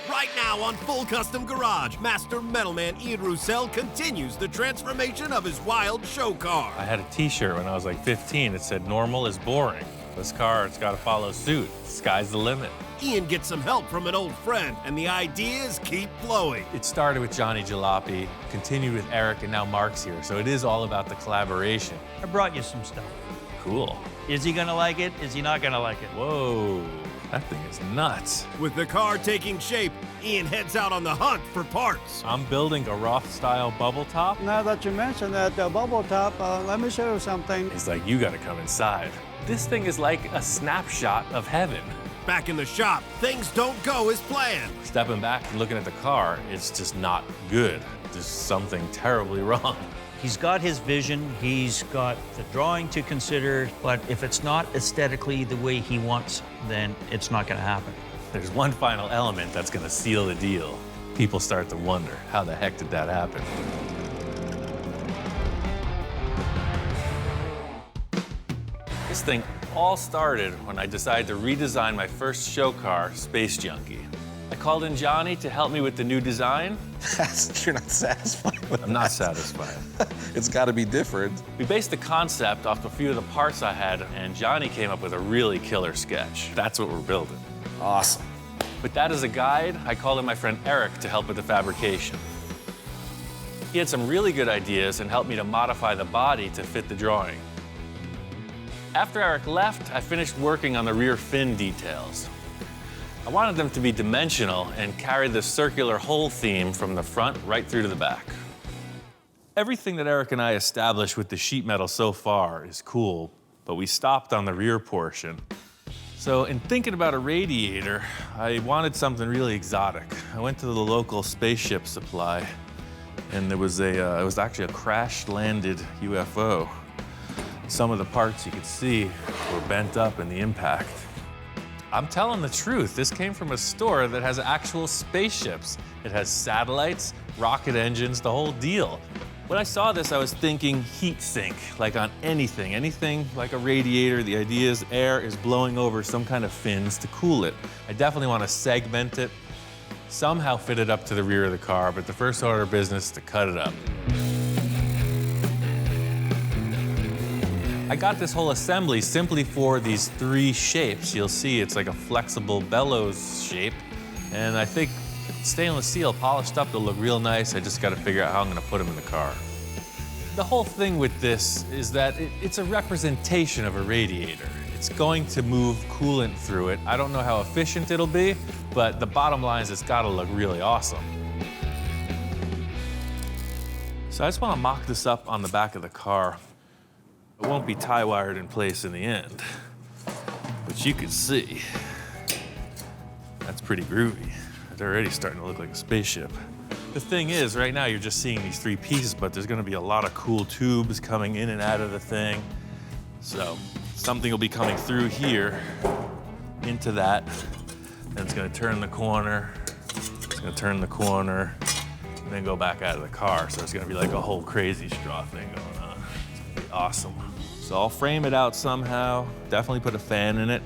Right now on Full Custom Garage, master metalman Ian Roussel continues the transformation of his wild show car. I had a t-shirt when I was like 15. It said, "Normal is boring." This car, it's got to follow suit. Sky's the limit. Ian gets some help from an old friend, and the ideas keep flowing. It started with Johnny Jalopy, continued with Eric, and now Mark's here. So it is all about the collaboration. I brought you some stuff. Cool. Is he gonna like it? Is he not gonna like it? Whoa, that thing is nuts. With the car taking shape, Ian heads out on the hunt for parts. I'm building a Roth-style bubble top. Now that you mentioned that bubble top, let me show you something. He's like, you gotta come inside. This thing is like a snapshot of heaven. Back in the shop, things don't go as planned. Stepping back and looking at the car, it's just not good. There's something terribly wrong. He's got his vision, he's got the drawing to consider, but if it's not aesthetically the way he wants, then it's not gonna happen. There's one final element that's gonna seal the deal. People start to wonder, how the heck did that happen? This thing all started when I decided to redesign my first show car, Space Junkie. I called in Johnny to help me with the new design. You're not satisfied with I'm not satisfied. It's got to be different. We based the concept off a few of the parts I had, and Johnny came up with a really killer sketch. That's what we're building. Awesome. With that as a guide, I called in my friend Eric to help with the fabrication. He had some really good ideas and helped me to modify the body to fit the drawing. After Eric left, I finished working on the rear fin details. I wanted them to be dimensional and carry the circular hole theme from the front right through to the back. Everything that Eric and I established with the sheet metal so far is cool, but we stopped on the rear portion. So in thinking about a radiator, I wanted something really exotic. I went to the local spaceship supply, and there was it was actually a crash-landed UFO. Some of the parts you could see were bent up in the impact. I'm telling the truth. This came from a store that has actual spaceships. It has satellites, rocket engines, the whole deal. When I saw this, I was thinking heat sink, like on anything like a radiator. The idea is air is blowing over some kind of fins to cool it. I definitely want to segment it, somehow fit it up to the rear of the car, but the first order of business is to cut it up. I got this whole assembly simply for these three shapes. You'll see it's like a flexible bellows shape, and I think stainless steel polished up to look real nice. I just got to figure out how I'm going to put them in the car. The whole thing with this is that it's a representation of a radiator. It's going to move coolant through it. I don't know how efficient it'll be, but the bottom line is it's got to look really awesome. So I just want to mock this up on the back of the car. It won't be tie-wired in place in the end, but you can see that's pretty groovy. It's already starting to look like a spaceship. The thing is, right now you're just seeing these three pieces, but there's gonna be a lot of cool tubes coming in and out of the thing. So something will be coming through here into that, then it's gonna turn the corner, it's gonna turn the corner, and then go back out of the car. So it's gonna be like a whole crazy straw thing going on. It's gonna be awesome. So I'll frame it out somehow, definitely put a fan in it,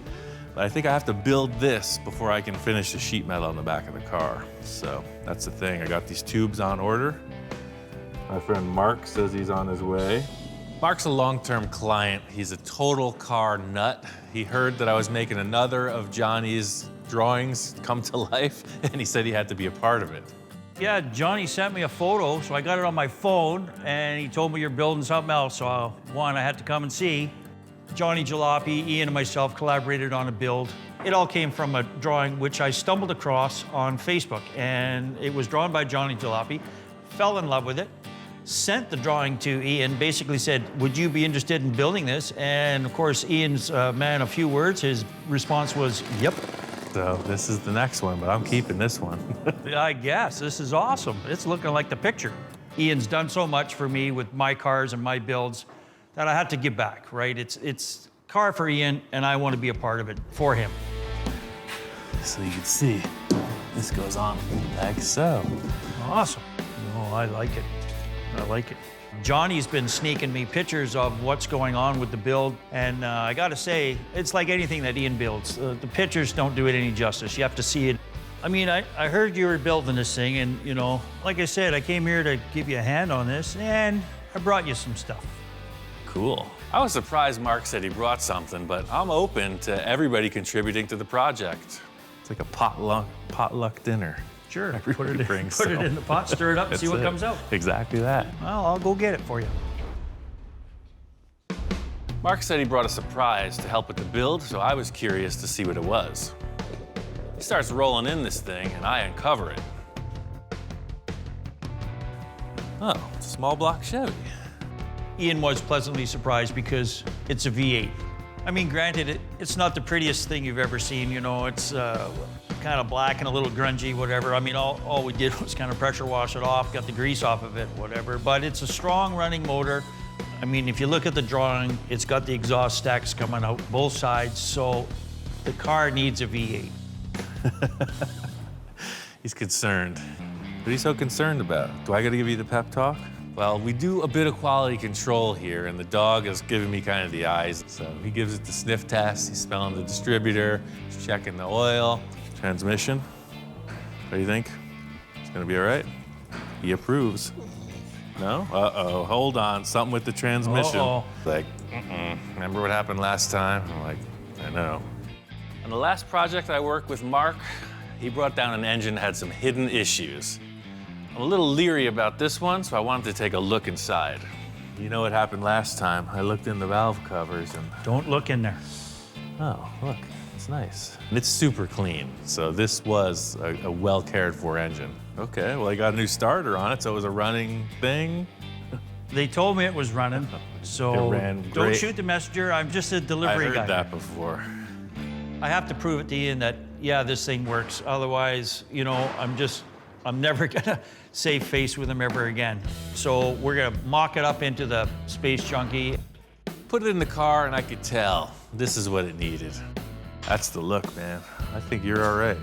but I think I have to build this before I can finish the sheet metal on the back of the car. So that's the thing. I got these tubes on order. My friend Mark says he's on his way. Mark's a long-term client. He's a total car nut. He heard that I was making another of Johnny's drawings come to life, and he said he had to be a part of it. Yeah, Johnny sent me a photo, so I got it on my phone, and he told me you're building something else, so I had to come and see. Johnny Jalopy, Ian, and myself collaborated on a build. It all came from a drawing which I stumbled across on Facebook, and it was drawn by Johnny Jalopy, fell in love with it, sent the drawing to Ian, basically said, would you be interested in building this? And of course, Ian's man of few words, his response was, yep. So this is the next one, but I'm keeping this one. I guess, this is awesome. It's looking like the picture. Ian's done so much for me with my cars and my builds that I had to give back, right? It's car for Ian, and I want to be a part of it for him. So you can see, this goes on like so. Awesome. Oh, I like it. I like it. Johnny's been sneaking me pictures of what's going on with the build, and I gotta say, it's like anything that Ian builds. The pictures don't do it any justice. You have to see it I mean, I heard you were building this thing, and, you know, like I said, I came here to give you a hand on this, and I brought you some stuff. Cool. I was surprised Mark said he brought something, but I'm open to everybody contributing to the project. It's like a potluck dinner. Sure. Everybody brings put it some. in the pot, stir it up, and see what comes out. Exactly that. Well, I'll go get it for you. Mark said he brought a surprise to help with the build, so I was curious to see what it was. He starts rolling in this thing, and I uncover it. Oh, it's a small block Chevy. Ian was pleasantly surprised because it's a V8. I mean, granted, it's not the prettiest thing you've ever seen, you know, it's kind of black and a little grungy, whatever. I mean, all we did was kind of pressure wash it off, got the grease off of it, whatever. But it's a strong running motor. I mean, if you look at the drawing, it's got the exhaust stacks coming out both sides, so the car needs a V8. He's concerned. What are you so concerned about? Do I gotta give you the pep talk? Well, we do a bit of quality control here, and the dog is giving me kind of the eyes. So he gives it the sniff test, he's smelling the distributor, he's checking the oil, transmission. What do you think? It's gonna be all right? He approves. No? Uh-oh, hold on, something with the transmission. Uh-oh. Like, remember what happened last time? I'm like, I know. On the last project I worked with Mark, he brought down an engine that had some hidden issues. I'm a little leery about this one, so I wanted to take a look inside. You know what happened last time? I looked in the valve covers and... Don't look in there. Oh, look, it's nice. And it's super clean, so this was a well cared for engine. Okay, well, I got a new starter on it, so it was a running thing. They told me it was running, so It ran don't great. shoot the messenger. I'm just a delivery I guy. heard that before. I have to prove it to Ian that, yeah, this thing works. Otherwise, you know, I'm never gonna save face with him ever again. So we're gonna mock it up into the Space Junkie. Put it in the car, and I could tell this is what it needed. That's the look, man. I think you're all right.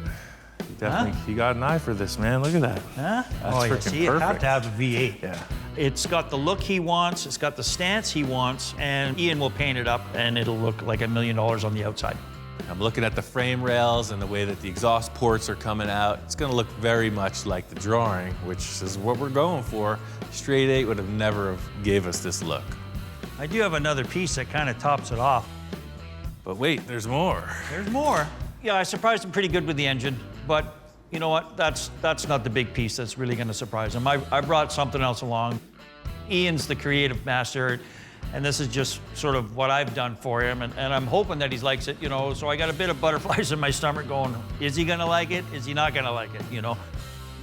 You definitely, you got an eye for this, man. Look at that. Huh? That's Oh, yeah, freaking see, you have perfect. to have a V8. Yeah. It's got the look he wants, it's got the stance he wants, and Ian will paint it up, and it'll look like $1 million on the outside. I'm looking at the frame rails and the way that the exhaust ports are coming out. It's gonna look very much like the drawing, which is what we're going for. Straight 8 would have never gave us this look. I do have another piece that kind of tops it off. But wait, there's more. There's more. Yeah, I surprised him pretty good with the engine, but you know what? That's not the big piece that's really gonna surprise him. I brought something else along. Ian's the creative master, and this is just sort of what I've done for him, and I'm hoping that he likes it, you know, so I got a bit of butterflies in my stomach going, is he gonna like it? Is he not gonna like it, you know?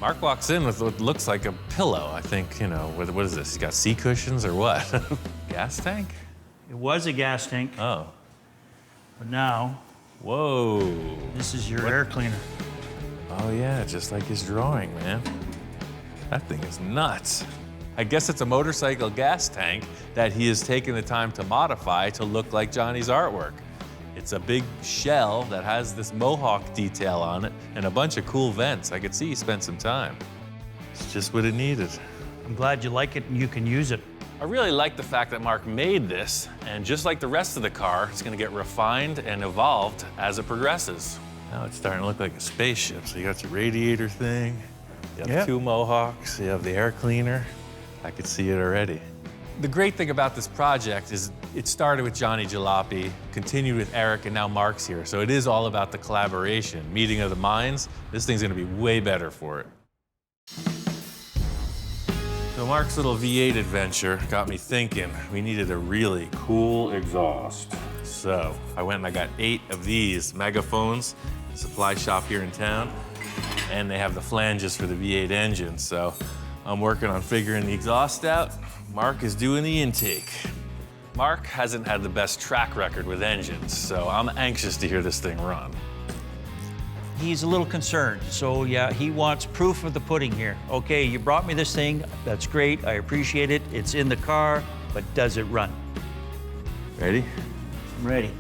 Mark walks in with what looks like a pillow. I think, you know, what is this? He's got sea cushions or what? Gas tank? It was a gas tank, Oh. but now Whoa. this is your air cleaner. Oh yeah, just like his drawing, man. That thing is nuts. I guess it's a motorcycle gas tank that he has taken the time to modify to look like Johnny's artwork. It's a big shell that has this mohawk detail on it and a bunch of cool vents. I could see he spent some time. It's just what it needed. I'm glad you like it and you can use it. I really like the fact that Mark made this, and just like the rest of the car, it's gonna get refined and evolved as it progresses. Now it's starting to look like a spaceship. So you got your radiator thing, you have Yeah. 2 mohawks, you have the air cleaner. I could see it already. The great thing about this project is it started with Johnny Jalopy, continued with Eric, and now Mark's here. So it is all about the collaboration, meeting of the minds. This thing's gonna be way better for it. So Mark's little V8 adventure got me thinking we needed a really cool exhaust. So I went and I got 8 of these Megaphones, supply shop here in town, and they have the flanges for the V8 engine. So I'm working on figuring the exhaust out. Mark is doing the intake. Mark hasn't had the best track record with engines, so I'm anxious to hear this thing run. He's a little concerned, so yeah, he wants proof of the pudding here. Okay, you brought me this thing, that's great, I appreciate it, it's in the car, but does it run? Ready? I'm ready.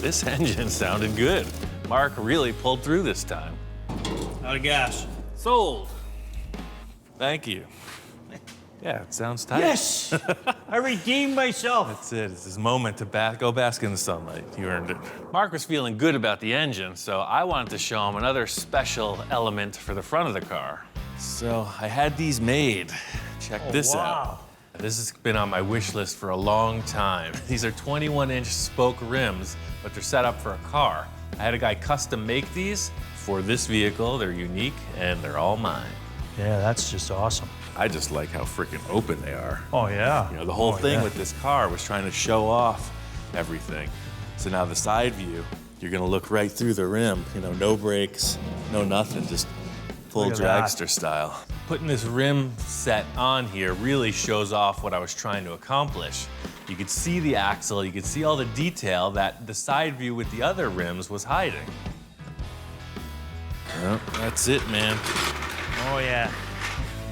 This engine sounded good. Mark really pulled through this time. Out of gas. Sold. Thank you. Yeah, it sounds tight. Yes! I redeemed myself. That's it. It's his moment to go bask in the sunlight. You earned it. Mark was feeling good about the engine, so I wanted to show him another special element for the front of the car. So I had these made. Check this out. This has been on my wish list for a long time. These are 21-inch spoke rims, but they're set up for a car. I had a guy custom make these for this vehicle. They're unique, and they're all mine. Yeah, that's just awesome. I just like how freaking open they are. Oh, yeah. You know, the whole thing with this car was trying to show off everything. So now the side view, you're gonna look right through the rim. You know, no brakes, no nothing, just full dragster style. Putting this rim set on here really shows off what I was trying to accomplish. You could see the axle, you could see all the detail that the side view with the other rims was hiding. Well, that's it, man. Oh, yeah.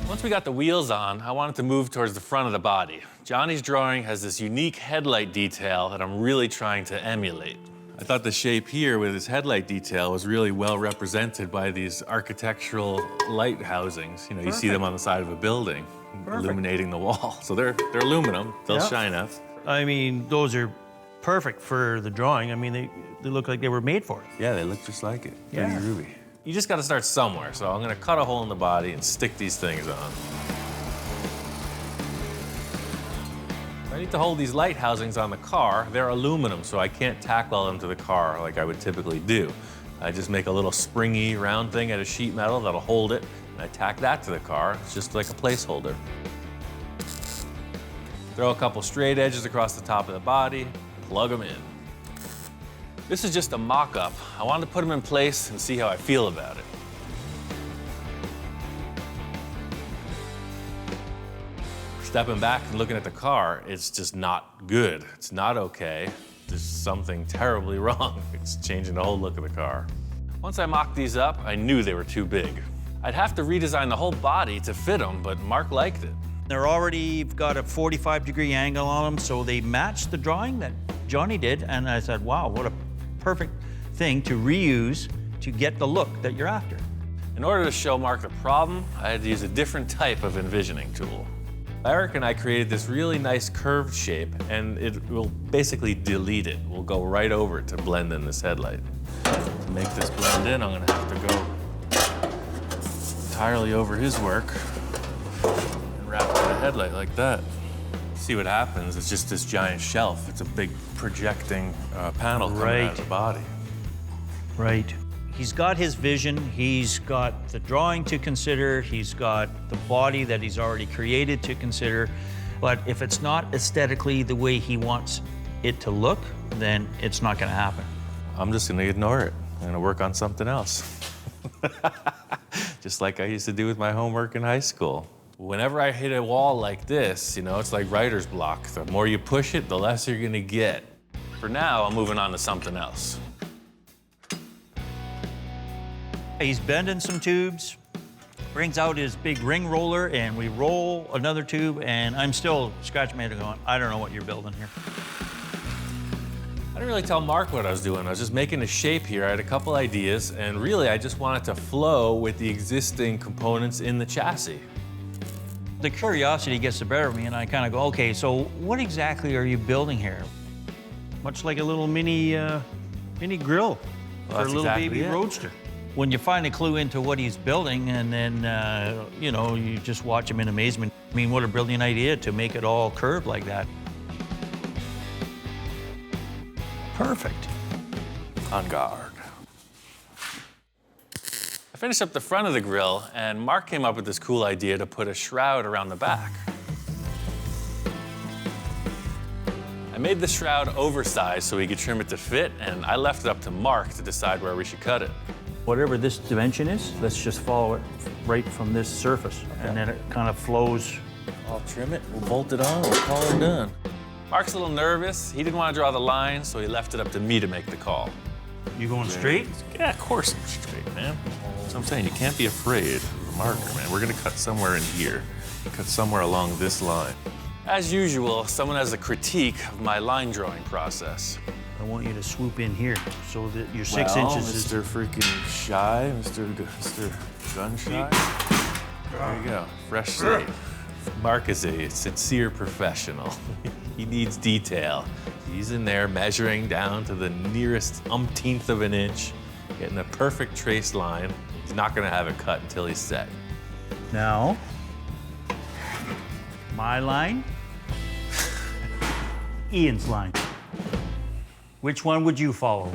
Once we got the wheels on, I wanted to move towards the front of the body. Johnny's drawing has this unique headlight detail that I'm really trying to emulate. I thought the shape here with this headlight detail was really well represented by these architectural light housings. You know, you see them on the side of a building, illuminating the wall. So they're aluminum, they'll shine up. I mean, those are perfect for the drawing. I mean, they look like they were made for it. Yeah, they look just like it. Yeah. Pretty ruby. You just gotta start somewhere, so I'm gonna cut a hole in the body and stick these things on. I need to hold these light housings on the car. They're aluminum, so I can't tack weld them to the car like I would typically do. I just make a little springy round thing out of sheet metal that'll hold it, and I tack that to the car. It's just like a placeholder. Throw a couple straight edges across the top of the body, plug them in. This is just a mock-up. I wanted to put them in place and see how I feel about it. Stepping back and looking at the car, it's just not good. It's not okay. There's something terribly wrong. It's changing the whole look of the car. Once I mocked these up, I knew they were too big. I'd have to redesign the whole body to fit them, but Mark liked it. They're already got a 45-degree angle on them, so they matched the drawing that Johnny did, and I said, wow, what a perfect thing to reuse to get the look that you're after. In order to show Mark the problem, I had to use a different type of envisioning tool. Eric and I created this really nice curved shape, and it will basically delete it. We'll go right over it to blend in this headlight. To make this blend in, I'm gonna have to go entirely over his work and wrap it in the headlight like that. See what happens, it's just this giant shelf. It's a big projecting panel coming out of the body. Right. He's got his vision, he's got the drawing to consider, he's got the body that he's already created to consider, but if it's not aesthetically the way he wants it to look, then it's not gonna happen. I'm just gonna ignore it. I'm gonna work on something else. Just like I used to do with my homework in high school. Whenever I hit a wall like this, you know, it's like writer's block. The more you push it, the less you're gonna get. For now, I'm moving on to something else. He's bending some tubes, brings out his big ring roller, and we roll another tube, and I'm still scratching my head going, I don't know what you're building here. I didn't really tell Mark what I was doing. I was just making a shape here. I had a couple ideas, and really I just wanted to flow with the existing components in the chassis. The curiosity gets the better of me, and I kind of go, okay, so what exactly are you building here? Much like a little mini grill for a little baby roadster. When you find a clue into what he's building, and then, you know, you just watch him in amazement. I mean, what a brilliant idea to make it all curved like that. Perfect. On guard. I finished up the front of the grill, and Mark came up with this cool idea to put a shroud around the back. I made the shroud oversized so he could trim it to fit, and I left it up to Mark to decide where we should cut it. Whatever this dimension is, let's just follow it right from this surface, and then it kind of flows. I'll trim it, we'll bolt it on, we'll call her done. Mark's a little nervous. He didn't want to draw the line, so he left it up to me to make the call. You going straight? Yeah, of course I'm straight, man. So I'm saying, you can't be afraid of the marker, man. We're gonna cut somewhere in here. Cut somewhere along this line. As usual, someone has a critique of my line drawing process. I want you to swoop in here so that your 6 inches is... Mr. freaking Shy, Mr. Gun Shy. There you go, fresh slate. Mark is a sincere professional. He needs detail. He's in there measuring down to the nearest umpteenth of an inch, getting a perfect trace line. He's not gonna have it cut until he's set. Now, my line, Ian's line. Which one would you follow?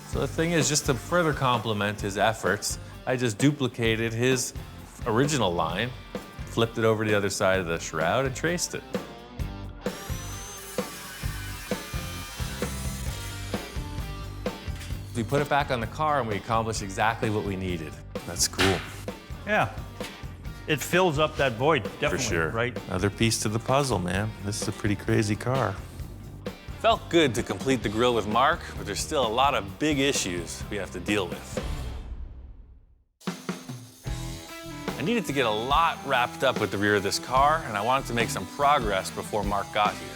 So the thing is, just to further complement his efforts, I just duplicated his original line, flipped it over to the other side of the shroud, and traced it. We put it back on the car and we accomplished exactly what we needed. That's cool. Yeah. It fills up that void, definitely, For sure. right? Another piece to the puzzle, man. This is a pretty crazy car. Felt good to complete the grill with Mark, but there's still a lot of big issues we have to deal with. I needed to get a lot wrapped up with the rear of this car, and I wanted to make some progress before Mark got here.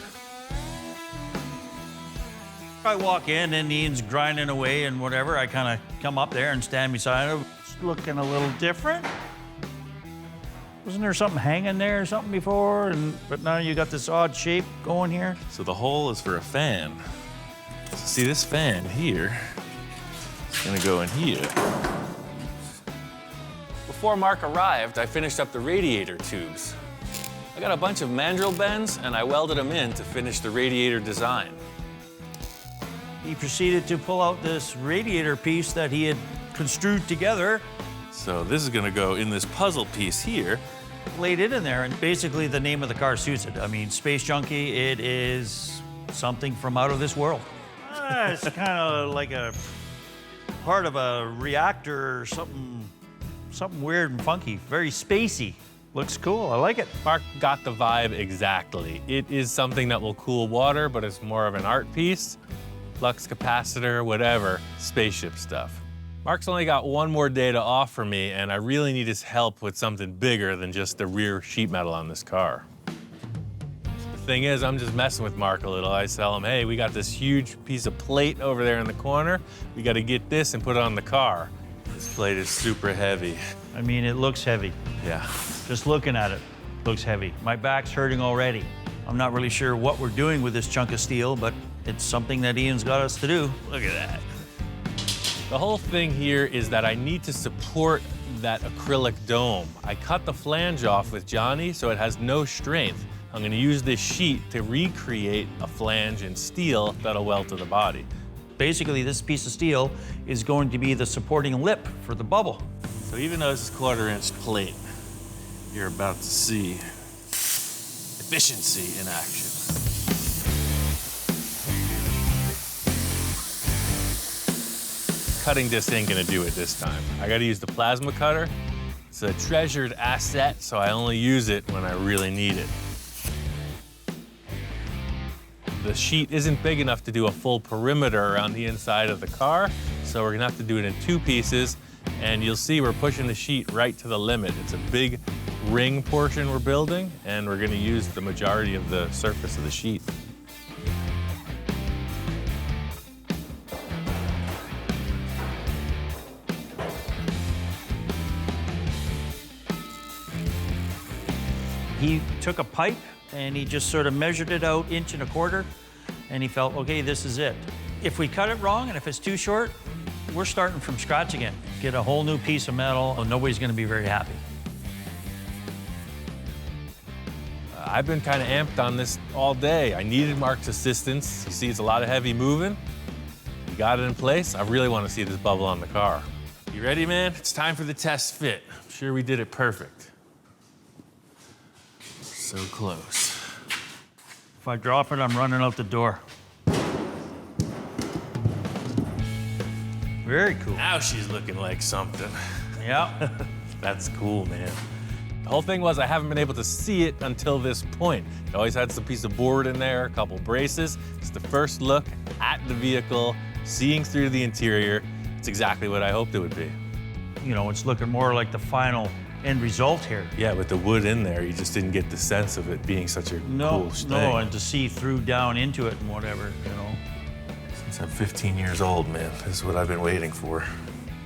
I walk in and Ian's grinding away and whatever. I kind of come up there and stand beside him. It's looking a little different. Wasn't there something hanging there or something before? But now you got this odd shape going here. So the hole is for a fan. So see this fan here, it's gonna go in here. Before Mark arrived, I finished up the radiator tubes. I got a bunch of mandrel bends and I welded them in to finish the radiator design. He proceeded to pull out this radiator piece that he had construed together, So this is gonna go in this puzzle piece here. laid it in there, and basically the name of the car suits it. I mean, Space Junkie, it is something from out of this world. It's kind of like a part of a reactor or something weird and funky, very spacey. Looks cool, I like it. Mark got the vibe exactly. It is something that will cool water, but it's more of an art piece. Flux capacitor, whatever, spaceship stuff. Mark's only got one more day to offer me, and I really need his help with something bigger than just the rear sheet metal on this car. The thing is, I'm just messing with Mark a little. I tell him, hey, we got this huge piece of plate over there in the corner. We got to get this and put it on the car. This plate is super heavy. I mean, it looks heavy. Yeah. Just looking at it, looks heavy. My back's hurting already. I'm not really sure what we're doing with this chunk of steel, but it's something that Ian's got us to do. Look at that. The whole thing here is that I need to support that acrylic dome. I cut the flange off with Johnny so it has no strength. I'm gonna use this sheet to recreate a flange in steel that'll weld to the body. Basically, this piece of steel is going to be the supporting lip for the bubble. So even though this is 1/4-inch plate, you're about to see efficiency in action. Cutting disc ain't gonna do it this time. I gotta use the plasma cutter. It's a treasured asset, so I only use it when I really need it. The sheet isn't big enough to do a full perimeter around the inside of the car, so we're gonna have to do it in 2 pieces, and you'll see we're pushing the sheet right to the limit. It's a big ring portion we're building, and we're gonna use the majority of the surface of the sheet. He took a pipe and he just sort of measured it out 1.25 inches, and he felt, okay, this is it. If we cut it wrong and if it's too short, we're starting from scratch again. Get a whole new piece of metal, and nobody's gonna be very happy. I've been kind of amped on this all day. I needed Mark's assistance. You see, it's a lot of heavy moving. We got it in place. I really want to see this bubble on the car. You ready, man? It's time for the test fit. I'm sure we did it perfect. So close. If I drop it, I'm running out the door. Very cool. Now she's looking like something. Yeah. That's cool, man. The whole thing was I haven't been able to see it until this point. It always had some piece of board in there, a couple braces. It's the first look at the vehicle, seeing through the interior. It's exactly what I hoped it would be. You know, it's looking more like the final end result here. Yeah, with the wood in there, you just didn't get the sense of it being such a cool thing. No, and to see through down into it and whatever, you know. Since I'm 15 years old, man, this is what I've been waiting for.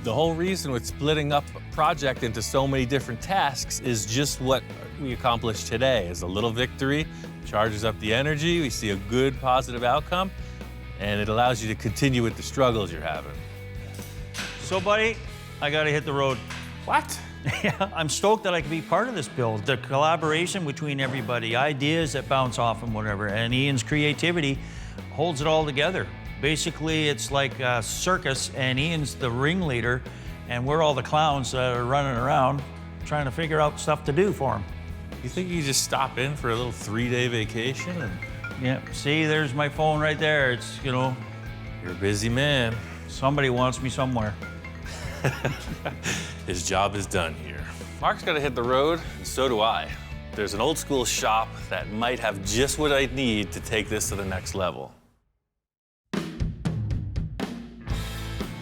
The whole reason with splitting up a project into so many different tasks is just what we accomplished today. Is a little victory, charges up the energy, we see a good positive outcome, and it allows you to continue with the struggles you're having. So, buddy, I gotta hit the road. What? Yeah, I'm stoked that I can be part of this build. The collaboration between everybody, ideas that bounce off and whatever, and Ian's creativity holds it all together. Basically, it's like a circus, and Ian's the ringleader, and we're all the clowns that are running around trying to figure out stuff to do for him. You think you could just stop in for a little 3-day vacation? And Yeah, see, there's my phone right there. It's, you know, you're a busy man. somebody wants me somewhere. His job is done here. Mark's got to hit the road, and so do I. There's an old school shop that might have just what I need to take this to the next level. I'm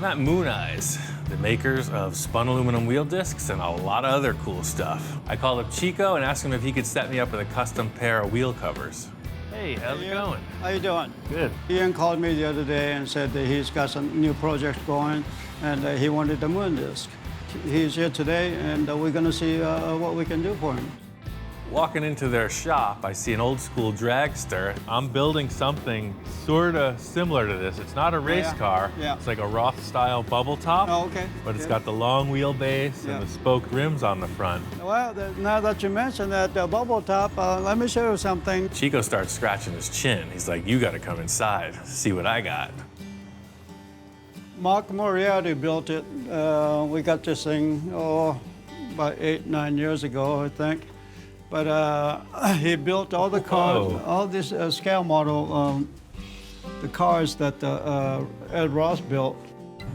at MoonEyes, the makers of spun aluminum wheel discs and a lot of other cool stuff. I called up Chico and asked him if he could set me up with a custom pair of wheel covers. Hey, how's it going? How you doing? Good. Ian called me the other day and said that he's got some new projects going, and he wanted the moon disc. He's here today, and we're going to see what we can do for him. Walking into their shop, I see an old school dragster. I'm building something sort of similar to this. It's not a race car. Yeah. It's like a Roth style bubble top. Oh, okay. But it's got the long wheelbase Yeah. and the spoked rims on the front. Well, now that you mentioned that bubble top, let me show you something. Chico starts scratching his chin. He's like, you gotta come inside, see what I got. Mark Moriarty built it. We got this thing, about 8-9 years ago, I think. But he built all the cars, all this scale model, the cars that Ed Roth built.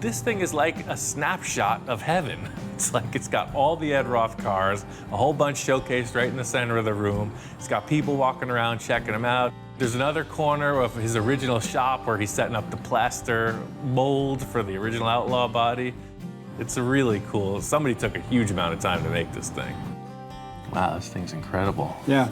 This thing is like a snapshot of heaven. It's like it's got all the Ed Roth cars, a whole bunch showcased right in the center of the room. It's got people walking around checking them out. There's another corner of his original shop where he's setting up the plaster mold for the original Outlaw body. It's a really cool, somebody took a huge amount of time to make this thing. Wow, this thing's incredible. Yeah.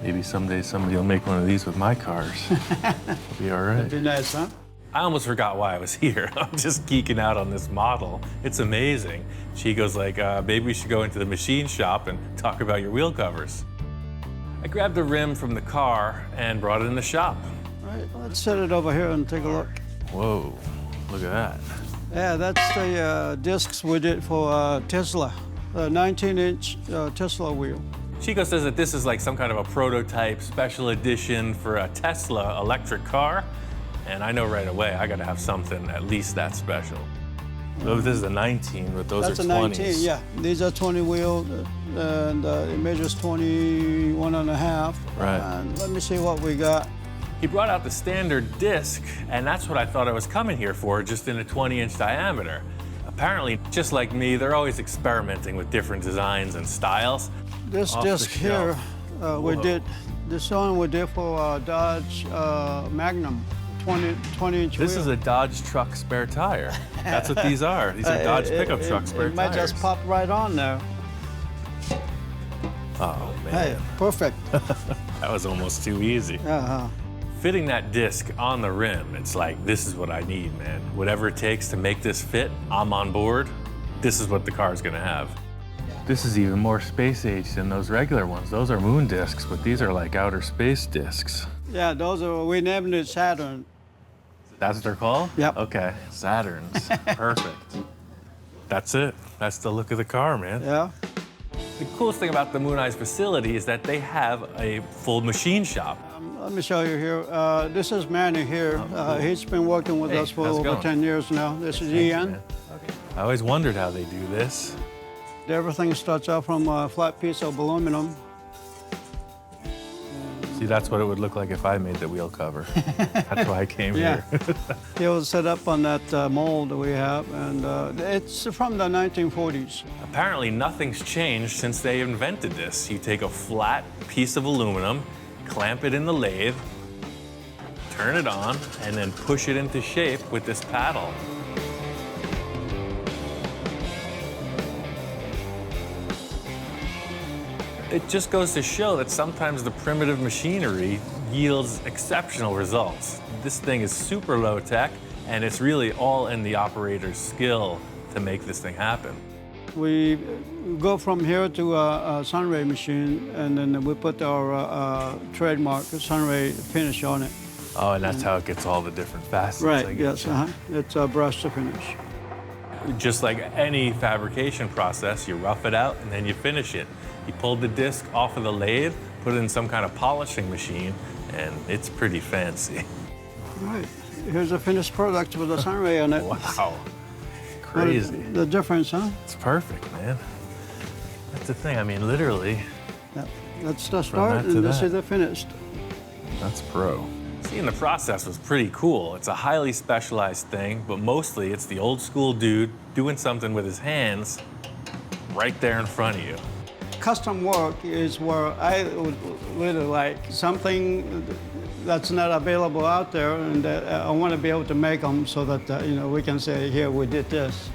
Maybe someday somebody will make one of these with my cars. It'll be all right. That'd be nice, huh? I almost forgot why I was here. I'm just geeking out on this model. It's amazing. Chico's like, maybe we should go into the machine shop and talk about your wheel covers. I grabbed the rim from the car and brought it in the shop. All right, let's set it over here and take a look. Whoa, look at that. Yeah, that's the discs we did for Tesla, a 19-inch Tesla wheel. Chico says that this is like some kind of a prototype special edition for a Tesla electric car. And I know right away I gotta have something at least that special. So this is a 19, but those That's are 20s. That's a 19, yeah. These are 20 wheels, and it measures 21 and a half. Right. And let me see what we got. He brought out the standard disc, and that's what I thought I was coming here for, just in a 20-inch diameter. Apparently, just like me, they're always experimenting with different designs and styles. This Off the disc here, we Whoa. did, this one we did for Dodge Magnum, 20-inch wheel. This is a Dodge truck spare tire. That's what these are. These are Dodge pickup truck spare It might tires. just pop right on there. Oh, man. Hey, perfect. That was almost too easy. Uh-huh. Fitting that disc on the rim, it's like, this is what I need, man. Whatever it takes to make this fit, I'm on board. This is what the car's gonna have. This is even more space age than those regular ones. Those are moon discs, but these are like outer space discs. Yeah, those are, we named it Saturn. That's what they're called? Yep. Okay, Saturns, perfect. That's it, that's the look of the car, man. Yeah. The coolest thing about the MoonEyes facility is that they have a full machine shop. Let me show you here. This is Manny here. He's been working with us for how's it over going? 10 years now. This is Ian. I always wondered how they do this. Everything starts out from a flat piece of aluminum. See, that's what it would look like if I made the wheel cover. That's why I came Yeah. here. It was set up on that mold that we have, and it's from the 1940s. Apparently, nothing's changed since they invented this. You take a flat piece of aluminum, clamp it in the lathe, turn it on, and then push it into shape with this paddle. It just goes to show that sometimes the primitive machinery yields exceptional results. This thing is super low tech, and it's really all in the operator's skill to make this thing happen? We go from here to a sunray machine, and then we put our trademark sunray finish on it. Oh, and that's how it gets all the different facets. I Right, guess. yes, it's a brush to finish. Just like any fabrication process, you rough it out and then you finish it. You pull the disc off of the lathe, put it in some kind of polishing machine, and it's pretty fancy. Right, here's a finished product with a sunray on it. Wow, crazy. The difference, huh? It's perfect, man. That's the thing, I mean, literally, Yep. That's the that start, to and this that. is the finished. that's pro. Seeing the process was pretty cool. It's a highly specialized thing, but mostly it's the old school dude doing something with his hands right there in front of you. Custom work is where I would really like something that's not available out there, and I want to be able to make them so that you know, we can say, here, we did this.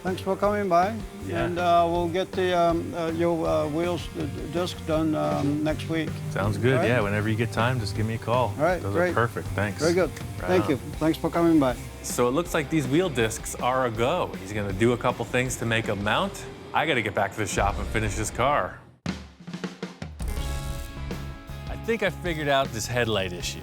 Thanks for coming by, Yeah. and we'll get your wheels disc done next week. Sounds good, All right. yeah. Whenever you get time, just give me a call. All right, Those great. are perfect, thanks. Very good. Right Thank on. you. Thanks for coming by. So it looks like these wheel discs are a go. He's gonna do a couple things to make a mount. I gotta get back to the shop and finish this car. I think I figured out this headlight issue.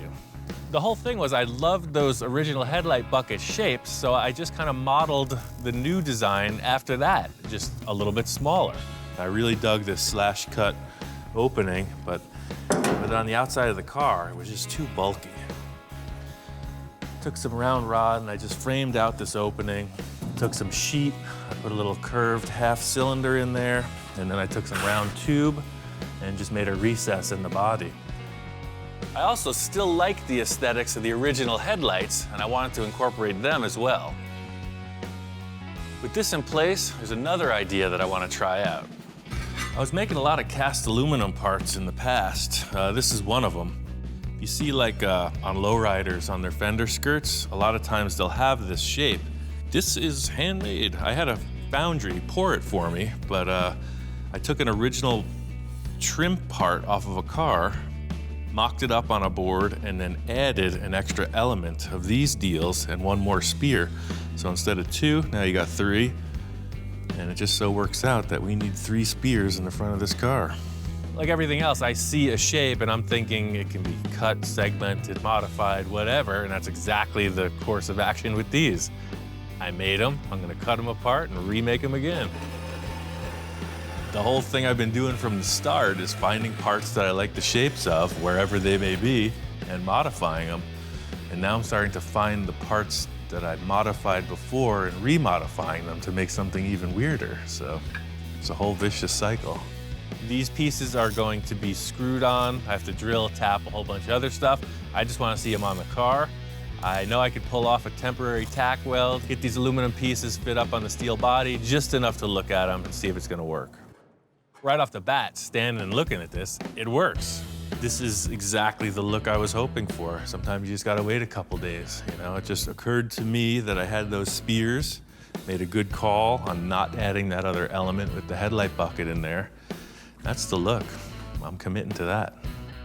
The whole thing was I loved those original headlight bucket shapes, so I just kind of modeled the new design after that, just a little bit smaller. I really dug this slash cut opening, but on the outside of the car, it was just too bulky. Took some round rod and I just framed out this opening. Took some sheet, I put a little curved half cylinder in there, and then I took some round tube and just made a recess in the body. I also still like the aesthetics of the original headlights, and I wanted to incorporate them as well. With this in place, there's another idea that I want to try out. I was making a lot of cast aluminum parts in the past. This is one of them. You see, like on lowriders on their fender skirts, a lot of times they'll have this shape. This is handmade. I had a foundry pour it for me, but I took an original trim part off of a car, mocked it up on a board, and then added an extra element of these deals and one more spear. So instead of 2, now you got 3. And it just so works out that we need 3 spears in the front of this car. Like everything else, I see a shape and I'm thinking it can be cut, segmented, modified, whatever, and that's exactly the course of action with these. I made them, I'm gonna cut them apart and remake them again. The whole thing I've been doing from the start is finding parts that I like the shapes of, wherever they may be, and modifying them. And now I'm starting to find the parts that I modified before and remodifying them to make something even weirder. So it's a whole vicious cycle. These pieces are going to be screwed on. I have to drill, tap, a whole bunch of other stuff. I just want to see them on the car. I know I could pull off a temporary tack weld, get these aluminum pieces fit up on the steel body, just enough to look at them and see if it's gonna work. Right off the bat, standing and looking at this, it works. This is exactly the look I was hoping for. Sometimes you just gotta wait a couple days, you know? It just occurred to me that I had those spears, made a good call on not adding that other element with the headlight bucket in there. That's the look. I'm committing to that.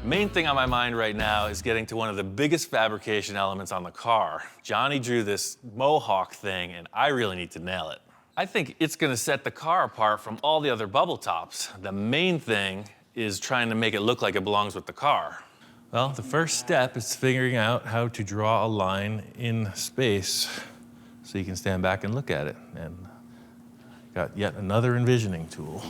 Main thing on my mind right now is getting to one of the biggest fabrication elements on the car. Johnny drew this mohawk thing, and I really need to nail it. I think it's gonna set the car apart from all the other bubble tops. The main thing is trying to make it look like it belongs with the car. Well, the first step is figuring out how to draw a line in space so you can stand back and look at it. And got yet another envisioning tool.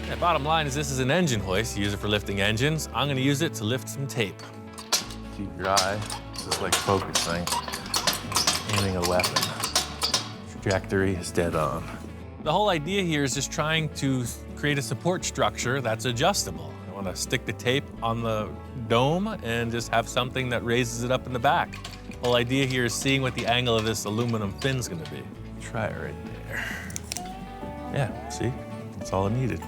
The bottom line is this is an engine hoist. You use it for lifting engines. I'm gonna use it to lift some tape. Keep your eye, this is like focusing, aiming a weapon. Trajectory is dead on. The whole idea here is just trying to create a support structure that's adjustable. I want to stick the tape on the dome and just have something that raises it up in the back. The whole idea here is seeing what the angle of this aluminum fin's gonna be. Try it right there. Yeah, see? That's all I needed.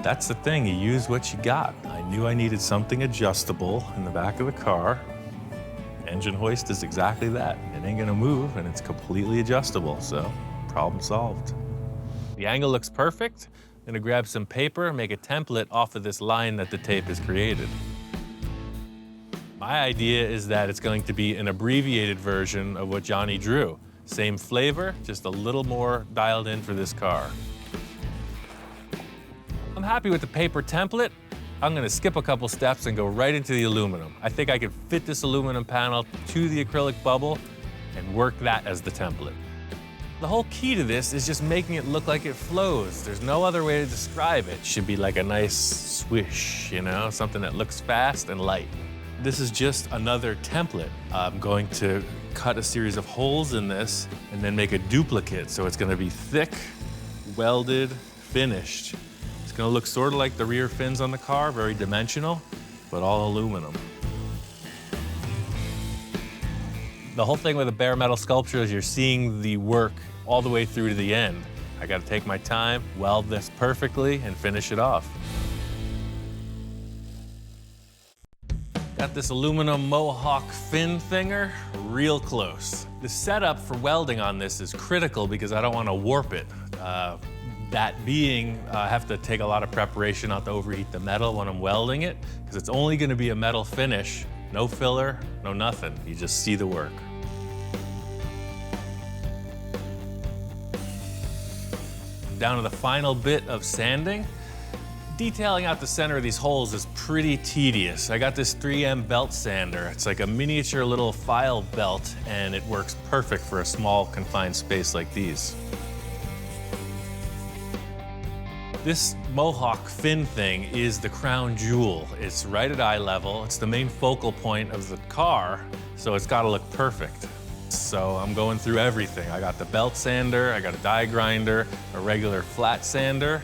That's the thing, you use what you got. I knew I needed something adjustable in the back of the car. Engine hoist is exactly that. It ain't gonna move and it's completely adjustable, so problem solved. The angle looks perfect. I'm gonna grab some paper, make a template off of this line that the tape has created. My idea is that it's going to be an abbreviated version of what Johnny drew. Same flavor, just a little more dialed in for this car. I'm happy with the paper template. I'm gonna skip a couple steps and go right into the aluminum. I think I could fit this aluminum panel to the acrylic bubble and work that as the template. The whole key to this is just making it look like it flows. There's no other way to describe it. It should be like a nice swish, you know, something that looks fast and light. This is just another template. I'm going to cut a series of holes in this and then make a duplicate. So it's gonna be thick, welded, finished. It's gonna look sort of like the rear fins on the car, very dimensional, but all aluminum. The whole thing with a bare metal sculpture is you're seeing the work all the way through to the end. I gotta take my time, weld this perfectly, and finish it off. Got this aluminum Mohawk fin thinger real close. The setup for welding on this is critical because I don't want to warp it. That being, I have to take a lot of preparation not to overheat the metal when I'm welding it, because it's only going to be a metal finish. No filler, no nothing. You just see the work. Down to the final bit of sanding. Detailing out the center of these holes is pretty tedious. I got this 3M belt sander. It's like a miniature little file belt, and it works perfect for a small confined space like these. This Mohawk fin thing is the crown jewel. It's right at eye level. It's the main focal point of the car, so it's gotta look perfect. So I'm going through everything. I got the belt sander, I got a die grinder, a regular flat sander,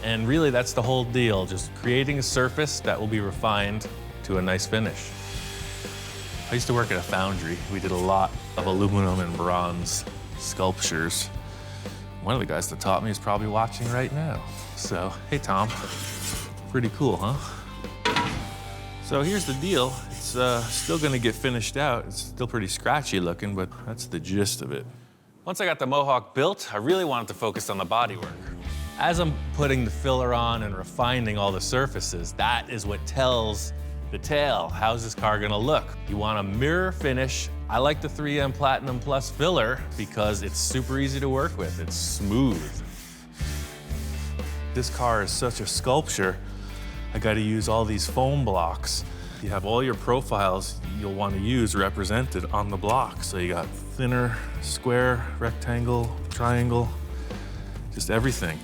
and really that's the whole deal, just creating a surface that will be refined to a nice finish. I used to work at a foundry. We did a lot of aluminum and bronze sculptures. One of the guys that taught me is probably watching right now. So, hey Tom, pretty cool, huh? So here's the deal. It's still gonna get finished out. It's still pretty scratchy looking, but that's the gist of it. Once I got the Mohawk built, I really wanted to focus on the bodywork. As I'm putting the filler on and refining all the surfaces, that is what tells the tale. How's this car gonna look? You want a mirror finish. I like the 3M Platinum Plus filler because it's super easy to work with. It's smooth. This car is such a sculpture. I gotta use all these foam blocks. You have all your profiles you'll wanna use represented on the block. So you got thinner, square, rectangle, triangle, just everything.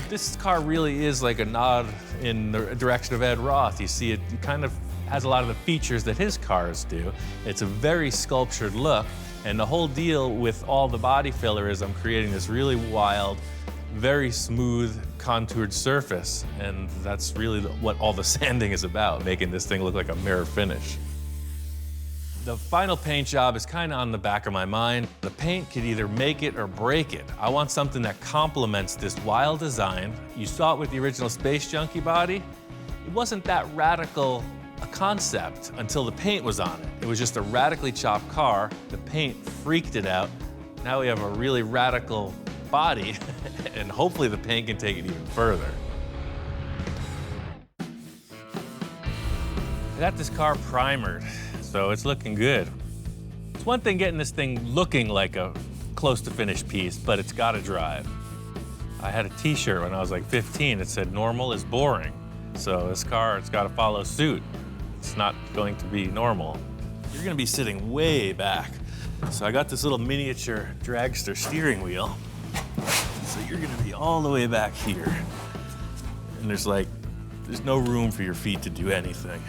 This car really is like a nod in the direction of Ed Roth. You see it kind of has a lot of the features that his cars do. It's a very sculptured look, and the whole deal with all the body filler is I'm creating this really wild, very smooth, contoured surface, and that's really what all the sanding is about, making this thing look like a mirror finish. The final paint job is kind of on the back of my mind. The paint could either make it or break it. I want something that complements this wild design. You saw it with the original Space Junkie body. It wasn't that radical a concept until the paint was on it. It was just a radically chopped car. The paint freaked it out. Now we have a really radical body, and hopefully the paint can take it even further. I got this car primered, so it's looking good. It's one thing getting this thing looking like a close to finished piece, but it's gotta drive. I had a t-shirt when I was like 15 that said normal is boring. So this car, it's gotta follow suit. It's not going to be normal. You're gonna be sitting way back. So I got this little miniature dragster steering wheel. So you're gonna be all the way back here. And there's no room for your feet to do anything.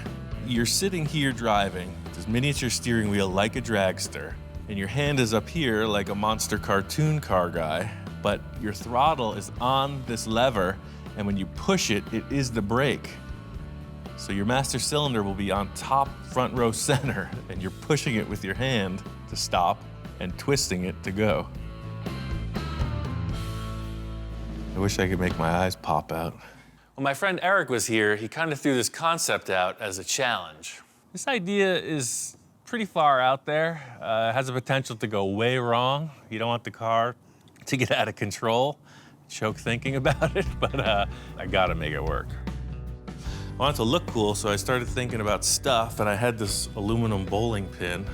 You're sitting here driving this miniature steering wheel like a dragster, and your hand is up here like a monster cartoon car guy, but your throttle is on this lever, and when you push it, it is the brake. So your master cylinder will be on top front row center, and you're pushing it with your hand to stop and twisting it to go. I wish I could make my eyes pop out. When my friend Eric was here, he kind of threw this concept out as a challenge. This idea is pretty far out there. It has the potential to go way wrong. You don't want the car to get out of control. Choke thinking about it, but I gotta make it work. wanted to look cool, so I started thinking about stuff, and I had this aluminum bowling pin.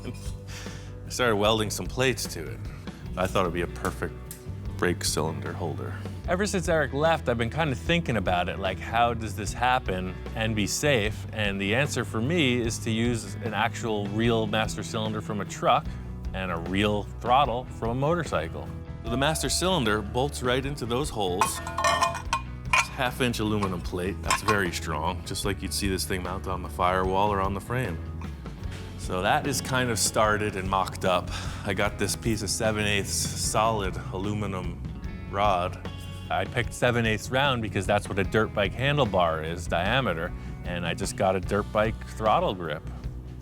I started welding some plates to it. I thought it'd be a perfect brake cylinder holder. Ever since Eric left, I've been kind of thinking about it, like how does this happen and be safe? And the answer for me is to use an actual real master cylinder from a truck and a real throttle from a motorcycle. So the master cylinder bolts right into those holes. It's half-inch aluminum plate, that's very strong, just like you'd see this thing mounted on the firewall or on the frame. So that is kind of started and mocked up. I got this piece of 7/8 solid aluminum rod. I picked 7/8 round because that's what a dirt bike handlebar is, diameter, and I just got a dirt bike throttle grip.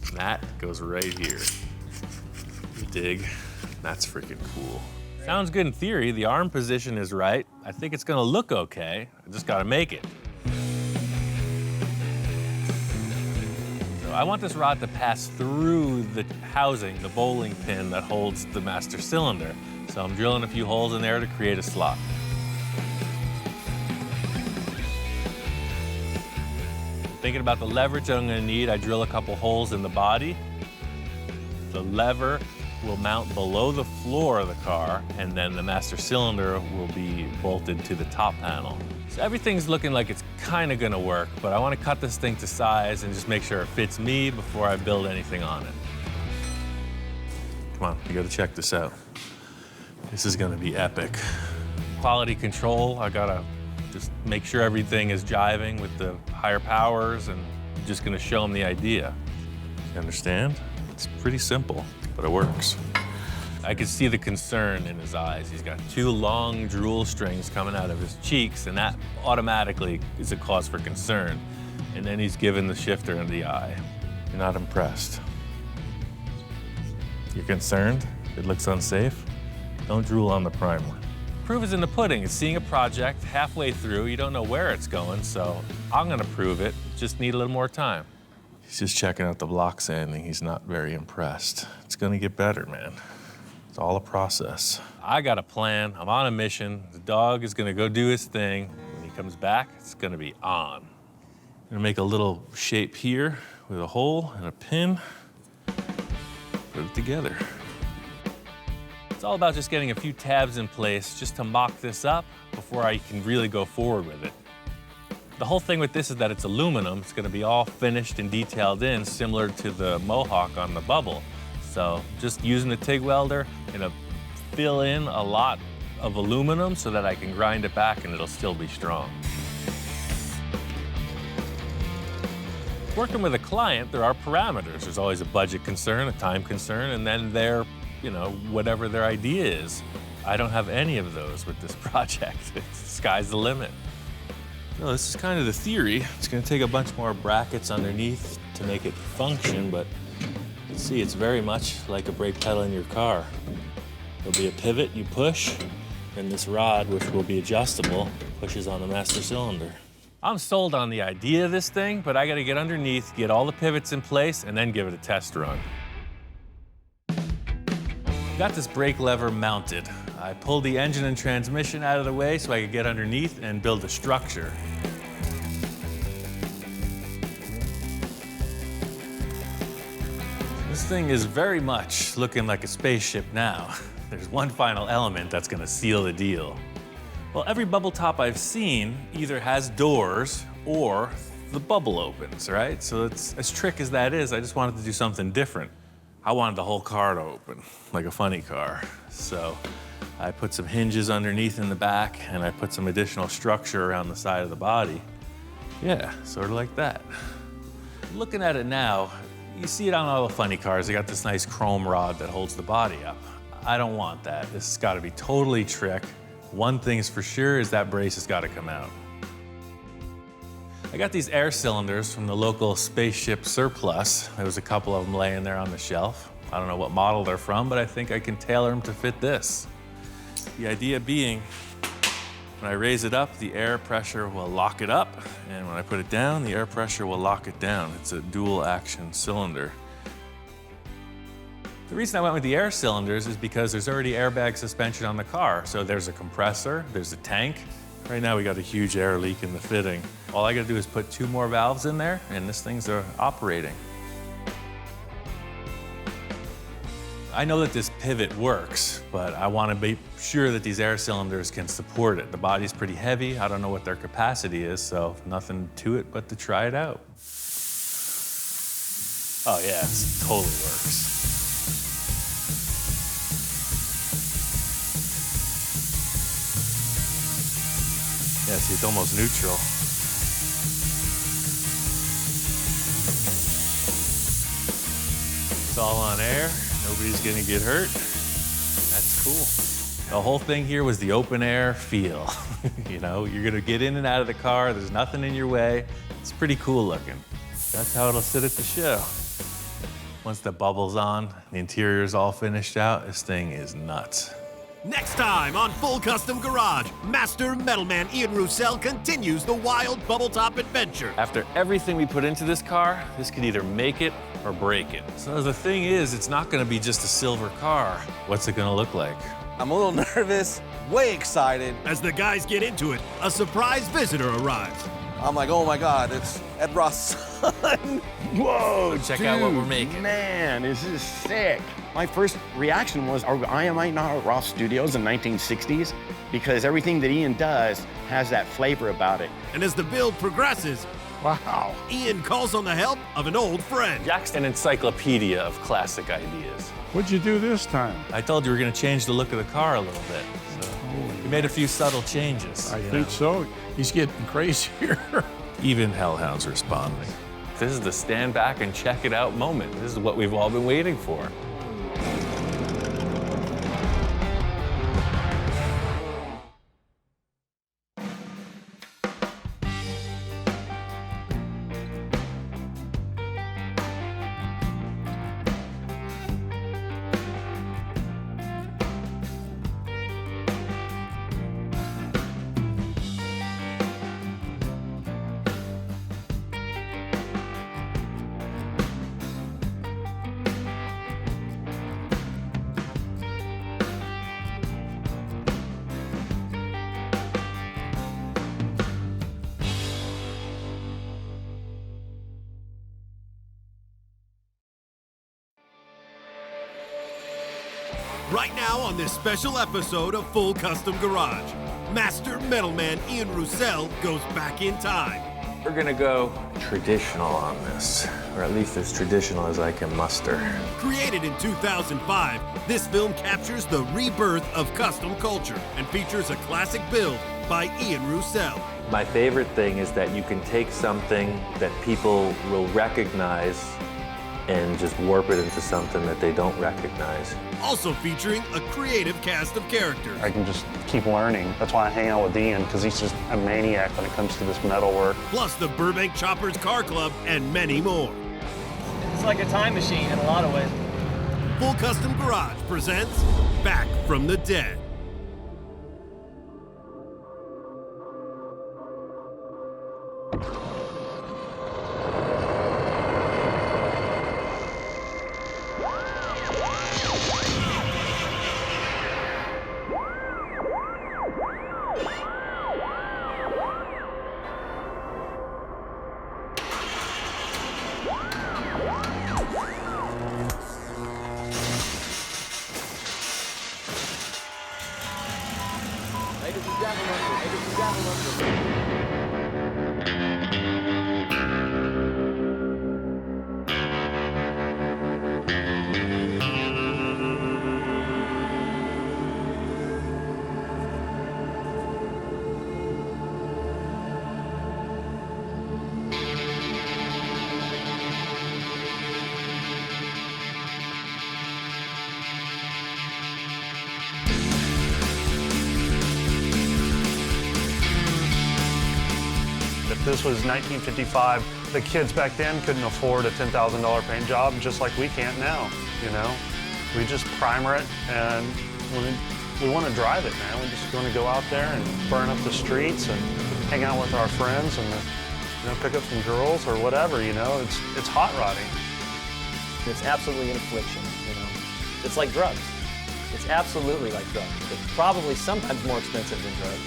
And that goes right here. You dig? That's freaking cool. Sounds good in theory. The arm position is right. I think it's gonna look okay. I just gotta make it. I want this rod to pass through the housing, the bowling pin that holds the master cylinder. So I'm drilling a few holes in there to create a slot. Thinking about the leverage I'm gonna need, I drill a couple holes in the body. The lever will mount below the floor of the car, and then the master cylinder will be bolted to the top panel. So everything's looking like it's kind of gonna work, but I want to cut this thing to size and just make sure it fits me before I build anything on it. Come on, you gotta check this out. This is gonna be epic. Quality control, I gotta just make sure everything is jiving with the higher powers, and I'm just gonna show them the idea. You understand? It's pretty simple, but it works. I could see the concern in his eyes. He's got 2 long drool strings coming out of his cheeks, and that automatically is a cause for concern. And then he's given the shifter in the eye. You're not impressed. You're concerned? It looks unsafe? Don't drool on the primer. Proof is in the pudding. It's seeing a project halfway through. You don't know where it's going, so I'm gonna prove it. Just need a little more time. He's just checking out the block sanding. He's not very impressed. It's gonna get better, man. It's all a process. I got a plan. I'm on a mission. The dog is gonna go do his thing. When he comes back, it's gonna be on. I'm gonna make a little shape here with a hole and a pin. Put it together. It's all about just getting a few tabs in place just to mock this up before I can really go forward with it. The whole thing with this is that it's aluminum. It's gonna be all finished and detailed in, similar to the Mohawk on the bubble. So just using the TIG welder, gonna fill in a lot of aluminum so that I can grind it back and it'll still be strong. Working with a client, there are parameters. There's always a budget concern, a time concern, and then whatever their idea is. I don't have any of those with this project. Sky's the limit. No, this is kind of the theory. It's gonna take a bunch more brackets underneath to make it function, but you see, it's very much like a brake pedal in your car. There'll be a pivot you push, and this rod, which will be adjustable, pushes on the master cylinder. I'm sold on the idea of this thing, but I gotta get underneath, get all the pivots in place, and then give it a test run. Got this brake lever mounted. I pulled the engine and transmission out of the way so I could get underneath and build a structure. This thing is very much looking like a spaceship now. There's one final element that's gonna seal the deal. Well, every bubble top I've seen either has doors or the bubble opens, right? So it's, as trick as that is, I just wanted to do something different. I wanted the whole car to open, like a funny car. So I put some hinges underneath in the back, and I put some additional structure around the side of the body. Yeah, sort of like that. Looking at it now, you see it on all the funny cars. They got this nice chrome rod that holds the body up. I don't want that. This has got to be totally trick. One thing is for sure is that brace has got to come out. I got these air cylinders from the local spaceship surplus. There was a couple of them laying there on the shelf. I don't know what model they're from, but I think I can tailor them to fit this. The idea being, when I raise it up, the air pressure will lock it up, and when I put it down, the air pressure will lock it down. It's a dual action cylinder. The reason I went with the air cylinders is because there's already airbag suspension on the car. So there's a compressor, there's a tank, Right now we got a huge air leak in the fitting. All I gotta do is put 2 more valves in there and this thing's operating. I know that this pivot works, but I want to be sure that these air cylinders can support it. The body's pretty heavy. I don't know what their capacity is, so nothing to it but to try it out. Oh yeah, it totally works. Yeah, see, it's almost neutral. It's all on air. Nobody's gonna get hurt. That's cool. The whole thing here was the open air feel. You know, you're gonna get in and out of the car, there's nothing in your way. It's pretty cool looking. That's how it'll sit at the show. Once the bubble's on, the interior's all finished out, this thing is nuts. Next time on Full Custom Garage, Master Metalman Ian Roussel continues the wild bubble top adventure. After everything we put into this car, this could either make it or break it. So the thing is, it's not gonna be just a silver car. What's it gonna look like? I'm a little nervous, way excited. As the guys get into it, a surprise visitor arrives. I'm like, oh my God, it's Ed Roth's son. Whoa, So check out what we're making. Man, this is sick. My first reaction was, am I not at Roth Studios in 1960s? Because everything that Ian does has that flavor about it. And as the build progresses, Wow. Ian calls on the help of an old friend. Jack's an encyclopedia of classic ideas. What'd you do this time? I told you we're gonna change the look of the car a little bit. So we made a few subtle changes. I you think know. so. He's getting crazier. Even Hellhound's responding. This is the stand back and check it out moment. This is what we've all been waiting for. Right now on this special episode of Full Custom Garage, Master Metalman Ian Roussel goes back in time. We're gonna go traditional on this, or at least as traditional as I can muster. Created in 2005, this film captures the rebirth of custom culture and features a classic build by Ian Roussel. My favorite thing is that you can take something that people will recognize and just warp it into something that they don't recognize. Also featuring a creative cast of characters. I can just keep learning. That's why I hang out with Ian, because he's just a maniac when it comes to this metal work. Plus the Burbank Choppers Car Club and many more. It's like a time machine in a lot of ways. Full Custom Garage presents Back from the Dead. This was 1955. The kids back then couldn't afford a $10,000 paint job, just like we can't now, you know? We just primer it, and we want to drive it, man. We just want to go out there and burn up the streets and hang out with our friends and, pick up some girls or whatever, you know? It's hot rodding. It's absolutely an affliction, you know. It's like drugs. It's absolutely like drugs. It's probably sometimes more expensive than drugs.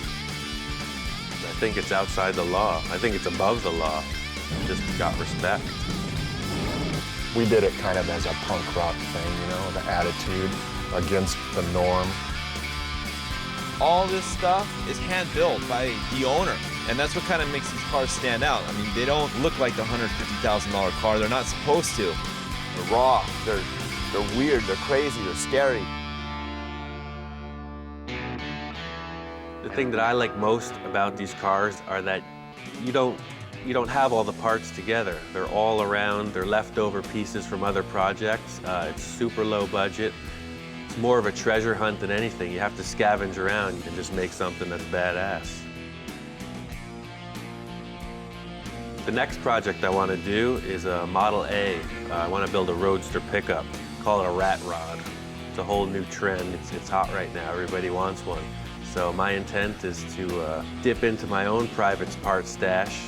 I think it's outside the law. I think it's above the law. Just got respect. We did it kind of as a punk rock thing, you know, the attitude against the norm. All this stuff is hand-built by the owner, and that's what kind of makes these cars stand out. I mean, they don't look like the $150,000 car. They're not supposed to. They're raw, they're weird, they're crazy, they're scary. The thing that I like most about these cars are that you don't have all the parts together. They're all around, they're leftover pieces from other projects. It's super low budget. It's more of a treasure hunt than anything. You have to scavenge around and just make something that's badass. The next project I want to do is a Model A. I want to build a roadster pickup. Call it a rat rod. It's a whole new trend. It's hot right now. Everybody wants one. So my intent is to dip into my own private parts stash,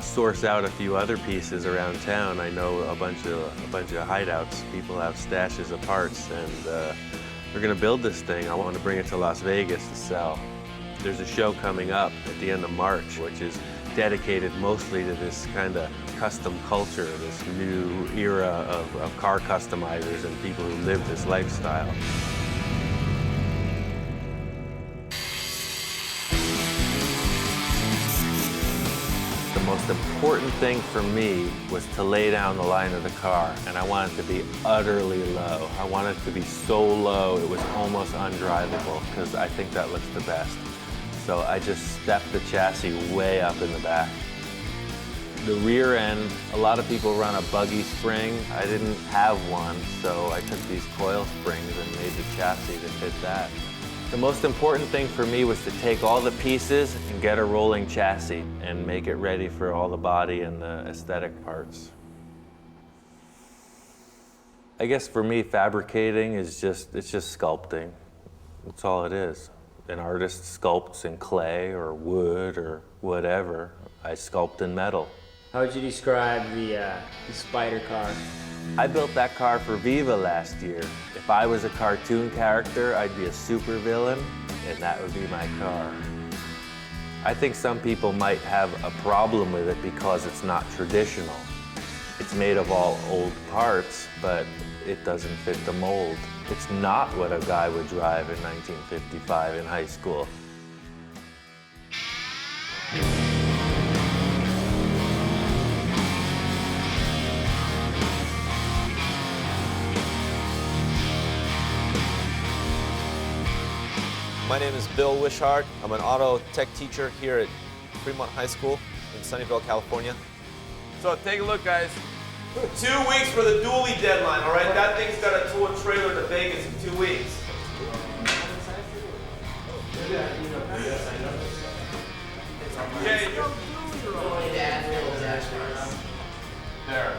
source out a few other pieces around town. I know a bunch of hideouts. People have stashes of parts, and we're gonna build this thing. I want to bring it to Las Vegas to sell. There's a show coming up at the end of March, which is dedicated mostly to this kind of custom culture, this new era of car customizers and people who live this lifestyle. The most important thing for me was to lay down the line of the car, and I wanted it to be utterly low. I wanted it to be so low it was almost undrivable, because I think that looks the best. So I just stepped the chassis way up in the back. The rear end, a lot of people run a buggy spring. I didn't have one, so I took these coil springs and made the chassis to fit that. The most important thing for me was to take all the pieces and get a rolling chassis and make it ready for all the body and the aesthetic parts. I guess for me, fabricating is it's just sculpting. That's all it is. An artist sculpts in clay or wood or whatever. I sculpt in metal. How would you describe the spider car? I built that car for Viva last year. If I was a cartoon character, I'd be a supervillain, and that would be my car. I think some people might have a problem with it because it's not traditional. It's made of all old parts, but it doesn't fit the mold. It's not what a guy would drive in 1955 in high school. My name is Bill Wishart. I'm an auto tech teacher here at Fremont High School in Sunnyvale, California. So take a look, guys. 2 weeks for the dually deadline, all right? That thing's got to tow a trailer to Vegas in 2 weeks. Okay. There.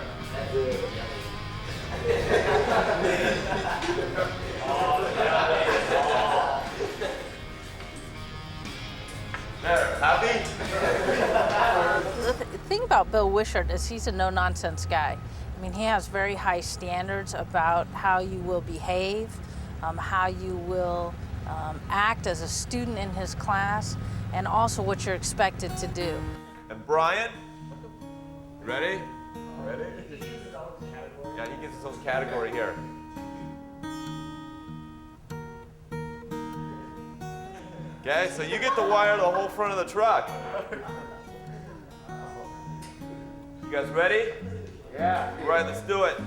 There, happy? The thing about Bill Wishart is he's a no-nonsense guy. I mean, he has very high standards about how you will behave, how you will act as a student in his class, and also what you're expected to do. And Brian, you ready? Ready? Yeah, he gets his own category here. Okay, so you get to wire the whole front of the truck. You guys ready? Yeah. All right, let's do it.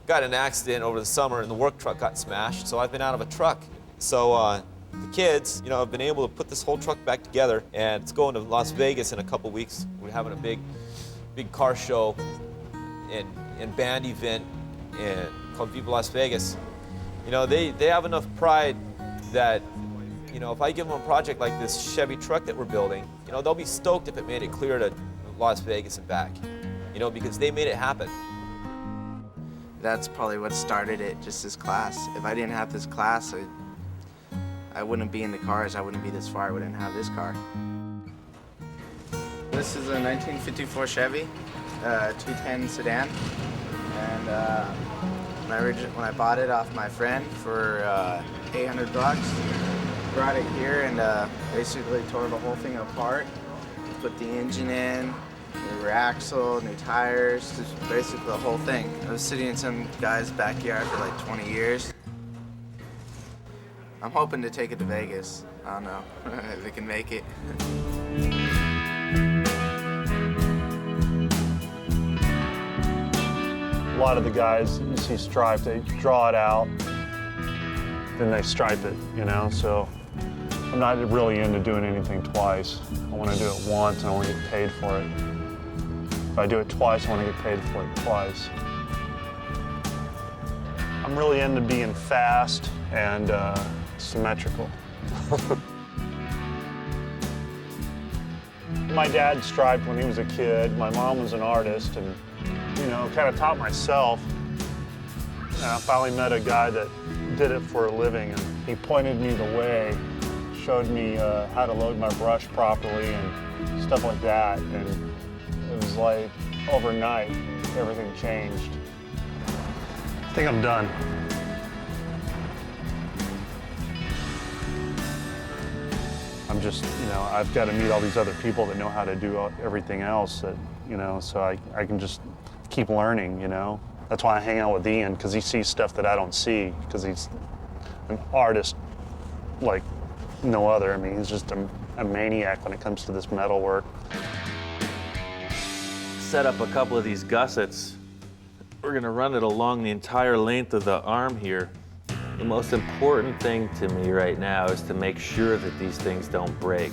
Got in an accident over the summer and the work truck got smashed, so I've been out of a truck. So the kids, have been able to put this whole truck back together, and it's going to Las Vegas in a couple weeks. We're having a big car show and band event called Viva Las Vegas. They have enough pride that if I give them a project like this Chevy truck that we're building, they'll be stoked if it made it clear to Las Vegas and back, because they made it happen. That's probably what started it, just this class. If I didn't have this class, I wouldn't be in the cars. I wouldn't be this far. I wouldn't have this car. This is a 1954 Chevy, 210 sedan, and when I bought it off my friend for $800, brought it here and basically tore the whole thing apart. Put the engine in, new rear axle, new tires, just basically the whole thing. I was sitting in some guy's backyard for like 20 years. I'm hoping to take it to Vegas. I don't know if it can make it. A lot of the guys you see striped, they draw it out, then they stripe it, you know? So I'm not really into doing anything twice. I want to do it once and I want to get paid for it. If I do it twice, I want to get paid for it twice. I'm really into being fast and symmetrical. My dad striped when he was a kid. My mom was an artist and, you know, kind of taught myself. And I finally met a guy that did it for a living and he pointed me the way, showed me how to load my brush properly and stuff like that. And it was like overnight, everything changed. I think I'm done. I'm just, you know, I've got to meet all these other people that know how to do everything else that, you know, so I can just keep learning, you know. That's why I hang out with Ian, because he sees stuff that I don't see, because he's an artist like no other. I mean, he's just a maniac when it comes to this metal work. Set up a couple of these gussets. We're gonna run it along the entire length of the arm here. The most important thing to me right now is to make sure that these things don't break.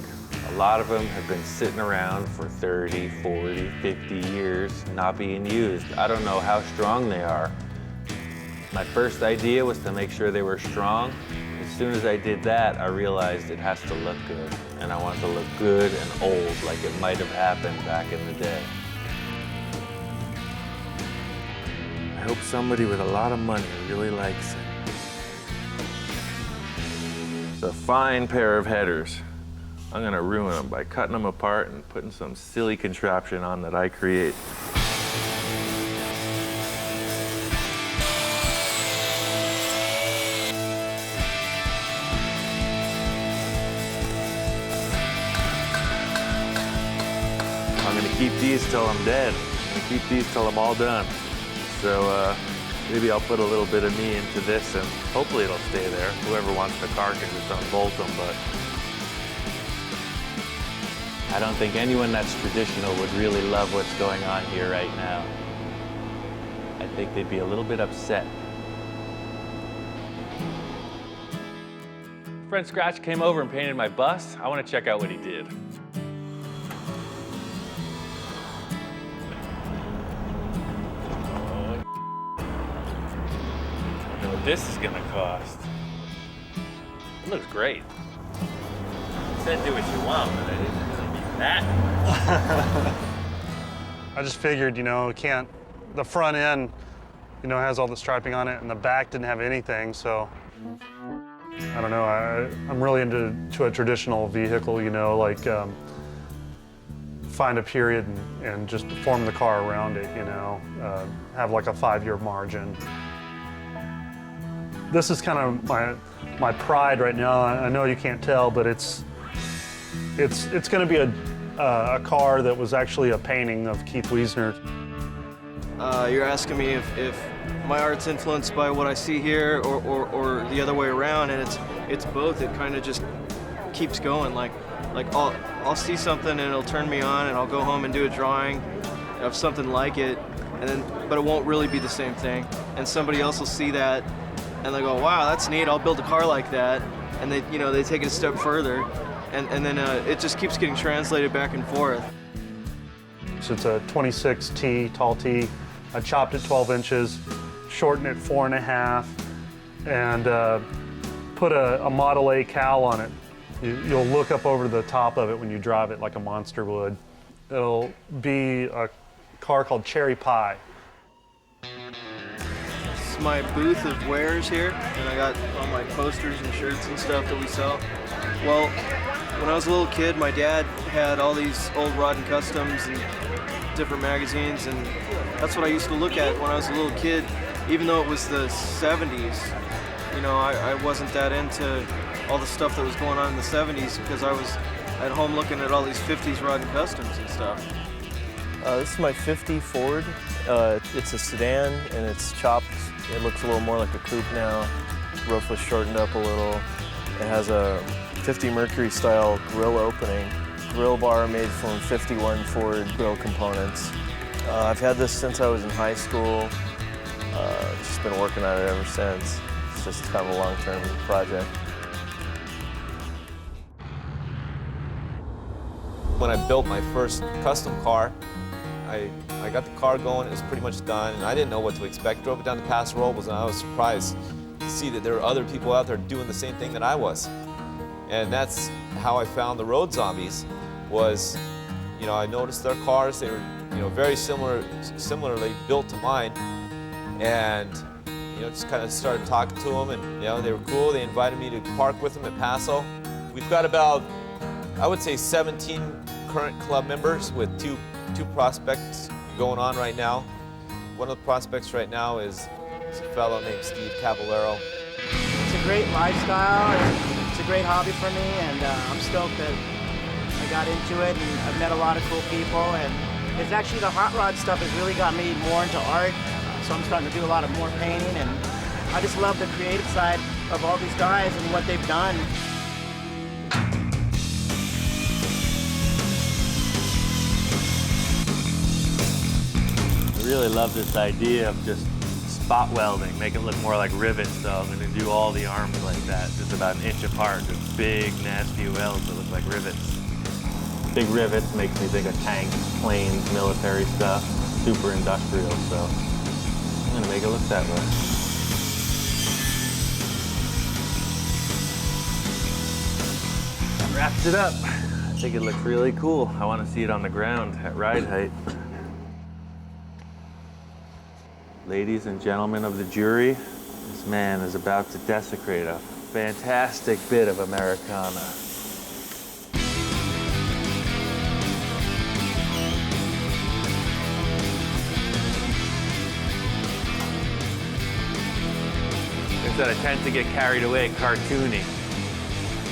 A lot of them have been sitting around for 30, 40, 50 years, not being used. I don't know how strong they are. My first idea was to make sure they were strong. As soon as I did that, I realized it has to look good. And I want it to look good and old, like it might have happened back in the day. I hope somebody with a lot of money really likes it. It's a fine pair of headers. I'm gonna ruin them by cutting them apart and putting some silly contraption on that I create. I'm gonna keep these till I'm dead. I'm gonna keep these till I'm all done. So maybe I'll put a little bit of me into this and hopefully it'll stay there. Whoever wants the car can just unbolt them, but I don't think anyone that's traditional would really love what's going on here right now. I think they'd be a little bit upset. Friend Scratch came over and painted my bus. I want to check out what he did. I know what this is gonna cost. It looks great. You said do what you want, but I didn't really mean that. I just figured, you know, the front end, you know, has all the striping on it and the back didn't have anything, so I don't know, I'm really into a traditional vehicle, you know, like find a period and just form the car around it, you know, have like a 5-year margin. This is kind of my pride right now. I know you can't tell, but it's going to be a car that was actually a painting of Keith Wiesner. You're asking me if my art's influenced by what I see here or the other way around, and it's both. It kind of just keeps going. Like I'll see something and it'll turn me on, and I'll go home and do a drawing of something like it, but it won't really be the same thing. And somebody else will see that, and they go, "Wow, that's neat. I'll build a car like that." And they take it a step further, and then it just keeps getting translated back and forth. So it's a 26T, tall T. I chopped it 12 inches, shortened it 4.5, and put a Model A cowl on it. You'll look up over the top of it when you drive it like a monster would. It'll be a car called Cherry Pie. This is my booth of wares here, and I got all my posters and shirts and stuff that we sell. Well, when I was a little kid, my dad had all these old Roth and Customs and different magazines, and that's what I used to look at when I was a little kid. Even though it was the 70s, you know, I wasn't that into all the stuff that was going on in the 70s because I was at home looking at all these 50s riding customs and stuff. This is my 50 Ford. It's a sedan and it's chopped. It looks a little more like a coupe now. Roof was shortened up a little. It has a 50 Mercury style grill opening. Grill bar made from 51 Ford grill components. I've had this since I was in high school. Just been working on it ever since. It's just kind of a long-term project. When I built my first custom car, I got the car going, it was pretty much done, and I didn't know what to expect. Drove it down to Paso Robles, and I was surprised to see that there were other people out there doing the same thing that I was. And that's how I found the Road Zombies, was, you know, I noticed their cars, they were, you know, very similarly built to mine, and, you know, just kind of started talking to them, and, you know, they were cool. They invited me to park with them at Paso. We've got about, I would say, 17 current club members with two prospects going on right now. One of the prospects right now is a fellow named Steve Cavallero. It's a great lifestyle, and it's a great hobby for me, and I'm stoked that I got into it, and I've met a lot of cool people, and it's actually the hot rod stuff has really got me more into art, so I'm starting to do a lot of more painting, and I just love the creative side of all these guys and what they've done. I really love this idea of just spot welding, make it look more like rivets, so I'm going to do all the arms like that, just about an inch apart, with big, nasty welds that look like rivets. Big rivets makes me think of tanks, planes, military stuff, super industrial, so I'm going to make it look that way. That wraps it up. I think it looks really cool. I want to see it on the ground at ride height. Ladies and gentlemen of the jury, this man is about to desecrate a fantastic bit of Americana. Like I said, I tend to get carried away cartoony.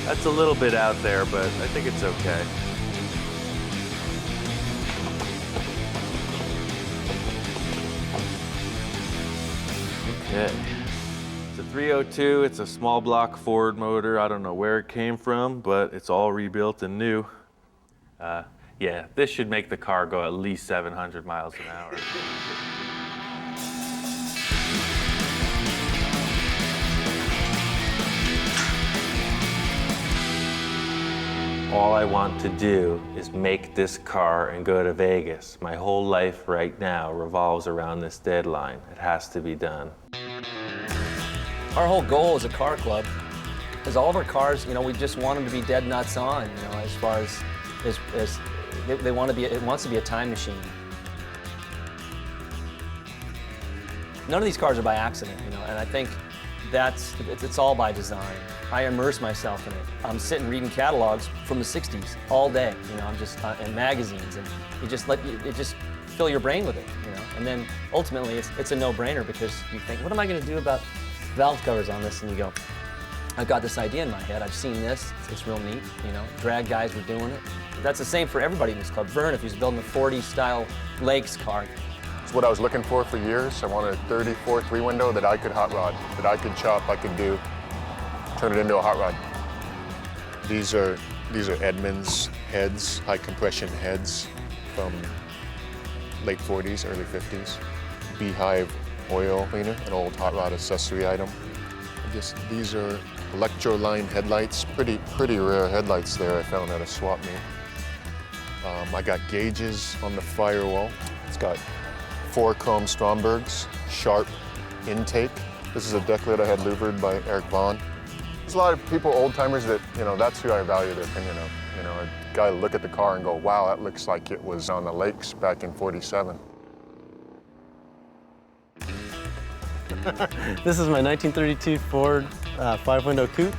That's a little bit out there, but I think it's okay. Okay. It's a 302, it's a small block Ford motor. I don't know where it came from, but it's all rebuilt and new. Yeah, this should make the car go at least 700 miles an hour. All I want to do is make this car and go to Vegas. My whole life right now revolves around this deadline. It has to be done. Our whole goal as a car club is all of our cars, you know, we just want them to be dead nuts on, you know, as far as they want to be, it wants to be a time machine. None of these cars are by accident, you know, and I think it's all by design. I immerse myself in it. I'm sitting reading catalogs from the 60s all day, you know, I'm just, and magazines, and it just fill your brain with it, you know, and then ultimately it's a no-brainer because you think, what am I going to do about valve covers on this? And you go, I've got this idea in my head, I've seen this, it's real neat, you know, drag guys were doing it. That's the same for everybody in this club. Vern, if he's building a 40 style Lakes car. It's what I was looking for years. I wanted a 34 3-window that I could hot rod, that I could chop, I could do, turn it into a hot rod. These are Edmunds heads, high compression heads from late 40s, early 50s. Beehive oil cleaner, an old hot rod accessory item. These are electro-line headlights, pretty rare headlights there I found at a swap meet. I got gauges on the firewall. It's got 4 chrome Strombergs, sharp intake. This is a deck lid I had louvered by Eric Vaughn. There's a lot of people, old timers, that, you know, that's who I value their opinion of. You know, a guy look at the car and go, wow, that looks like it was on the lakes back in '47. This is my 1932 Ford 5-window coupe.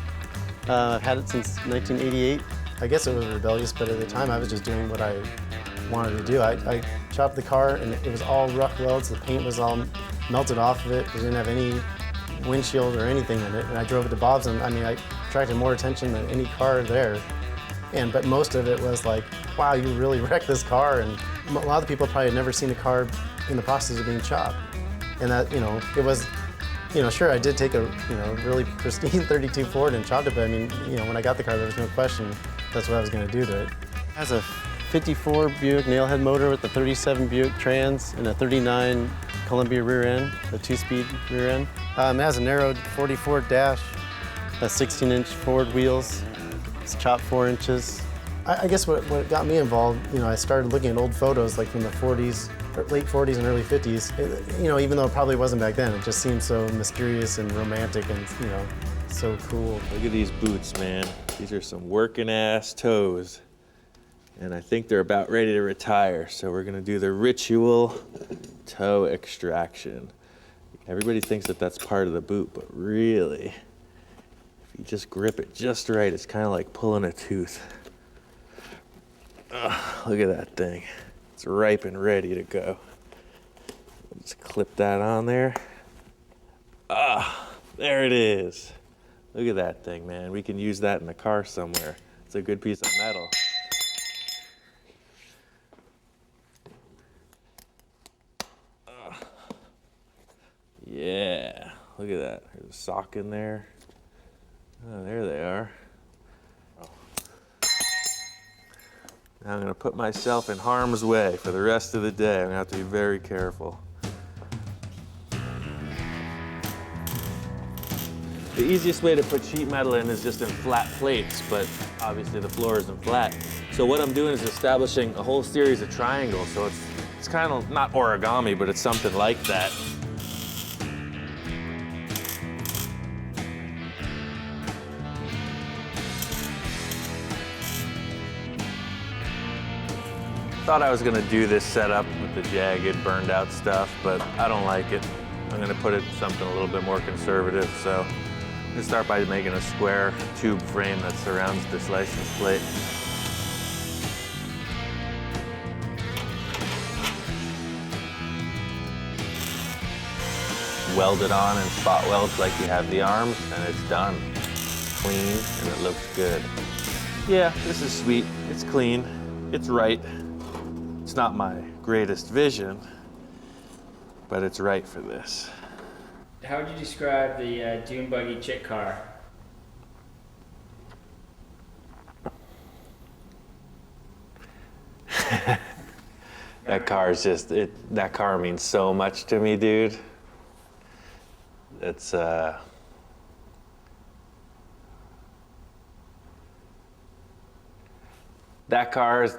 I've had it since 1988. I guess it was rebellious, but at the time I was just doing what I wanted to do. I chopped the car and it was all rough welds. The paint was all melted off of it. It didn't have any windshield or anything in it. And I drove it to Bob's, and I mean, attracted more attention than any car there. But most of it was like, wow, you really wrecked this car. And a lot of people probably had never seen a car in the process of being chopped. And that, it was, sure, I did take a, really pristine 32 Ford and chopped it, but I mean, when I got the car, there was no question that's what I was going to do to it. It has a 54 Buick nailhead motor with a 37 Buick trans and a 39 Columbia rear end, a 2-speed rear end. It has a narrowed 44 dash, a 16-inch Ford wheels. It's chopped 4 inches. I guess what got me involved, I started looking at old photos like from the 40s, late 40s and early 50s. Even though it probably wasn't back then, it just seemed so mysterious and romantic and, so cool. Look at these boots, man. These are some working ass toes. And I think they're about ready to retire. So we're gonna do the ritual toe extraction. Everybody thinks that that's part of the boot, but really, if you just grip it just right, it's kind of like pulling a tooth. Look at that thing. It's ripe and ready to go. Just clip that on there. There it is. Look at that thing, man. We can use that in the car somewhere. It's a good piece of metal. Yeah, look at that. There's a sock in there. Oh, there they are. Now I'm gonna put myself in harm's way for the rest of the day. I'm gonna have to be very careful. The easiest way to put sheet metal in is just in flat plates, but obviously the floor isn't flat. So what I'm doing is establishing a whole series of triangles. So it's kind of not origami, but it's something like that. Thought I was gonna do this setup with the jagged, burned out stuff, but I don't like it. I'm gonna put it in something a little bit more conservative. So I'm gonna start by making a square tube frame that surrounds this license plate. Weld it on and spot welds like you have the arms, and it's done. It's clean, and it looks good. Yeah, this is sweet. It's clean. It's right. It's not my greatest vision, but it's right for this. How would you describe the dune buggy chick car? That car is just, that car means so much to me, dude. It's, that car is,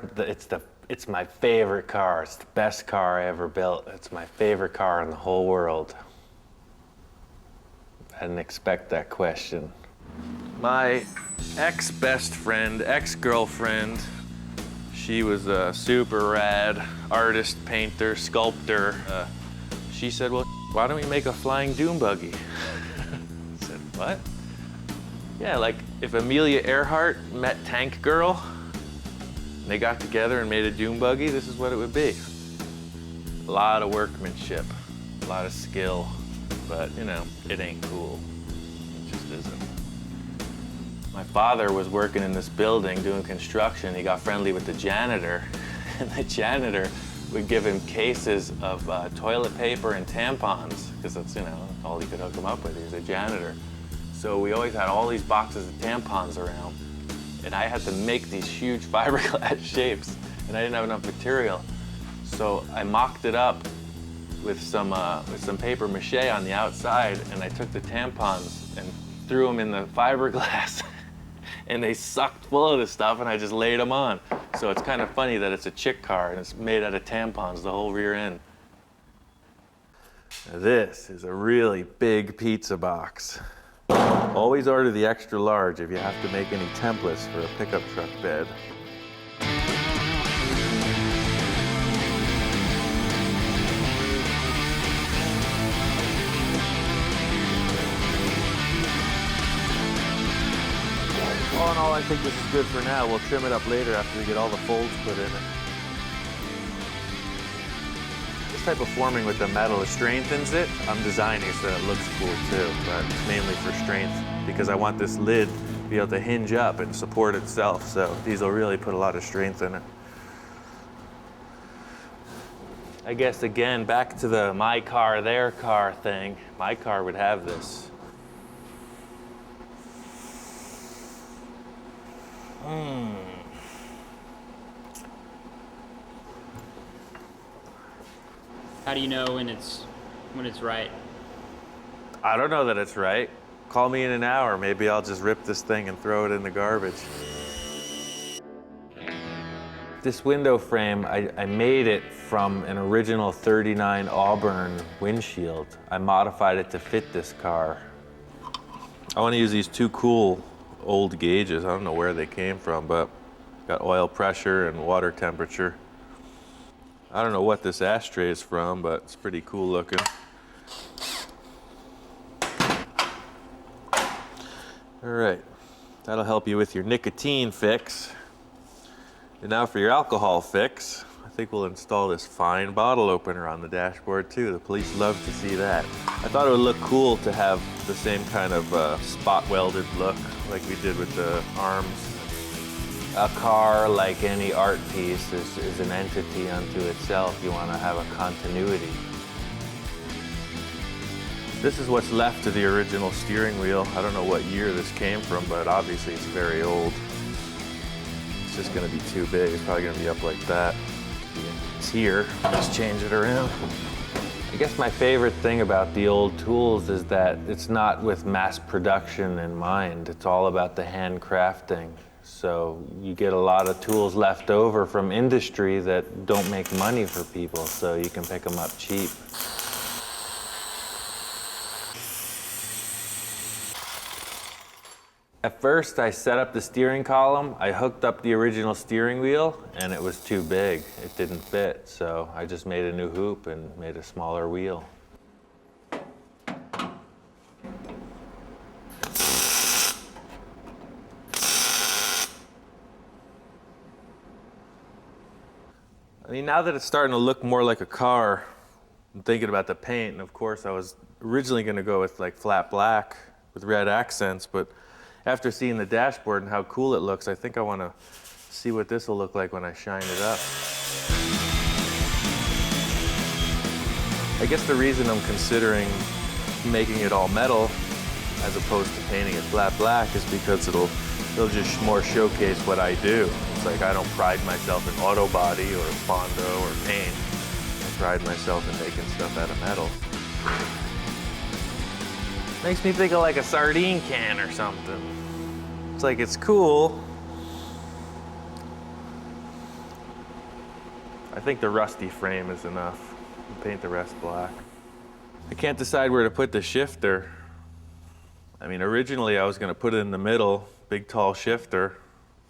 it's my favorite car. It's the best car I ever built. It's my favorite car in the whole world. I didn't expect that question. My ex-best friend, ex-girlfriend, she was a super rad artist, painter, sculptor. She said, well, why don't we make a flying dune buggy? I said, what? Yeah, like if Amelia Earhart met Tank Girl, and they got together and made a dune buggy, this is what it would be. A lot of workmanship, a lot of skill, but it ain't cool. It just isn't. My father was working in this building doing construction. He got friendly with the janitor, and the janitor would give him cases of toilet paper and tampons, because that's, all he could hook him up with. He was a janitor. So we always had all these boxes of tampons around, and I had to make these huge fiberglass shapes, and I didn't have enough material. So I mocked it up with some paper mache on the outside, and I took the tampons and threw them in the fiberglass, and they sucked full of this stuff, and I just laid them on. So it's kind of funny that it's a chick car, and it's made out of tampons, the whole rear end. Now this is a really big pizza box. Always order the extra large if you have to make any templates for a pickup truck bed. All in all, I think this is good for now. We'll trim it up later after we get all the folds put in it. This type of forming with the metal, it strengthens it. I'm designing it so that it looks cool too, but it's mainly for strength because I want this lid be able to hinge up and support itself. So these will really put a lot of strength in it. I guess again, back to the my car, their car thing. My car would have this. How do you know when it's right? I don't know that it's right. Call me in an hour. Maybe I'll just rip this thing and throw it in the garbage. This window frame, I made it from an original '39 Auburn windshield. I modified it to fit this car. I want to use these two cool old gauges. I don't know where they came from, but got oil pressure and water temperature. I don't know what this ashtray is from, but it's pretty cool looking. All right, that'll help you with your nicotine fix. And now for your alcohol fix, I think we'll install this fine bottle opener on the dashboard too. The police love to see that. I thought it would look cool to have the same kind of spot welded look like we did with the arms. A car, like any art piece, is an entity unto itself. You want to have a continuity. This is what's left of the original steering wheel. I don't know what year this came from, but obviously it's very old. It's just gonna be too big. It's probably gonna be up like that. It's here, just change it around. I guess my favorite thing about the old tools is that it's not with mass production in mind. It's all about the handcrafting. So you get a lot of tools left over from industry that don't make money for people, so you can pick them up cheap. At first, I set up the steering column. I hooked up the original steering wheel, and it was too big. It didn't fit, so I just made a new hoop and made a smaller wheel. I mean, now that it's starting to look more like a car, I'm thinking about the paint, and of course, I was originally going to go with like flat black with red accents, but after seeing the dashboard and how cool it looks, I think I want to see what this will look like when I shine it up. I guess the reason I'm considering making it all metal as opposed to painting it flat black is because it'll just more showcase what I do. It's like I don't pride myself in auto body or Fondo or paint. I pride myself in making stuff out of metal. Makes me think of like a sardine can or something. It's like, it's cool. I think the rusty frame is enough. Paint the rest black. I can't decide where to put the shifter. I mean, originally I was gonna put it in the middle, big tall shifter.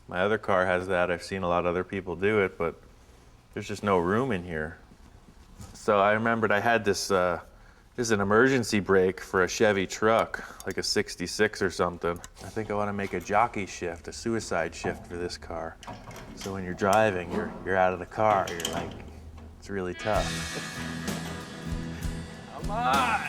My other car has that. I've seen a lot of other people do it, but there's just no room in here. So I remembered I had this is an emergency brake for a Chevy truck, like a 66 or something. I think I want to make a jockey shift, a suicide shift for this car. So when you're driving, you're out of the car. You're like, it's really tough. Come on!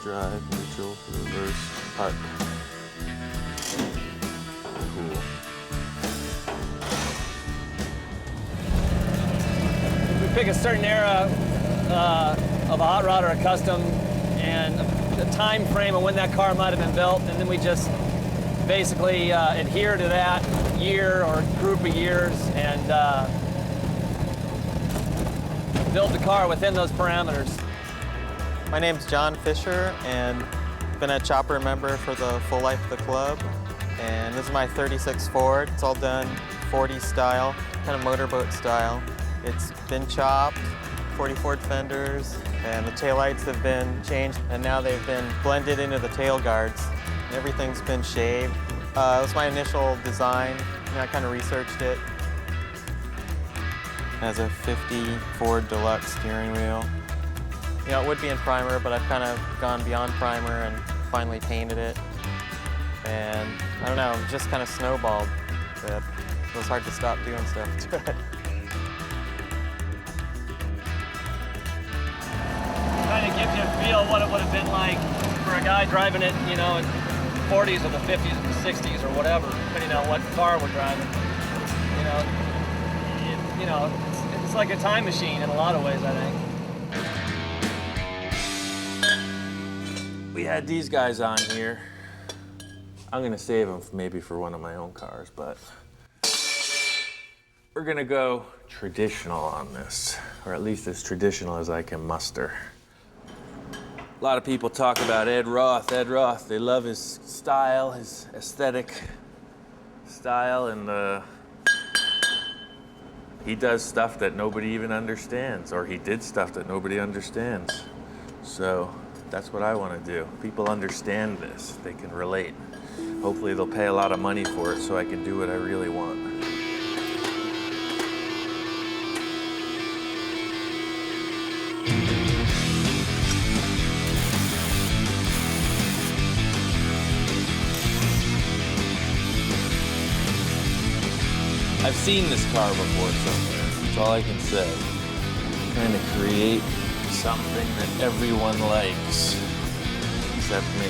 Drive, neutral, reverse, park. Cool. We pick a certain era of a hot rod or a custom and the time frame of when that car might have been built, and then we just basically adhere to that year or group of years and build the car within those parameters. My name's John Fisher, and been a chopper member for the full life of the club. And this is my 36 Ford. It's all done 40s style, kind of motorboat style. It's been chopped, 40 Ford fenders, and the taillights have been changed, and now they've been blended into the tail guards. Everything's been shaved. It was my initial design, and I kind of researched it. It has a 50 Ford Deluxe steering wheel. You know, it would be in primer, but I've kind of gone beyond primer and finally painted it. and I don't know, just kind of snowballed. It was hard to stop doing stuff to it. Kind of gives you a feel what it would have been like for a guy driving it, you know, in the 40s or the 50s or the 60s or whatever, depending on what car we're driving. You know, it's like a time machine in a lot of ways, I think. We had these guys on here. I'm gonna save them maybe for one of my own cars, but we're gonna go traditional on this, or at least as traditional as I can muster. A lot of people talk about Ed Roth. They love his style, his aesthetic style, and he does stuff that nobody even understands, or he did stuff that nobody understands. So that's what I want to do. People understand this. They can relate. Hopefully they'll pay a lot of money for it so I can do what I really want. I've seen this car before somewhere. That's all I can say. I'm trying to create something that everyone likes, except me.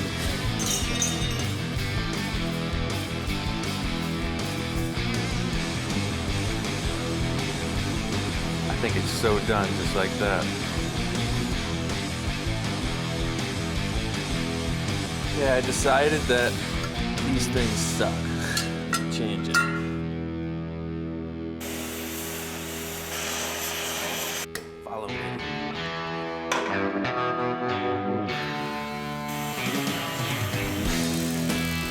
I think it's so done, just like that. Yeah, I decided that these things suck. Change it. Follow me.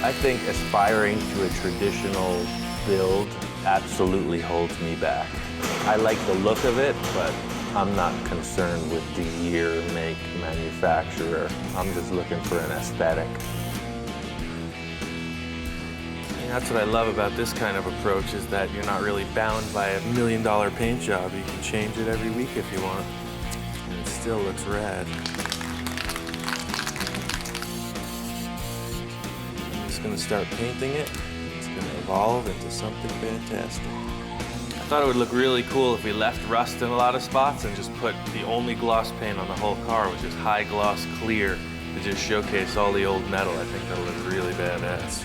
I think aspiring to a traditional build absolutely holds me back. I like the look of it, but I'm not concerned with the year, make, manufacturer. I'm just looking for an aesthetic. And that's what I love about this kind of approach, is that you're not really bound by $1 million paint job. You can change it every week if you want. And it still looks rad. I'm just gonna start painting it. It's gonna evolve into something fantastic. I thought it would look really cool if we left rust in a lot of spots and just put the only gloss paint on the whole car, which is high gloss clear, to just showcase all the old metal. I think that'll look really badass.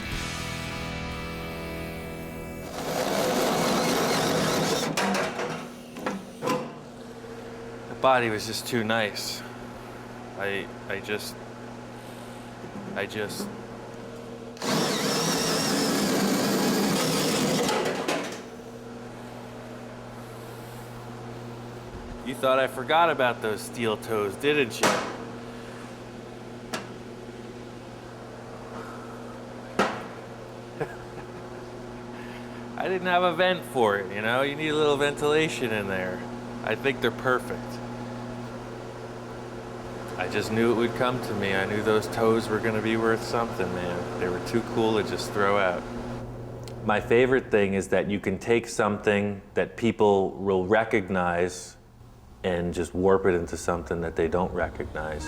The body was just too nice. I just You thought I forgot about those steel toes, didn't you? I didn't have a vent for it, you know? You need a little ventilation in there. I think they're perfect. I just knew it would come to me. I knew those toes were gonna be worth something, man. They were too cool to just throw out. My favorite thing is that you can take something that people will recognize and just warp it into something that they don't recognize.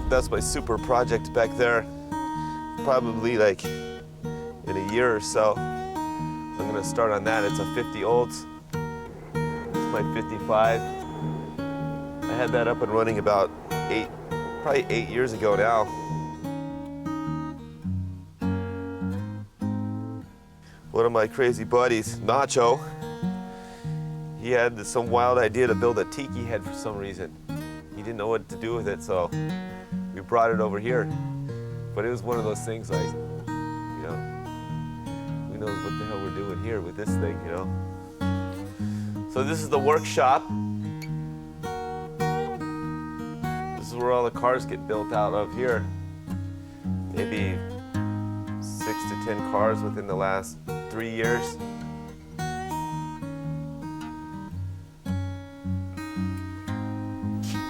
That's my super project back there. Probably like in a year or so, I'm gonna start on that. It's a 50 olds. It's my 55. I had that up and running about probably 8 years ago now. One of my crazy buddies, Nacho, he had some wild idea to build a tiki head for some reason. He didn't know what to do with it, so we brought it over here. But it was one of those things like, you know, who knows what the hell we're doing here with this thing, you know? So this is the workshop. This is where all the cars get built out of here. Maybe 6 to 10 cars within the last 3 years.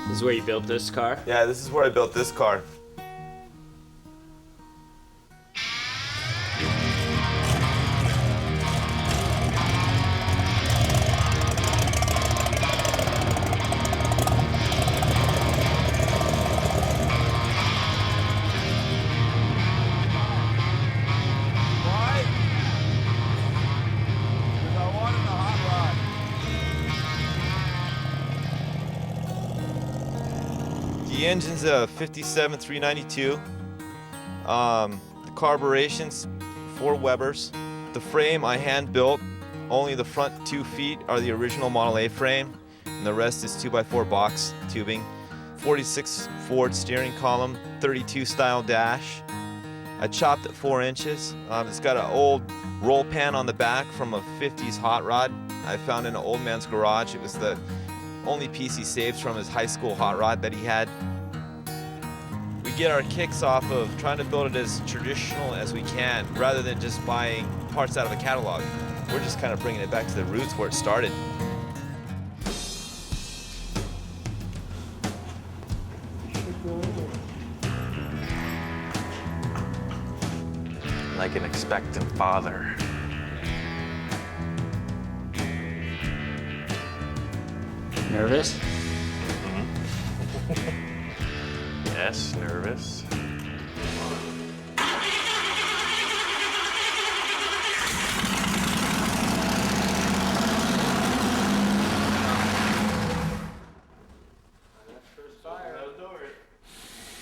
This is where you built this car? Yeah, this is where I built this car. The engine's a 57 392. The carburetion's 4 Webers. The frame I hand built. Only the front 2 feet are the original Model A frame, and the rest is 2x4 box tubing. 46 Ford steering column, 32 style dash. I chopped at 4 inches. It's got an old roll pan on the back from a 50s hot rod I found in an old man's garage. It was the only piece he saved from his high school hot rod that he had. We get our kicks off of trying to build it as traditional as we can, rather than just buying parts out of a catalog. We're just kind of bringing it back to the roots where it started. Like an expectant father. Nervous? Yes, nervous.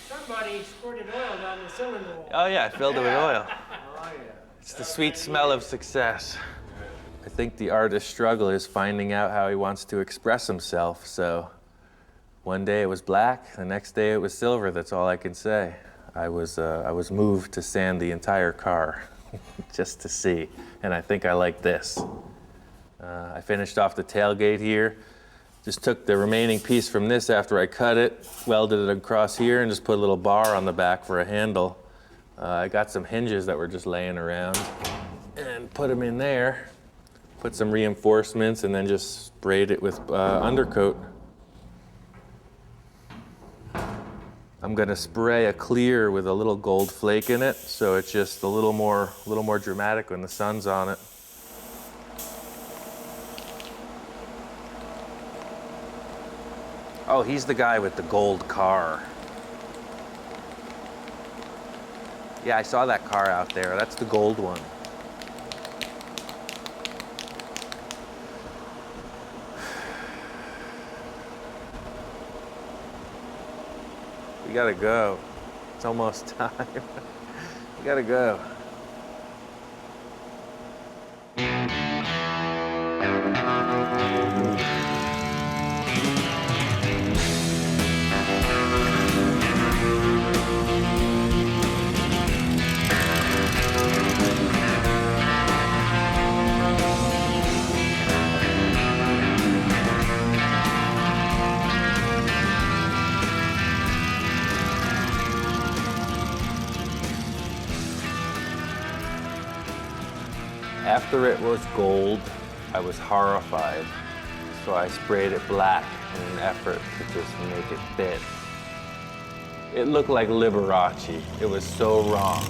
Somebody squirted oil down the cylinder wall. Oh yeah, I filled it with oil. It's the sweet smell of success. I think the artist's struggle is finding out how he wants to express himself, so one day it was black, the next day it was silver, that's all I can say. I was moved to sand the entire car just to see, and I think I like this. I finished off the tailgate here, just took the remaining piece from this after I cut it, welded it across here, and just put a little bar on the back for a handle. I got some hinges that were just laying around and put them in there, put some reinforcements, and then just sprayed it with undercoat. I'm gonna spray a clear with a little gold flake in it, so it's just a little more dramatic when the sun's on it. Oh, he's the guy with the gold car. Yeah, I saw that car out there. That's the gold one. We gotta go. It's almost time. We gotta go. After it was gold, I was horrified, so I sprayed it black in an effort to just make it fit. It looked like Liberace. It was so wrong.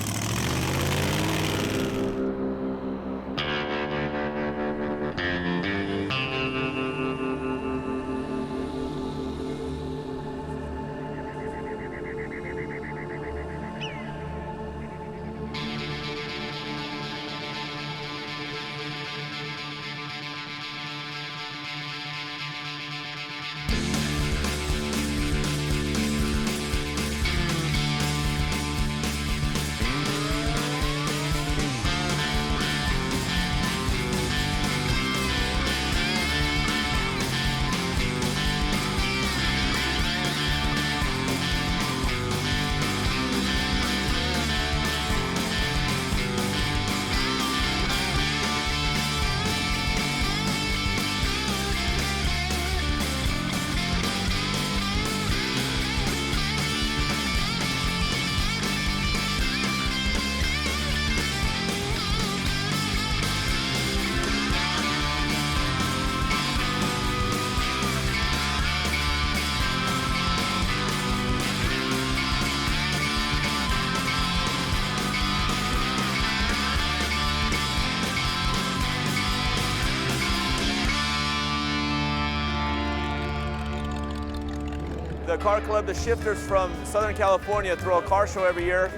The car club, the Shifters from Southern California, throw a car show every year.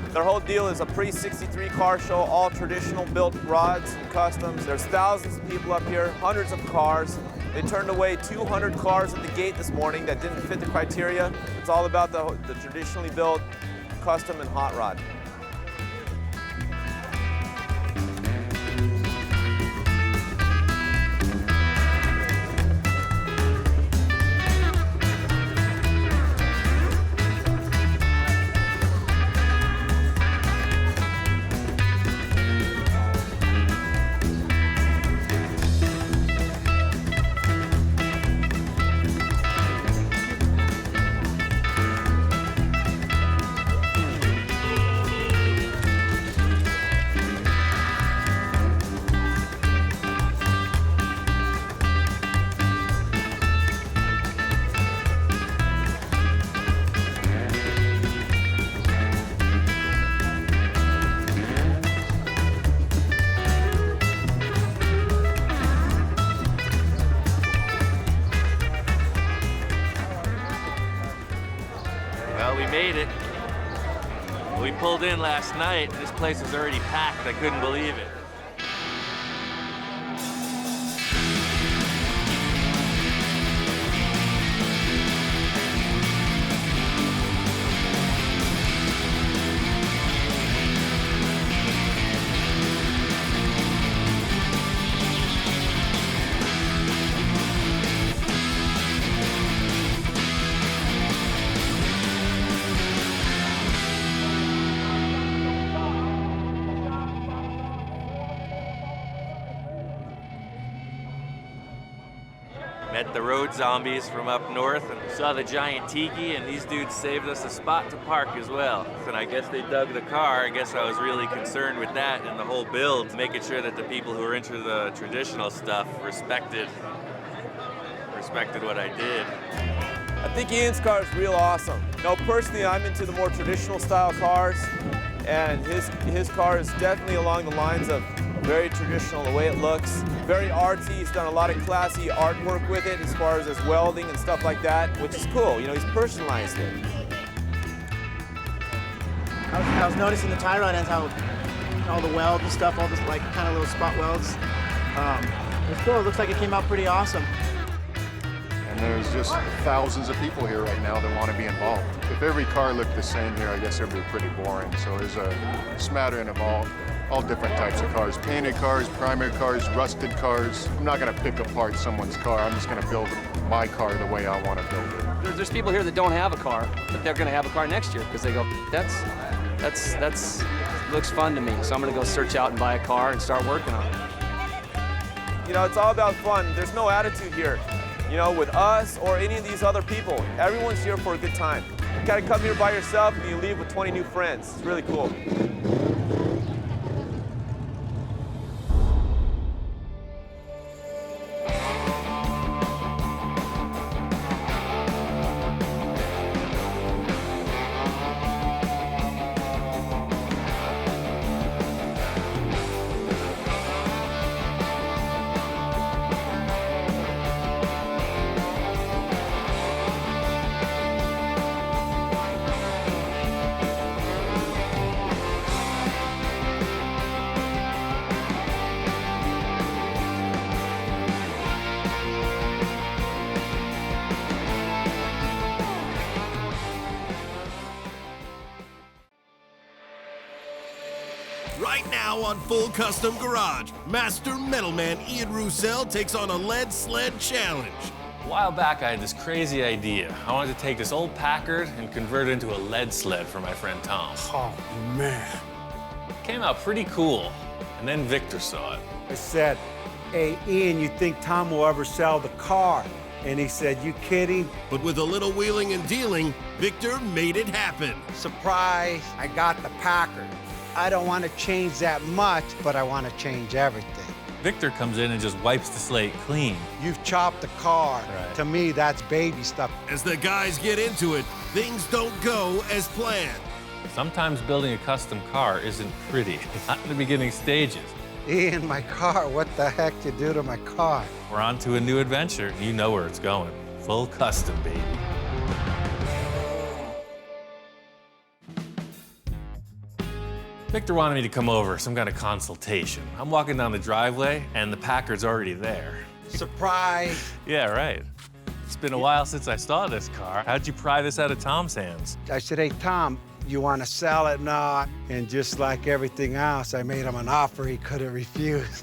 Their whole deal is a pre-63 car show, all traditional built rods and customs. There's thousands of people up here, hundreds of cars. They turned away 200 cars at the gate this morning that didn't fit the criteria. It's all about the traditionally built, custom, and hot rod. Well, we made it. We pulled in last night. This place was already packed. I couldn't believe it. Met the road zombies from up north and saw the giant tiki, and these dudes saved us a spot to park as well. And I guess they dug the car. I guess I was really concerned with that and the whole build, making sure that the people who are into the traditional stuff respected what I did. I think Ian's car is real awesome. No, personally, I'm into the more traditional style cars, and his car is definitely along the lines of very traditional, the way it looks. Very artsy. He's done a lot of classy artwork with it as far as his welding and stuff like that, which is cool. You know, he's personalized it. I was noticing the tie rod ends, how all the weld and stuff, all this like kind of little spot welds. It's cool. It looks like it came out pretty awesome. And there's just thousands of people here right now that want to be involved. If every car looked the same here, I guess it would be pretty boring. So there's a smattering of all different types of cars. Painted cars, primer cars, rusted cars. I'm not going to pick apart someone's car. I'm just going to build my car the way I want to build it. There's people here that don't have a car, but they're going to have a car next year because they go, that's looks fun to me. So I'm going to go search out and buy a car and start working on it. You know, it's all about fun. There's no attitude here. You know, with us or any of these other people, everyone's here for a good time. You gotta come here by yourself and you leave with 20 new friends. It's really cool. Right now on Full Custom Garage, Master Metalman Ian Roussel takes on a lead sled challenge. A while back, I had this crazy idea. I wanted to take this old Packard and convert it into a lead sled for my friend Tom. Oh, man. Came out pretty cool, and then Victor saw it. I said, hey, Ian, you think Tom will ever sell the car? And he said, you kidding? But with a little wheeling and dealing, Victor made it happen. Surprise, I got the Packard. I don't want to change that much, but I want to change everything. Victor comes in and just wipes the slate clean. You've chopped the car. Right. To me, that's baby stuff. As the guys get into it, things don't go as planned. Sometimes building a custom car isn't pretty, not in the beginning stages. Ian, my car, what the heck you do to my car? We're on to a new adventure. You know where it's going. Full custom, baby. Victor wanted me to come over, some kind of consultation. I'm walking down the driveway, and the Packard's already there. Surprise. Yeah, right. It's been a while since I saw this car. How'd you pry this out of Tom's hands? I said, hey, Tom, you want to sell it? No. And just like everything else, I made him an offer he couldn't refuse.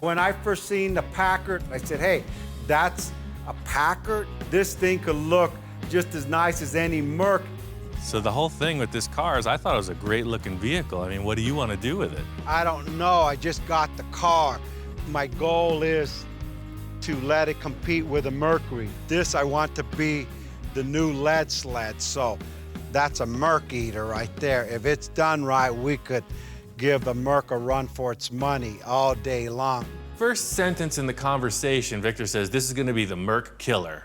When I first seen the Packard, I said, hey, that's a Packard? This thing could look just as nice as any Merc. So the whole thing with this car is I thought it was a great looking vehicle. I mean, what do you want to do with it? I don't know. I just got the car. My goal is to let it compete with a Mercury. This I want to be the new lead sled. So that's a Merc eater right there. If it's done right, we could give the Merc a run for its money all day long. First sentence in the conversation, Victor says, this is going to be the Merc killer.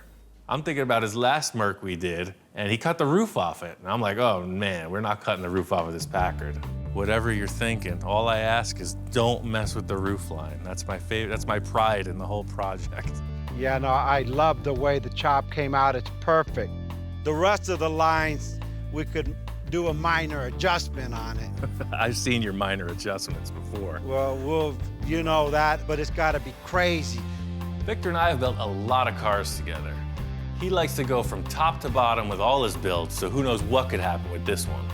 I'm thinking about his last Merc we did, and he cut the roof off it. And I'm like, oh man, we're not cutting the roof off of this Packard. Whatever you're thinking, all I ask is don't mess with the roof line. That's my favorite, that's my pride in the whole project. Yeah, no, I love the way the chop came out. It's perfect. The rest of the lines, we could do a minor adjustment on it. I've seen your minor adjustments before. Well, you know that, but it's gotta be crazy. Victor and I have built a lot of cars together. He likes to go from top to bottom with all his builds, so who knows what could happen with this one.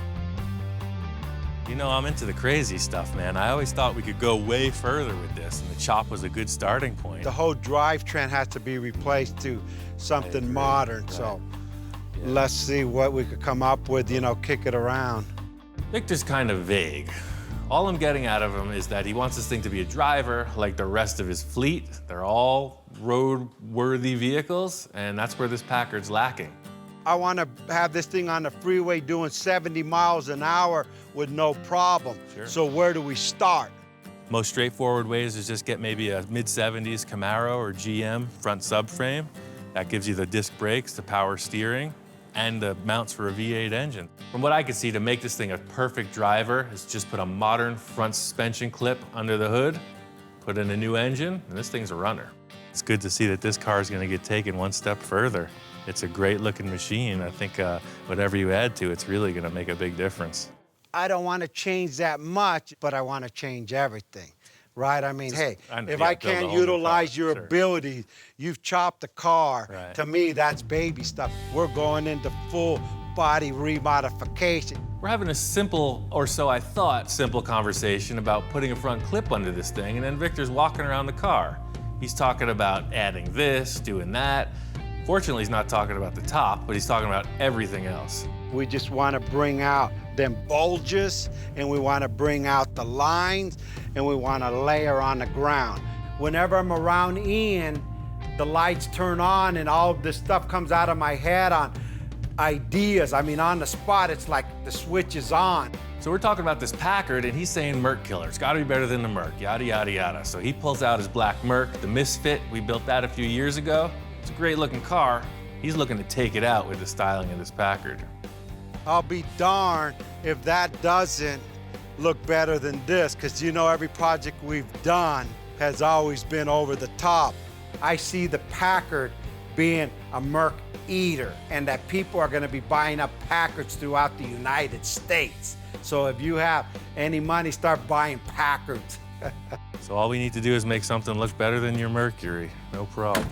You know, I'm into the crazy stuff, man. I always thought we could go way further with this, and the chop was a good starting point. The whole drivetrain has to be replaced to something modern, right. So let's see what we could come up with, you know, kick it around. Victor's kind of vague. All I'm getting out of him is that he wants this thing to be a driver like the rest of his fleet. They're all road-worthy vehicles, and that's where this Packard's lacking. I want to have this thing on the freeway doing 70 miles an hour with no problem. Sure. So where do we start? Most straightforward ways is just get maybe a mid-70s Camaro or GM front subframe. That gives you the disc brakes, the power steering, and the mounts for a V8 engine. From what I can see, to make this thing a perfect driver is just put a modern front suspension clip under the hood, put in a new engine, and this thing's a runner. It's good to see that this car is going to get taken one step further. It's a great looking machine. I think whatever you add to it's really going to make a big difference. I don't want to change that much, but I want to change everything, right? I mean, hey, if I can't utilize your ability, you've chopped the car. Right. To me, that's baby stuff. We're going into full body remodification. We're having a simple, or so I thought, simple conversation about putting a front clip under this thing, and then Victor's walking around the car. He's talking about adding this, doing that. Fortunately, he's not talking about the top, but he's talking about everything else. We just want to bring out them bulges, and we want to bring out the lines, and we want to layer on the ground. Whenever I'm around Ian, the lights turn on and all of this stuff comes out of my head on ideas. I mean, on the spot, it's like the switch is on. So we're talking about this Packard, and he's saying Merc killer. It's got to be better than the Merc, yada, yada, yada. So he pulls out his black Merc, the Misfit. We built that a few years ago. It's a great looking car. He's looking to take it out with the styling of this Packard. I'll be darned if that doesn't look better than this, because you know every project we've done has always been over the top. I see the Packard being a Merc eater, and that people are going to be buying up Packards throughout the United States. So if you have any money, start buying Packards. So all we need to do is make something look better than your Mercury. No problem.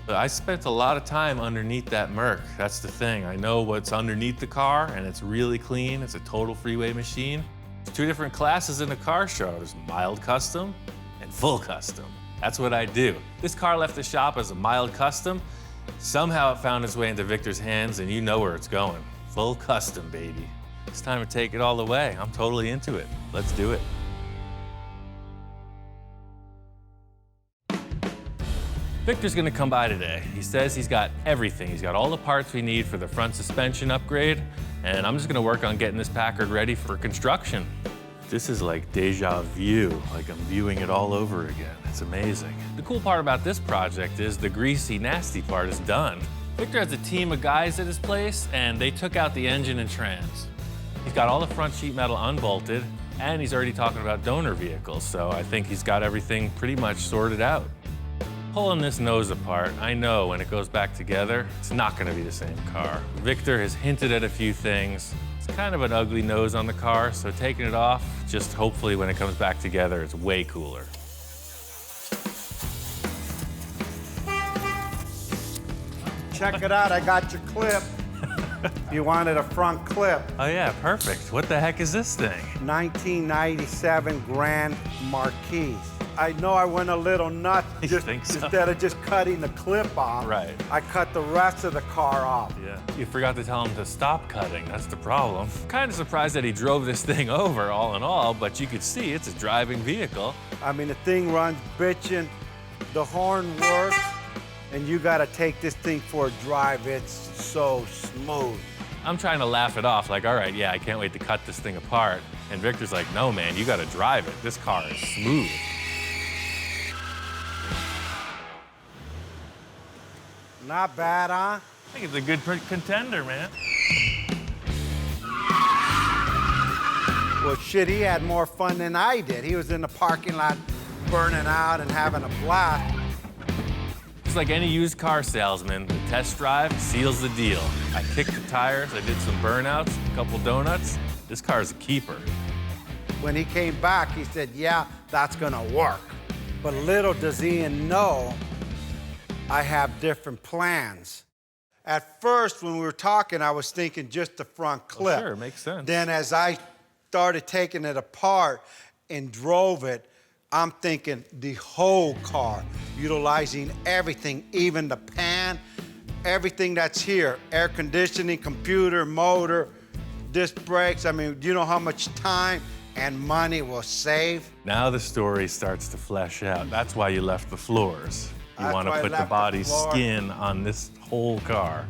But I spent a lot of time underneath that Merc. That's the thing. I know what's underneath the car, and it's really clean. It's a total freeway machine. There's two different classes in a car show. There's mild custom and full custom. That's what I do. This car left the shop as a mild custom. Somehow it found its way into Victor's hands, and you know where it's going. Full custom, baby. It's time to take it all the way. I'm totally into it. Let's do it. Victor's gonna come by today. He says he's got everything. He's got all the parts we need for the front suspension upgrade, and I'm just gonna work on getting this Packard ready for construction. This is like deja vu, like I'm viewing it all over again. It's amazing. The cool part about this project is the greasy, nasty part is done. Victor has a team of guys at his place, and they took out the engine and trans. He's got all the front sheet metal unbolted, and he's already talking about donor vehicles, so I think he's got everything pretty much sorted out. Pulling this nose apart, I know when it goes back together, it's not gonna be the same car. Victor has hinted at a few things. It's kind of an ugly nose on the car, so taking it off, just hopefully when it comes back together, it's way cooler. check it out. I got your clip. You wanted a front clip. Oh yeah, perfect. What the heck is this thing? 1997 Grand Marquis. I know I went a little nuts instead of just cutting the clip off. Right. I cut the rest of the car off. Yeah. You forgot to tell him to stop cutting. That's the problem. Kind of surprised that he drove this thing over, all in all, but you could see it's a driving vehicle. I mean, the thing runs bitchin', the horn works, and you gotta take this thing for a drive. It's so smooth. I'm trying to laugh it off, like, all right, yeah, I can't wait to cut this thing apart. And Victor's like, no, man, you gotta drive it. This car is smooth. Not bad, huh? I think it's a good contender, man. Well, shit, he had more fun than I did. He was in the parking lot burning out and having a blast. Just like any used car salesman, the test drive seals the deal. I kicked the tires, I did some burnouts, a couple donuts. This car's a keeper. When he came back, he said, yeah, that's gonna work. But little does Ian know, I have different plans. At first, when we were talking, I was thinking just the front clip. Oh, sure, makes sense. Then as I started taking it apart and drove it, I'm thinking the whole car, utilizing everything, even the pan, everything that's here, air conditioning, computer, motor, disc brakes. I mean, do you know how much time and money will save? Now the story starts to flesh out. That's why you left the floors. You want to put the body skin on this whole car.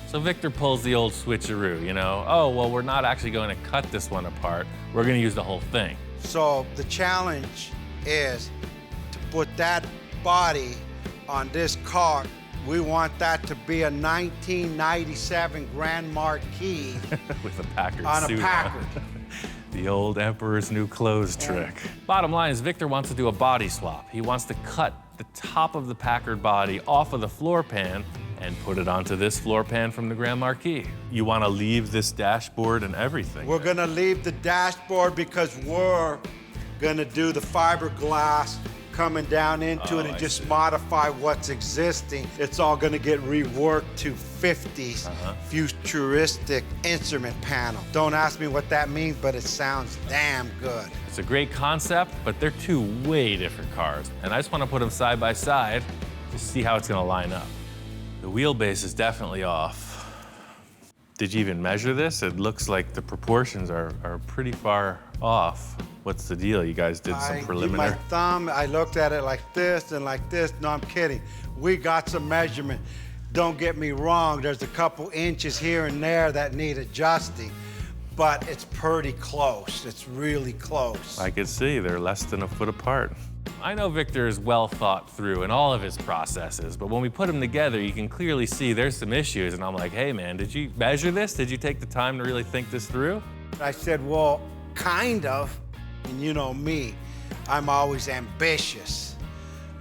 So Victor pulls the old switcheroo, you know? Oh, well, we're not actually going to cut this one apart. We're going to use the whole thing. So the challenge is to put that body on this car. We want that to be a 1997 Grand Marquis. With a Packard on suit a Packard. The old Emperor's New Clothes trick. Bottom line is Victor wants to do a body swap. He wants to cut the top of the Packard body off of the floor pan and put it onto this floor pan from the Grand Marquis. You want to leave this dashboard and everything. We're gonna leave the dashboard because we're gonna do the fiberglass coming down into it and just modify what's existing. It's all gonna get reworked to 50s futuristic instrument panel. Don't ask me what that means, but it sounds damn good. It's a great concept, but they're two way different cars. And I just want to put them side by side to see how it's gonna line up. The wheelbase is definitely off. Did you even measure this? It looks like the proportions are pretty far off. What's the deal? You guys did some preliminary? My thumb, I looked at it like this and like this. No, I'm kidding. We got some measurement. Don't get me wrong, there's a couple inches here and there that need adjusting, but it's pretty close. It's really close. I could see they're less than a foot apart. I know Victor is well thought through in all of his processes, but when we put them together, you can clearly see there's some issues. And I'm like, hey man, did you measure this? Did you take the time to really think this through? I said, well, kind of. And you know me, I'm always ambitious.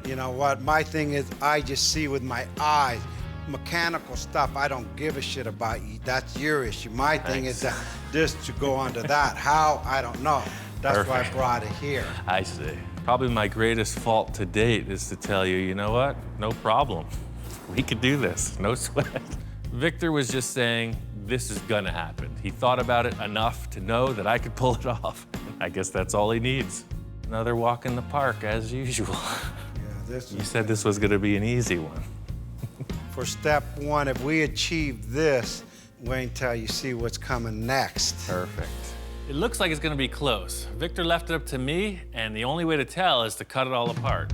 You know what? My thing is, I just see with my eyes. Mechanical stuff, I don't give a shit about you. That's your issue. My thing is that this should go onto that. How? I don't know. That's why I brought it here. I see. Probably my greatest fault to date is to tell you, you know what? No problem. We could do this, no sweat. Victor was just saying, this is gonna happen. He thought about it enough to know that I could pull it off. I guess that's all he needs. Another walk in the park, as usual. Yeah, you said this was gonna be an easy one. For step one, if we achieve this, wait until you see what's coming next. Perfect. It looks like it's gonna be close. Victor left it up to me, and the only way to tell is to cut it all apart.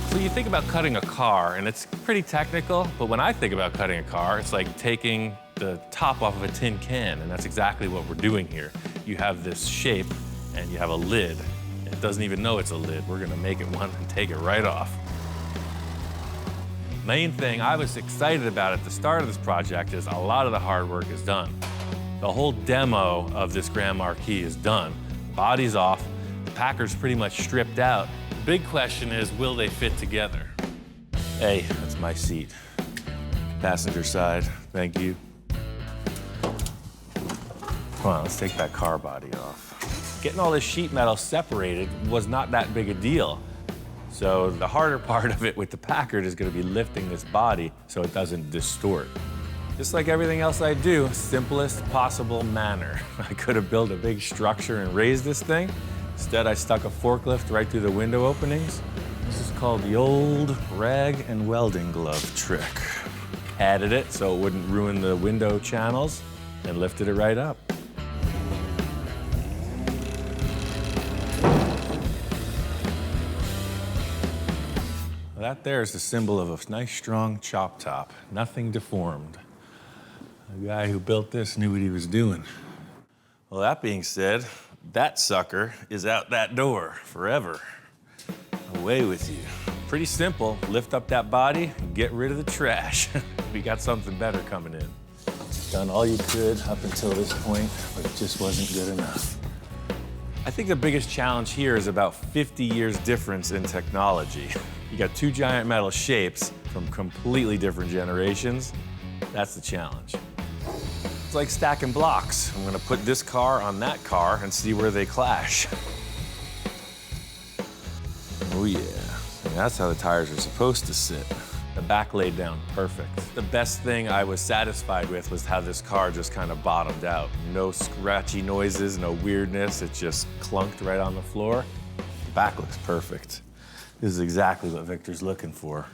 So you think about cutting a car, and it's pretty technical, but when I think about cutting a car, it's like taking the top off of a tin can, and that's exactly what we're doing here. You have this shape, and you have a lid. It doesn't even know it's a lid. We're gonna make it one and take it right off. Main thing I was excited about at the start of this project is a lot of the hard work is done. The whole demo of this Grand Marquis is done. Body's off, the Packard's pretty much stripped out. The big question is, will they fit together? Hey, that's my seat. Passenger side, thank you. Come on, let's take that car body off. Getting all this sheet metal separated was not that big a deal. So the harder part of it with the Packard is gonna be lifting this body so it doesn't distort. Just like everything else I do, simplest possible manner. I could have built a big structure and raised this thing. Instead, I stuck a forklift right through the window openings. This is called the old rag and welding glove trick. Added it so it wouldn't ruin the window channels and lifted it right up. That there is the symbol of a nice, strong chop top. Nothing deformed. The guy who built this knew what he was doing. Well, that being said, that sucker is out that door forever. Away with you. Pretty simple. Lift up that body and get rid of the trash. We got something better coming in. Done all you could up until this point, but it just wasn't good enough. I think the biggest challenge here is about 50 years difference in technology. You got two giant metal shapes from completely different generations. That's the challenge. It's like stacking blocks. I'm gonna put this car on that car and see where they clash. Oh yeah, and that's how the tires are supposed to sit. The back laid down perfect. The best thing I was satisfied with was how this car just kind of bottomed out. No scratchy noises, no weirdness. It just clunked right on the floor. The back looks perfect. This is exactly what Victor's looking for.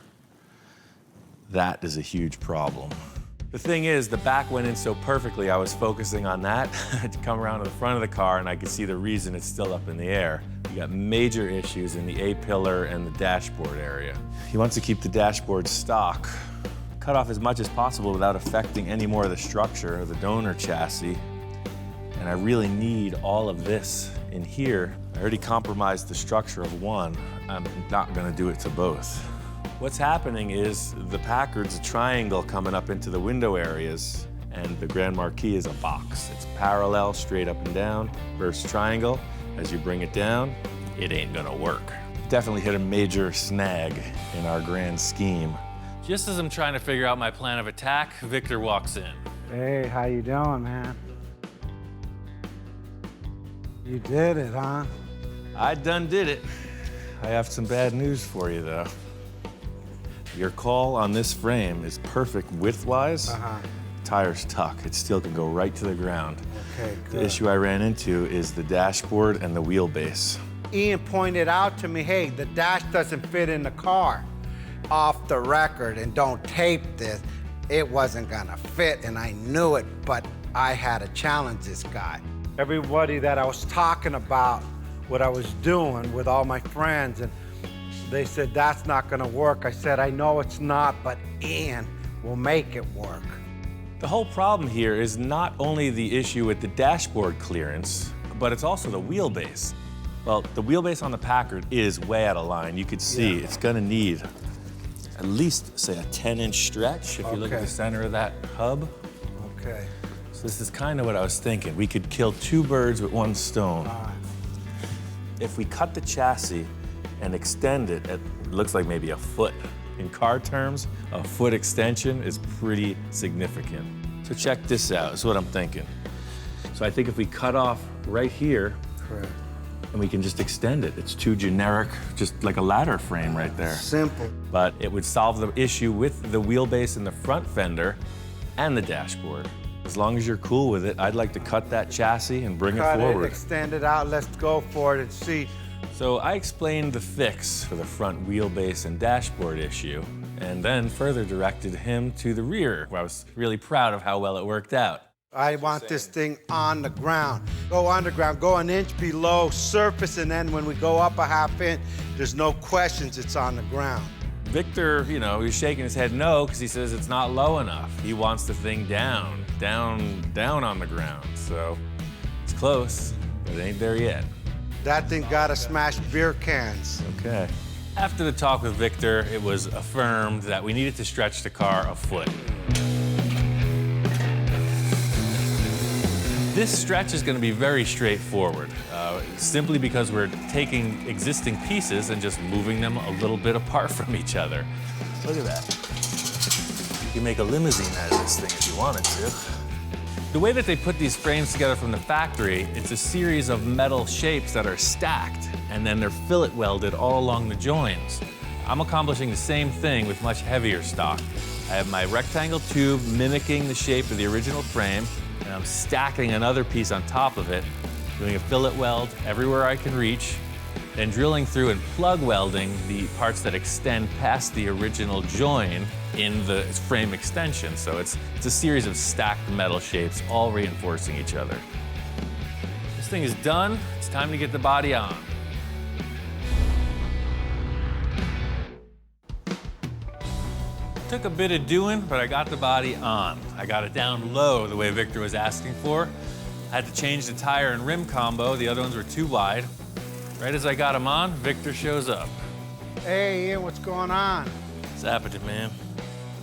That is a huge problem. The thing is, the back went in so perfectly, I was focusing on that to come around to the front of the car, and I could see the reason it's still up in the air. You got major issues in the A-pillar and the dashboard area. He wants to keep the dashboard stock, cut off as much as possible without affecting any more of the structure of the donor chassis. And I really need all of this in here. I already compromised the structure of one. I'm not gonna do it to both. What's happening is the Packard's a triangle coming up into the window areas, and the Grand Marquis is a box. It's parallel, straight up and down, versus triangle. As you bring it down, it ain't gonna work. Definitely hit a major snag in our grand scheme. Just as I'm trying to figure out my plan of attack, Victor walks in. Hey, how you doing, man? You did it, huh? I done did it. I have some bad news for you, though. Your call on this frame is perfect width-wise. Tires tuck. It still can go right to the ground. Okay, good. The issue I ran into is the dashboard and the wheelbase. Ian pointed out to me, hey, the dash doesn't fit in the car. Off the record, and don't tape this, it wasn't gonna fit, and I knew it, but I had to challenge this guy. Everybody that I was talking about what I was doing with all my friends, and they said, that's not gonna work. I said, I know it's not, but Ian will make it work. The whole problem here is not only the issue with the dashboard clearance, but it's also the wheelbase. Well, the wheelbase on the Packard is way out of line. You could see it's gonna need at least, say, a 10-inch stretch if you look at the center of that hub. Okay. So this is kind of what I was thinking. We could kill two birds with one stone. If we cut the chassis and extend it, it looks like maybe a foot. In car terms, a foot extension is pretty significant. So check this out, this is what I'm thinking. So I think if we cut off right here, correct, and we can just extend it. It's too generic, just like a ladder frame right there. Simple. But it would solve the issue with the wheelbase in the front fender and the dashboard. As long as you're cool with it, I'd like to cut that chassis and bring it forward. Extend it out, let's go for it and see. So I explained the fix for the front wheelbase and dashboard issue, and then further directed him to the rear, where I was really proud of how well it worked out. I want this thing on the ground. Go underground, go an inch below surface, and then when we go up a half inch, there's no questions, it's on the ground. Victor, you know, he's shaking his head no, because he says it's not low enough. He wants the thing down on the ground. So it's close, but it ain't there yet. That thing gotta smash beer cans. Okay. After the talk with Victor, it was affirmed that we needed to stretch the car a foot. This stretch is going to be very straightforward, simply because we're taking existing pieces and just moving them a little bit apart from each other. Look at that. You can make a limousine out of this thing if you wanted to. The way that they put these frames together from the factory, it's a series of metal shapes that are stacked. and then they're fillet welded all along the joins. I'm accomplishing the same thing with much heavier stock. I have my rectangle tube mimicking the shape of the original frame, and I'm stacking another piece on top of it, doing a fillet weld everywhere I can reach, then drilling through and plug welding the parts that extend past the original join in the frame extension. So it's a series of stacked metal shapes, all reinforcing each other. This thing is done. It's time to get the body on. Took a bit of doing, but I got the body on. I got it down low the way Victor was asking for. I had to change the tire and rim combo. The other ones were too wide. Right as I got him on, Victor shows up. Hey, Ian, what's going on? What's happening, man?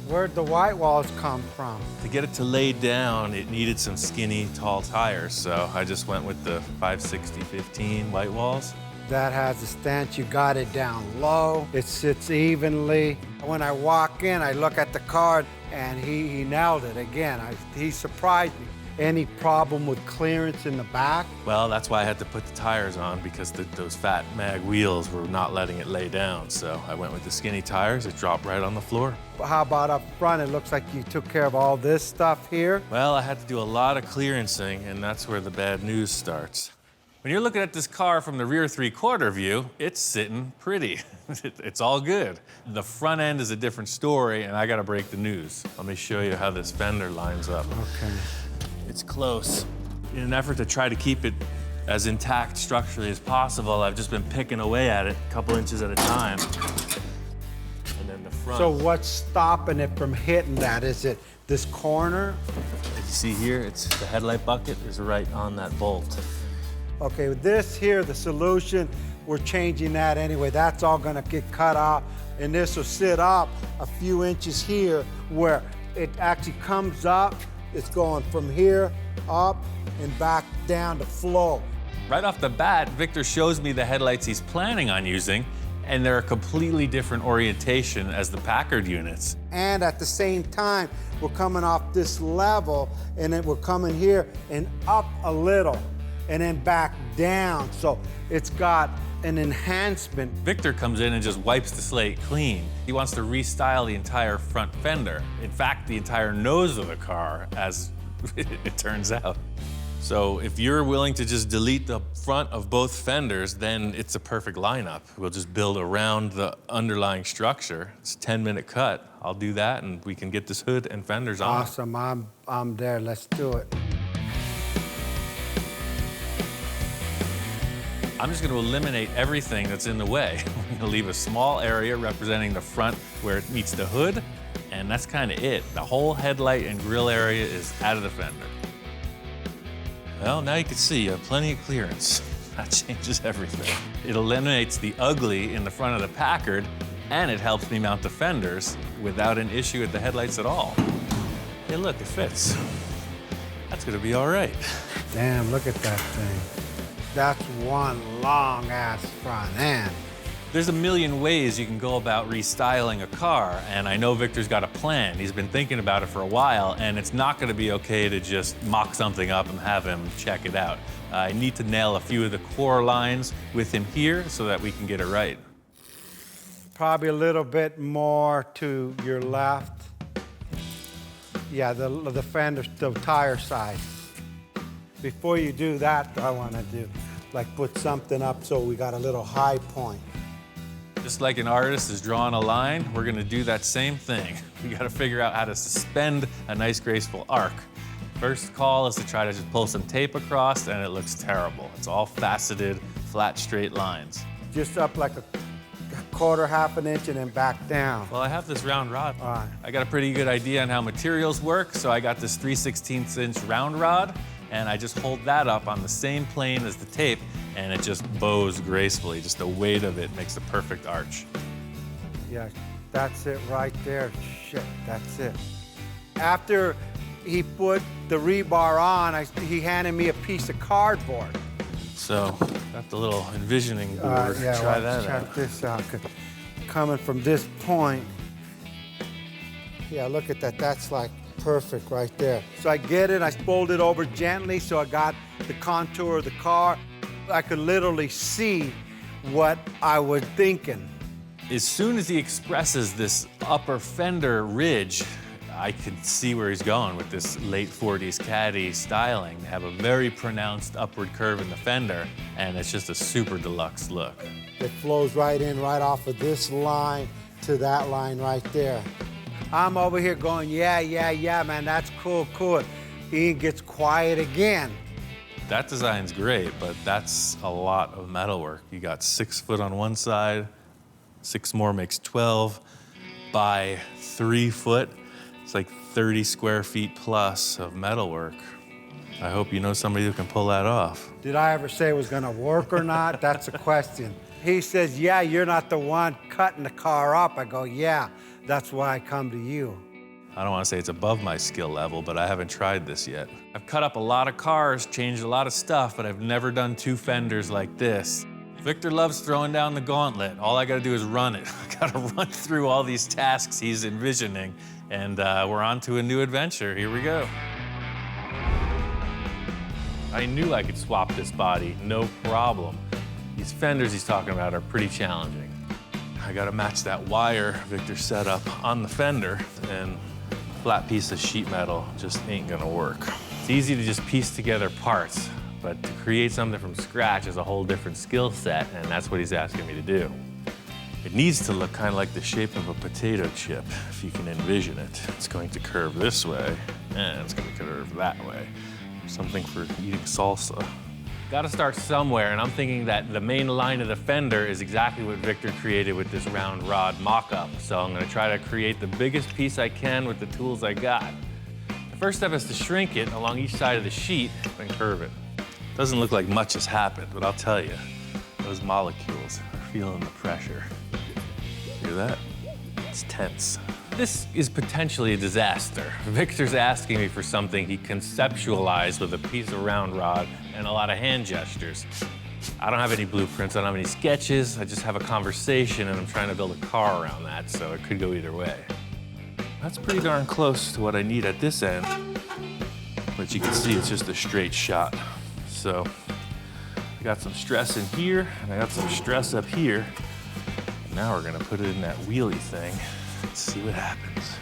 Where'd the white walls come from? To get it to lay down, it needed some skinny, tall tires, so I just went with the 560/15 white walls. That has a stance. You got it down low. It sits evenly. When I walk in, I look at the car, and he nailed it again. He surprised me. Any problem with clearance in the back? Well, that's why I had to put the tires on, because those fat mag wheels were not letting it lay down. So I went with the skinny tires. It dropped right on the floor. How about up front? It looks like you took care of all this stuff here. Well, I had to do a lot of clearancing, and that's where the bad news starts. When you're looking at this car from the rear three-quarter view, it's sitting pretty. It's all good. The front end is a different story, and I gotta break the news. Let me show you how this fender lines up. Okay. It's close. In an effort to try to keep it as intact structurally as possible, I've just been picking away at it a couple inches at a time. And then the front. So what's stopping it from hitting that? Is it this corner? As you see here, it's the headlight bucket is right on that bolt. Okay, with this here, the solution, we're changing that anyway. That's all gonna get cut off, and this will sit up a few inches here where it actually comes up. It's going from here up and back down to flow. Right off the bat, Victor shows me the headlights he's planning on using, and they're a completely different orientation as the Packard units. And at the same time, we're coming off this level, and then we're coming here and up a little, and then back down. So it's got an enhancement. Victor comes in and just wipes the slate clean. He wants to restyle the entire front fender. In fact, the entire nose of the car, as it turns out. So if you're willing to just delete the front of both fenders, then it's a perfect lineup. We'll just build around the underlying structure. It's a 10-minute cut. I'll do that, and we can get this hood and fenders on. Awesome, I'm there, let's do it. I'm just going to eliminate everything that's in the way. I'm going to leave a small area representing the front where it meets the hood, and that's kind of it. The whole headlight and grille area is out of the fender. Well, now you can see you have plenty of clearance. That changes everything. It eliminates the ugly in the front of the Packard, and it helps me mount the fenders without an issue with the headlights at all. Hey, look, it fits. That's going to be all right. Damn, look at that thing. That's one long-ass front end. There's a million ways you can go about restyling a car, and I know Victor's got a plan. He's been thinking about it for a while, and it's not gonna be okay to just mock something up and have him check it out. I need to nail a few of the core lines with him here so that we can get it right. Probably a little bit more to your left. Yeah, the fender, the tire side. Before you do that, I wanna do, like put something up so we got a little high point. Just like an artist is drawing a line, we're gonna do that same thing. We gotta figure out how to suspend a nice graceful arc. First call is to try to just pull some tape across, and it looks terrible. It's all faceted, flat, straight lines. Just up like a quarter, half an inch, and then back down. Well, I have this round rod. All right. I got a pretty good idea on how materials work, so I got this 3/16" round rod, and I just hold that up on the same plane as the tape, and it just bows gracefully. Just the weight of it makes the perfect arch. Yeah, that's it right there. Shit, that's it. After he put the rebar on, he handed me a piece of cardboard. So, got the little envisioning board. Yeah, Try well, that check out. this out. Coming from this point, yeah, look at that. That's like perfect right there. So I get it, I fold it over gently so I got the contour of the car. I could literally see what I was thinking. As soon as he expresses this upper fender ridge, I can see where he's going with this late 40s Caddy styling. They have a very pronounced upward curve in the fender, and it's just a super deluxe look. It flows right in, right off of this line to that line right there. I'm over here going, yeah, man, that's cool. Ian gets quiet again. That design's great, but that's a lot of metalwork. You got 6 foot on one side, 6 more makes 12 by 3 foot. It's like 30 square feet plus of metalwork. I hope you know somebody who can pull that off. Did I ever say it was gonna work or not? That's a question. He says, yeah, you're not the one cutting the car up. I go, yeah, that's why I come to you. I don't want to say it's above my skill level, but I haven't tried this yet. I've cut up a lot of cars, changed a lot of stuff, but I've never done 2 fenders like this. Victor loves throwing down the gauntlet. All I gotta do is run it. I gotta run through all these tasks he's envisioning, and we're on to a new adventure. Here we go. I knew I could swap this body, no problem. These fenders he's talking about are pretty challenging. I gotta match that wire Victor set up on the fender, and a flat piece of sheet metal just ain't gonna work. It's easy to just piece together parts, but to create something from scratch is a whole different skill set, and that's what he's asking me to do. It needs to look kind of like the shape of a potato chip, if you can envision it. It's going to curve this way, and it's going to curve that way. Something for eating salsa. Gotta start somewhere, and I'm thinking that the main line of the fender is exactly what Victor created with this round rod mock-up. So I'm gonna try to create the biggest piece I can with the tools I got. The first step is to shrink it along each side of the sheet and curve it. Doesn't look like much has happened, but I'll tell you, those molecules are feeling the pressure. Hear that? It's tense. This is potentially a disaster. Victor's asking me for something he conceptualized with a piece of round rod and a lot of hand gestures. I don't have any blueprints, I don't have any sketches, I just have a conversation and I'm trying to build a car around that, so it could go either way. That's pretty darn close to what I need at this end, but you can see it's just a straight shot. So I got some stress in here and I got some stress up here. Now we're gonna put it in that wheelie thing. Let's see what happens.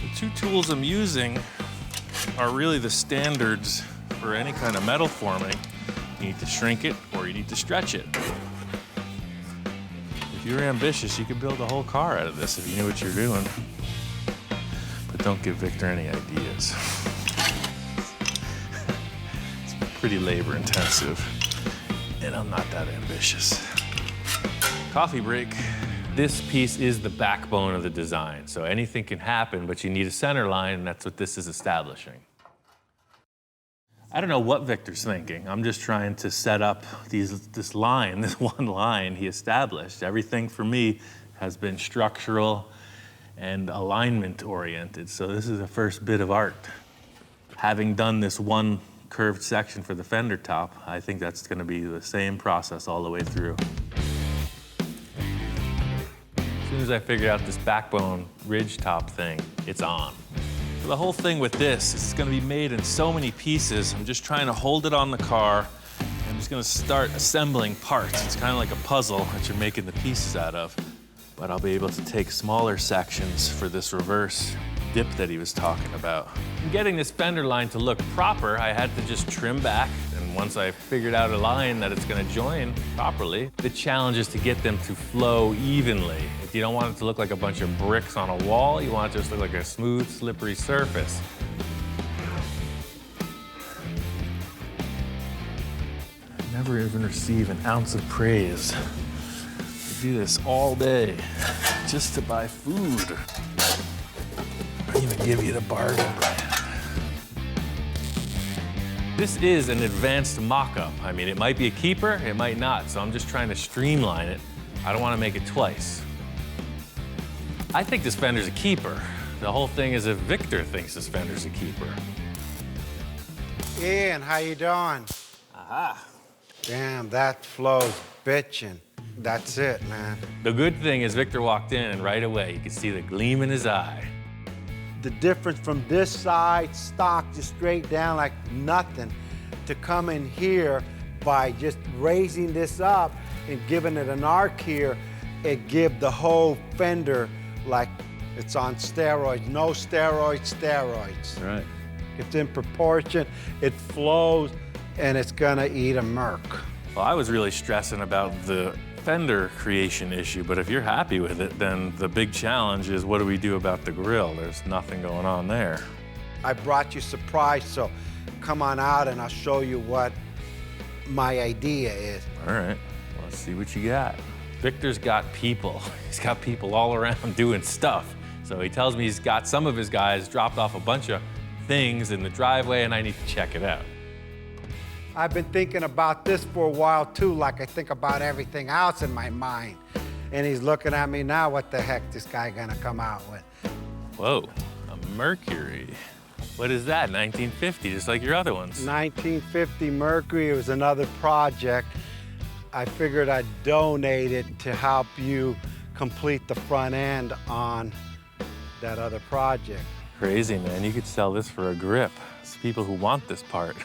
The 2 tools I'm using are really the standards for any kind of metal forming. You need to shrink it or you need to stretch it. If you're ambitious, you could build a whole car out of this if you knew what you're doing. But don't give Victor any ideas. It's pretty labor intensive, and I'm not that ambitious. Coffee break. This piece is the backbone of the design, so anything can happen, but you need a center line, and that's what this is establishing. I don't know what Victor's thinking. I'm just trying to set up this line, this one line he established. Everything for me has been structural and alignment oriented, so this is the first bit of art. Having done this one curved section for the fender top, I think that's gonna be the same process all the way through. As soon as I figured out this backbone ridge top thing, it's on. So the whole thing with this is it's gonna be made in so many pieces. I'm just trying to hold it on the car. I'm just gonna start assembling parts. It's kind of like a puzzle that you're making the pieces out of. But I'll be able to take smaller sections for this reverse dip that he was talking about. In getting this fender line to look proper, I had to just trim back, and once I figured out a line that it's gonna join properly, the challenge is to get them to flow evenly. If you don't want it to look like a bunch of bricks on a wall, you want it to just look like a smooth, slippery surface. I never even receive an ounce of praise. I do this all day just to buy food. I even give you the bargain brand. This is an advanced mock-up. I mean, it might be a keeper, it might not, so I'm just trying to streamline it. I don't want to make it twice. I think this fender's a keeper. The whole thing is if Victor thinks this fender's a keeper. Ian, how you doing? Aha. Damn, that flow's bitchin'. That's it, man. The good thing is Victor walked in and right away you could see the gleam in his eye. The difference from this side, stock just straight down like nothing. to come in here by just raising this up and giving it an arc here, it give the whole fender like it's on steroids. No steroids, steroids. Right. It's in proportion, it flows, and it's gonna eat a Merc. Well, I was really stressing about the fender creation issue, but if you're happy with it, then the big challenge is what do we do about the grill? There's nothing going on there. I brought you surprise, so come on out and I'll show you what my idea is. All right, let's see what you got. Victor's got people. He's got people all around doing stuff. So he tells me he's got some of his guys dropped off a bunch of things in the driveway and I need to check it out. I've been thinking about this for a while too, like I think about everything else in my mind. And he's looking at me now, what the heck this guy gonna come out with? Whoa, a Mercury. What is that, 1950, just like your other ones? 1950 Mercury, it was another project. I figured I'd donate it to help you complete the front end on that other project. Crazy, man. You could sell this for a grip. It's people who want this part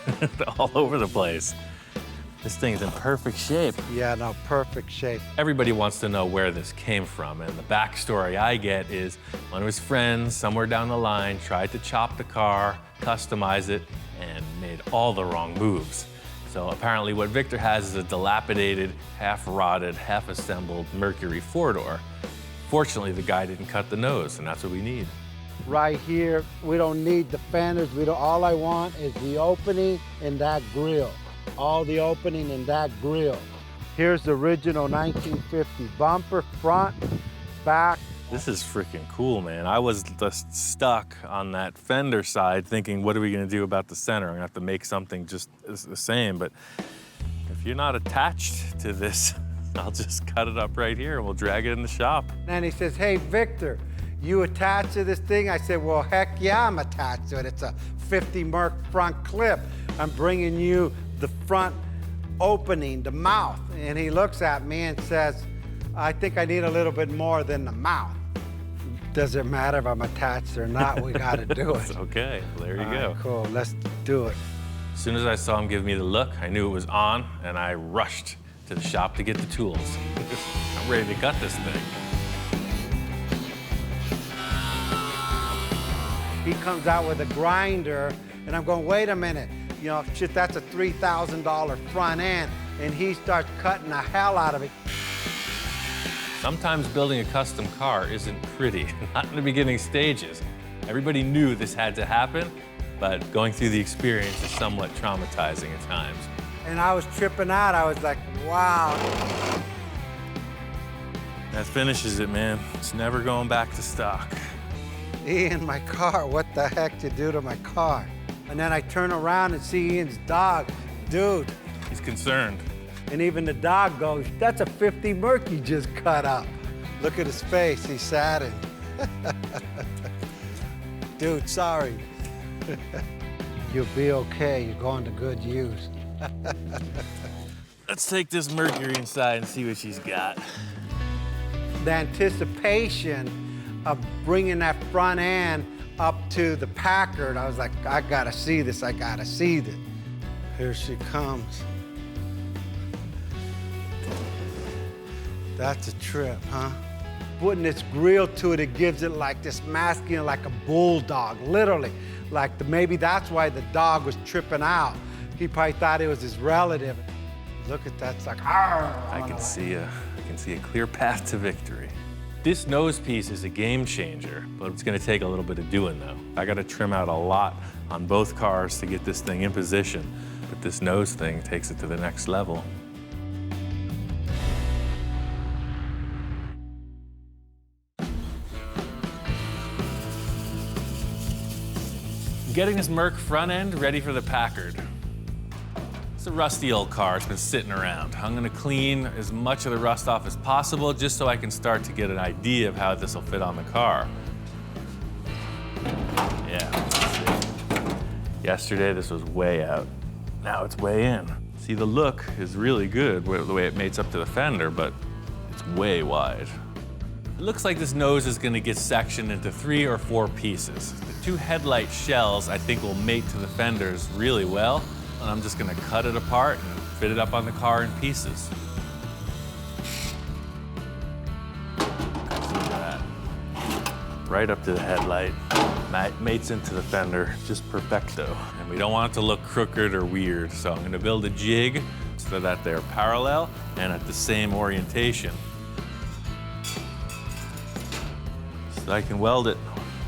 all over the place. This thing's in perfect shape. Yeah, no, perfect shape. Everybody wants to know where this came from, and the backstory I get is one of his friends somewhere down the line tried to chop the car, customize it, and made all the wrong moves. So apparently what Victor has is a dilapidated, half-rotted, half-assembled Mercury four-door. Fortunately, the guy didn't cut the nose, and that's what we need. Right here, we don't need the fenders. All I want is the opening in that grill. All the opening in that grill. Here's the original 1950 bumper, front, back. This is freaking cool, man. I was just stuck on that fender side thinking, what are we gonna do about the center? I'm gonna have to make something just the same, but if you're not attached to this, I'll just cut it up right here and we'll drag it in the shop. And he says, hey, Victor, you attached to this thing? I said, well, heck yeah, I'm attached to it. It's a 50 Merc front clip. I'm bringing you the front opening, the mouth. And he looks at me and says, I think I need a little bit more than the mouth. Does it matter if I'm attached or not? We gotta do it. Okay, well, there you All go. right, cool, let's do it. As soon as I saw him give me the look, I knew it was on, and I rushed to the shop to get the tools. I'm ready to gut this thing. He comes out with a grinder, and I'm going, wait a minute. You know, shit, that's a $3,000 front end, and he starts cutting the hell out of it. Sometimes building a custom car isn't pretty, not in the beginning stages. Everybody knew this had to happen, but going through the experience is somewhat traumatizing at times. And I was tripping out. I was like, wow. That finishes it, man. It's never going back to stock. Ian, my car, what the heck did you do to my car? And then I turn around and see Ian's dog. Dude. He's concerned. And even the dog goes, that's a 50 Merc you just cut up. Look at his face, he's saddened. Dude, sorry. You'll be okay, you're going to good use. Let's take this Mercury inside and see what she's got. The anticipation of bringing that front end up to the Packard, I was like, I gotta see this, I gotta see this. Here she comes. That's a trip, huh? Putting this grill to it, it gives it like this masculine, like a bulldog, literally. Like maybe that's why the dog was tripping out. He probably thought it was his relative. Look at that, it's like, I can see a clear path to victory. This nose piece is a game changer, but it's gonna take a little bit of doing though. I gotta trim out a lot on both cars to get this thing in position, but this nose thing takes it to the next level. Getting this Merc front end ready for the Packard. It's a rusty old car, it's been sitting around. I'm gonna clean as much of the rust off as possible just so I can start to get an idea of how this will fit on the car. Yeah, yesterday this was way out. Now it's way in. See, the look is really good, the way it mates up to the fender, but it's way wide. It looks like this nose is gonna get sectioned into 3 or 4 pieces. The 2 headlight shells I think will mate to the fenders really well, and I'm just gonna cut it apart and fit it up on the car in pieces. Look at that. Right up to the headlight. Mates into the fender, just perfecto. And we don't want it to look crooked or weird, so I'm gonna build a jig so that they're parallel and at the same orientation. So I can weld it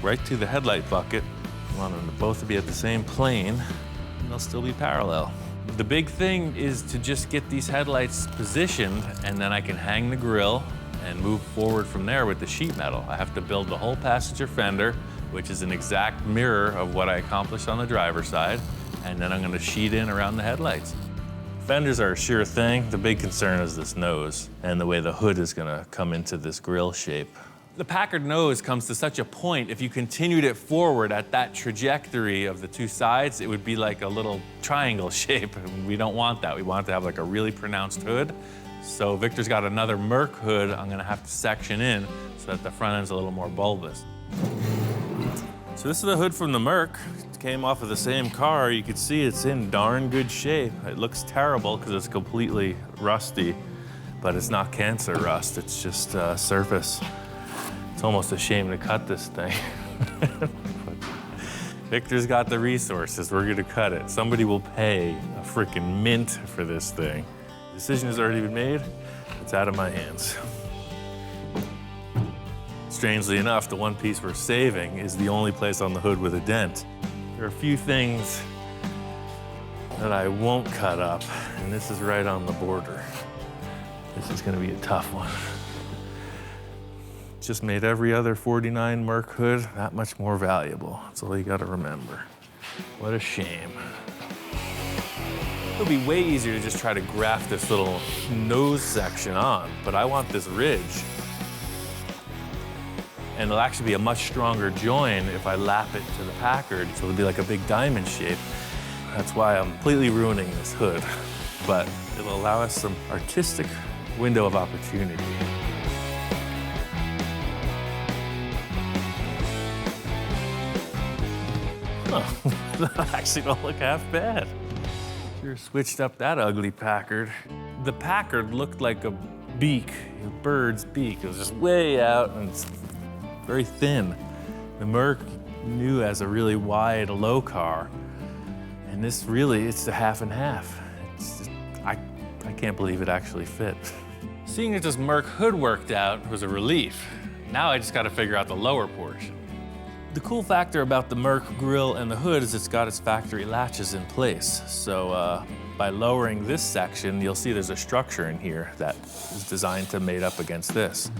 right to the headlight bucket. I want them to both be at the same plane, and they'll still be parallel. The big thing is to just get these headlights positioned, and then I can hang the grille and move forward from there with the sheet metal. I have to build the whole passenger fender, which is an exact mirror of what I accomplished on the driver's side, and then I'm gonna sheet in around the headlights. Fenders are a sure thing. The big concern is this nose and the way the hood is gonna come into this grille shape. The Packard nose comes to such a point, if you continued it forward at that trajectory of the two sides, it would be like a little triangle shape. And we don't want that. We want it to have like a really pronounced hood. So Victor's got another Merc hood I'm gonna have to section in so that the front end's a little more bulbous. So this is the hood from the Merc. It came off of the same car. You can see it's in darn good shape. It looks terrible because it's completely rusty, but it's not cancer rust, it's just surface. It's almost a shame to cut this thing. Victor's got the resources, we're gonna cut it. Somebody will pay a freaking mint for this thing. The decision has already been made, it's out of my hands. Strangely enough, the one piece we're saving is the only place on the hood with a dent. There are a few things that I won't cut up, and this is right on the border. This is gonna be a tough one. Just made every other 49 Merc hood that much more valuable. That's all you gotta remember. What a shame. It would be way easier to just try to graft this little nose section on, but I want this ridge. And it'll actually be a much stronger join if I lap it to the Packard, so it'll be like a big diamond shape. That's why I'm completely ruining this hood, but it'll allow us some artistic window of opportunity. Oh, that actually don't look half bad. Sure switched up that ugly Packard. The Packard looked like a beak, a bird's beak. It was just way out and it's very thin. The Merc knew as a really wide, low car. And this really, it's a half and half. It's just, I can't believe it actually fit. Seeing that this Merc hood worked out was a relief. Now I just gotta figure out the lower portion. The cool factor about the Merc grille and the hood is it's got its factory latches in place. So by lowering this section, you'll see there's a structure in here that is designed to mate up against this.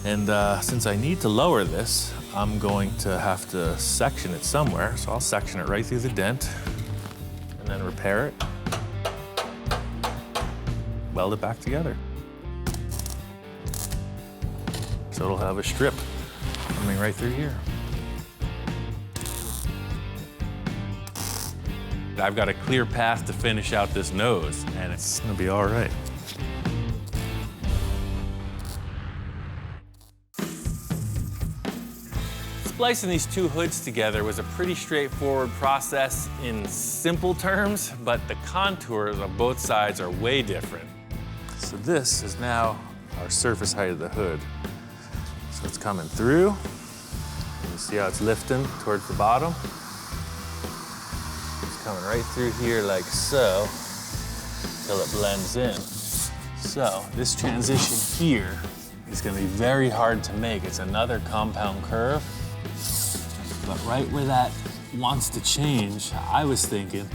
And since I need to lower this, I'm going to have to section it somewhere. So I'll section it right through the dent and then repair it, weld it back together. So it'll have a strip coming right through here. I've got a clear path to finish out this nose, and it's gonna be all right. Splicing these two hoods together was a pretty straightforward process in simple terms, but the contours on both sides are way different. So this is now our surface height of the hood. So it's coming through. You can see how it's lifting towards the bottom. It's coming right through here like so, until it blends in. So this transition here is gonna be very hard to make. It's another compound curve. But right where that wants to change, I was thinking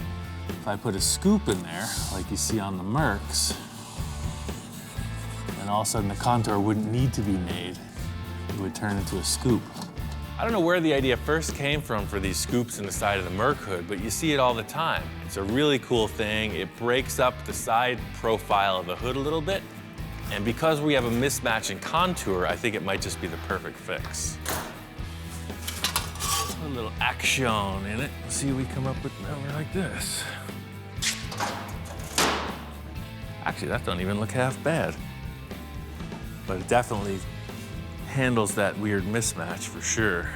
if I put a scoop in there, like you see on the Mercs, then all of a sudden the contour wouldn't need to be made. It would turn into a scoop. I don't know where the idea first came from for these scoops in the side of the Merc hood, but you see it all the time. It's a really cool thing. It breaks up the side profile of the hood a little bit. And because we have a mismatch in contour, I think it might just be the perfect fix. A little action in it. See, we come up with a number like this. Actually, that don't even look half bad. But it definitely handles that weird mismatch for sure.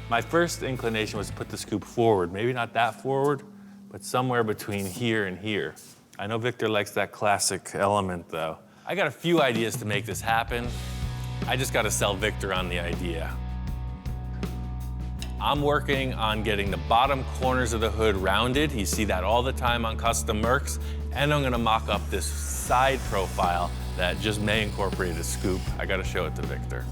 My first inclination was to put the scoop forward. Maybe not that forward, but somewhere between here and here. I know Victor likes that classic element, though. I got a few ideas to make this happen. I just got to sell Victor on the idea. I'm working on getting the bottom corners of the hood rounded. You see that all the time on custom Mercs. And I'm going to mock up this side profile that just may incorporate a scoop. I got to show it to Victor.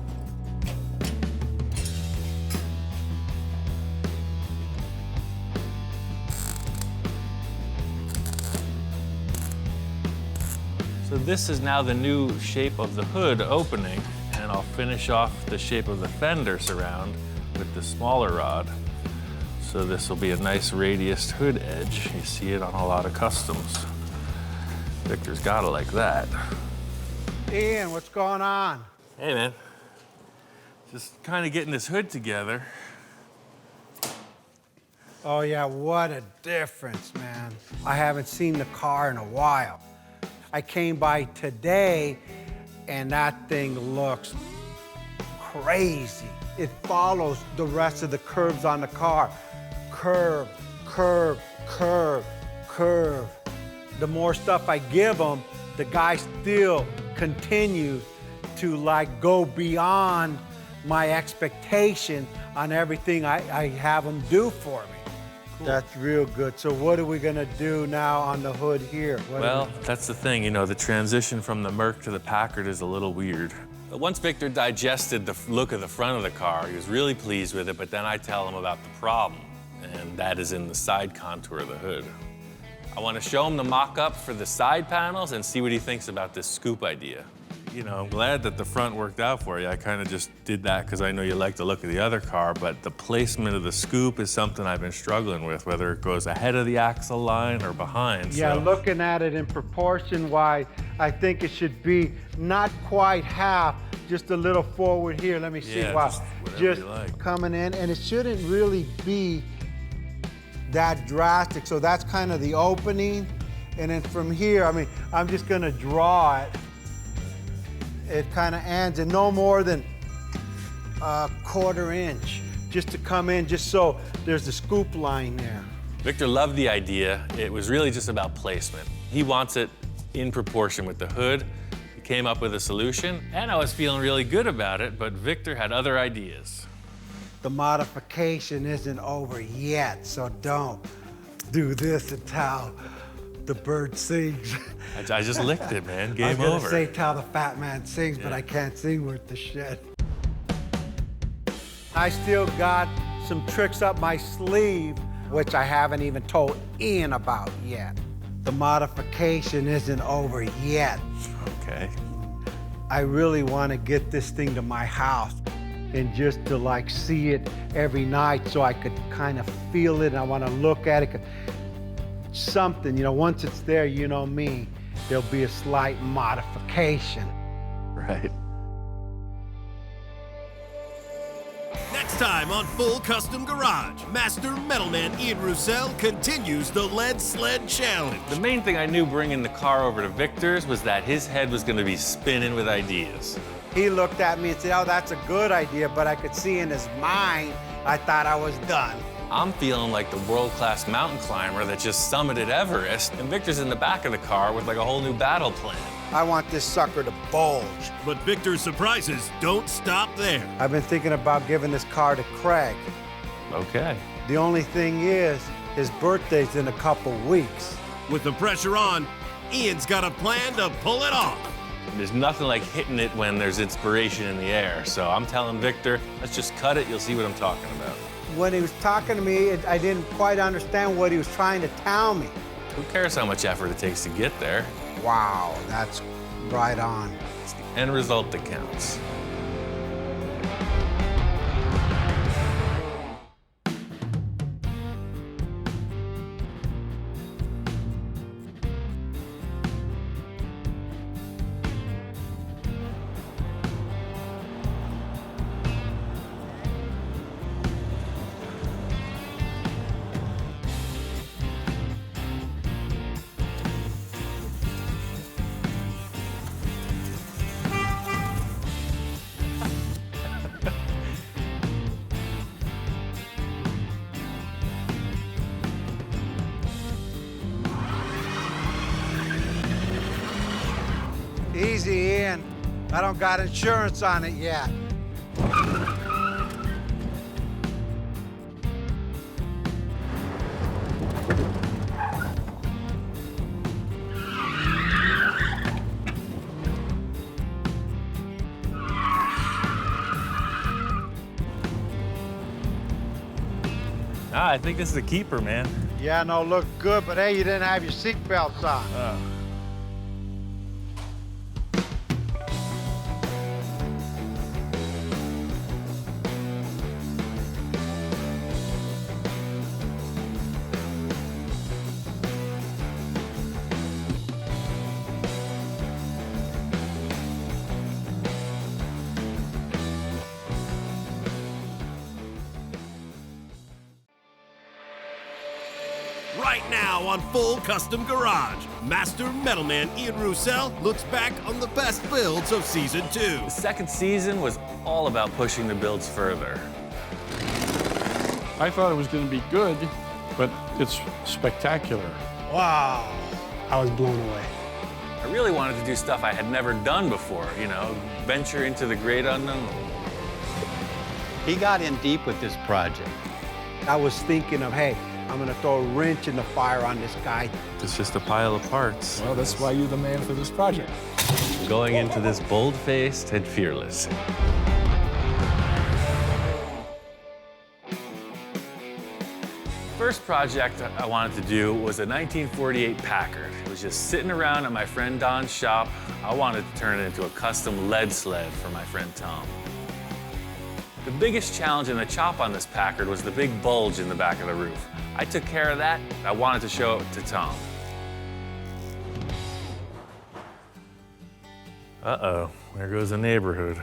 So this is now the new shape of the hood opening, and I'll finish off the shape of the fender surround with the smaller rod. So this will be a nice radius hood edge. You see it on a lot of customs. Victor's got it like that. Ian, what's going on? Hey, man. Just kind of getting this hood together. Oh yeah, what a difference, man. I haven't seen the car in a while. I came by today and that thing looks crazy. It follows the rest of the curves on the car. Curve, curve, curve, curve. The more stuff I give them, the guy still continues to like go beyond my expectation on everything I have them do for me. Cool. That's real good. So what are we gonna do now on the hood here? Well, that's the thing, you know, the transition from the Merc to the Packard is a little weird. But once Victor digested the look of the front of the car, he was really pleased with it, but then I tell him about the problem, and that is in the side contour of the hood. I want to show him the mock-up for the side panels and see what he thinks about this scoop idea. You know, I'm glad that the front worked out for you. I kind of just did that because I know you like the look of the other car, but the placement of the scoop is something I've been struggling with, whether it goes ahead of the axle line or behind. Yeah, so. Looking at it in proportion-wise, I think it should be not quite half, just a little forward here. Let me see. Yeah, Wow. just like. Coming in, and it shouldn't really be that drastic. So that's kind of the opening. And then from here, I mean, I'm just gonna draw it. It kind of ends in no more than a 1/4 inch, just to come in, just so there's the scoop line there. Victor loved the idea. It was really just about placement. He wants it in proportion with the hood. He came up with a solution, and I was feeling really good about it, but Victor had other ideas. The modification isn't over yet, so don't do this until the bird sings. I just licked it, man. Game I was over. gonna say till the fat man sings, but I can't sing worth the shit. I still got some tricks up my sleeve, which I haven't even told Ian about yet. The modification isn't over yet. Okay. I really want to get this thing to my house and just to like see it every night so I could kind of feel it, and I want to look at it. Something, you know, once it's there, you know me, there'll be a slight modification. Right. Next time on Full Custom Garage, Master Metalman Ian Roussel continues the Lead Sled Challenge. The main thing I knew bringing the car over to Victor's was that his head was going to be spinning with ideas. He looked at me and said, oh, that's a good idea, but I could see in his mind, I thought I was done. I'm feeling like the world-class mountain climber that just summited Everest, and Victor's in the back of the car with like a whole new battle plan. I want this sucker to bulge. But Victor's surprises don't stop there. I've been thinking about giving this car to Craig. Okay. The only thing is, his birthday's in a couple weeks. With the pressure on, Ian's got a plan to pull it off. There's nothing like hitting it when there's inspiration in the air, so I'm telling Victor, let's just cut it, you'll see what I'm talking about. When he was talking to me, I didn't quite understand what he was trying to tell me. Who cares how much effort it takes to get there? Wow, that's right on. It's the end result that counts. Easy, Ian. I don't got insurance on it yet. I think this is a keeper, man. Yeah, no, look good, but hey, you didn't have your seatbelts on. Right now on Full Custom Garage, Master Metalman Ian Roussel looks back on the best builds of Season 2. The second season was all about pushing the builds further. I thought it was going to be good, but it's spectacular. Wow. I was blown away. I really wanted to do stuff I had never done before, you know, venture into the great unknown. He got in deep with this project. I was thinking of, hey, I'm gonna throw a wrench in the fire on this guy. It's just a pile of parts. Well, that's why you're the man for this project. Going into this bold-faced and fearless. First project I wanted to do was a 1948 Packard. It was just sitting around at my friend Don's shop. I wanted to turn it into a custom lead sled for my friend Tom. The biggest challenge in the chop on this Packard was the big bulge in the back of the roof. I took care of that. I wanted to show it to Tom. Uh-oh, there goes the neighborhood.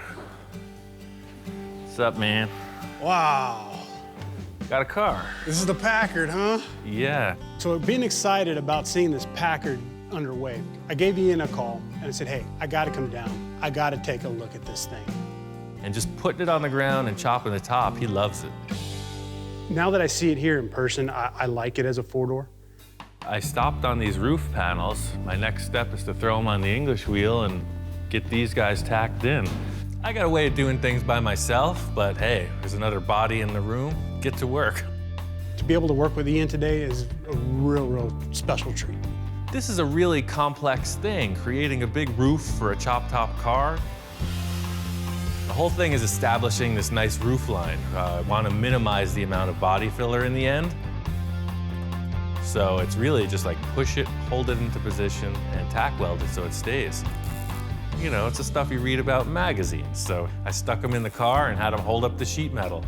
What's up, man? Wow. Got a car. This is the Packard, huh? Yeah. So being excited about seeing this Packard underway, I gave Ian a call and I said, hey, I gotta come down. I gotta take a look at this thing. And just putting it on the ground and chopping the top, he loves it. Now that I see it here in person, I like it as a four-door. I stopped on these roof panels. My next step is to throw them on the English wheel and get these guys tacked in. I got a way of doing things by myself, but hey, there's another body in the room. Get to work. To be able to work with Ian today is a real special treat. This is a really complex thing, creating a big roof for a chop-top car. The whole thing is establishing this nice roof line. I want to minimize the amount of body filler in the end. So it's really just like push it, hold it into position, and tack weld it so it stays. You know, it's the stuff you read about in magazines. So I stuck them in the car and had them hold up the sheet metal.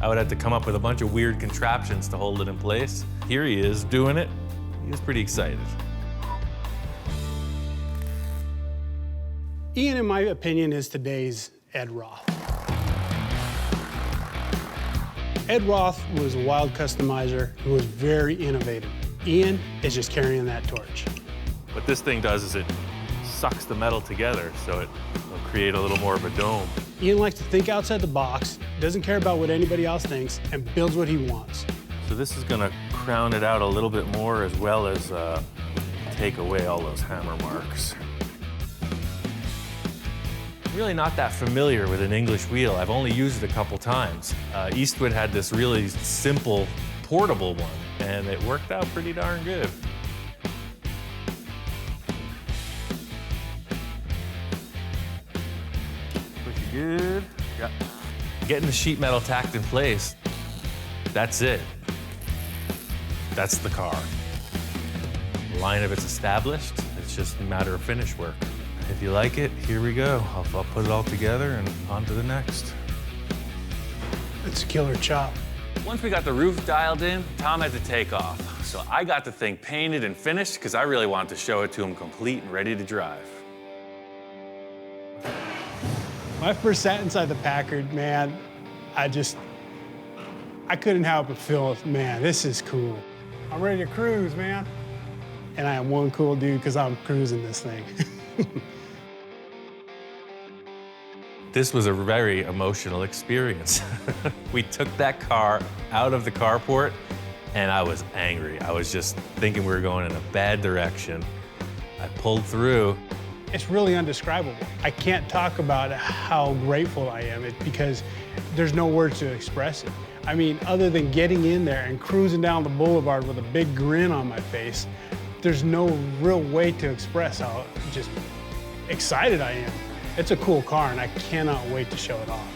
I would have to come up with a bunch of weird contraptions to hold it in place. Here he is doing it. He was pretty excited. Ian, in my opinion, is today's Ed Roth. Ed Roth was a wild customizer who was very innovative. Ian is just carrying that torch. What this thing does is it sucks the metal together so it will create a little more of a dome. Ian likes to think outside the box, doesn't care about what anybody else thinks, and builds what he wants. So this is gonna crown it out a little bit more as well as take away all those hammer marks. I'm really not that familiar with an English wheel. I've only used it a couple times. Eastwood had this really simple, portable one, and it worked out pretty darn good. Pretty good. Yeah. Getting the sheet metal tacked in place, that's it. That's the car. The line of it's established. It's just a matter of finish work. If you like it, here we go. I'll put it all together and on to the next. It's a killer chop. Once we got the roof dialed in, Tom had to take off. So I got the thing painted and finished because I really wanted to show it to him complete and ready to drive. When I first sat inside the Packard, man, I couldn't help but feel, man, this is cool. I'm ready to cruise, man. And I am one cool dude because I'm cruising this thing. This was a very emotional experience. We took that car out of the carport and I was angry. I was just thinking we were going in a bad direction. I pulled through. It's really indescribable. I can't talk about how grateful I am because there's no words to express it. I mean, other than getting in there and cruising down the boulevard with a big grin on my face, there's no real way to express how just excited I am. It's a cool car, and I cannot wait to show it off.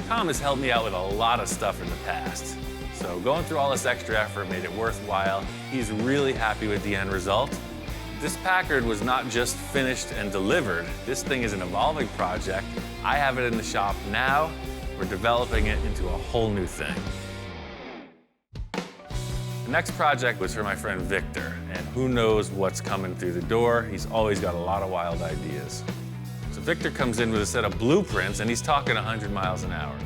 Tom has helped me out with a lot of stuff in the past. So going through all this extra effort made it worthwhile. He's really happy with the end result. This Packard was not just finished and delivered. This thing is an evolving project. I have it in the shop now. We're developing it into a whole new thing. The next project was for my friend Victor, and who knows what's coming through the door. He's always got a lot of wild ideas. So Victor comes in with a set of blueprints, and he's talking 100 miles an hour.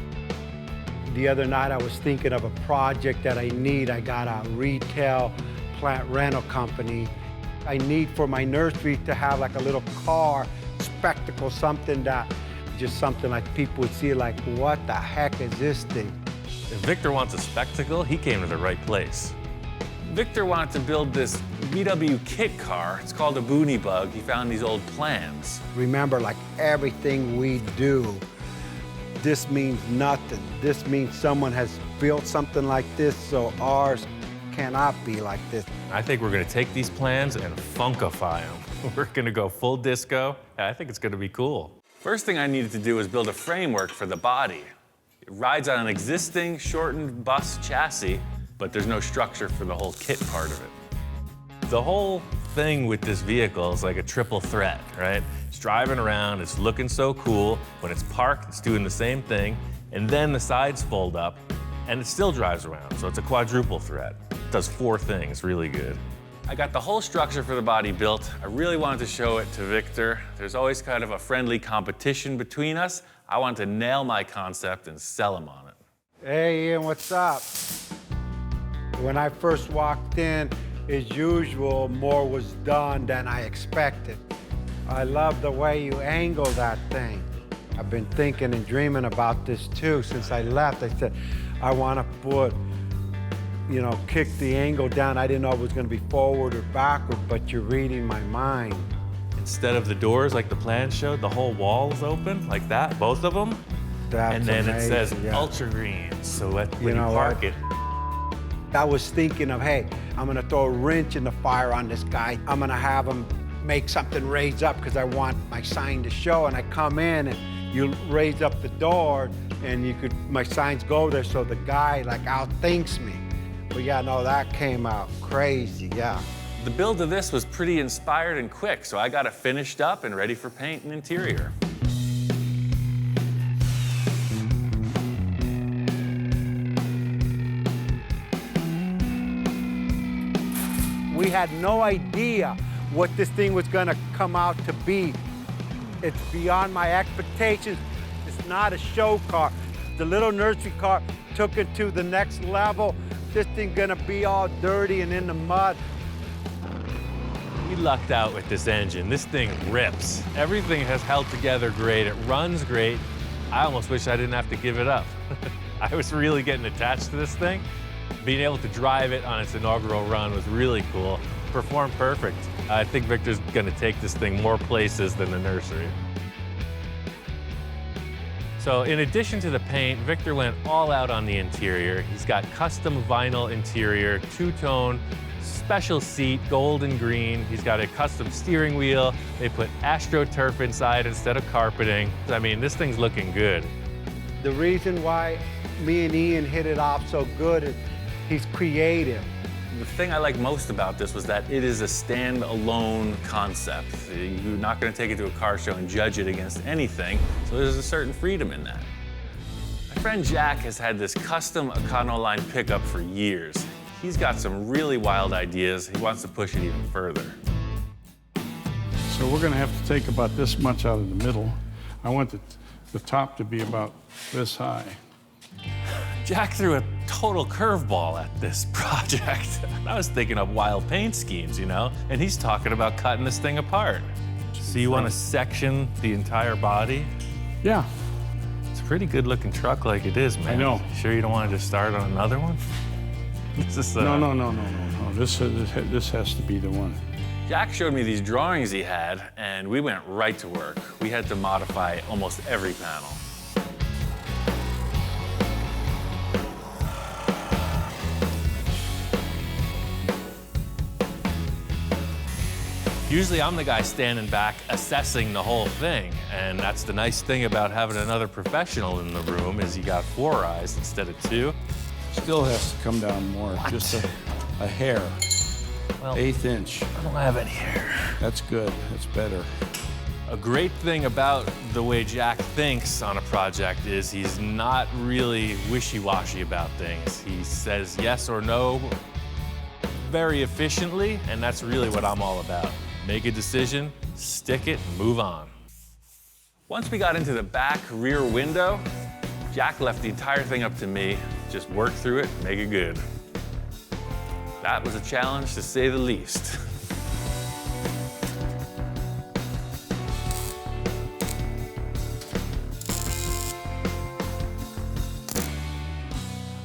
The other night I was thinking of a project that I need. I got a retail plant rental company. I need for my nursery to have like a little car spectacle, something that, just something like people would see like, what the heck is this thing? If Victor wants a spectacle, he came to the right place. Victor wanted to build this VW kit car. It's called a Boonie Bug. He found these old plans. Remember, like everything we do, this means nothing. This means someone has built something like this, so ours cannot be like this. I think we're gonna take these plans and funkify them. We're gonna go full disco. I think it's gonna be cool. First thing I needed to do was build a framework for the body. It rides on an existing shortened bus chassis, but there's no structure for the whole kit part of it. The whole thing with this vehicle is like a triple threat, right? It's driving around, it's looking so cool. When it's parked, it's doing the same thing, and then the sides fold up, and it still drives around, so it's a quadruple threat. It does 4 things really good. I got the whole structure for the body built. I really wanted to show it to Victor. There's always kind of a friendly competition between us. I wanted to nail my concept and sell him on it. Hey, Ian, what's up? When I first walked in, as usual, more was done than I expected. I love the way you angle that thing. I've been thinking and dreaming about this too since I left. I said, I want to put, you know, kick the angle down. I didn't know it was going to be forward or backward, but you're reading my mind. Instead of the doors like the plan showed, the whole wall is open like that, both of them. That's and then amazing, it says yeah. ultra green, so when you park it. I was thinking of, hey, I'm gonna throw a wrench in the fire on this guy. I'm gonna have him make something raise up because I want my sign to show. And I come in and you raise up the door and you could, my signs go there so the guy like outthinks me. But yeah, no, that came out crazy, yeah. The build of this was pretty inspired and quick, so I got it finished up and ready for paint and interior. We had no idea what this thing was gonna come out to be. It's beyond my expectations. It's not a show car. The little nursery car took it to the next level. This thing gonna be all dirty and in the mud. We lucked out with this engine. This thing rips. Everything has held together great. It runs great. I almost wish I didn't have to give it up. I was really getting attached to this thing. Being able to drive it on its inaugural run was really cool. Performed perfect. I think Victor's gonna take this thing more places than the nursery. So in addition to the paint, Victor went all out on the interior. He's got custom vinyl interior, two-tone, special seat, gold and green. He's got a custom steering wheel. They put AstroTurf inside instead of carpeting. I mean, this thing's looking good. The reason why me and Ian hit it off so good is he's creative. The thing I like most about this was that it is a stand-alone concept. You're not going to take it to a car show and judge it against anything, so there's a certain freedom in that. My friend Jack has had this custom Econoline pickup for years. He's got some really wild ideas. He wants to push it even further. So we're gonna have to take about this much out of the middle. I want the top to be about this high. Jack threw a total curveball at this project. I was thinking of wild paint schemes, you know, and he's talking about cutting this thing apart. So you want to section the entire body? Yeah. It's a pretty good looking truck like it is, man. I know. Sure you don't want to just start on another one? This is, No. This has to be the one. Jack showed me these drawings he had, and we went right to work. We had to modify almost every panel. Usually I'm the guy standing back assessing the whole thing, and that's the nice thing about having another professional in the room is you got 4 eyes instead of 2. Still has to come down more, just a hair. Well, 1/8 inch. I don't have any hair. That's good, that's better. A great thing about the way Jack thinks on a project is he's not really wishy-washy about things. He says yes or no very efficiently, and that's really what I'm all about. Make a decision, stick it, and move on. Once we got into the back rear window, Jack left the entire thing up to me. Just work through it, make it good. That was a challenge, to say the least.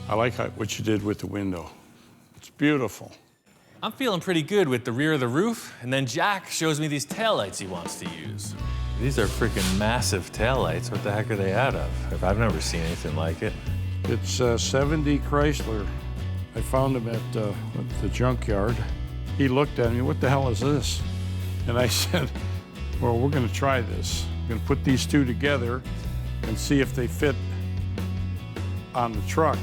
I like what you did with the window. It's beautiful. I'm feeling pretty good with the rear of the roof, and then Jack shows me these taillights he wants to use. These are freaking massive taillights. What the heck are they out of? I've never seen anything like it. It's 70 Chrysler. I found him at the junkyard. He looked at me, what the hell is this? And I said, well, we're gonna try this. We're gonna put these two together and see if they fit on the truck.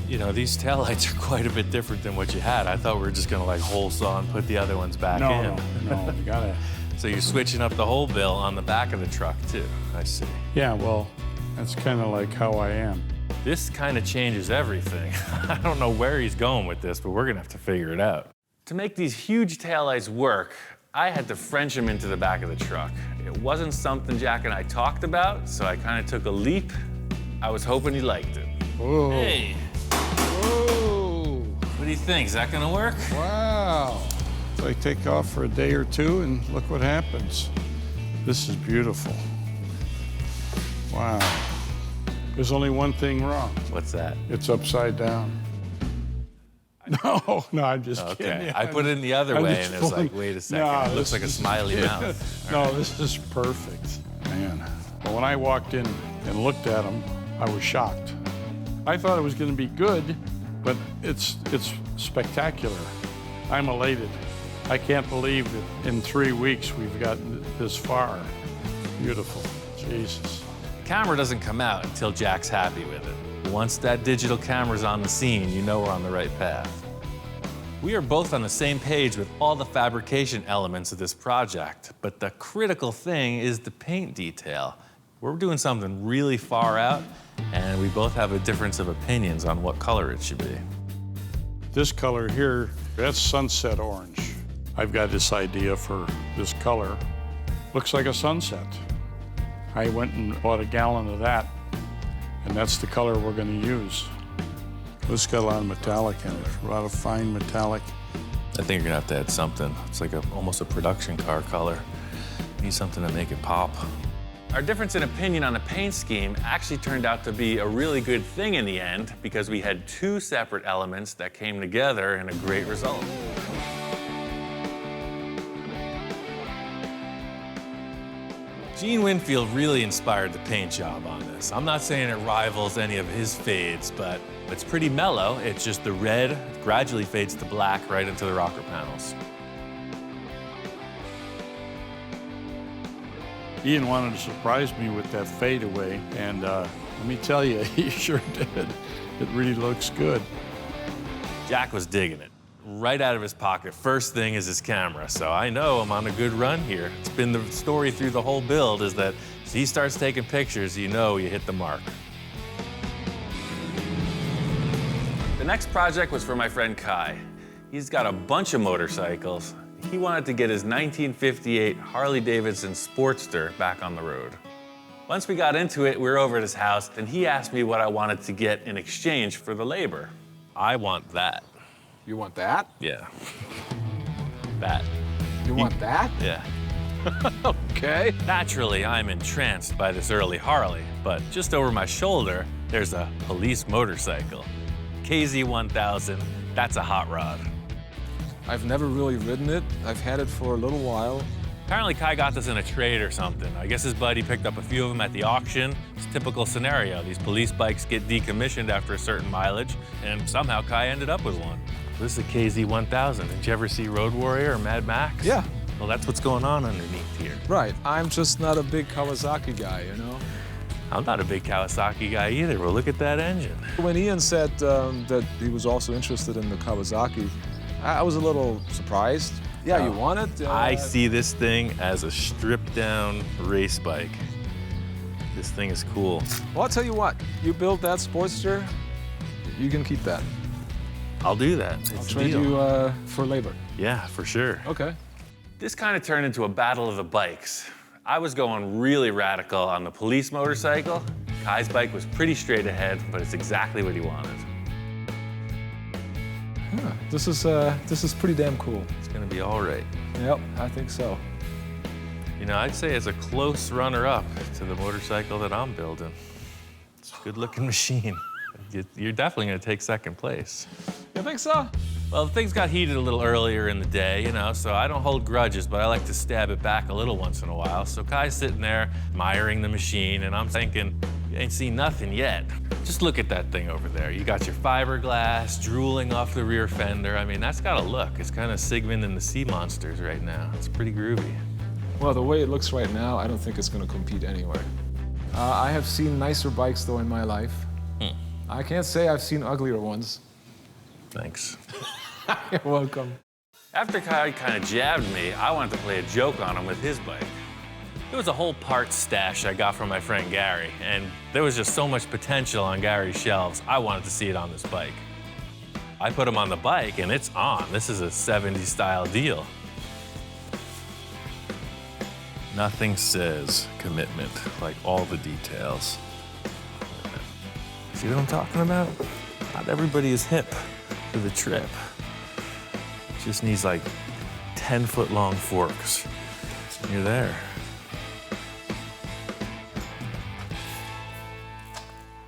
You know, these taillights are quite a bit different than what you had. I thought we were just gonna like hole saw and put the other ones back in. No, you gotta. So you're switching up the whole bill on the back of the truck too, I see. Yeah, well, that's kind of like how I am. This kind of changes everything. I don't know where he's going with this, but we're gonna have to figure it out. To make these huge taillights work, I had to French them into the back of the truck. It wasn't something Jack and I talked about, so I kind of took a leap. I was hoping he liked it. Whoa. Hey. Whoa. What do you think? Is that gonna work? Wow. So I take off for a day or two and look what happens. This is beautiful. Wow. There's only one thing wrong. What's that? It's upside down. No, I'm just kidding. Okay, I put it in the other way, and it was like, wait a second, No, it looks like a smiley mouth. No, this is perfect, man. But when I walked in and looked at them, I was shocked. I thought it was going to be good, but it's spectacular. I'm elated. I can't believe that in 3 weeks we've gotten this far. Beautiful, Jesus. The camera doesn't come out until Jack's happy with it. Once that digital camera's on the scene, you know we're on the right path. We are both on the same page with all the fabrication elements of this project, but the critical thing is the paint detail. We're doing something really far out, and we both have a difference of opinions on what color it should be. This color here, that's sunset orange. I've got this idea for this color. Looks like a sunset. I went and bought a gallon of that, and that's the color we're going to use. This got a lot of metallic in it, a lot of fine metallic. I think you're gonna have to add something. It's like almost a production car color. Need something to make it pop. Our difference in opinion on the paint scheme actually turned out to be a really good thing in the end because we had 2 separate elements that came together in a great result. Gene Winfield really inspired the paint job on this. I'm not saying it rivals any of his fades, but it's pretty mellow. It's just the red gradually fades to black right into the rocker panels. Ian wanted to surprise me with that fadeaway, and let me tell you, he sure did. It really looks good. Jack was digging it. Right out of his pocket, first thing is his camera, so I know I'm on a good run here. It's been the story through the whole build is that as he starts taking pictures, you know you hit the mark. The next project was for my friend Kai. He's got a bunch of motorcycles. He wanted to get his 1958 Harley-Davidson Sportster back on the road. Once we got into it, we were over at his house, and he asked me what I wanted to get in exchange for the labor. I want that. You want that? Yeah. That. You want that? Yeah. Okay. Naturally, I'm entranced by this early Harley, but just over my shoulder, there's a police motorcycle. KZ1000, that's a hot rod. I've never really ridden it. I've had it for a little while. Apparently Kai got this in a trade or something. I guess his buddy picked up a few of them at the auction. It's a typical scenario. These police bikes get decommissioned after a certain mileage, and somehow Kai ended up with one. This is a KZ1000. Did you ever see Road Warrior or Mad Max? Yeah. Well, that's what's going on underneath here. Right. I'm just not a big Kawasaki guy, you know? I'm not a big Kawasaki guy either. Well, look at that engine. When Ian said that he was also interested in the Kawasaki, I was a little surprised. Yeah, you want it? I see this thing as a stripped-down race bike. This thing is cool. Well, I'll tell you what. You build that Sportster, you can keep that. I'll do that. I'll trade you for labor. Yeah, for sure. Okay. This kind of turned into a battle of the bikes. I was going really radical on the police motorcycle. Kai's bike was pretty straight ahead, but it's exactly what he wanted. Huh. This is pretty damn cool. It's gonna be all right. Yep, I think so. You know, I'd say it's a close runner-up to the motorcycle that I'm building. It's a good-looking machine. You're definitely gonna take second place. You think so? Well, things got heated a little earlier in the day, you know, so I don't hold grudges, but I like to stab it back a little once in a while. So Kai's sitting there admiring the machine, and I'm thinking, you ain't seen nothing yet. Just look at that thing over there. You got your fiberglass drooling off the rear fender. I mean, that's got a look. It's kind of Sigmund and the Sea Monsters right now. It's pretty groovy. Well, the way it looks right now, I don't think it's going to compete anywhere. I have seen nicer bikes, though, in my life. I can't say I've seen uglier ones. Thanks. You're welcome. After Kai kind of jabbed me, I wanted to play a joke on him with his bike. It was a whole parts stash I got from my friend Gary, and there was just so much potential on Gary's shelves, I wanted to see it on this bike. I put him on the bike, and it's on. This is a 70s style deal. Nothing says commitment like all the details. See what I'm talking about? Not everybody is hip to the trip. Just needs like 10-foot long forks. You're there.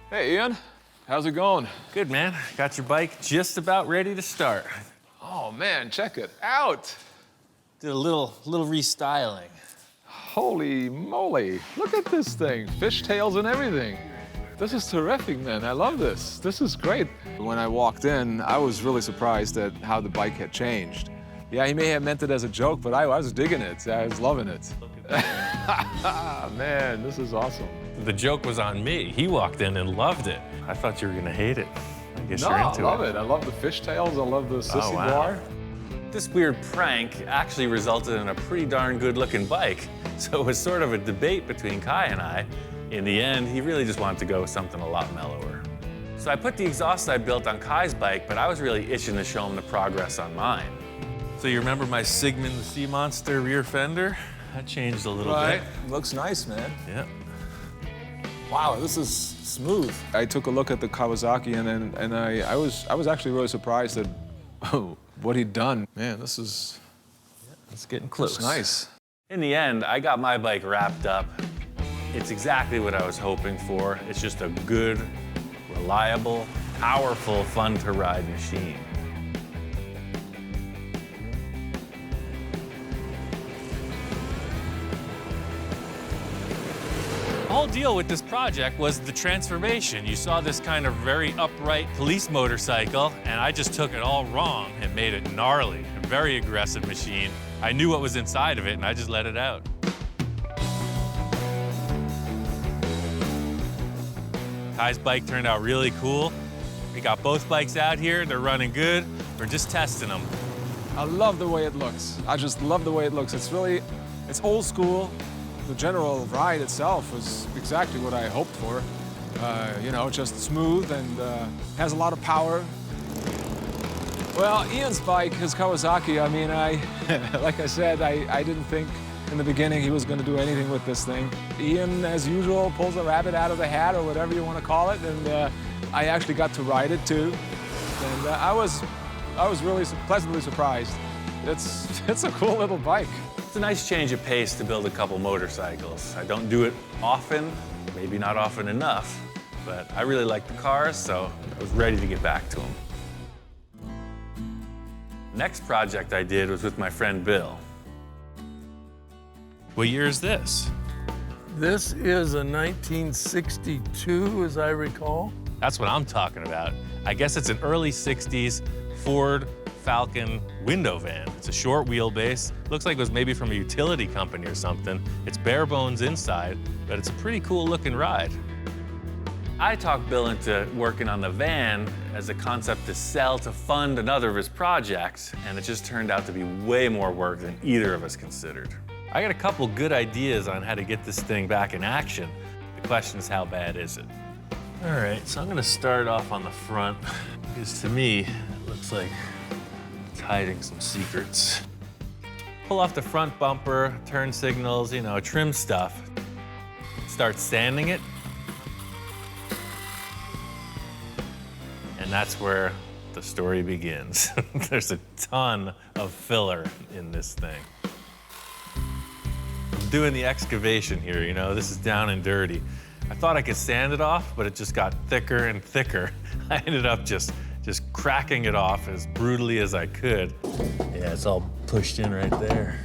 Hey, Ian. How's it going? Good, man. Got your bike just about ready to start. Oh, man, check it out. Did a little restyling. Holy moly. Look at this thing. Fishtails and everything. This is terrific, man. I love this. This is great. When I walked in, I was really surprised at how the bike had changed. Yeah, he may have meant it as a joke, but I was digging it. I was loving it. Man, this is awesome. The joke was on me. He walked in and loved it. I thought you were gonna hate it. I guess No, you're into it. I love it. I love the fishtails. I love the sissy bar. This weird prank actually resulted in a pretty darn good-looking bike. So it was sort of a debate between Kai and I. In the end, he really just wanted to go with something a lot mellower. So I put the exhaust I built on Kai's bike, but I was really itching to show him the progress on mine. So you remember my Sigmund the Sea Monster rear fender? That changed a little bit. Looks nice, man. Yeah. Wow, this is smooth. I took a look at the Kawasaki and I was actually really surprised at what he'd done. Man, this is it's getting close. It's nice. In the end, I got my bike wrapped up. It's exactly what I was hoping for. It's just a good, reliable, powerful, fun-to-ride machine. The whole deal with this project was the transformation. You saw this kind of very upright police motorcycle, and I just took it all wrong and made it gnarly, a very aggressive machine. I knew what was inside of it, and I just let it out. Kai's bike turned out really cool. We got both bikes out here. They're running good. We're just testing them. I love the way it looks. I just love the way it looks. It's old school. The general ride itself was exactly what I hoped for. You know, just smooth and has a lot of power. Well, Ian's bike, his Kawasaki, I mean, like I said, I didn't think in the beginning he was going to do anything with this thing. Ian, as usual, pulls a rabbit out of the hat or whatever you want to call it, and I actually got to ride it too. And I was really pleasantly surprised. It's a cool little bike. It's a nice change of pace to build a couple motorcycles. I don't do it often, maybe not often enough, but I really like the cars, so I was ready to get back to them. Next project I did was with my friend Bill. What year is this? This is a 1962, as I recall. That's what I'm talking about. I guess it's an early 60s Ford Falcon window van. It's a short wheelbase. Looks like it was maybe from a utility company or something. It's bare bones inside, but it's a pretty cool looking ride. I talked Bill into working on the van as a concept to sell to fund another of his projects, and it just turned out to be way more work than either of us considered. I got a couple good ideas on how to get this thing back in action. The question is, how bad is it? All right, so I'm gonna start off on the front, because to me, it looks like it's hiding some secrets. Pull off the front bumper, turn signals, you know, trim stuff. Start sanding it. And that's where the story begins. There's a ton of filler in this thing. I'm doing the excavation here, you know, this is down and dirty. I thought I could sand it off, but it just got thicker and thicker. I ended up just cracking it off as brutally as I could. Yeah, it's all pushed in right there.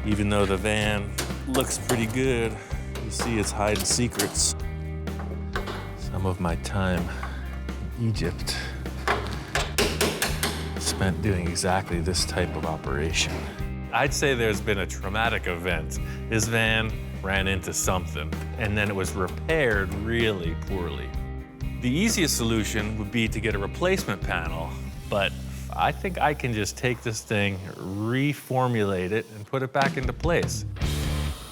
Even though the van looks pretty good, you see it's hiding secrets. Some of my time in Egypt spent doing exactly this type of operation. I'd say there's been a traumatic event. His van ran into something, and then it was repaired really poorly. The easiest solution would be to get a replacement panel, but I think I can just take this thing, reformulate it, and put it back into place.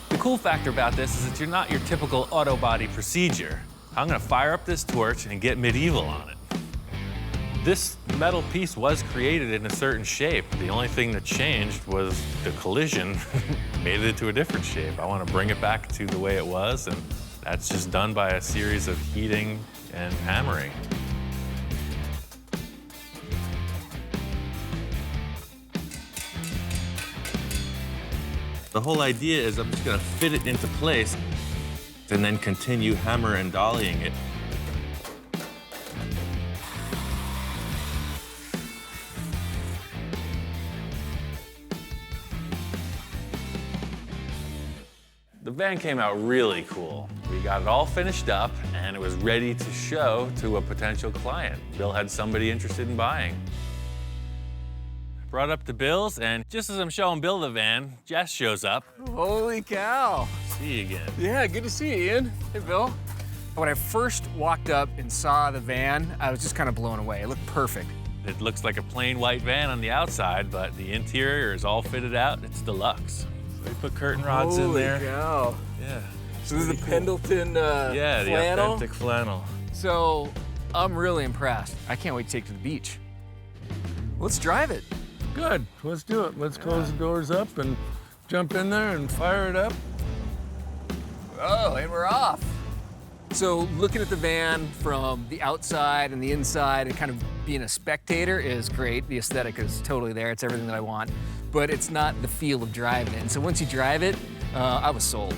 The cool factor about this is that you're not your typical auto body procedure. I'm gonna fire up this torch and get medieval on it. This metal piece was created in a certain shape. The only thing that changed was the collision made it into a different shape. I want to bring it back to the way it was, and that's just done by a series of heating and hammering. The whole idea is I'm just going to fit it into place and then continue hammer and dollying it. The van came out really cool. We got it all finished up, and it was ready to show to a potential client. Bill had somebody interested in buying. Brought up the Bills, and just as I'm showing Bill the van, Jess shows up. Holy cow. See you again. Yeah, good to see you, Ian. Hey, Bill. When I first walked up and saw the van, I was just kind of blown away. It looked perfect. It looks like a plain white van on the outside, but the interior is all fitted out. It's deluxe. So we put curtain rods in there. Holy cow. Yeah. So this is the Pendleton yeah, the flannel? authentic flannel. So I'm really impressed. I can't wait to take it to the beach. Let's drive it. Good, let's do it. Let's close the doors up and jump in there and fire it up. Oh, and we're off. So looking at the van from the outside and the inside and kind of being a spectator is great. The aesthetic is totally there. It's everything that I want. But it's not the feel of driving it. And so once you drive it, I was sold.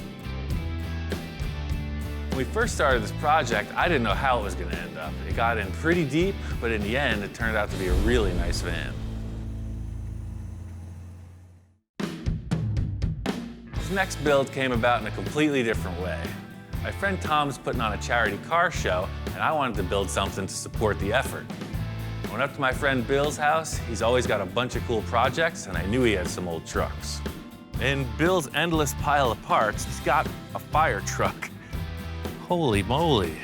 When we first started this project, I didn't know how it was going to end up. It got in pretty deep, but in the end, it turned out to be a really nice van. This next build came about in a completely different way. My friend Tom's putting on a charity car show, and I wanted to build something to support the effort. I went up to my friend Bill's house. He's always got a bunch of cool projects, and I knew he had some old trucks. In Bill's endless pile of parts, he's got a fire truck. Holy moly.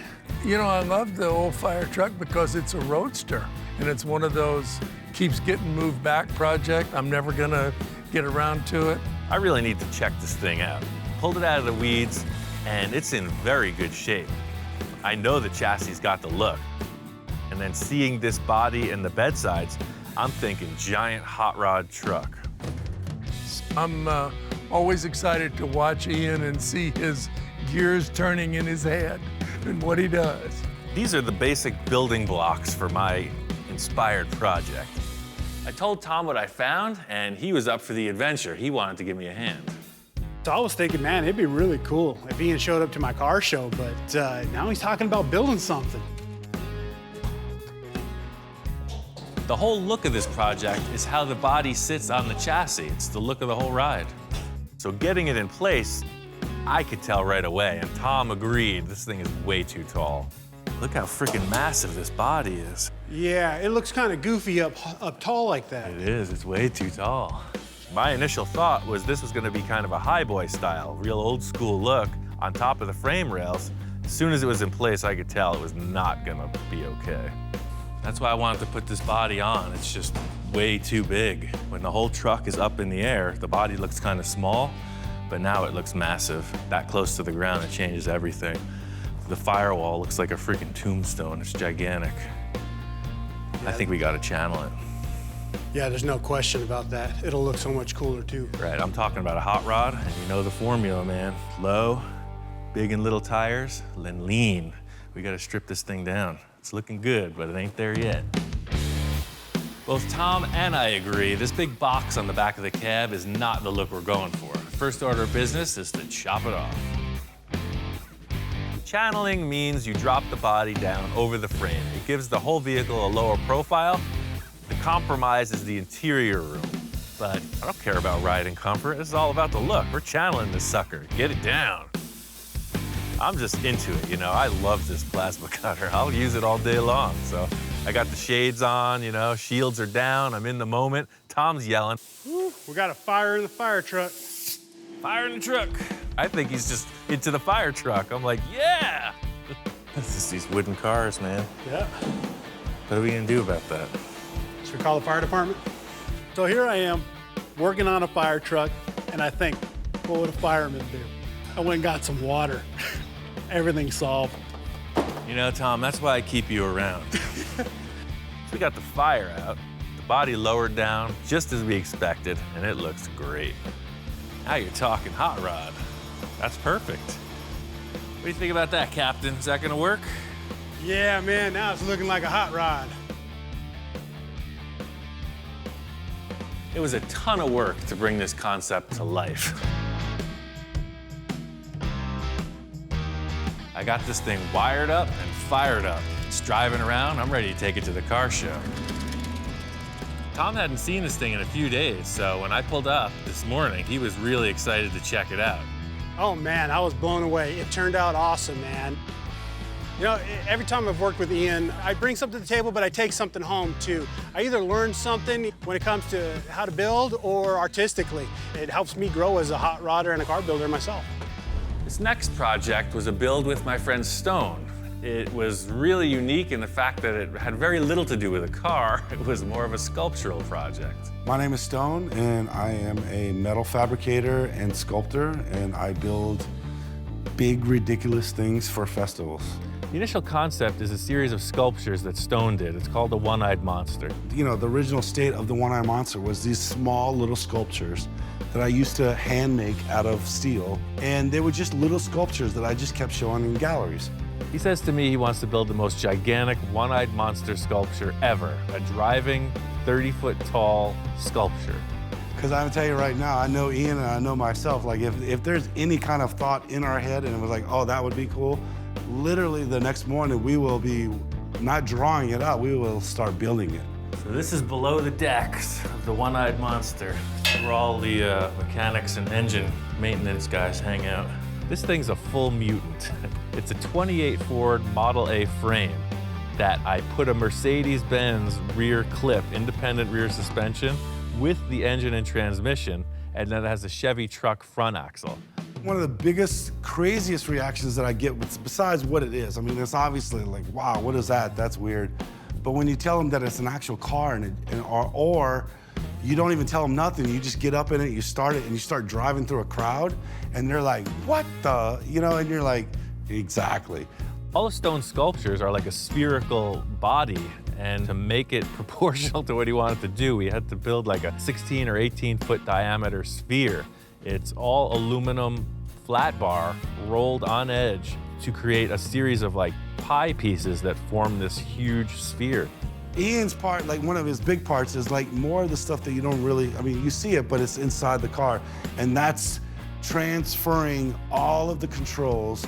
You know, I love the old fire truck because it's a roadster, and it's one of those keeps getting moved back project. I'm never gonna get around to it. I really need to check this thing out. Pulled it out of the weeds, and it's in very good shape. I know the chassis got the look. And then seeing this body and the bedsides, I'm thinking giant hot rod truck. I'm always excited to watch Ian and see his gears turning in his head and what he does. These are the basic building blocks for my inspired project. I told Tom what I found, and he was up for the adventure. He wanted to give me a hand. So I was thinking, man, it'd be really cool if Ian showed up to my car show, but now he's talking about building something. The whole look of this project is how the body sits on the chassis. It's the look of the whole ride. So getting it in place, I could tell right away, and Tom agreed, this thing is way too tall. Look how freaking massive this body is. Yeah, it looks kind of goofy up tall like that. It is, it's way too tall. My initial thought was this was gonna be kind of a highboy style, real old school look on top of the frame rails. As soon as it was in place, I could tell it was not gonna be okay. That's why I wanted to put this body on. It's just way too big. When the whole truck is up in the air, the body looks kind of small, but now it looks massive. That close to the ground, it changes everything. The firewall looks like a freaking tombstone. It's gigantic. I think we gotta channel it. Yeah, there's no question about that. It'll look so much cooler too. Right, I'm talking about a hot rod, and you know the formula, man. Low, big and little tires, then lean. We gotta strip this thing down. It's looking good, but it ain't there yet. Both Tom and I agree, this big box on the back of the cab is not the look we're going for. First order of business is to chop it off. Channeling means you drop the body down over the frame. It gives the whole vehicle a lower profile. The compromise is the interior room. But I don't care about riding comfort. This is all about the look. We're channeling this sucker. Get it down. I'm just into it, you know. I love this plasma cutter. I'll use it all day long. So I got the shades on, you know, shields are down. I'm in the moment. Tom's yelling. Woo, we got a fire in the fire truck. Fire in the truck. I think he's just into the fire truck. I'm like, yeah! It's just these wooden cars, man. Yeah. What are we gonna do about that? Should we call the fire department? So here I am, working on a fire truck, and I think, what would a fireman do? I went and got some water. Everything's solved. You know, Tom, that's why I keep you around. So we got the fire out, the body lowered down, just as we expected, and it looks great. Now you're talking hot rod. That's perfect. What do you think about that, Captain? Is that gonna work? Yeah, man, now it's looking like a hot rod. It was a ton of work to bring this concept to life. I got this thing wired up and fired up. It's driving around. I'm ready to take it to the car show. Tom hadn't seen this thing in a few days, so when I pulled up this morning, he was really excited to check it out. Oh man, I was blown away. It turned out awesome, man. You know, every time I've worked with Ian, I bring something to the table, but I take something home too. I either learn something when it comes to how to build or artistically. It helps me grow as a hot rodder and a car builder myself. This next project was a build with my friend Stone. It was really unique in the fact that it had very little to do with a car. It was more of a sculptural project. My name is Stone, and I am a metal fabricator and sculptor, and I build big, ridiculous things for festivals. The initial concept is a series of sculptures that Stone did. It's called the One-Eyed Monster. You know, the original state of the One-Eyed Monster was these small little sculptures that I used to hand make out of steel, and they were just little sculptures that I just kept showing in galleries. He says to me he wants to build the most gigantic one-eyed monster sculpture ever, a driving 30-foot tall sculpture. Because I'm gonna tell you right now, I know Ian and I know myself, like if there's any kind of thought in our head and it was like, oh, that would be cool, literally the next morning we will be not drawing it out, we will start building it. So this is below the decks of the One-Eyed Monster, where all the mechanics and engine maintenance guys hang out. This thing's a full mutant. It's a 28 Ford Model A frame that I put a Mercedes-Benz rear clip, independent rear suspension, with the engine and transmission, and then it has a Chevy truck front axle. One of the biggest, craziest reactions that I get, besides what it is, I mean, it's obviously like, wow, what is that? That's weird. But when you tell them that it's an actual car, or you don't even tell them nothing, you just get up in it, you start it, and you start driving through a crowd, and they're like, what the, you know, and you're like, exactly. All of Stone's sculptures are like a spherical body, and to make it proportional to what he wanted to do, we had to build like a 16 or 18-foot diameter sphere. It's all aluminum flat bar rolled on edge to create a series of like pie pieces that form this huge sphere. Ian's part, like one of his big parts, is like more of the stuff that you don't really, I mean, you see it, but it's inside the car. And that's transferring all of the controls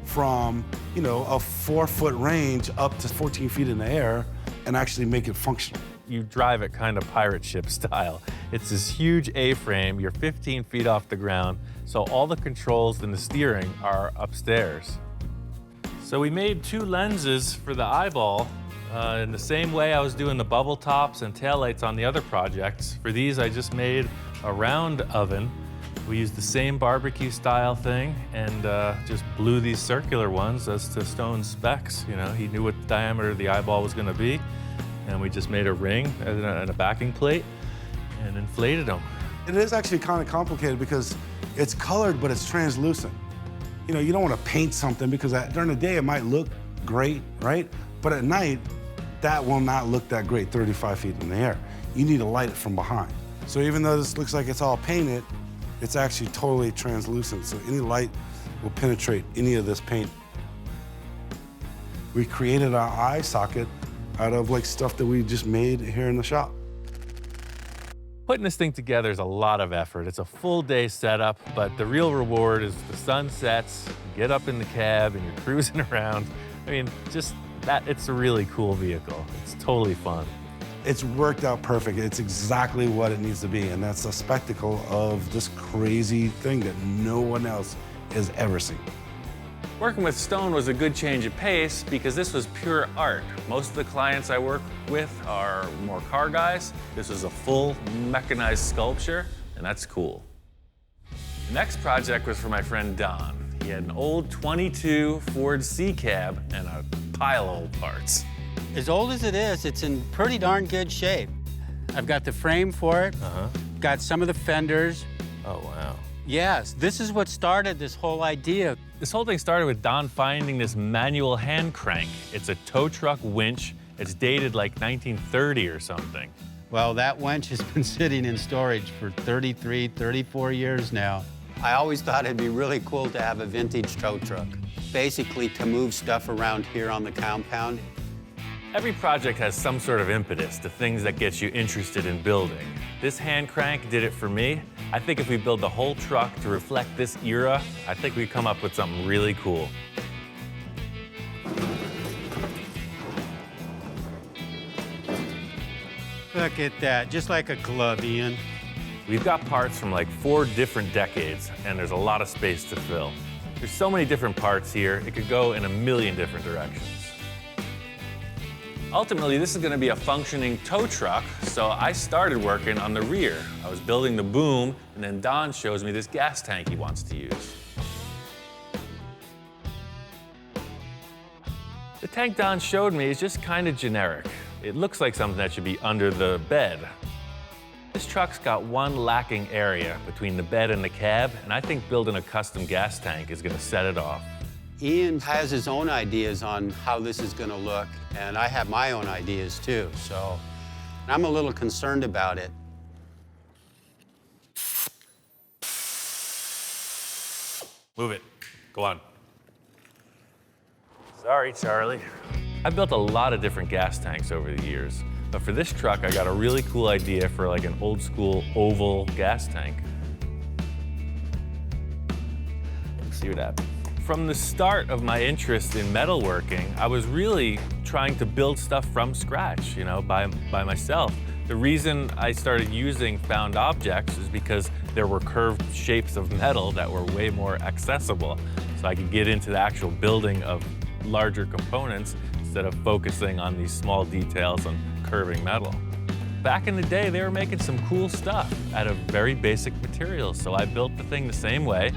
from, you know, a 4-foot range up to 14 feet in the air and actually make it functional. You drive it kind of pirate ship style. It's this huge A-frame, you're 15 feet off the ground, so all the controls and the steering are upstairs. So we made 2 lenses for the eyeball in the same way I was doing the bubble tops and taillights on the other projects. For these, I just made a round oven. We used the same barbecue style thing and just blew these circular ones as to Stone's specs. You know, he knew what the diameter of the eyeball was gonna be, and we just made a ring and a backing plate and inflated them. It is actually kind of complicated because it's colored, but it's translucent. You know, you don't want to paint something because during the day it might look great, right? But at night, that will not look that great 35 feet in the air. You need to light it from behind. So even though this looks like it's all painted, it's actually totally translucent, so any light will penetrate any of this paint. We created our eye socket out of like stuff that we just made here in the shop. Putting this thing together is a lot of effort. It's a full day setup, but the real reward is the sun sets, you get up in the cab and you're cruising around. I mean, just that, it's a really cool vehicle. It's totally fun. It's worked out perfect. It's exactly what it needs to be, and that's a spectacle of this crazy thing that no one else has ever seen. Working with Stone was a good change of pace because this was pure art. Most of the clients I work with are more car guys. This was a full mechanized sculpture, and that's cool. The next project was for my friend Don. He had an old 22 Ford C-Cab and a pile of old parts. As old as it is, it's in pretty darn good shape. I've got the frame for it, got some of the fenders. Oh, wow. Yes, this is what started this whole idea. This whole thing started with Don finding this manual hand crank. It's a tow truck winch. It's dated like 1930 or something. Well, that winch has been sitting in storage for 33, 34 years now. I always thought it'd be really cool to have a vintage tow truck, basically to move stuff around here on the compound. Every project has some sort of impetus to things that get you interested in building. This hand crank did it for me. I think if we build the whole truck to reflect this era, I think we come up with something really cool. Look at that, just like a glove, Ian. We've got parts from like 4 different decades, and there's a lot of space to fill. There's so many different parts here, it could go in a million different directions. Ultimately, this is gonna be a functioning tow truck, so I started working on the rear. I was building the boom, and then Don shows me this gas tank he wants to use. The tank Don showed me is just kind of generic. It looks like something that should be under the bed. This truck's got one lacking area between the bed and the cab, and I think building a custom gas tank is gonna set it off. Ian has his own ideas on how this is going to look, and I have my own ideas too, so I'm a little concerned about it. Move it. Go on. Sorry, Charlie. I built a lot of different gas tanks over the years, but for this truck, I got a really cool idea for like an old school oval gas tank. Let's see what happens. From the start of my interest in metalworking, I was really trying to build stuff from scratch, you know, by myself. The reason I started using found objects is because there were curved shapes of metal that were way more accessible. So I could get into the actual building of larger components instead of focusing on these small details on curving metal. Back in the day, they were making some cool stuff out of very basic materials. So I built the thing the same way.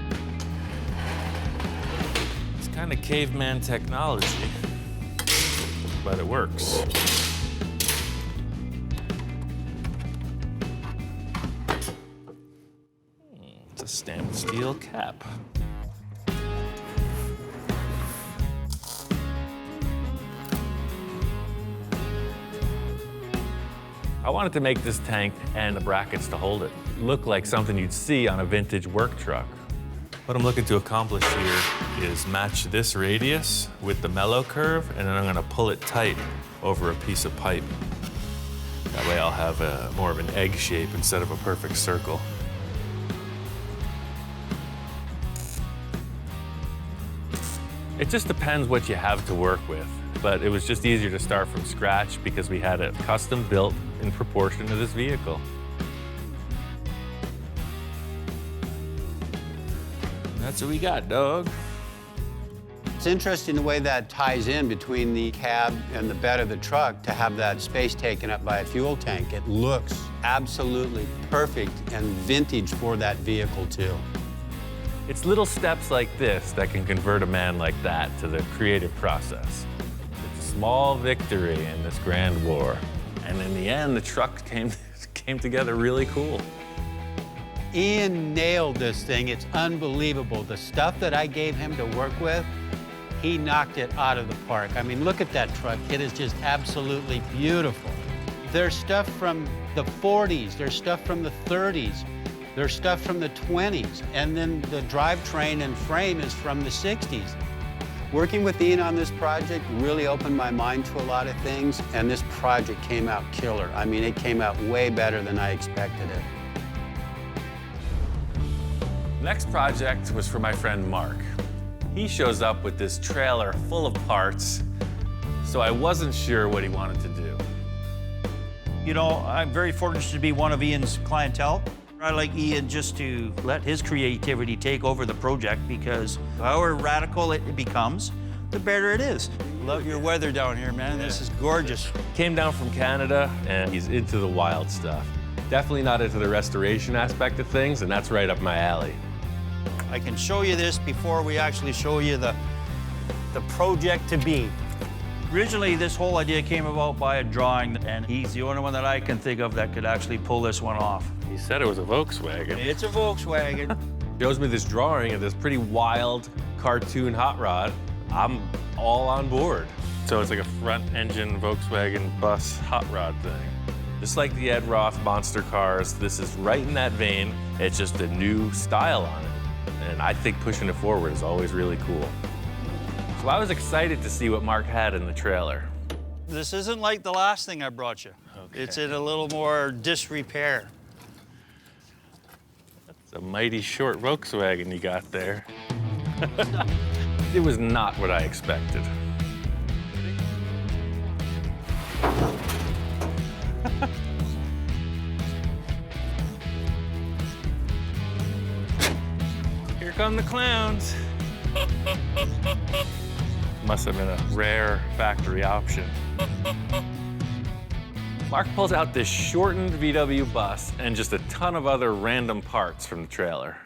Kind of caveman technology, but it works. It's a stamped steel cap. I wanted to make this tank and the brackets to hold it look like something you'd see on a vintage work truck. What I'm looking to accomplish here is match this radius with the mellow curve, and then I'm gonna pull it tight over a piece of pipe. That way I'll have more of an egg shape instead of a perfect circle. It just depends what you have to work with, but it was just easier to start from scratch because we had it custom built in proportion to this vehicle. That's what we got, dog. It's interesting the way that ties in between the cab and the bed of the truck to have that space taken up by a fuel tank. It looks absolutely perfect and vintage for that vehicle, too. It's little steps like this that can convert a man like that to the creative process. It's a small victory in this grand war. And in the end, the truck came together really cool. Ian nailed this thing. It's unbelievable. The stuff that I gave him to work with, he knocked it out of the park. I mean, look at that truck. It is just absolutely beautiful. There's stuff from the 40s. There's stuff from the 30s. There's stuff from the 20s. And then the drivetrain and frame is from the 60s. Working with Ian on this project really opened my mind to a lot of things, and this project came out killer. I mean, it came out way better than I expected it. The next project was for my friend Mark. He shows up with this trailer full of parts, so I wasn't sure what he wanted to do. You know, I'm very fortunate to be one of Ian's clientele. I like Ian just to let his creativity take over the project because however radical it becomes, the better it is. Love your weather down here, man. This is gorgeous. Came down from Canada, and he's into the wild stuff. Definitely not into the restoration aspect of things, and that's right up my alley. I can show you this before we actually show you the project to be. Originally, this whole idea came about by a drawing, and he's the only one that I can think of that could actually pull this one off. He said it was a Volkswagen. It's a Volkswagen. Shows me this drawing of this pretty wild cartoon hot rod. I'm all on board. So it's like a front-engine Volkswagen bus hot rod thing. Just like the Ed Roth monster cars, this is right in that vein. It's just a new style on it. And I think pushing it forward is always really cool. So I was excited to see what Mark had in the trailer. This isn't like the last thing I brought you. Okay. It's in a little more disrepair. It's a mighty short Volkswagen you got there. It was not what I expected. Here come the clowns. Must have been a rare factory option. Mark pulls out this shortened VW bus and just a ton of other random parts from the trailer.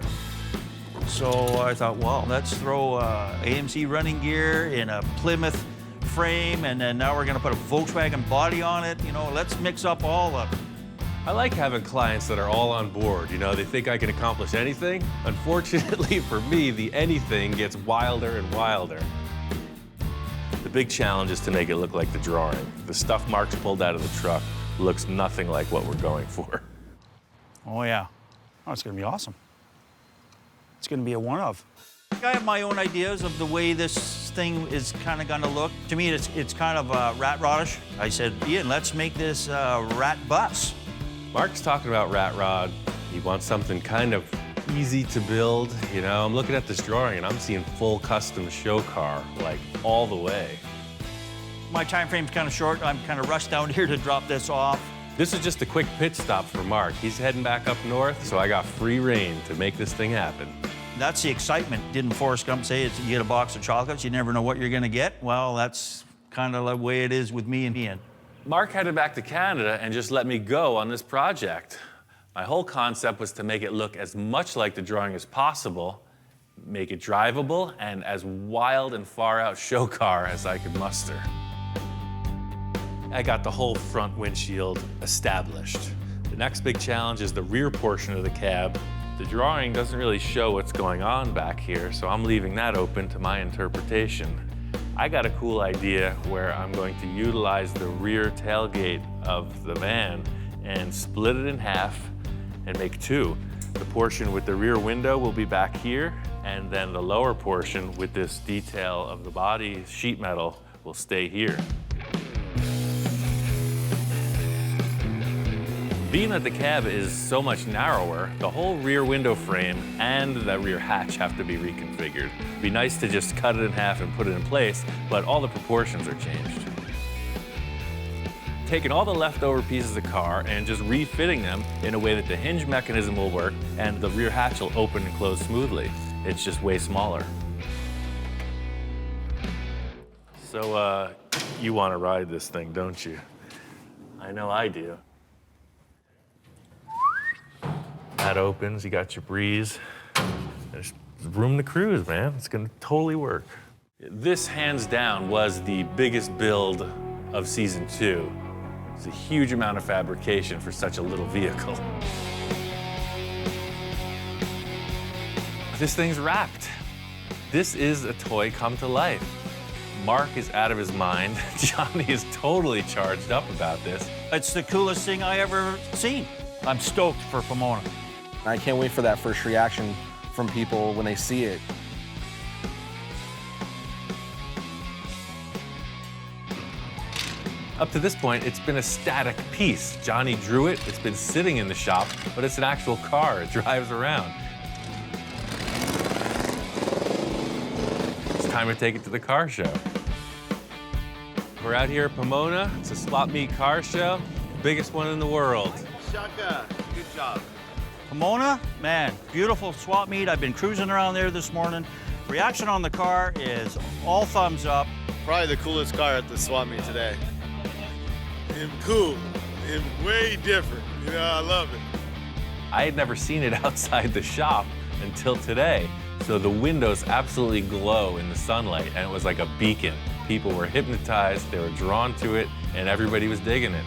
So I thought, well, let's throw AMC running gear in a Plymouth frame, and then now we're gonna put a Volkswagen body on it. You know, let's mix up all of it. I like having clients that are all on board. You know, they think I can accomplish anything. Unfortunately for me, the anything gets wilder and wilder. The big challenge is to make it look like the drawing. The stuff Mark's pulled out of the truck looks nothing like what we're going for. Oh yeah, oh, it's gonna be awesome. It's gonna be a one-of. I have my own ideas of the way this thing is kind of gonna look. To me, it's kind of rat rodish. I said, Ian, let's make this rat bus. Mark's talking about rat rod. He wants something kind of easy to build. You know, I'm looking at this drawing and I'm seeing full custom show car, like all the way. My time frame's kind of short. I'm kind of rushed down here to drop this off. This is just a quick pit stop for Mark. He's heading back up north, so I got free reign to make this thing happen. That's the excitement. Didn't Forrest Gump say you get a box of chocolates, you never know what you're gonna get? Well, that's kind of the way it is with me and Ian. Mark headed back to Canada and just let me go on this project. My whole concept was to make it look as much like the drawing as possible, make it drivable, and as wild and far out show car as I could muster. I got the whole front windshield established. The next big challenge is the rear portion of the cab. The drawing doesn't really show what's going on back here, so I'm leaving that open to my interpretation. I got a cool idea where I'm going to utilize the rear tailgate of the van and split it in half and make two. The portion with the rear window will be back here, and then the lower portion with this detail of the body sheet metal will stay here. Being that the cab is so much narrower, the whole rear window frame and the rear hatch have to be reconfigured. It'd be nice to just cut it in half and put it in place, but all the proportions are changed. Taking all the leftover pieces of the car and just refitting them in a way that the hinge mechanism will work and the rear hatch will open and close smoothly. It's just way smaller. So, you want to ride this thing, don't you? I know I do. That opens, you got your breeze. There's room to cruise, man. It's gonna totally work. This, hands down, was the biggest build of season 2. It's a huge amount of fabrication for such a little vehicle. This thing's wrapped. This is a toy come to life. Mark is out of his mind. Johnny is totally charged up about this. It's the coolest thing I ever seen. I'm stoked for Pomona. I can't wait for that first reaction from people when they see it. Up to this point, it's been a static piece. Johnny drew it, it's been sitting in the shop, but it's an actual car, it drives around. It's time to take it to the car show. We're out here at Pomona. It's a swap meet car show, biggest one in the world. Shaka, good job. Pomona, man, beautiful swap meet. I've been cruising around there this morning. Reaction on the car is all thumbs up. Probably the coolest car at the swap meet today. And cool, and way different. You know, I love it. I had never seen it outside the shop until today. So the windows absolutely glow in the sunlight, and it was like a beacon. People were hypnotized, they were drawn to it, and everybody was digging it.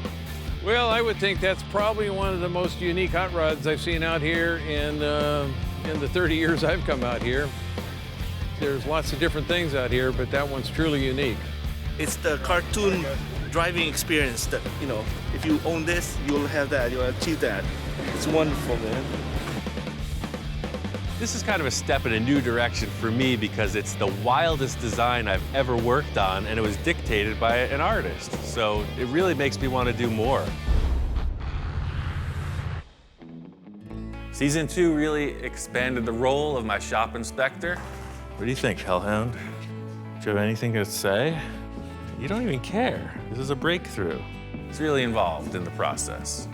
Well, I would think that's probably one of the most unique hot rods I've seen out here in the 30 years I've come out here. There's lots of different things out here, but that one's truly unique. It's the cartoon driving experience that, you know, if you own this, you'll have that, you'll achieve that. It's wonderful, man. This is kind of a step in a new direction for me because it's the wildest design I've ever worked on, and it was dictated by an artist. So it really makes me want to do more. Season 2 really expanded the role of my shop inspector. What do you think, Hellhound? Do you have anything to say? You don't even care. This is a breakthrough. It's really involved in the process.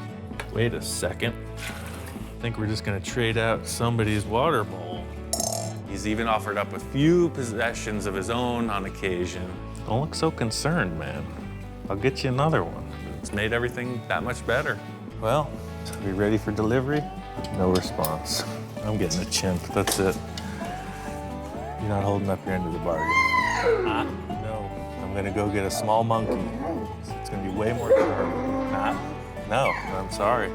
Wait a second. I think we're just gonna trade out somebody's water bowl. He's even offered up a few possessions of his own on occasion. Don't look so concerned, man. I'll get you another one. It's made everything that much better. Well, are we ready for delivery? No response. I'm getting a chimp, that's it. You're not holding up your end of the bargain. No, I'm gonna go get a small monkey. It's gonna be way more sharp. No, I'm sorry.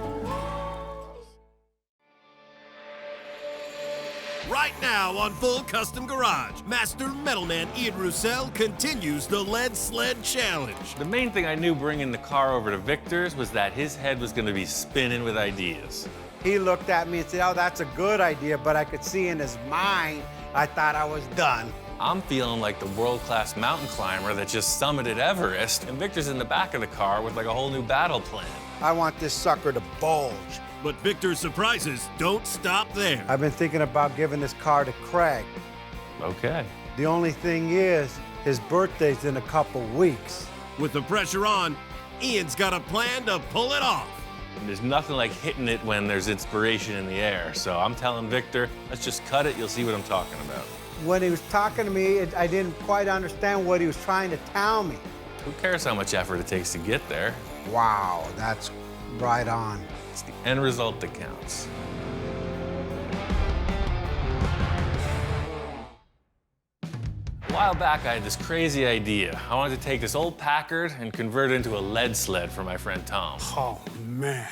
Right now on Full Custom Garage, Master Metalman Ian Roussel continues the Lead Sled Challenge. The main thing I knew bringing the car over to Victor's was that his head was gonna be spinning with ideas. He looked at me and said, oh, that's a good idea, but I could see in his mind, I thought I was done. I'm feeling like the world-class mountain climber that just summited Everest, and Victor's in the back of the car with like a whole new battle plan. I want this sucker to bulge. But Victor's surprises don't stop there. I've been thinking about giving this car to Craig. Okay. The only thing is, his birthday's in a couple weeks. With the pressure on, Ian's got a plan to pull it off. And there's nothing like hitting it when there's inspiration in the air. So I'm telling Victor, let's just cut it, you'll see what I'm talking about. When he was talking to me, I didn't quite understand what he was trying to tell me. Who cares how much effort it takes to get there? Wow, that's right on. It's the end result that counts. A while back, I had this crazy idea. I wanted to take this old Packard and convert it into a lead sled for my friend Tom. Oh, man.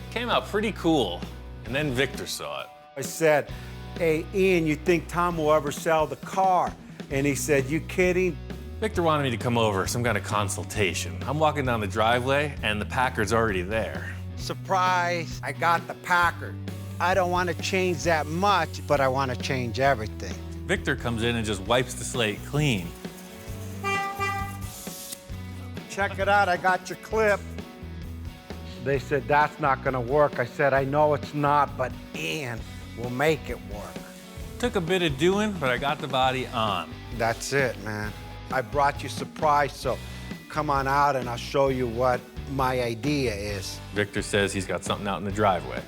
Came out pretty cool, and then Victor saw it. I said, hey, Ian, you think Tom will ever sell the car? And he said, you kidding? Victor wanted me to come over, some kind of consultation. I'm walking down the driveway, and the Packard's already there. Surprise, I got the Packard. I don't want to change that much, but I want to change everything. Victor comes in and just wipes the slate clean. Check it out, I got your clip. They said, that's not gonna work. I said, I know it's not, but Ian will make it work. Took a bit of doing, but I got the body on. That's it, man. I brought you a surprise, so come on out and I'll show you what my idea is. Victor says he's got something out in the driveway.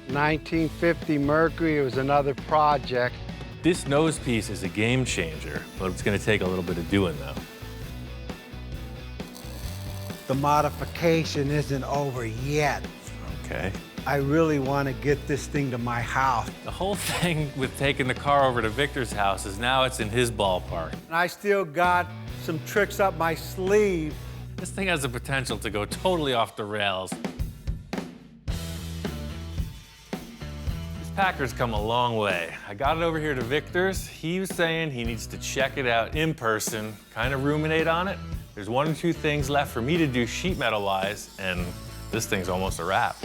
1950 Mercury was another project. This nose piece is a game changer, but it's gonna take a little bit of doing though. The modification isn't over yet. Okay. I really want to get this thing to my house. The whole thing with taking the car over to Victor's house is now it's in his ballpark. And I still got some tricks up my sleeve. This thing has the potential to go totally off the rails. This Packard's come a long way. I got it over here to Victor's. He was saying he needs to check it out in person, kind of ruminate on it. There's one or two things left for me to do sheet metal-wise, and this thing's almost a wrap.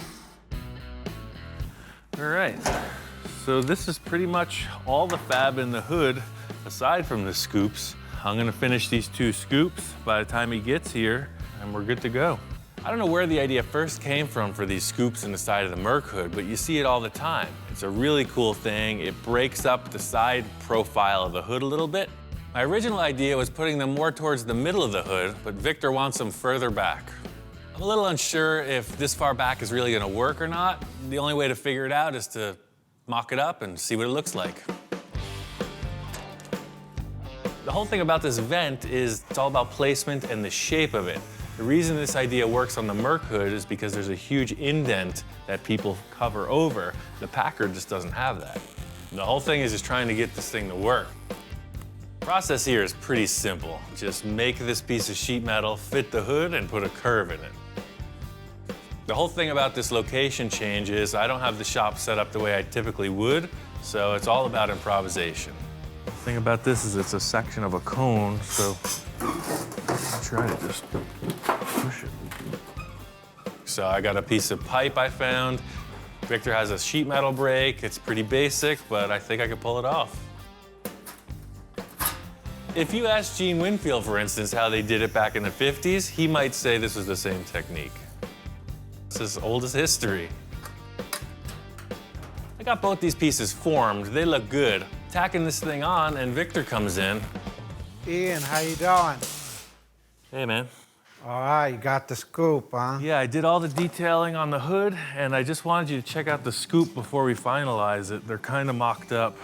All right, so this is pretty much all the fab in the hood, aside from the scoops. I'm gonna finish these 2 scoops by the time he gets here, and we're good to go. I don't know where the idea first came from for these scoops in the side of the Merc hood, but you see it all the time. It's a really cool thing. It breaks up the side profile of the hood a little bit. My original idea was putting them more towards the middle of the hood, but Victor wants them further back. I'm a little unsure if this far back is really gonna work or not. The only way to figure it out is to mock it up and see what it looks like. The whole thing about this vent is it's all about placement and the shape of it. The reason this idea works on the Merc hood is because there's a huge indent that people cover over. The Packard just doesn't have that. The whole thing is just trying to get this thing to work. The process here is pretty simple. Just make this piece of sheet metal fit the hood and put a curve in it. The whole thing about this location change is I don't have the shop set up the way I typically would, so it's all about improvisation. The thing about this is it's a section of a cone, so I'll try to just push it. So I got a piece of pipe I found. Victor has a sheet metal brake. It's pretty basic, but I think I could pull it off. If you ask Gene Winfield, for instance, how they did it back in the 50s, he might say this was the same technique. It's as old as history. I got both these pieces formed. They look good. Tacking this thing on, and Victor comes in. Ian, how you doing? Hey, man. All right, you got the scoop, huh? Yeah, I did all the detailing on the hood, and I just wanted you to check out the scoop before we finalize it. They're kind of mocked up.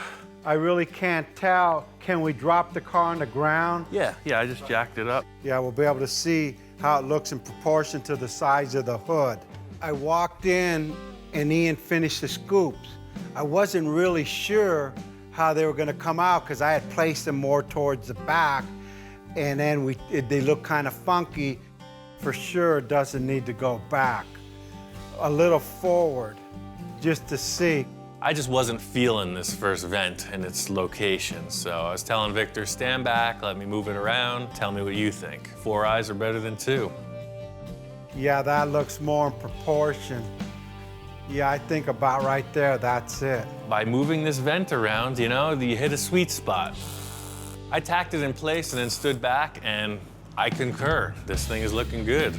I really can't tell. Can we drop the car on the ground? Yeah, I just jacked it up. Yeah, we'll be able to see how it looks in proportion to the size of the hood. I walked in and Ian finished the scoops. I wasn't really sure how they were gonna come out because I had placed them more towards the back, and then they look kind of funky. For sure, it doesn't need to go back. A little forward, just to see. I just wasn't feeling this first vent and its location, so I was telling Victor, stand back, let me move it around, tell me what you think. 4 eyes are better than 2. Yeah, that looks more in proportion. Yeah, I think about right there, that's it. By moving this vent around, you know, you hit a sweet spot. I tacked it in place and then stood back, and I concur. This thing is looking good.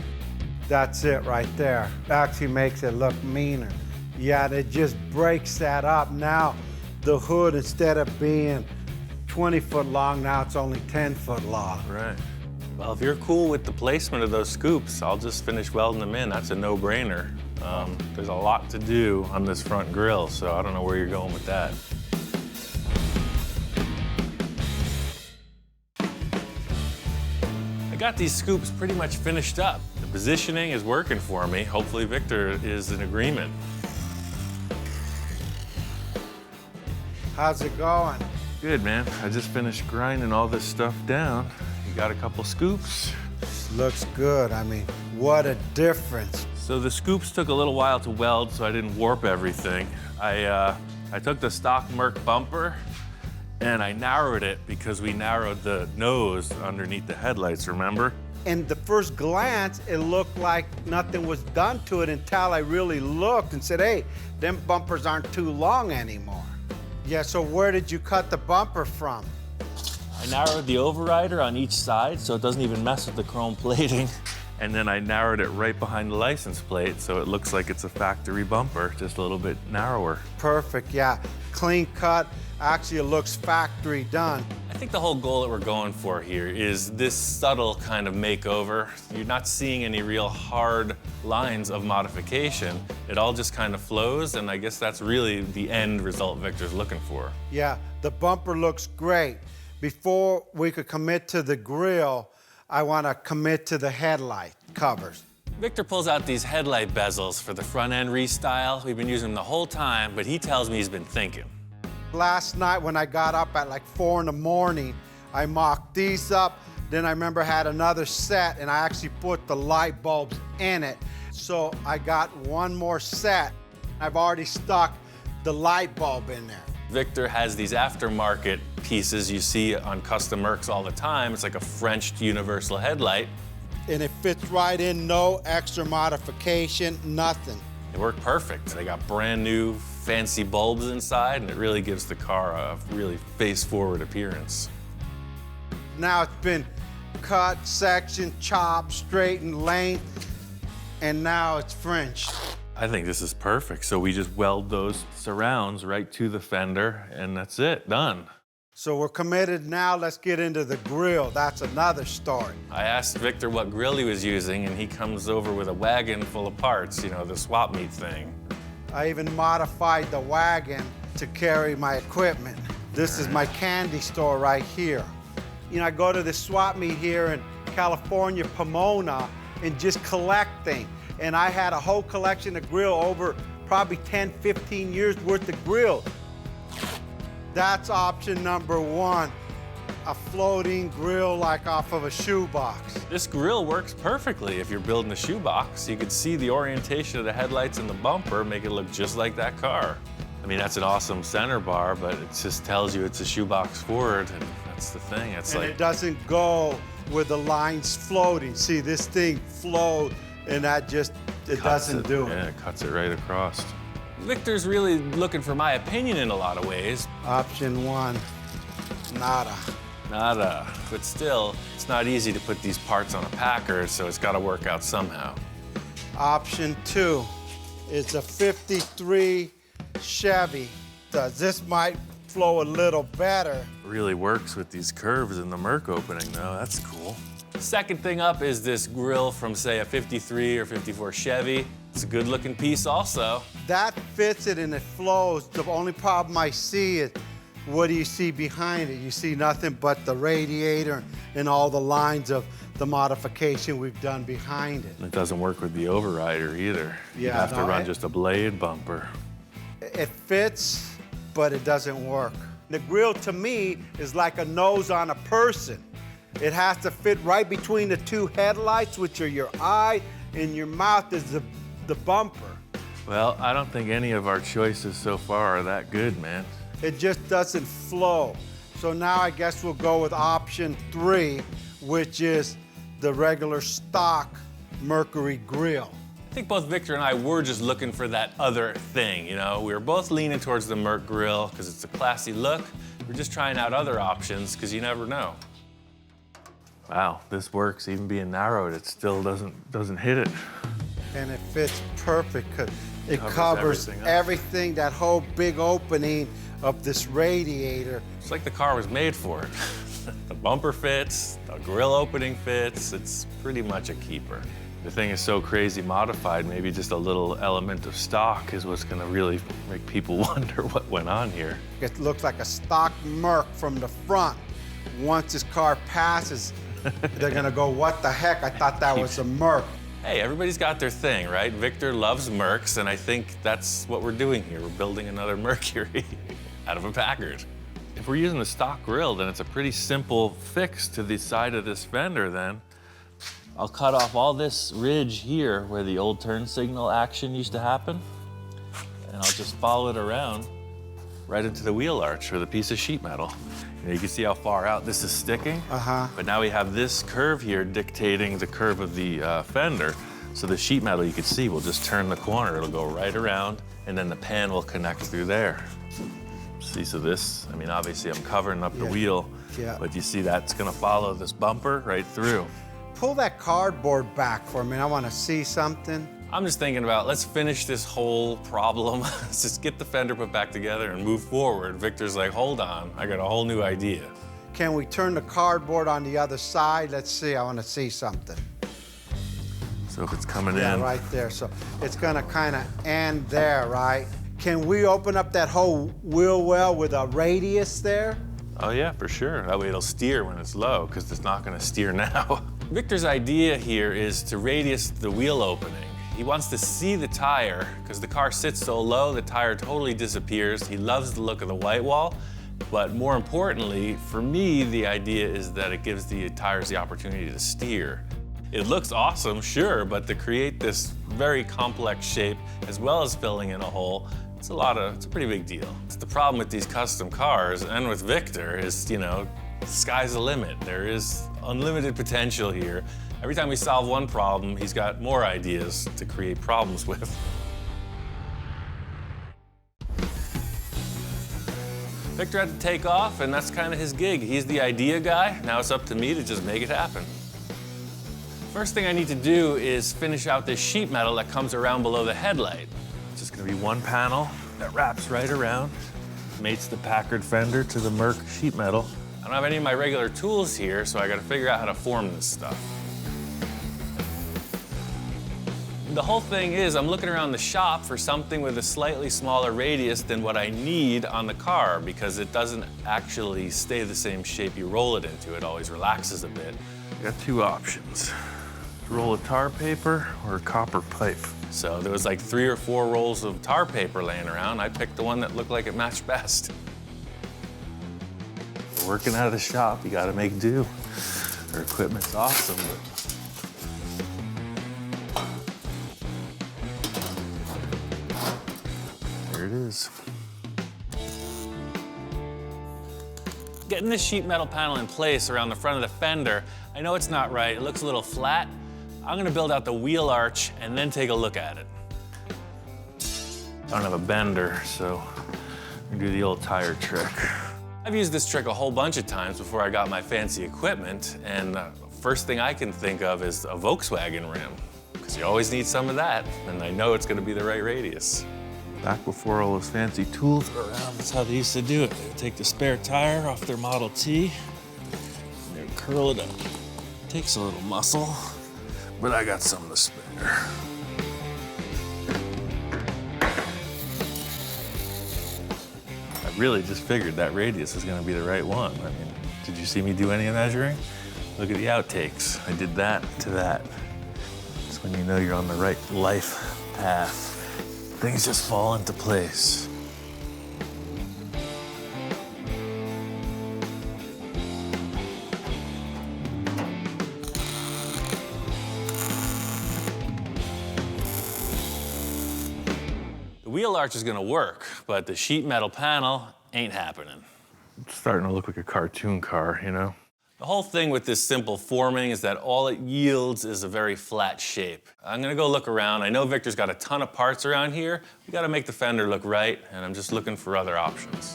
That's it right there. Actually makes it look meaner. Yeah, it just breaks that up. Now, the hood, instead of being 20 foot long, now it's only 10 foot long. Right. Well, if you're cool with the placement of those scoops, I'll just finish welding them in. That's a no-brainer. There's a lot to do on this front grille, so I don't know where you're going with that. I got these scoops pretty much finished up. The positioning is working for me. Hopefully Victor is in agreement. How's it going? Good, man. I just finished grinding all this stuff down. You got a couple scoops. Looks good. I mean, what a difference. So the scoops took a little while to weld, so I didn't warp everything. I took the stock Merc bumper and I narrowed it because we narrowed the nose underneath the headlights, remember? And the first glance, it looked like nothing was done to it until I really looked and said, hey, them bumpers aren't too long anymore. Yeah, so where did you cut the bumper from? I narrowed the overrider on each side so it doesn't even mess with the chrome plating. And then I narrowed it right behind the license plate so it looks like it's a factory bumper, just a little bit narrower. Perfect, yeah. Clean cut. Actually, it looks factory done. I think the whole goal that we're going for here is this subtle kind of makeover. You're not seeing any real hard lines of modification. It all just kind of flows, and I guess that's really the end result Victor's looking for. Yeah, the bumper looks great. Before we could commit to the grille, I want to commit to the headlight covers. Victor pulls out these headlight bezels for the front end restyle. We've been using them the whole time, but he tells me he's been thinking. Last night when I got up at like 4 in the morning, I mocked these up. Then I remember I had another set and I actually put the light bulbs in it. So I got one more set. I've already stuck the light bulb in there. Victor has these aftermarket pieces you see on custom Mercs all the time. It's like a Frenched universal headlight. And it fits right in, no extra modification, nothing. They work perfect. They got brand new fancy bulbs inside, and it really gives the car a really face-forward appearance. Now it's been cut, sectioned, chopped, straightened, length, and now it's Frenched. I think this is perfect. So we just weld those surrounds right to the fender, and that's it, done. So we're committed now, let's get into the grill. That's another story. I asked Victor what grill he was using, and he comes over with a wagon full of parts, you know, the swap meet thing. I even modified the wagon to carry my equipment. This is my candy store right here. You know, I go to the swap meet here in California, Pomona, and just collect things. And I had a whole collection of grill, over probably 10, 15 years worth of grill. That's option number one, a floating grill like off of a shoebox. This grill works perfectly if you're building a shoebox. You could see the orientation of the headlights and the bumper, make it look just like that car. I mean, that's an awesome center bar, but it just tells you it's a shoebox Ford, and that's the thing. It's and like, it doesn't go with the lines floating. See, this thing flows, and that just, it doesn't do it. Yeah, it cuts it right across. Victor's really looking for my opinion in a lot of ways. Option one, nada. Nada. But still, it's not easy to put these parts on a Packard, so it's got to work out somehow. Option two, it's a 53 Chevy. This might flow a little better. Really works with these curves in the Merc opening, though. That's cool. Second thing up is this grill from, say, a 53 or 54 Chevy. It's a good-looking piece also. That fits it and it flows. The only problem I see is, what do you see behind it? You see nothing but the radiator and all the lines of the modification we've done behind it. It doesn't work with the overrider either. You have to run just a blade bumper. It fits, but it doesn't work. The grill, to me, is like a nose on a person. It has to fit right between the two headlights, which are your eye, and your mouth is the bumper. Well, I don't think any of our choices so far are that good, man. It just doesn't flow. So now I guess we'll go with option three, which is the regular stock Mercury grill. I think both Victor and I were just looking for that other thing, you know? We were both leaning towards the Merc grill because it's a classy look. We're just trying out other options because you never know. Wow, this works. Even being narrowed, it still doesn't hit it. And it fits perfect because it covers everything, that whole big opening of this radiator. It's like the car was made for it. The bumper fits, the grill opening fits. It's pretty much a keeper. The thing is so crazy modified, maybe just a little element of stock is what's gonna really make people wonder what went on here. It looks like a stock Merc from the front. Once this car passes, they're gonna go, what the heck? I thought that was a Merc. Hey, everybody's got their thing, right? Victor loves Mercs, and I think that's what we're doing here. We're building another Mercury out of a Packard. If we're using the stock grill, then it's a pretty simple fix to the side of this fender then. I'll cut off all this ridge here where the old turn signal action used to happen, and I'll just follow it around right into the wheel arch or the piece of sheet metal. You can see how far out this is sticking. But now we have this curve here dictating the curve of the fender. So the sheet metal, you can see, will just turn the corner. It'll go right around, and then the pan will connect through there. See, so this, I mean, obviously I'm covering up the wheel, but you see that's gonna follow this bumper right through. pull that cardboard back for me. I want to see something. I'm just thinking about, let's finish this whole problem. Let's just get the fender put back together and move forward. Victor's like, hold on, I got a whole new idea. Can we turn the cardboard on the other side? Let's see, I want to see something. So if it's coming Yeah, in. right there. So it's gonna kind of end there, right? Can we open up that whole wheel well with a radius there? Oh yeah, for sure. That way it'll steer when it's low, because it's not gonna steer now. Victor's idea here is to radius the wheel opening. He wants to see the tire, because the car sits so low, the tire totally disappears. He loves the look of the white wall, but more importantly, for me, the idea is that it gives the tires the opportunity to steer. It looks awesome, sure, but to create this very complex shape, as well as filling in a hole, it's a pretty big deal. It's the problem with these custom cars, and with Victor, is, you know, the sky's the limit. There is unlimited potential here. Every time we solve one problem, he's got more ideas to create problems with. Victor had to take off, and that's kind of his gig. He's the idea guy. Now it's up to me to just make it happen. First thing I need to do is finish out this sheet metal that comes around below the headlight. It's just gonna be one panel that wraps right around, mates the Packard fender to the Merc sheet metal. I don't have any of my regular tools here, so I gotta figure out how to form this stuff. The whole thing is, I'm looking around the shop for something with a slightly smaller radius than what I need on the car, because it doesn't actually stay the same shape you roll it into. It always relaxes a bit. You got two options. Roll of tar paper or a copper pipe. So there was like 3 or 4 rolls of tar paper laying around. I picked the one that looked like it matched best. Working out of the shop, you gotta make do. Their equipment's awesome, but there it is. Getting this sheet metal panel in place around the front of the fender, I know it's not right. It looks a little flat. I'm gonna build out the wheel arch and then take a look at it. I don't have a bender, so we do the old tire trick. I've used this trick a whole bunch of times before I got my fancy equipment, and first thing I can think of is a Volkswagen rim, because you always need some of that, and I know it's gonna be the right radius. Back before all those fancy tools were around, that's how they used to do it. They would take the spare tire off their Model T, and they would curl it up. Takes a little muscle, but I got some to spare. I really just figured that radius was gonna be the right one. I mean, did you see me do any measuring? Look at the outtakes. I did that to that. It's when you know you're on the right life path. Things just fall into place. The wheel arch is gonna work, but the sheet metal panel ain't happening. It's starting to look like a cartoon car, you know? The whole thing with this simple forming is that all it yields is a very flat shape. I'm gonna go look around. I know Victor's got a ton of parts around here. We gotta make the fender look right, and I'm just looking for other options.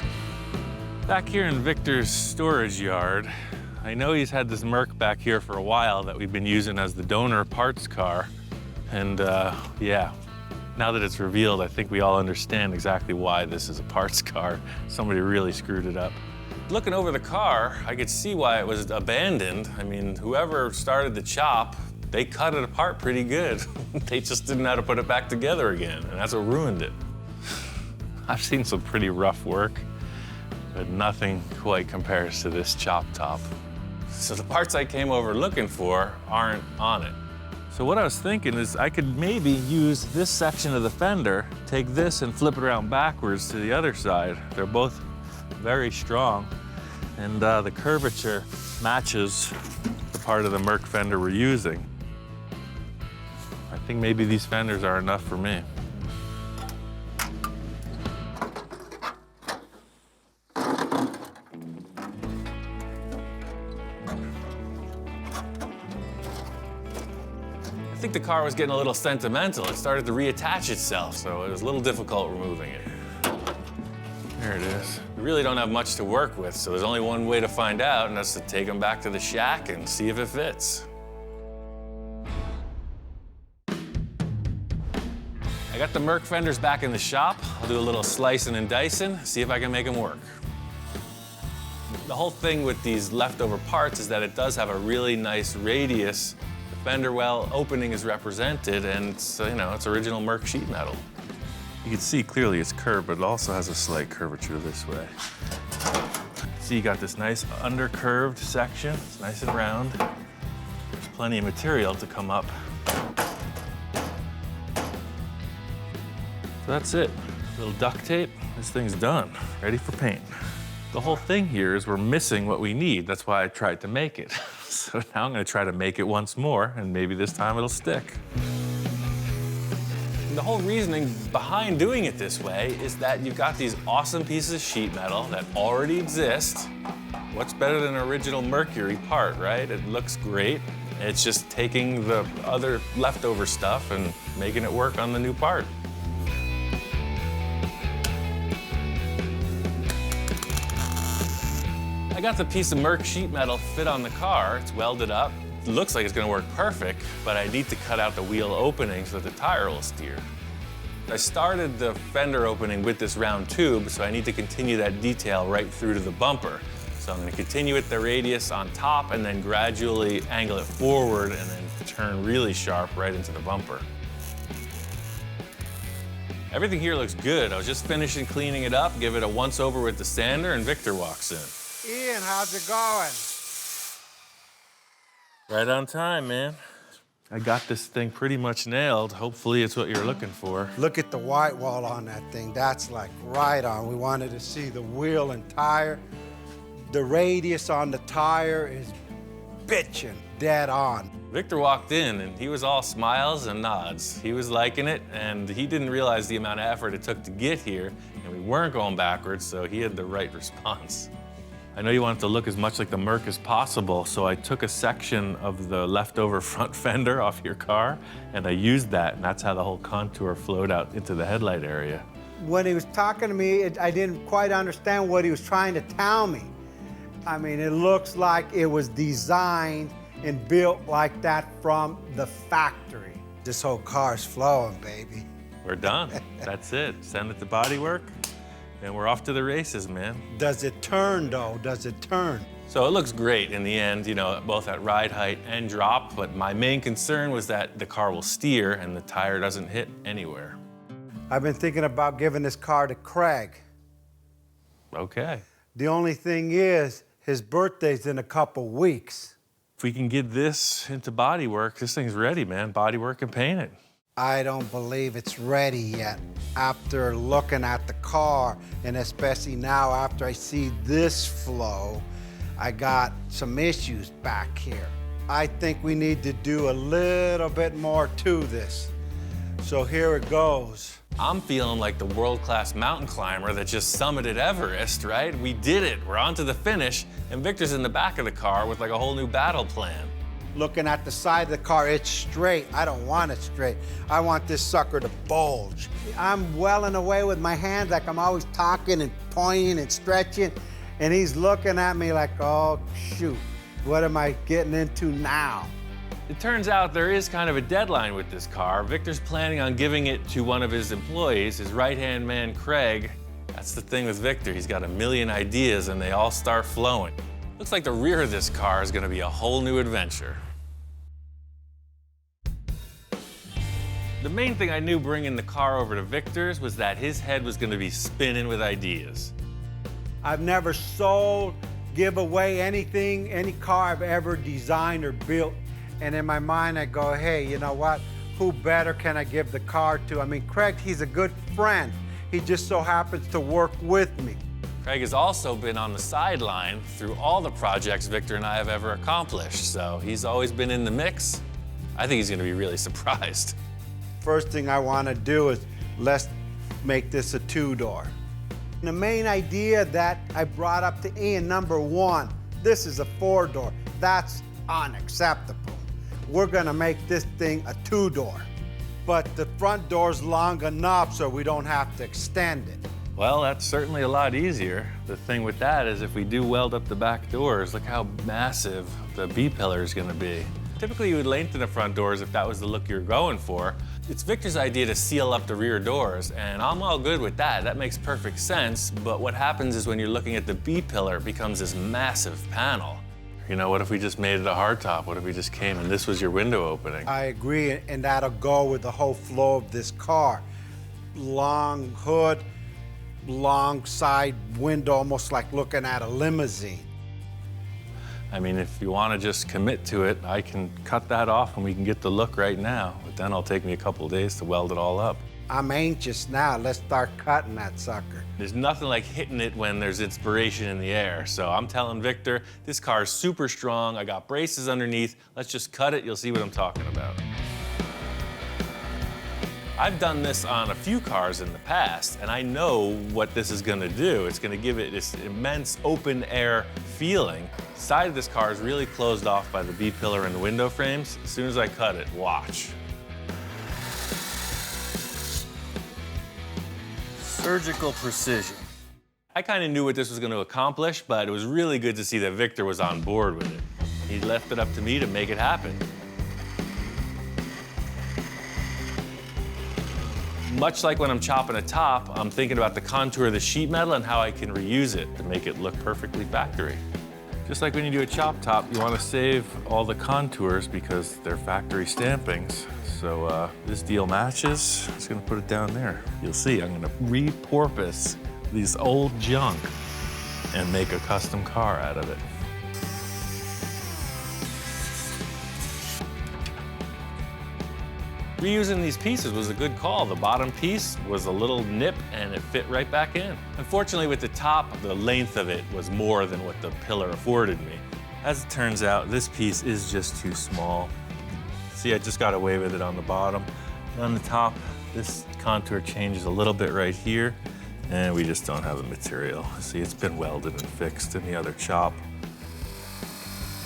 Back here in Victor's storage yard, I know he's had this Merc back here for a while that we've been using as the donor parts car. And yeah, now that it's revealed, I think we all understand exactly why this is a parts car. Somebody really screwed it up. Looking over the car, I could see why it was abandoned. I mean, whoever started the chop, they cut it apart pretty good. They just didn't know how to put it back together again, and that's what ruined it. I've seen some pretty rough work, but nothing quite compares to this chop top. So the parts I came over looking for aren't on it. So what I was thinking is I could maybe use this section of the fender, take this and flip it around backwards to the other side. They're both very strong, and the curvature matches the part of the Merc fender we're using. I think maybe these fenders are enough for me. I think the car was getting a little sentimental. It started to reattach itself, so it was a little difficult removing it. There it is. We really don't have much to work with, so there's only one way to find out, and that's to take them back to the shack and see if it fits. got the Merc fenders back in the shop. I'll do a little slicing and dicing, see if I can make them work. The whole thing with these leftover parts is that it does have a really nice radius. The fender well opening is represented, and it's, you know, it's original Merc sheet metal. You can see clearly it's curved, but it also has a slight curvature this way. See, you got this nice undercurved section. It's nice and round. There's plenty of material to come up. So that's it. A little duct tape. This thing's done, ready for paint. The whole thing here is we're missing what we need. That's why I tried to make it. So now I'm gonna try to make it once more, and maybe this time it'll stick. And the whole reasoning behind doing it this way is that you've got these awesome pieces of sheet metal that already exist. What's better than an original Mercury part, right? It looks great. It's just taking the other leftover stuff and making it work on the new part. I got the piece of Merc sheet metal fit on the car. It's welded up. It looks like it's gonna work perfect, but I need to cut out the wheel opening so that the tire will steer. I started the fender opening with this round tube, so I need to continue that detail right through to the bumper. So I'm gonna continue with the radius on top and then gradually angle it forward and then turn really sharp right into the bumper. Everything here looks good. I was just finishing cleaning it up, give it a once over with the sander, and Victor walks in. Ian, how's it going? Right on time, man. I got this thing pretty much nailed. Hopefully it's what you're looking for. Look at the white wall on that thing. That's like right on. We wanted to see the wheel and tire. The radius on the tire is bitchin', dead on. Victor walked in and he was all smiles and nods. He was liking it, and he didn't realize the amount of effort it took to get here, and we weren't going backwards, so he had the right response. I know you want it to look as much like the Merc as possible, so I took a section of the leftover front fender off your car, and I used that, and that's how the whole contour flowed out into the headlight area. When he was talking to me, I didn't quite understand what he was trying to tell me. I mean, it looks like it was designed and built like that from the factory. This whole car's flowing, baby. We're done. That's it. Send it to Bodywork, and we're off to the races, man. Does it turn, though? Does it turn? So it looks great in the end, you know, both at ride height and drop, but my main concern was that the car will steer and the tire doesn't hit anywhere. I've been thinking about giving this car to Craig. Okay. The only thing is, his birthday's in a couple weeks. If we can get this into Bodywork, this thing's ready, man. Bodywork and paint it. I don't believe it's ready yet. After looking at the car, and especially now after I see this flow, I got some issues back here. I think we need to do a little bit more to this. So here it goes. I'm feeling like the world-class mountain climber that just summited Everest, right? We did it, we're on to the finish, and Victor's in the back of the car with like a whole new battle plan. Looking at the side of the car, it's straight. I don't want it straight. I want this sucker to bulge. I'm welling away with my hands like I'm always talking and pointing and stretching, and he's looking at me like, oh, shoot, what am I getting into now? It turns out there is kind of a deadline with this car. Victor's planning on giving it to one of his employees, his right-hand man, Craig. That's the thing with Victor. He's got a million ideas, and they all start flowing. Looks like the rear of this car is gonna be a whole new adventure. The main thing I knew bringing the car over to Victor's was that his head was gonna be spinning with ideas. I've never sold, give away anything, any car I've ever designed or built. And in my mind, I go, hey, you know what? Who better can I give the car to? I mean, Craig, he's a good friend. He just so happens to work with me. Craig has also been on the sideline through all the projects Victor and I have ever accomplished, so he's always been in the mix. I think he's gonna be really surprised. First thing I wanna do is let's make this a two-door. The main idea that I brought up to Ian, number one, this is a four-door. That's unacceptable. We're gonna make this thing a two-door. But the front door's long enough so we don't have to extend it. Well, that's certainly a lot easier. The thing with that is if we do weld up the back doors, look how massive the B-pillar is gonna be. Typically, you would lengthen the front doors if that was the look you're going for, It's Victor's idea to seal up the rear doors, and I'm all good with that. That makes perfect sense, but what happens is when you're looking at the B-pillar, it becomes this massive panel. You know, what if we just made it a hardtop? What if we just came and this was your window opening? I agree, and that'll go with the whole flow of this car. Long hood, long side window, almost like looking at a limousine. I mean, if you want to just commit to it, I can cut that off and we can get the look right now. But then it'll take me a couple of days to weld it all up. I'm anxious now. Let's start cutting that sucker. There's nothing like hitting it when there's inspiration in the air. So I'm telling Victor, this car is super strong. I got braces underneath. Let's just cut it. You'll see what I'm talking about. I've done this on a few cars in the past, and I know what this is gonna do. It's gonna give it this immense open air feeling. The side of this car is really closed off by the B-pillar and the window frames. As soon as I cut it, watch. Surgical precision. I kind of knew what this was gonna accomplish, but it was really good to see that Victor was on board with it. He left it up to me to make it happen. Much like when I'm chopping a top, I'm thinking about the contour of the sheet metal and how I can reuse it to make it look perfectly factory. Just like when you do a chop top, you want to save all the contours because they're factory stampings. So this deal matches. I'm just gonna put it down there. You'll see, I'm gonna repurpose these old junk and make a custom car out of it. Reusing these pieces was a good call. The bottom piece was a little nip and it fit right back in. Unfortunately, with the top, the length of it was more than what the pillar afforded me. As it turns out, this piece is just too small. See, I just got away with it on the bottom. And on the top, this contour changes a little bit right here, and we just don't have the material. See, it's been welded and fixed in the other chop.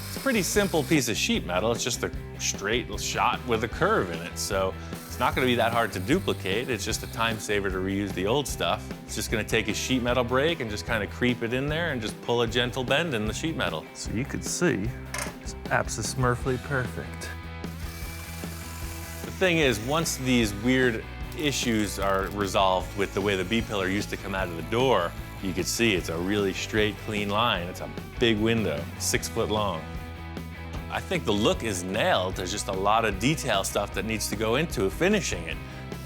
It's a pretty simple piece of sheet metal. It's just a straight shot with a curve in it. So it's not gonna be that hard to duplicate. It's just a time saver to reuse the old stuff. It's just gonna take a sheet metal brake and just kind of creep it in there and just pull a gentle bend in the sheet metal. So you could see, it's absolutely perfect. The thing is, once these weird issues are resolved with the way the B-pillar used to come out of the door, you could see it's a really straight, clean line. It's a big window, 6 foot long. I think the look is nailed. There's just a lot of detail stuff that needs to go into finishing it.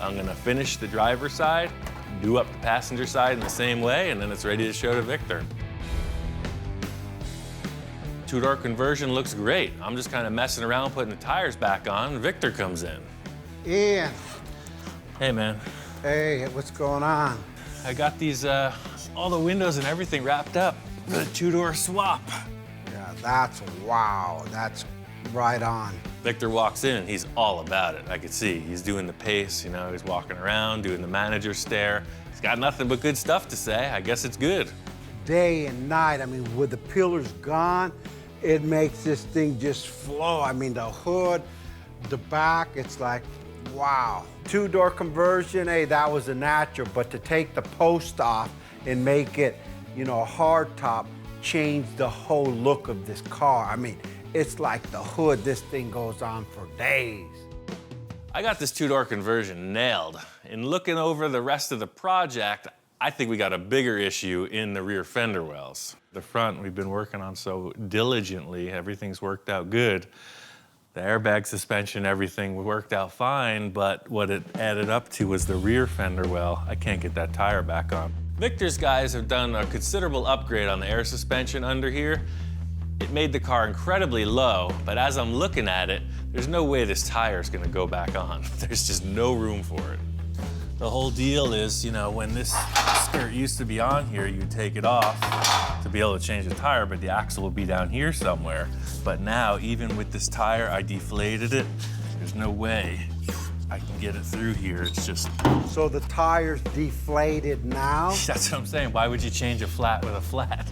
I'm gonna finish the driver's side, do up the passenger side in the same way, and then it's ready to show to Victor. Two-door conversion looks great. I'm just kind of messing around putting the tires back on, and Victor comes in. Ian. Hey, man. Hey, what's going on? I got these, all the windows and everything wrapped up for the two-door swap. Yeah, that's wow. That's right on. Victor walks in and he's all about it. I could see he's doing the pace, you know, he's walking around, doing the manager stare. He's got nothing but good stuff to say. I guess it's good. Day and night, I mean, with the pillars gone, it makes this thing just flow. I mean, the hood, the back, it's like, wow. Two-door conversion, hey, that was a natural, but to take the post off and make it, you know, a hard top, changed the whole look of this car. I mean, it's like the hood, this thing goes on for days. I got this two-door conversion nailed. In looking over the rest of the project, I think we got a bigger issue in the rear fender wells. The front we've been working on so diligently, everything's worked out good. The airbag suspension, everything worked out fine, but what it added up to was the rear fender well. I can't get that tire back on. Victor's guys have done a considerable upgrade on the air suspension under here. It made the car incredibly low, but as I'm looking at it, there's no way this tire is gonna go back on. There's just no room for it. The whole deal is, you know, when this skirt used to be on here, you'd take it off to be able to change the tire, but the axle would be down here somewhere. But now, even with this tire, I deflated it. There's no way I can get it through here. It's just... So the tire's deflated now? That's what I'm saying. Why would you change a flat with a flat?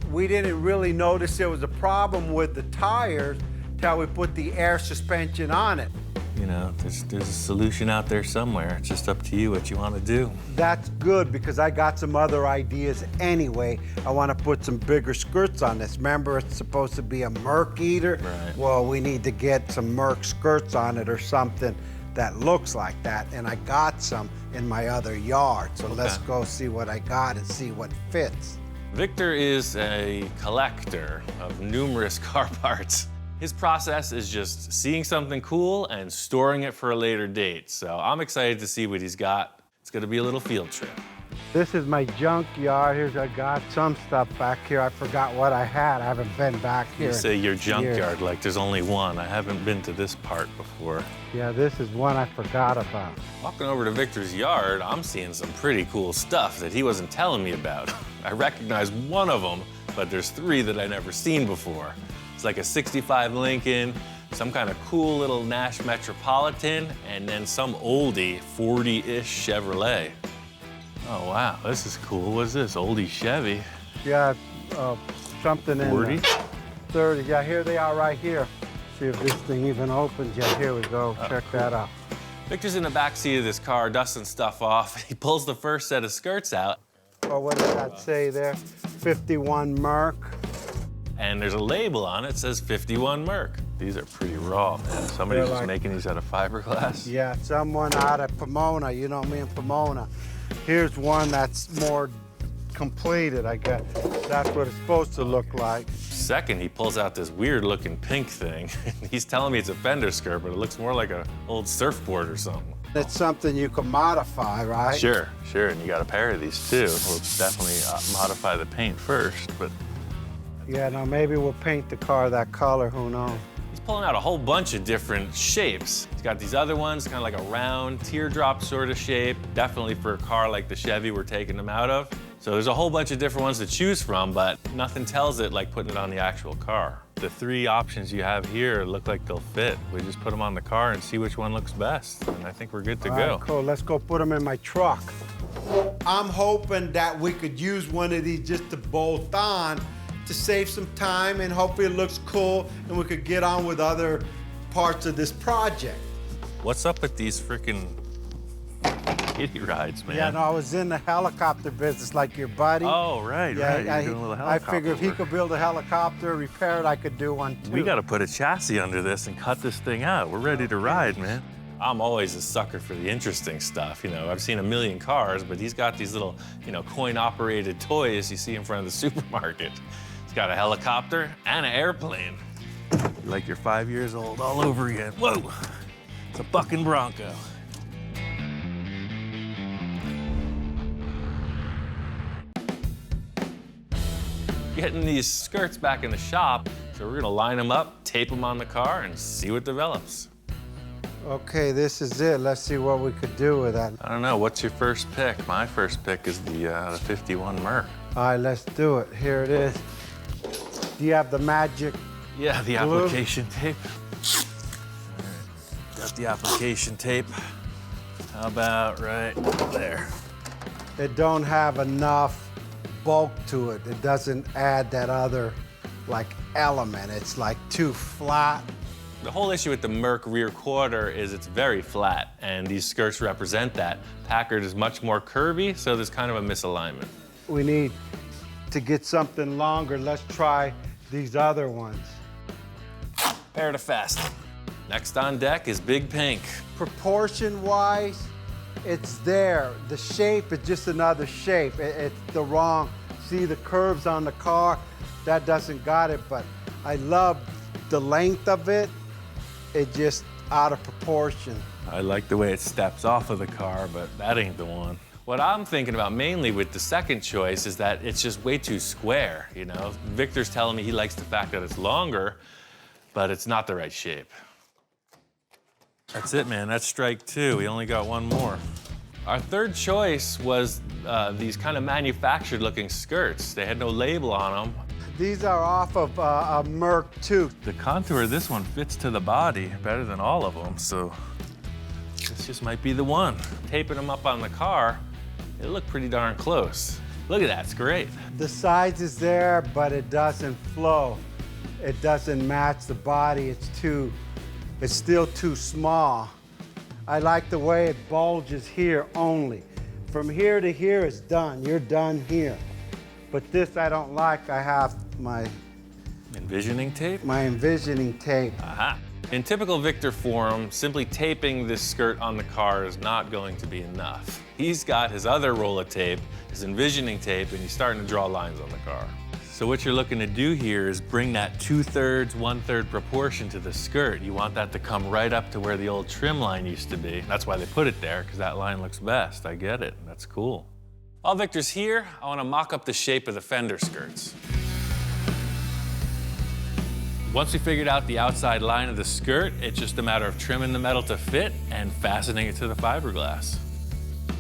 We didn't really notice there was a problem with the tires till we put the air suspension on it. You know, there's a solution out there somewhere. It's just up to you what you want to do. That's good, because I got some other ideas anyway. I want to put some bigger skirts on this. Remember, it's supposed to be a Merc eater? Right. Well, we need to get some Merc skirts on it or something that looks like that, and I got some in my other yard. So let's go see what I got and see what fits. Victor is a collector of numerous car parts. His process is just seeing something cool and storing it for a later date. So I'm excited to see what he's got. It's gonna be a little field trip. This is my junkyard. Here's, I got some stuff back here. I forgot what I had. I haven't been back here. You say your in junkyard years. like there's only one. I haven't been to this part before. Yeah, this is one I forgot about. Walking over to Victor's yard, I'm seeing some pretty cool stuff that he wasn't telling me about. I recognize one of them, but there's 3 that I never seen before. It's like a 65 Lincoln, some kind of cool little Nash Metropolitan, and then some oldie 40-ish Chevrolet. Oh, wow, this is cool. What's this, oldie Chevy? Yeah, something in 40? 30. Yeah, here they are right here. See if this thing even opens. Yeah, here we go. Check that out. Victor's in the back seat of this car, dusting stuff off. He pulls the first set of skirts out. Oh, what does that say there? 51 Merc. And there's a label on it that says 51 Merc. These are pretty raw, man. Somebody's just making these out of fiberglass. Yeah, someone out of Pomona. You know me in Pomona. Here's one that's more completed, I guess. That's what it's supposed to look like. Second, he pulls out this weird-looking pink thing. He's telling me it's a fender skirt, but it looks more like an old surfboard or something. It's something you can modify, right? Sure, and you got a pair of these too. We'll definitely modify the paint first, but... Yeah, no, maybe we'll paint the car that color, who knows? He's pulling out a whole bunch of different shapes. He's got these other ones, kind of like a round teardrop sort of shape. Definitely for a car like the Chevy we're taking them out of. So there's a whole bunch of different ones to choose from, but nothing tells it like putting it on the actual car. The 3 options you have here look like they'll fit. We just put them on the car and see which one looks best. And I think we're good to All go. right, cool, let's go put them in my truck. I'm hoping that we could use one of these just to bolt on to save some time, and hopefully it looks cool and we could get on with other parts of this project. What's up with these freaking kiddie rides, man? Yeah, no, I was in the helicopter business like your buddy. Oh, right, yeah, right. You're doing a little helicopter I figure if he work. could build a helicopter, repair it, I could do one too. We got to put a chassis under this and cut this thing out. We're ready to ride, man. I'm always a sucker for the interesting stuff. You know, I've seen a million cars, but he's got these little, coin-operated toys you see in front of the supermarket. He's got a helicopter and an airplane. Like you're 5 years old all over again. Whoa, it's a bucking Bronco. Getting these skirts back in the shop, so we're gonna line them up, tape them on the car, and see what develops. Okay, this is it. Let's see what we could do with that. I don't know, what's your first pick? My first pick is the 51 Merc. All right, let's do it. Here it is. Do you have the magic Yeah, the glue? application tape. All right. Got the application tape. How about right there? It don't have enough bulk to it. It doesn't add that other, element. It's, too flat. The whole issue with the Merc rear quarter is it's very flat, and these skirts represent that. Packard is much more curvy, so there's kind of a misalignment. We need to get something longer. Let's try these other ones. Pair to fast. Next on deck is Big Pink. Proportion-wise, it's there. The shape is just another shape. It's the wrong, see the curves on the car? That doesn't got it, but I love the length of it. It's just out of proportion. I like the way it steps off of the car, but that ain't the one. What I'm thinking about mainly with the second choice is that it's just way too square, Victor's telling me he likes the fact that it's longer, but it's not the right shape. That's it, man. That's strike 2. We only got one more. Our third choice was these kind of manufactured-looking skirts. They had no label on them. These are off of a Merc 2. The contour of this one fits to the body better than all of them, so this just might be the one. Taping them up on the car, they look pretty darn close. Look at that, it's great. The size is there, but it doesn't flow. It doesn't match the body. It's still too small. I like the way it bulges here only. From here to here, it's done. You're done here. But this I don't like. I have my envisioning tape? My envisioning tape. Aha. In typical Victor form, simply taping this skirt on the car is not going to be enough. He's got his other roll of tape, his envisioning tape, and he's starting to draw lines on the car. So what you're looking to do here is bring that 2/3, 1/3 proportion to the skirt. You want that to come right up to where the old trim line used to be. That's why they put it there, because that line looks best. I get it. That's cool. While Victor's here, I want to mock up the shape of the fender skirts. Once we figured out the outside line of the skirt, it's just a matter of trimming the metal to fit and fastening it to the fiberglass.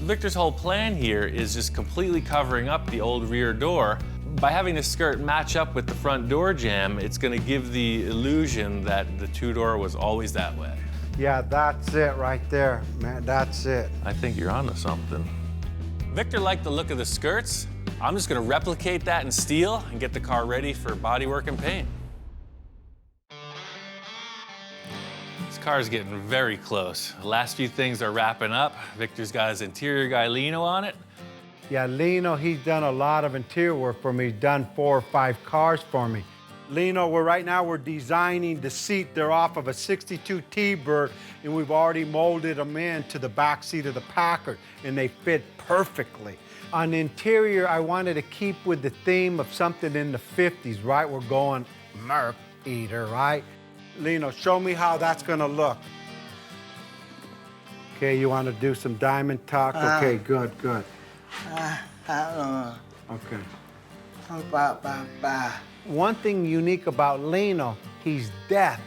Victor's whole plan here is just completely covering up the old rear door. By having the skirt match up with the front door jamb, it's going to give the illusion that the two-door was always that way. Yeah, that's it right there, man. That's it. I think you're onto something. Victor liked the look of the skirts. I'm just going to replicate that in steel and get the car ready for bodywork and paint. This car's getting very close. The last few things are wrapping up. Victor's got his interior guy Lino on it. Yeah, Lino, he's done a lot of interior work for me. He's done 4 or 5 cars for me. Lino, right now we're designing the seat. They're off of a 62 T-Bird, and we've already molded them into the back seat of the Packard, and they fit perfectly. On the interior, I wanted to keep with the theme of something in the 50s, right? We're going Merc Eater, right? Lino, show me how that's gonna look. Okay, you wanna do some diamond tuck? Okay, good, good. Okay. One thing unique about Lino, he's deaf.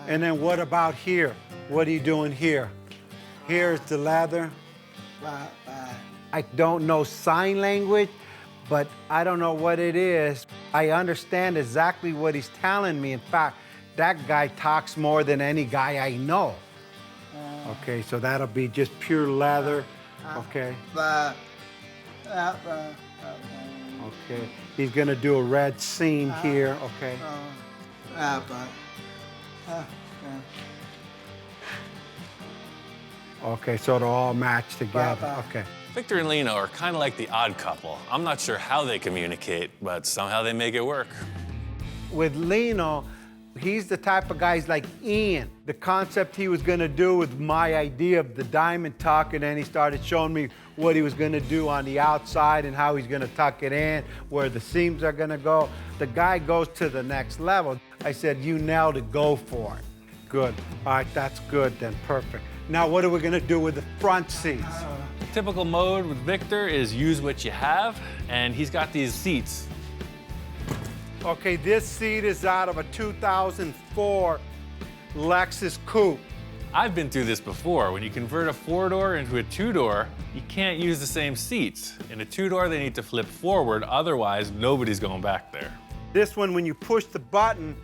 And then what about here? What are you doing here? Here's the leather. I don't know sign language, but I don't know what it is. I understand exactly what he's telling me. In fact, that guy talks more than any guy I know. Okay, so that'll be just pure leather. Okay. Okay. He's gonna do a red seam here. Okay. Okay, so it'll all match together. Okay. Victor and Lino are kind of like the odd couple. I'm not sure how they communicate, but somehow they make it work. With Lino, he's the type of guy, he's like Ian. The concept he was gonna do with my idea of the diamond tuck, and then he started showing me what he was gonna do on the outside and how he's gonna tuck it in, where the seams are gonna go. The guy goes to the next level. I said, you nailed it, go for it. Good, all right, that's good then, perfect. Now what are we gonna do with the front seats? The typical mode with Victor is use what you have, and he's got these seats. Okay, this seat is out of a 2004 Lexus Coupe. I've been through this before. When you convert a 4-door into a 2-door, you can't use the same seats. In a 2-door, they need to flip forward, otherwise nobody's going back there. This one, when you push the button,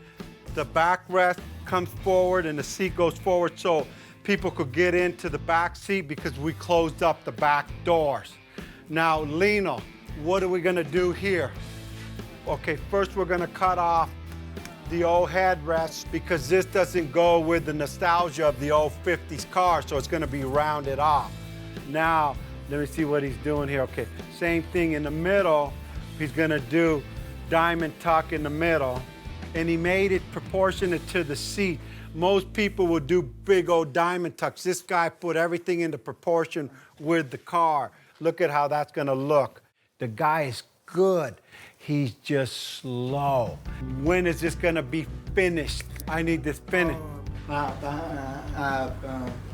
the backrest comes forward and the seat goes forward so people could get into the back seat because we closed up the back doors. Now, Lino, what are we gonna do here? Okay, first we're gonna cut off the old headrests because this doesn't go with the nostalgia of the old 50s car, so it's gonna be rounded off. Now, let me see what he's doing here. Okay, same thing in the middle. He's gonna do diamond tuck in the middle, and he made it proportionate to the seat. Most people will do big old diamond tucks. This guy put everything into proportion with the car. Look at how that's gonna look. The guy is good. He's just slow. When is this gonna be finished? I need this finished.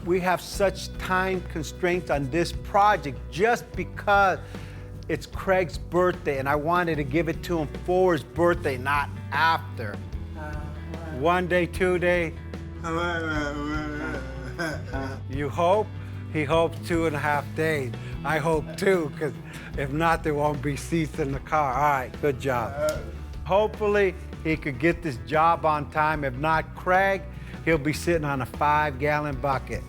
We have such time constraints on this project just because it's Craig's birthday and I wanted to give it to him for his birthday, not after. 1 day, 2 day. You hope? He hopes 2.5 days. I hope too, because if not, there won't be seats in the car. All right, good job. Hopefully, he could get this job on time. If not, Craig, he'll be sitting on a 5-gallon bucket.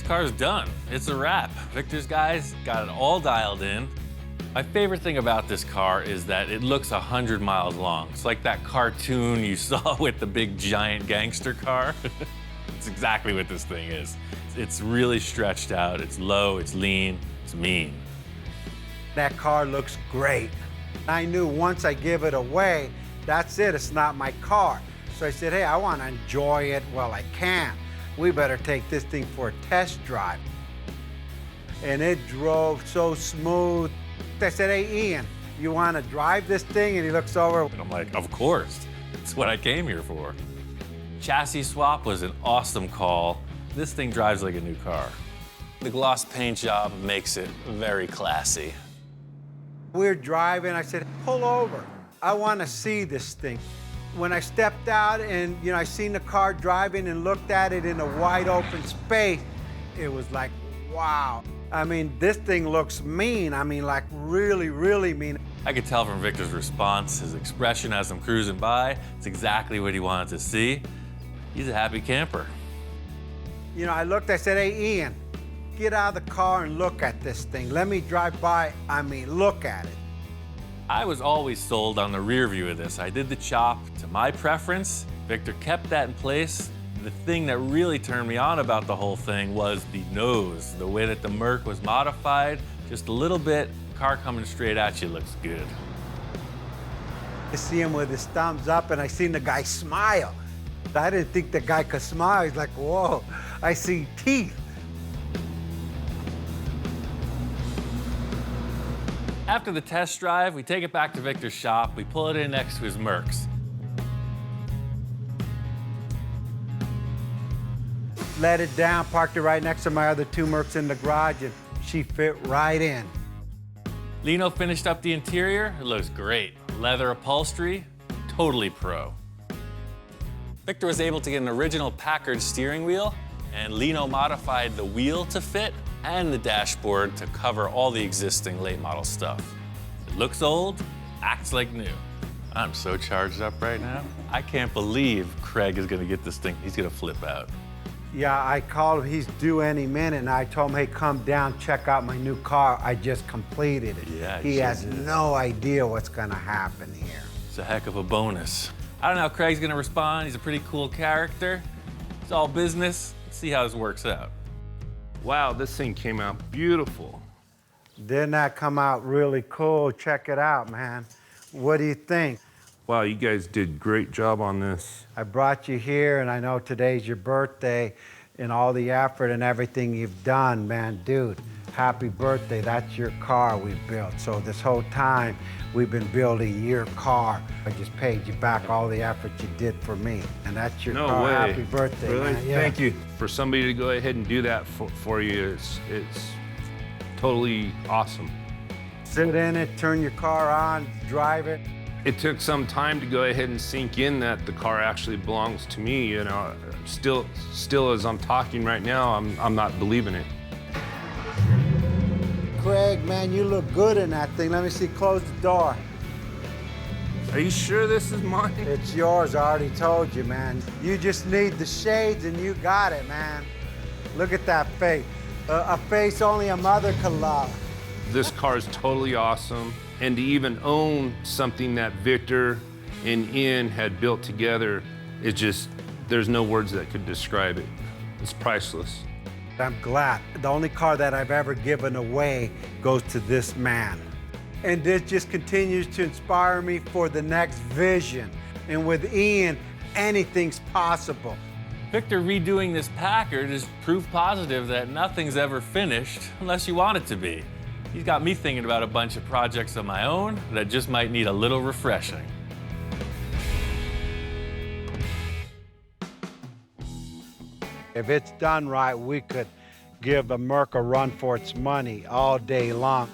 Car's done. It's a wrap. Victor's guys got it all dialed in. My favorite thing about this car is that it looks 100 miles long. It's like that cartoon you saw with the big giant gangster car. It's exactly what this thing is. It's really stretched out, it's low, it's lean, it's mean. That car looks great. I knew once I give it away, that's it, it's not my car. So I said, hey, I want to enjoy it while I can. We better take this thing for a test drive. And it drove so smooth. I said, hey, Ian, you want to drive this thing? And he looks over. And I'm like, of course. That's what I came here for. Chassis swap was an awesome call. This thing drives like a new car. The gloss paint job makes it very classy. We're driving. I said, pull over. I want to see this thing. When I stepped out and, I seen the car driving and looked at it in a wide open space, it was like, wow. I mean, this thing looks mean. I mean, like really, really mean. I could tell from Victor's response, his expression as I'm cruising by, it's exactly what he wanted to see. He's a happy camper. I looked, I said, hey, Ian, get out of the car and look at this thing. Let me drive by. I mean, look at it. I was always sold on the rear view of this. I did the chop to my preference. Victor kept that in place. The thing that really turned me on about the whole thing was the nose. The way that the Merc was modified, just a little bit, car coming straight at you looks good. I see him with his thumbs up and I seen the guy smile. I didn't think the guy could smile. He's like, whoa, I see teeth. After the test drive, we take it back to Victor's shop. We pull it in next to his Mercs. Let it down, parked it right next to my other two Mercs in the garage, and she fit right in. Lino finished up the interior. It looks great. Leather upholstery, totally pro. Victor was able to get an original Packard steering wheel, and Lino modified the wheel to fit and the dashboard to cover all the existing late model stuff. It looks old, acts like new. I'm so charged up right now. I can't believe Craig is gonna get this thing. He's gonna flip out. Yeah, I called him, he's due any minute, and I told him, hey, come down, check out my new car. I just completed it. Yeah, he has no idea what's gonna happen here. It's a heck of a bonus. I don't know how Craig's gonna respond. He's a pretty cool character. It's all business. Let's see how this works out. Wow, this thing came out beautiful. Didn't that come out really cool? Check it out, man. What do you think? Wow, you guys did a great job on this. I brought you here, and I know today's your birthday, and all the effort and everything you've done, man. Dude, happy birthday. That's your car we built. So this whole time, we've been building your car. I just paid you back all the effort you did for me, and that's your car. No way. Happy birthday, really? man. Yeah. Thank you. For somebody to go ahead and do that for you, it's totally awesome. Sit in it, turn your car on, drive it. It took some time to go ahead and sink in that the car actually belongs to me. Still as I'm talking right now, I'm not believing it. Craig, man, you look good in that thing. Let me see, close the door. Are you sure this is mine? It's yours, I already told you, man. You just need the shades and you got it, man. Look at that face. A face only a mother could love. This car is totally awesome. And to even own something that Victor and Ian had built together, there's no words that could describe it. It's priceless. I'm glad. The only car that I've ever given away goes to this man. And this just continues to inspire me for the next vision. And with Ian, anything's possible. Victor redoing this Packard is proof positive that nothing's ever finished unless you want it to be. He's got me thinking about a bunch of projects of my own that just might need a little refreshing. If it's done right, we could give a Merc a run for its money all day long.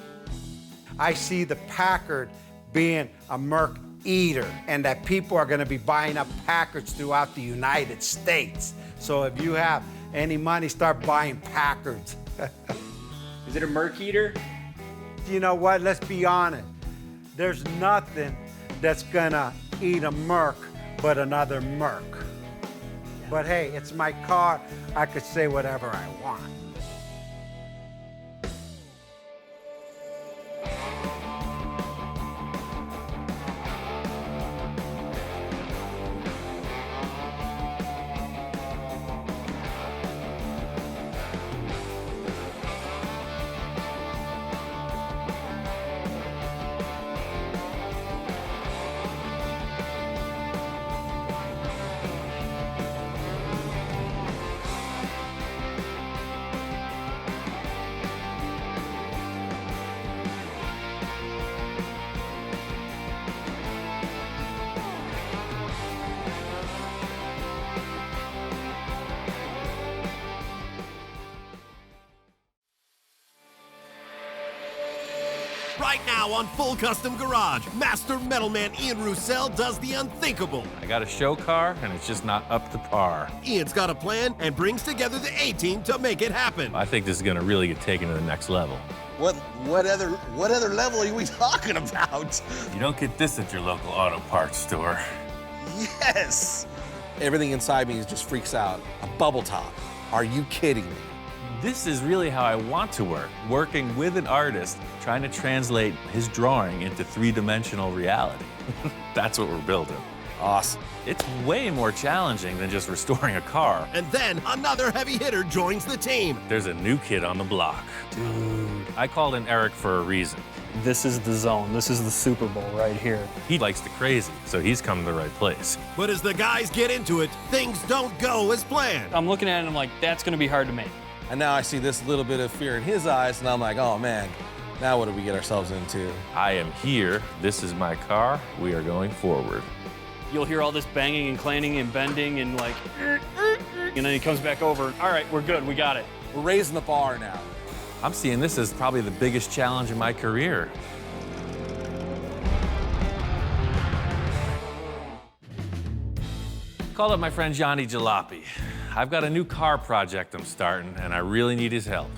I see the Packard being a Merc eater, and that people are gonna be buying up Packards throughout the United States. So if you have any money, start buying Packards. Is it a Merc eater? You know what, let's be honest. There's nothing that's gonna eat a Merc but another Merc. But hey, it's my car. I could say whatever I want. Right now on Full Custom Garage, Master Metalman Ian Roussel does the unthinkable. I got a show car, and it's just not up to par. Ian's got a plan and brings together the A-team to make it happen. I think this is gonna really get taken to the next level. What other level are we talking about? You don't get this at your local auto parts store. Yes! Everything inside me just freaks out. A bubble top. Are you kidding me? This is really how I want to work, working with an artist, trying to translate his drawing into three-dimensional reality. That's what we're building. Awesome. It's way more challenging than just restoring a car. And then another heavy hitter joins the team. There's a new kid on the block. Dude. I called in Eric for a reason. This is the zone. This is the Super Bowl right here. He likes the crazy, so he's come to the right place. But as the guys get into it, things don't go as planned. I'm looking at it and I'm like, that's gonna be hard to make. And now I see this little bit of fear in his eyes, and I'm like, oh man, now what did we get ourselves into? I am here. This is my car. We are going forward. You'll hear all this banging and clanging and bending and like, and then he comes back over. All right, we're good. We got it. We're raising the bar now. I'm seeing this as probably the biggest challenge in my career. Called up my friend Johnny Jalopy. I've got a new car project I'm starting, and I really need his help.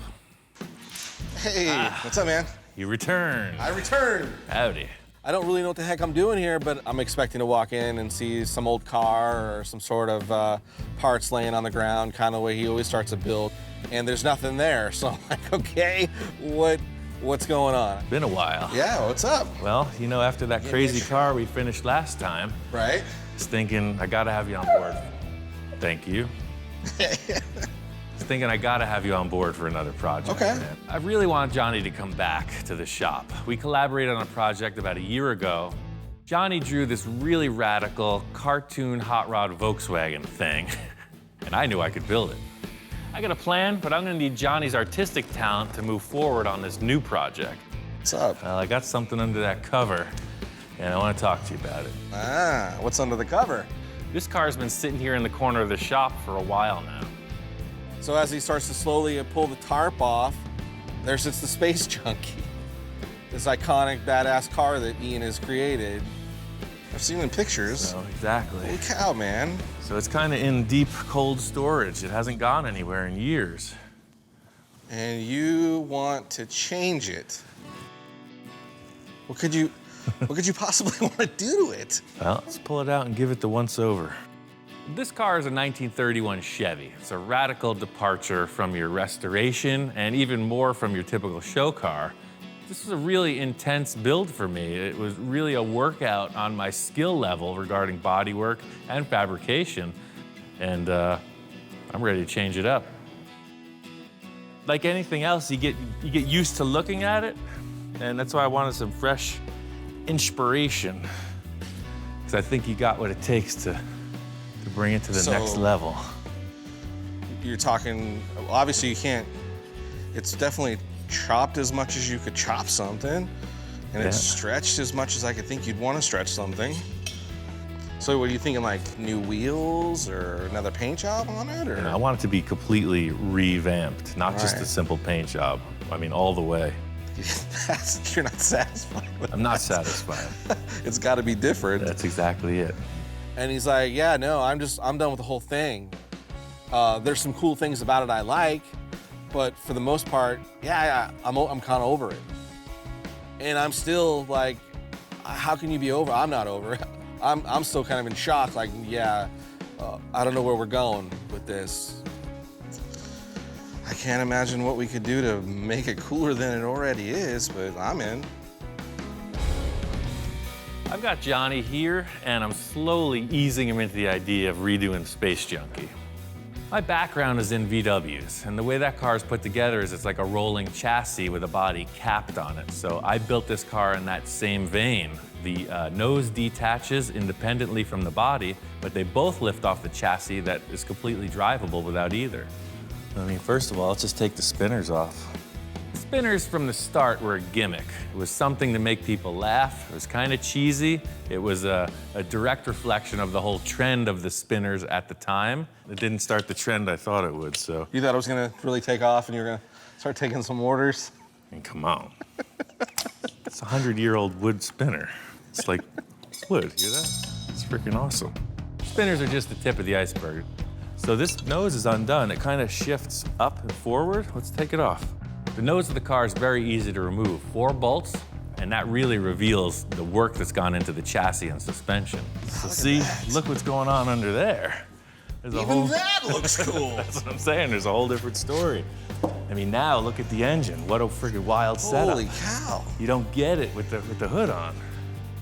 Hey, what's up, man? You returned. I returned. Howdy. I don't really know what the heck I'm doing here, but I'm expecting to walk in and see some old car or some sort of parts laying on the ground, kind of the way he always starts a build, and there's nothing there. So I'm like, okay, what's going on? Been a while. Yeah, what's up? Well, you know, after that crazy car we finished last time, right? I was thinking I gotta have you on board. Thank you. I was thinking I gotta have you on board for another project. Okay. Man. I really want Johnny to come back to the shop. We collaborated on a project about a year ago. Johnny drew this really radical cartoon hot rod Volkswagen thing, and I knew I could build it. I got a plan, but I'm gonna need Johnny's artistic talent to move forward on this new project. What's up? Well, I got something under that cover, and I want to talk to you about it. Ah, what's under the cover? This car's been sitting here in the corner of the shop for a while now. So as he starts to slowly pull the tarp off, there sits the Space Junkie. This iconic, badass car that Ian has created. I've seen it in pictures. So, exactly. Holy cow, man. So it's kind of in deep, cold storage. It hasn't gone anywhere in years. And you want to change it. What could you possibly want to do to it? Well, let's pull it out and give it the once-over. This car is a 1931 Chevy. It's a radical departure from your restoration and even more from your typical show car. This was a really intense build for me. It was really a workout on my skill level regarding bodywork and fabrication. And I'm ready to change it up. Like anything else, you get used to looking at it, and that's why I wanted some fresh inspiration. Because I think you got what it takes to bring it to the next level. You're talking, obviously you can't, it's definitely chopped as much as you could chop something, and it's stretched as much as I could think you'd want to stretch something. So what are you thinking, like new wheels or another paint job on it? Or? I want it to be completely revamped, not just a simple paint job. I mean, all the way. You're not satisfied with I'm not satisfied. It's got to be different. That's exactly it. And he's like, yeah, no, I'm done with the whole thing. There's some cool things about it I like, but for the most part, I'm kind of over it. And I'm still like, how can you be over? I'm not over it. I'm still kind of in shock, like, I don't know where we're going with this. I can't imagine what we could do to make it cooler than it already is, but I'm in. I've got Johnny here, and I'm slowly easing him into the idea of redoing Space Junkie. My background is in VWs, and the way that car is put together is it's like a rolling chassis with a body capped on it. So I built this car in that same vein. The nose detaches independently from the body, but they both lift off the chassis that is completely drivable without either. I mean, first of all, let's just take the spinners off. The spinners from the start were a gimmick. It was something to make people laugh. It was kind of cheesy. It was a direct reflection of the whole trend of the spinners at the time. It didn't start the trend I thought it would, so. You thought it was gonna really take off and you were gonna start taking some orders? I mean, come on. It's a 100-year-old wood spinner. It's like, it's wood, you hear that? It's freaking awesome. Spinners are just the tip of the iceberg. So this nose is undone. It kind of shifts up and forward. Let's take it off. The nose of the car is very easy to remove. 4 bolts, and that really reveals the work that's gone into the chassis and suspension. So see, look what's going on under there. There's a Even that looks cool. That's what I'm saying. There's a whole different story. I mean, now look at the engine. What a friggin' wild setup. Holy cow. You don't get it with the hood on.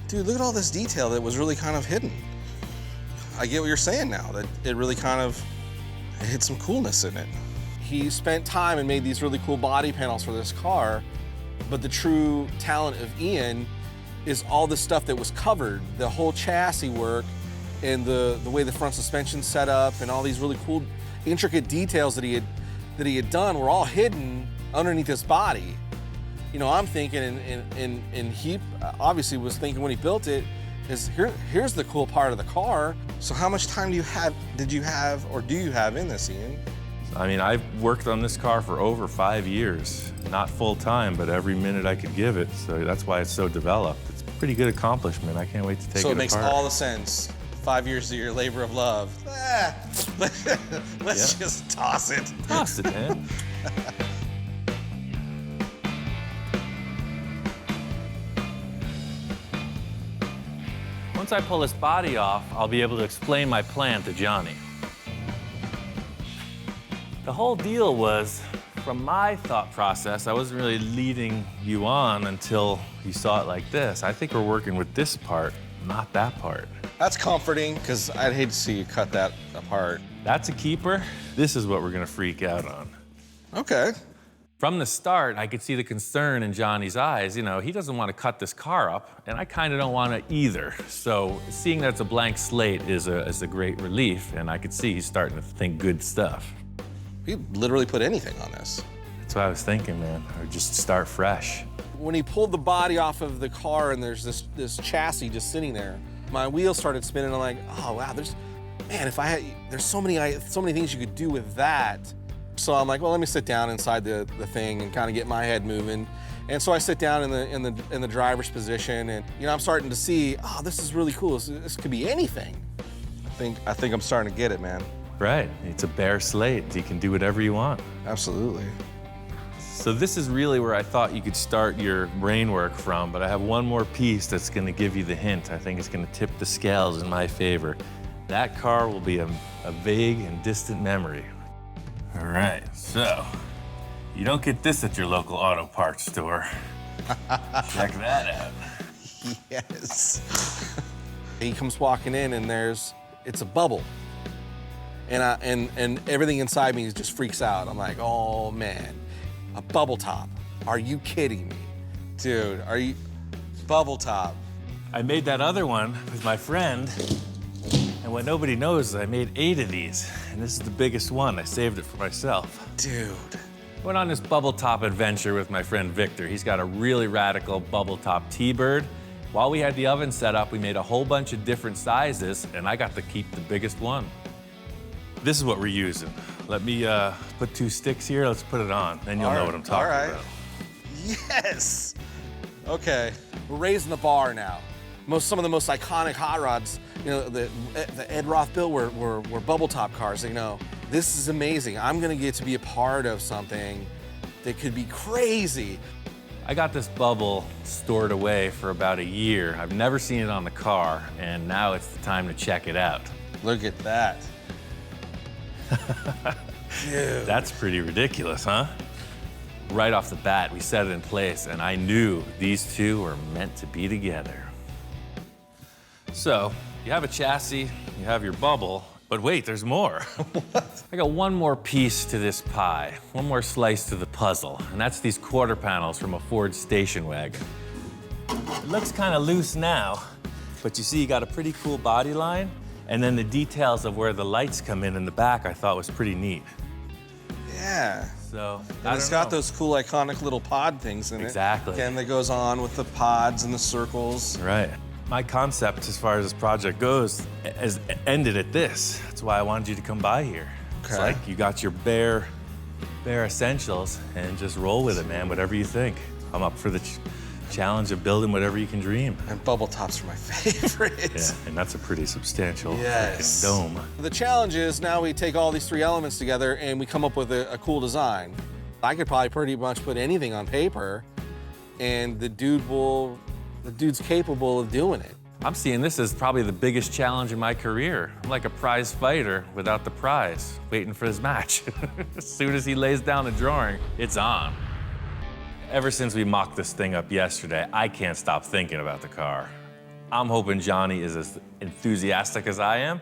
Dude, look at all this detail that was really kind of hidden. I get what you're saying now, that it really kind of hit some coolness in it. He spent time and made these really cool body panels for this car, but the true talent of Ian is all the stuff that was covered, the whole chassis work and the way the front suspension's set up and all these really cool, intricate details that he had done were all hidden underneath his body. You know, I'm thinking, and he obviously was thinking when he built it, is here's the cool part of the car. So how much time did you have in this, Ian? I mean, I've worked on this car for over 5 years. Not full time, but every minute I could give it. So that's why it's so developed. It's a pretty good accomplishment. I can't wait to take it apart. So it makes all the sense. 5 years of your labor of love. Let's just toss it. Toss it, man. Once I pull this body off, I'll be able to explain my plan to Johnny. The whole deal was, from my thought process, I wasn't really leading you on until you saw it like this. I think we're working with this part, not that part. That's comforting, because I'd hate to see you cut that apart. That's a keeper. This is what we're gonna freak out on. Okay. From the start, I could see the concern in Johnny's eyes. You know, he doesn't want to cut this car up, and I kind of don't want to either. So seeing that it's a blank slate is a great relief, and I could see he's starting to think good stuff. You literally put anything on this. That's what I was thinking, man. Or just start fresh. When he pulled the body off of the car and there's this chassis just sitting there, my wheels started spinning. I'm like, oh wow, there's so many things you could do with that. So I'm like, well, let me sit down inside the thing and kind of get my head moving. And so I sit down in the driver's position, and you know, I'm starting to see, oh, this is really cool. This could be anything. I think I'm starting to get it, man. Right. It's a bare slate. You can do whatever you want. Absolutely. So this is really where I thought you could start your brain work from, but I have one more piece that's going to give you the hint. I think it's going to tip the scales in my favor. That car will be a vague and distant memory. All right, so you don't get this at your local auto parts store. Check that out. Yes. He comes walking in, and it's a bubble. And everything inside me just freaks out. I'm like, oh man, a bubble top. Are you kidding me? Dude, bubble top. I made that other one with my friend, and what nobody knows is I made 8 of these, and this is the biggest one. I saved it for myself. Dude. Went on this bubble top adventure with my friend Victor. He's got a really radical bubble top T-Bird. While we had the oven set up, we made a whole bunch of different sizes, and I got to keep the biggest one. This is what we're using. Let me put 2 sticks here. Let's put it on, then you'll know what I'm talking about. Yes. Okay, we're raising the bar now. Some of the most iconic hot rods, you know, the Ed Roth built were bubble top cars. You know, this is amazing. I'm gonna get to be a part of something that could be crazy. I got this bubble stored away for about a year. I've never seen it on the car, and now it's the time to check it out. Look at that. Dude. That's pretty ridiculous, huh? Right off the bat, we set it in place, and I knew these two were meant to be together. So, you have a chassis, you have your bubble, but wait, there's more. I got one more piece to this pie, one more slice to the puzzle, and that's these quarter panels from a Ford station wagon. It looks kind of loose now, but you see you got a pretty cool body line, and then the details of where the lights come in the back I thought was pretty neat. Yeah. So, and it's got those cool iconic little pod things in it. Exactly. And that goes on with the pods and the circles. Right. My concept as far as this project goes has ended at this. That's why I wanted you to come by here. Okay. It's like you got your bare essentials and just roll with it, man, whatever you think. I'm up for the Challenge of building whatever you can dream. And bubble tops are my favorite. Yeah, and that's a pretty substantial Yes. dome. The challenge is now we take all these 3 elements together and we come up with a cool design. I could probably pretty much put anything on paper, and the dude's capable of doing it. I'm seeing this as probably the biggest challenge in my career. I'm like a prize fighter without the prize, waiting for his match. As soon as he lays down the drawing, it's on. Ever since we mocked this thing up yesterday, I can't stop thinking about the car. I'm hoping Johnny is as enthusiastic as I am.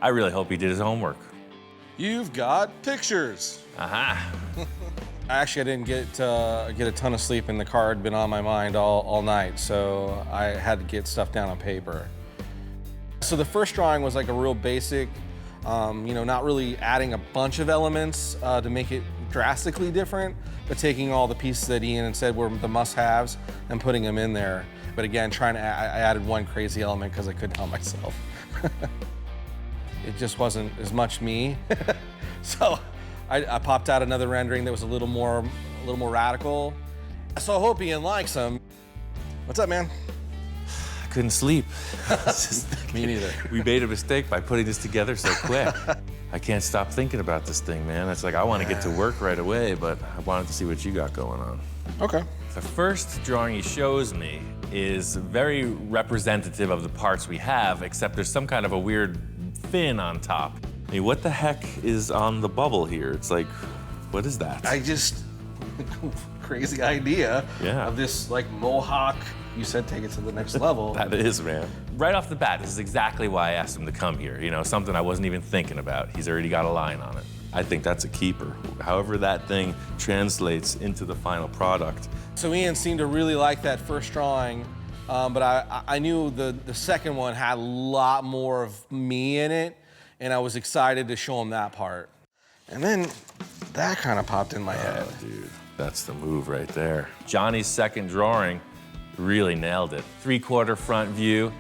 I really hope he did his homework. You've got pictures. Aha. Actually, I didn't get a ton of sleep, and the car had been on my mind all night, so I had to get stuff down on paper. So the first drawing was like a real basic, not really adding a bunch of elements to make it drastically different, but taking all the pieces that Ian had said were the must-haves and putting them in there. But again, I added one crazy element because I couldn't help myself. It just wasn't as much me. So I popped out another rendering that was a little more radical. So I hope Ian likes them. What's up, man? I couldn't sleep. Me neither. We made a mistake by putting this together so quick. I can't stop thinking about this thing, man. It's like I want to get to work right away, but I wanted to see what you got going on. Okay. The first drawing he shows me is very representative of the parts we have, except there's some kind of a weird fin on top. I mean, what the heck is on the bubble here? It's like, what is that? Crazy idea of this like mohawk. You said take it to the next level. That is, man. Right off the bat, this is exactly why I asked him to come here. You know, something I wasn't even thinking about. He's already got a line on it. I think that's a keeper. However that thing translates into the final product. So Ian seemed to really like that first drawing, but I knew the second one had a lot more of me in it, and I was excited to show him that part. And then that kind of popped in my head. Dude, that's the move right there. Johnny's second drawing really nailed it. 3/4 front view,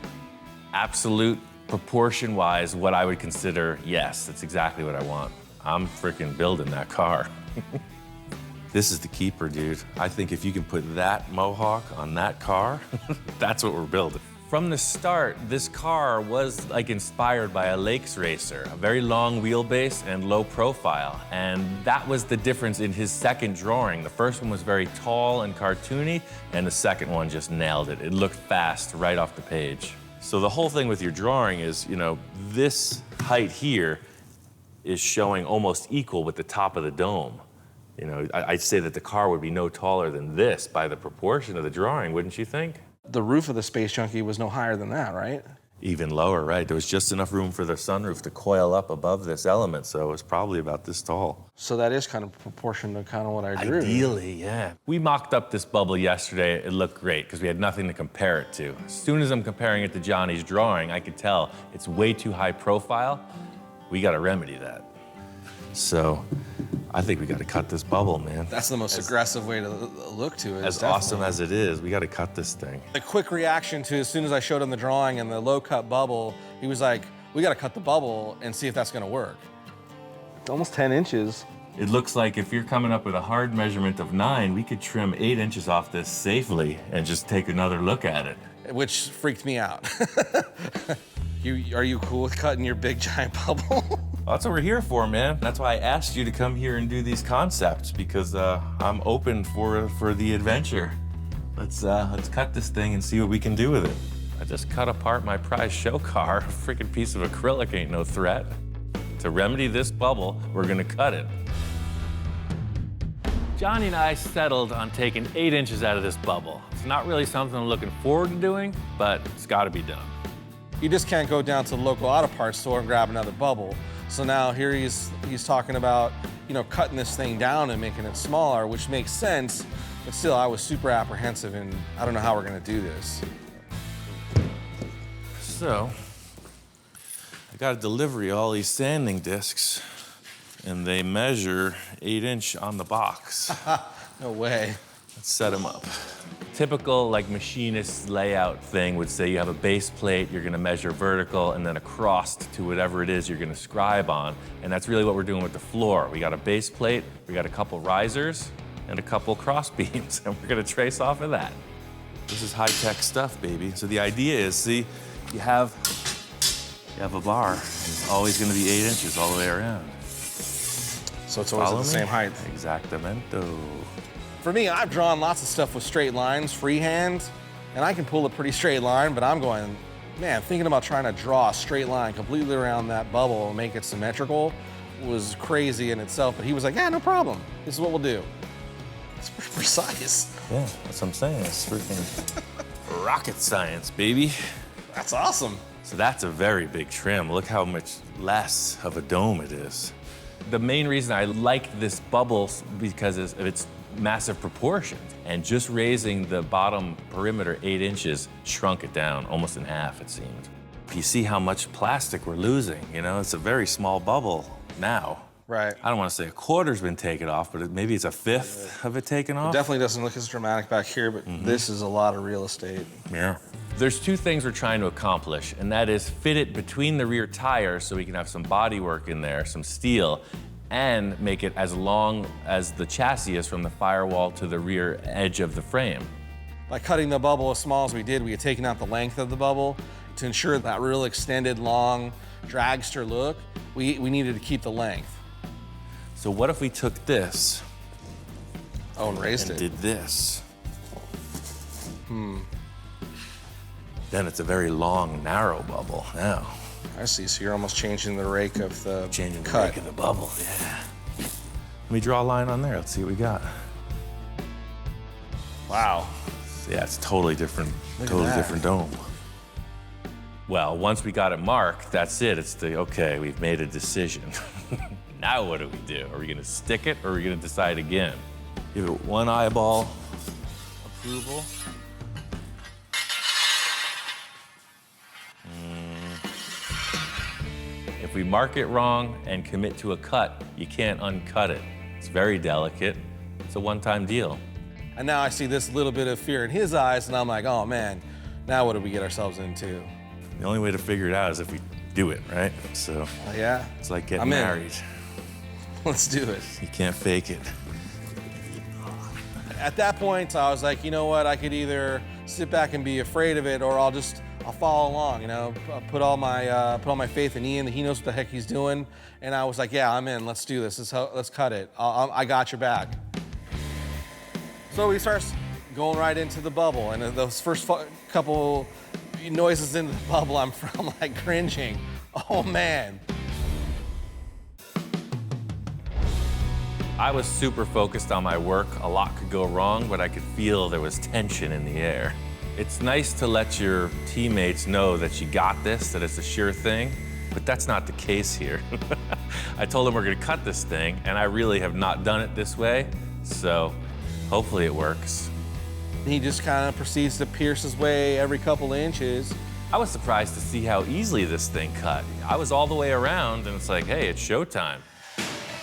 absolute proportion-wise, what I would consider, yes, that's exactly what I want. I'm freaking building that car. This is the keeper, dude. I think if you can put that mohawk on that car, that's what we're building. From the start, this car was like inspired by a lakes racer, a very long wheelbase and low profile. And that was the difference in his second drawing. The first one was very tall and cartoony, and the second one just nailed it. It looked fast right off the page. So the whole thing with your drawing is, this height here is showing almost equal with the top of the dome. I'd say that the car would be no taller than this by the proportion of the drawing, wouldn't you think? The roof of the Space Junkie was no higher than that, right? Even lower, right? There was just enough room for the sunroof to coil up above this element, so it was probably about this tall. So that is kind of proportion to kind of what I drew. Ideally, yeah. We mocked up this bubble yesterday. It looked great because we had nothing to compare it to. As soon as I'm comparing it to Johnny's drawing, I could tell it's way too high profile. We got to remedy that. So I think we got to cut this bubble, man. That's the most aggressive way to look to it. As awesome as it is, we got to cut this thing. The quick reaction to as soon as I showed him the drawing and the low cut bubble, he was like, we got to cut the bubble and see if that's going to work. It's almost 10 inches. It looks like if you're coming up with a hard measurement of 9, we could trim 8 inches off this safely and just take another look at it. Which freaked me out. Are you cool with cutting your big giant bubble? Well, that's what we're here for, man. That's why I asked you to come here and do these concepts, because I'm open for the adventure. Let's cut this thing and see what we can do with it. I just cut apart my prize show car. A freaking piece of acrylic ain't no threat. To remedy this bubble, we're gonna cut it. Johnny and I settled on taking 8 inches out of this bubble. It's not really something I'm looking forward to doing, but it's gotta be done. You just can't go down to the local auto parts store and grab another bubble. So now here he's talking about, cutting this thing down and making it smaller, which makes sense, but still I was super apprehensive and I don't know how we're gonna do this. So, I got a delivery of all these sanding discs, and they measure 8 inch on the box. No way. Let's set them up. Typical machinist layout thing would say you have a base plate, you're gonna measure vertical, and then across to whatever it is you're gonna scribe on. And that's really what we're doing with the floor. We got a base plate, we got a couple risers, and a couple cross beams, and we're gonna trace off of that. This is high-tech stuff, baby. So the idea is, see, you have a bar. It's always going to be 8 inches all the way around. So it's always at the same height. Exactamento. For me, I've drawn lots of stuff with straight lines, freehand, and I can pull a pretty straight line, but I'm going, man, thinking about trying to draw a straight line completely around that bubble and make it symmetrical was crazy in itself. But he was like, yeah, no problem. This is what we'll do. It's pretty precise. Yeah, that's what I'm saying. It's freaking rocket science, baby. That's awesome. So that's a very big trim. Look how much less of a dome it is. The main reason I like this bubble because of its massive proportions. And just raising the bottom perimeter 8 inches shrunk it down almost in half, it seemed. You see how much plastic we're losing, you know? It's a very small bubble now. Right. I don't want to say a quarter's been taken off, but maybe it's a fifth of it taken off. It definitely doesn't look as dramatic back here, but this is a lot of real estate. Yeah. There's two things we're trying to accomplish, and that is fit it between the rear tires so we can have some body work in there, some steel, and make it as long as the chassis is from the firewall to the rear edge of the frame. By cutting the bubble as small as we did, we had taken out the length of the bubble to ensure that real extended, long, dragster look. We needed to keep the length. So what if we took this and raised it? Did this? Then it's a very long, narrow bubble now. I see, so you're almost changing the rake of the Changing cut. the rake of the bubble, yeah. Let me draw a line on there. Let's see what we got. Wow. Yeah, it's totally different, Look at totally that. different dome. Well, once we got it marked, that's it. It's okay, we've made a decision. Now what do we do? Are we gonna stick it or are we gonna decide again? Give it one eyeball approval. If we mark it wrong and commit to a cut, you can't uncut it. It's very delicate. It's a one-time deal. And now I see this little bit of fear in his eyes, and I'm like, oh man, now what did we get ourselves into? The only way to figure it out is if we do it, right? So Yeah. it's like getting I'm in. married. Let's do it. You can't fake it. At that point, I was like, you know what? I could either sit back and be afraid of it, or I'll follow along. You know, put all my faith in Ian. He knows what the heck he's doing. And I was like, yeah, I'm in. Let's do this. Let's cut it. I got your back. So he starts going right into the bubble, and those first couple noises into the bubble, I'm like cringing. Oh man. I was super focused on my work. A lot could go wrong, but I could feel there was tension in the air. It's nice to let your teammates know that you got this, that it's a sure thing, but that's not the case here. I told them we're gonna cut this thing, and I really have not done it this way, so hopefully it works. He just kind of proceeds to pierce his way every couple inches. I was surprised to see how easily this thing cut. I was all the way around, and it's like, hey, it's showtime.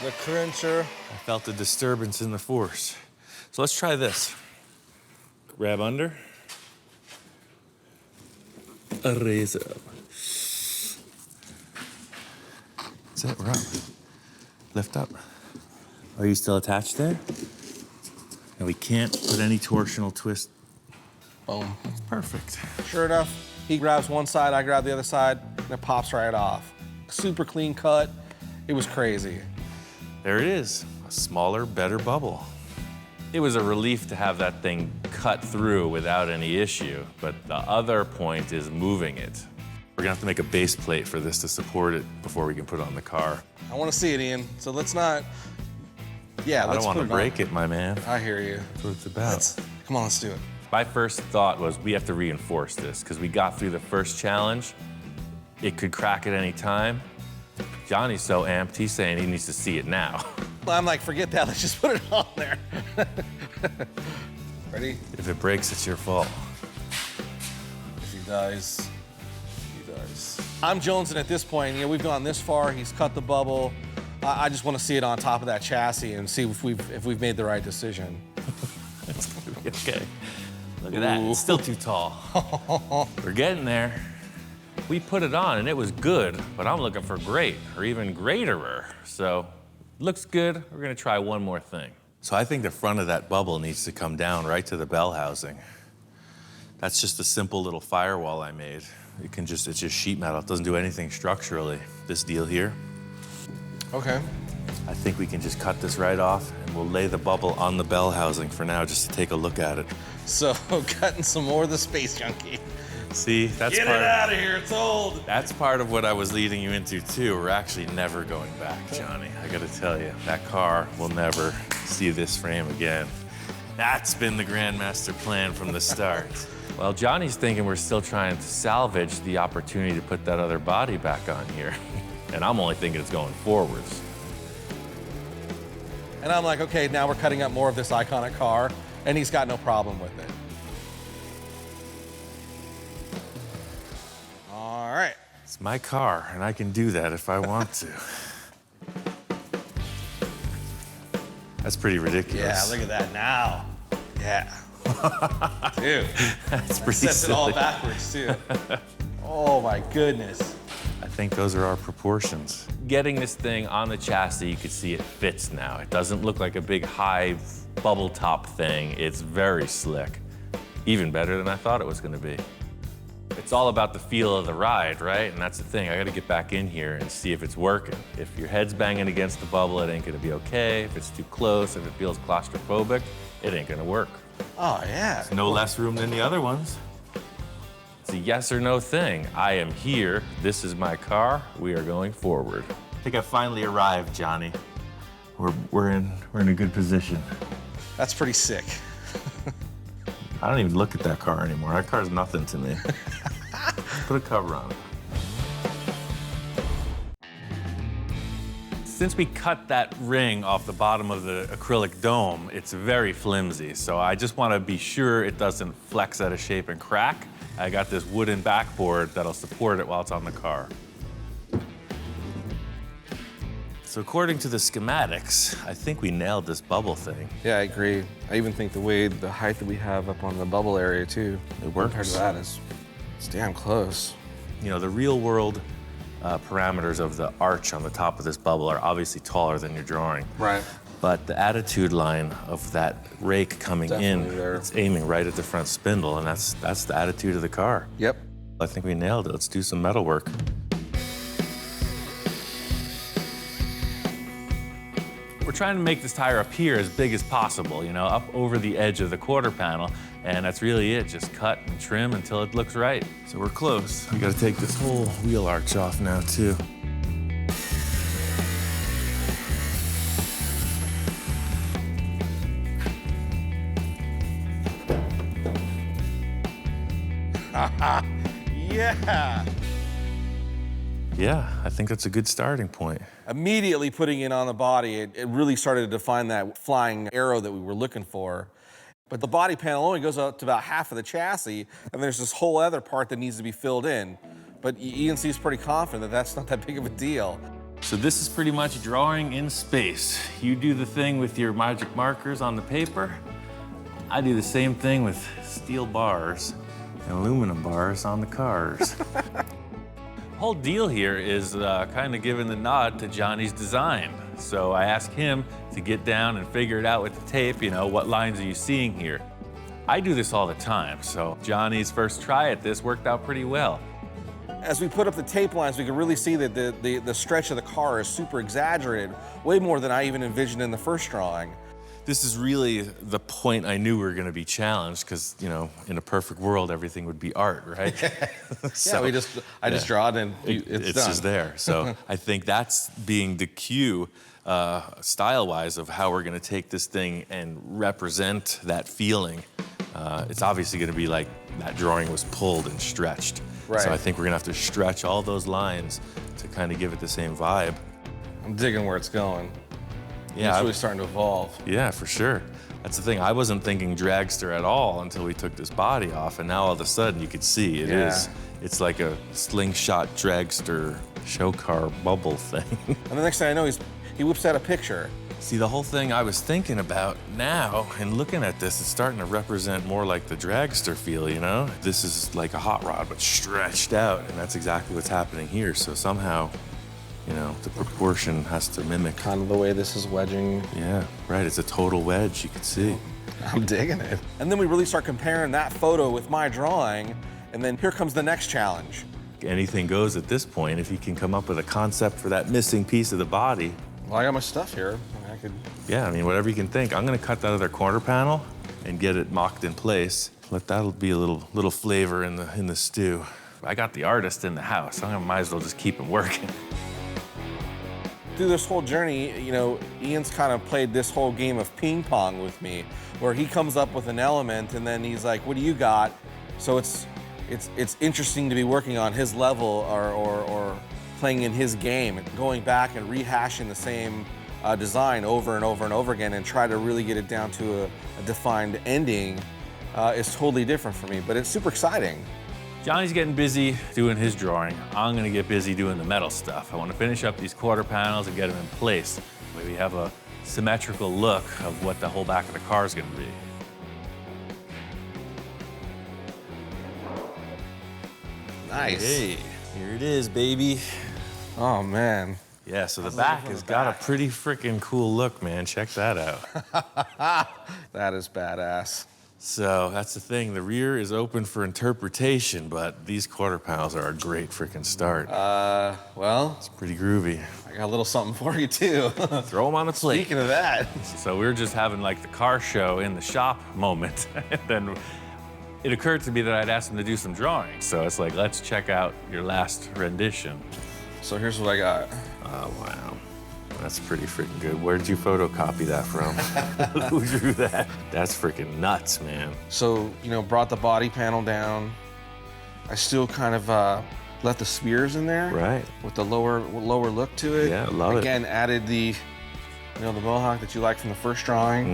The clincher. I felt a disturbance in the force. So let's try this. Grab under. Raise up. That's it, we're up. Lift up. Are you still attached there? And we can't put any torsional twist. Boom. That's perfect. Sure enough, he grabs one side, I grab the other side, and it pops right off. Super clean cut. It was crazy. There it is, a smaller, better bubble. It was a relief to have that thing cut through without any issue, but the other point is moving it. We're gonna have to make a base plate for this to support it before we can put it on the car. I want to see it, Ian. So let's not. Yeah, I let's don't want put to it break on. it, my man. I hear you. That's what it's about. Come on, let's do it. My first thought was we have to reinforce this because we got through the first challenge. It could crack at any time. Johnny's so amped, he's saying he needs to see it now. I'm like, forget that, let's just put it on there. Ready? If it breaks, it's your fault. If he dies, he dies. I'm jonesing at this point. You know, we've gone this far, he's cut the bubble. I just want to see it on top of that chassis and see if we've made the right decision. It's gonna be okay. Look at that, it's still too tall. We're getting there. We put it on and it was good, but I'm looking for great or even greaterer. So, looks good. We're gonna try one more thing. So I think the front of that bubble needs to come down right to the bell housing. That's just a simple little firewall I made. It's just sheet metal. It doesn't do anything structurally. This deal here. Okay. I think we can just cut this right off and we'll lay the bubble on the bell housing for now just to take a look at it. So, cutting some more of the space junkie. See, that's Get it out of here, it's old. That's part of what I was leading you into too. We're actually never going back, Johnny. I gotta tell you, that car will never see this frame again. That's been the Grandmaster plan from the start. Well, Johnny's thinking we're still trying to salvage the opportunity to put that other body back on here. And I'm only thinking it's going forwards. And I'm like, okay, now we're cutting up more of this iconic car, and he's got no problem with it. All right. It's my car, and I can do that if I want to. That's pretty ridiculous. Yeah, look at that now. Yeah. Dude. That's pretty Sets silly. it all backwards, too. Oh, my goodness. I think those are our proportions. Getting this thing on the chassis, you can see it fits now. It doesn't look like a big high bubble top thing. It's very slick. Even better than I thought it was gonna be. It's all about the feel of the ride, right? And that's the thing, I gotta get back in here and see if it's working. If your head's banging against the bubble, it ain't gonna be okay. If it's too close, if it feels claustrophobic, it ain't gonna work. Oh, yeah. It's no less room than the other ones. It's a yes or no thing. I am here, this is my car, we are going forward. I think I finally arrived, Johnny. We're in a good position. That's pretty sick. I don't even look at that car anymore. That car's nothing to me. Put a cover on it. Since we cut that ring off the bottom of the acrylic dome, it's very flimsy. So I just want to be sure it doesn't flex out of shape and crack. I got this wooden backboard that'll support it while it's on the car. So according to the schematics, I think we nailed this bubble thing. Yeah, I agree. I even think the height that we have up on the bubble area, too, it works. Compared to that, it's damn close. You know, the real world parameters of the arch on the top of this bubble are obviously taller than your drawing. Right. But the attitude line of that rake coming Definitely in, there. it's aiming right at the front spindle, and that's the attitude of the car. Yep. I think we nailed it. Let's do some metal work. We're trying to make this tire appear as big as possible, you know, up over the edge of the quarter panel, and that's really it. Just cut and trim until it looks right. So we're close. We gotta take this whole wheel arch off now, too. Yeah. Yeah, I think that's a good starting point. Immediately putting it on the body, it really started to define that flying arrow that we were looking for. But the body panel only goes up to about half of the chassis, and there's this whole other part that needs to be filled in. But Ian seems pretty confident that that's not that big of a deal. So this is pretty much drawing in space. You do the thing with your magic markers on the paper. I do the same thing with steel bars and aluminum bars on the cars. The whole deal here is kind of giving the nod to Johnny's design. So I asked him to get down and figure it out with the tape, you know, what lines are you seeing here? I do this all the time, so Johnny's first try at this worked out pretty well. As we put up the tape lines, we can really see that the stretch of the car is super exaggerated, way more than I even envisioned in the first drawing. This is really the point I knew we were going to be challenged because, you know, in a perfect world, everything would be art, right? So, yeah, I just draw it and it's done. Just there. So I think that's being the cue, style-wise, of how we're going to take this thing and represent that feeling. It's obviously going to be like that drawing was pulled and stretched. Right. So I think we're going to have to stretch all those lines to kind of give it the same vibe. I'm digging where it's going. Yeah, It's really starting to evolve. Yeah, for sure. That's the thing. I wasn't thinking dragster at all until we took this body off, and now all of a sudden you could see it is. It's like a slingshot dragster show car bubble thing. And the next thing I know, he whips out a picture. See, the whole thing I was thinking about now and looking at this, it's starting to represent more like the dragster feel, you know? This is like a hot rod, but stretched out, and that's exactly what's happening here. So somehow, you know, the proportion has to mimic. Kind of the way this is wedging. Yeah, right, it's a total wedge, you can see. I'm digging it. And then we really start comparing that photo with my drawing, and then here comes the next challenge. Anything goes at this point if you can come up with a concept for that missing piece of the body. Well, I got my stuff here. I could... Yeah, I mean, whatever you can think. I'm gonna cut that other corner panel and get it mocked in place. Let that be a little flavor in the stew. I got the artist in the house. I might as well just keep him working. Through this whole journey, you know, Ian's kind of played this whole game of ping pong with me, where he comes up with an element and then he's like, what do you got? So it's interesting to be working on his level or playing in his game, going back and rehashing the same design over and over and over again and try to really get it down to a defined ending is totally different for me, but it's super exciting. Johnny's getting busy doing his drawing. I'm gonna get busy doing the metal stuff. I wanna finish up these quarter panels and get them in place. Maybe have a symmetrical look of what the whole back of the car is gonna be. Nice. Hey, here it is, baby. Oh, man. Yeah, so the back has got a pretty freaking cool look, man. Check that out. That is badass. So that's the thing. The rear is open for interpretation, but these quarter panels are a great freaking start. Well, it's pretty groovy. I got a little something for you too. Throw them on the plate. Speaking of that. So we were just having like the car show in the shop moment. And then it occurred to me that I'd asked him to do some drawing. So it's like, let's check out your last rendition. So here's what I got. Oh, wow. That's pretty freaking good. Where'd you photocopy that from? Who drew that? That's freaking nuts, man. So, you know, brought the body panel down. I still kind of left the spears in there. Right. With the lower look to it. Yeah, love it. Again, added the, you know, the mohawk that you liked from the first drawing.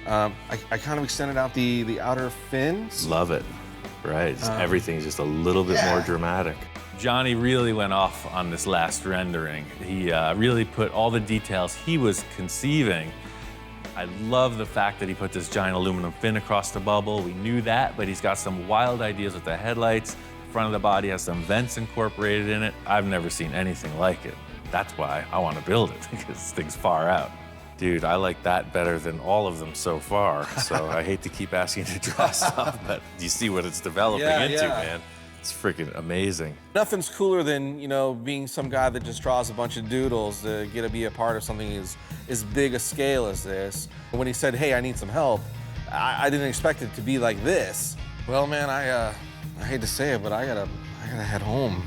Mm-hmm. I kind of extended out the outer fins. Love it. Right. Everything's just a little bit more dramatic. Johnny really went off on this last rendering. He really put all the details he was conceiving. I love the fact that he put this giant aluminum fin across the bubble. We knew that, but he's got some wild ideas with the headlights. The front of the body has some vents incorporated in it. I've never seen anything like it. That's why I want to build it, because this thing's far out. Dude, I like that better than all of them so far. So I hate to keep asking you to draw stuff, but you see what it's developing into, man. It's freaking amazing. Nothing's cooler than, you know, being some guy that just draws a bunch of doodles to get to be a part of something as big a scale as this. When he said, hey, I need some help, I didn't expect it to be like this. Well, man, I hate to say it, but I gotta head home.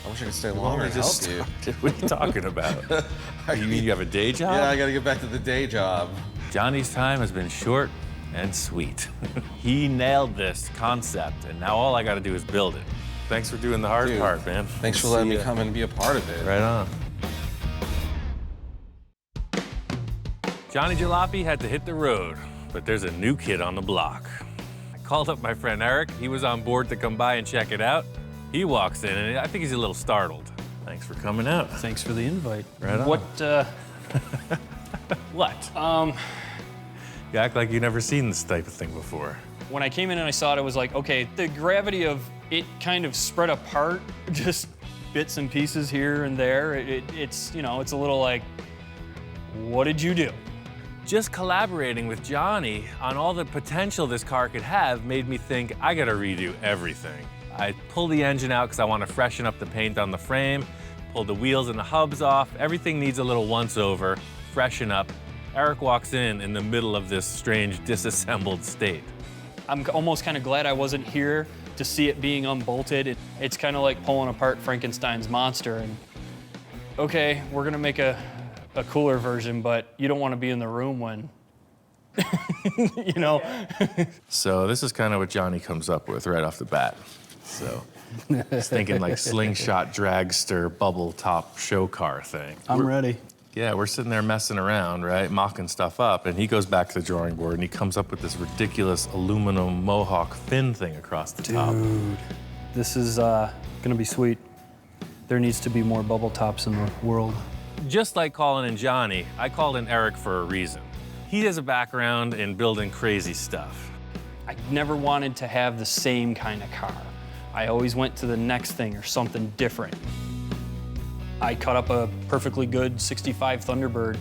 I wish I could stay longer and help you. What are you talking about? You mean you have a day job? Yeah, I gotta get back to the day job. Johnny's time has been short and sweet. He nailed this concept, and now all I gotta do is build it. Thanks for doing the hard part, man. Thanks for letting me come and be a part of it. Right on. Johnny Jalopy had to hit the road, but there's a new kid on the block. I called up my friend Eric. He was on board to come by and check it out. He walks in, and I think he's a little startled. Thanks for coming out. Thanks for the invite. Right on. What? You act like you've never seen this type of thing before. When I came in and I saw it, I was like, okay, the gravity of it kind of spread apart, just bits and pieces here and there. It's, you know, it's a little like, what did you do? Just collaborating with Johnny on all the potential this car could have made me think I gotta redo everything. I pulled the engine out because I want to freshen up the paint on the frame, pulled the wheels and the hubs off. Everything needs a little once-over, freshen up. Eric walks in the middle of this strange disassembled state. I'm almost kind of glad I wasn't here to see it being unbolted. It's kind of like pulling apart Frankenstein's monster. And okay, we're gonna make a cooler version, but you don't want to be in the room when, you know. So this is kind of what Johnny comes up with right off the bat. So he's thinking like slingshot, dragster, bubble top show car thing. I'm ready. Yeah, we're sitting there messing around, right, mocking stuff up, and he goes back to the drawing board and he comes up with this ridiculous aluminum mohawk fin thing across the top. Dude, this is gonna be sweet. There needs to be more bubble tops in the world. Just like calling in Johnny, I called in Eric for a reason. He has a background in building crazy stuff. I never wanted to have the same kind of car. I always went to the next thing or something different. I cut up a perfectly good 65 Thunderbird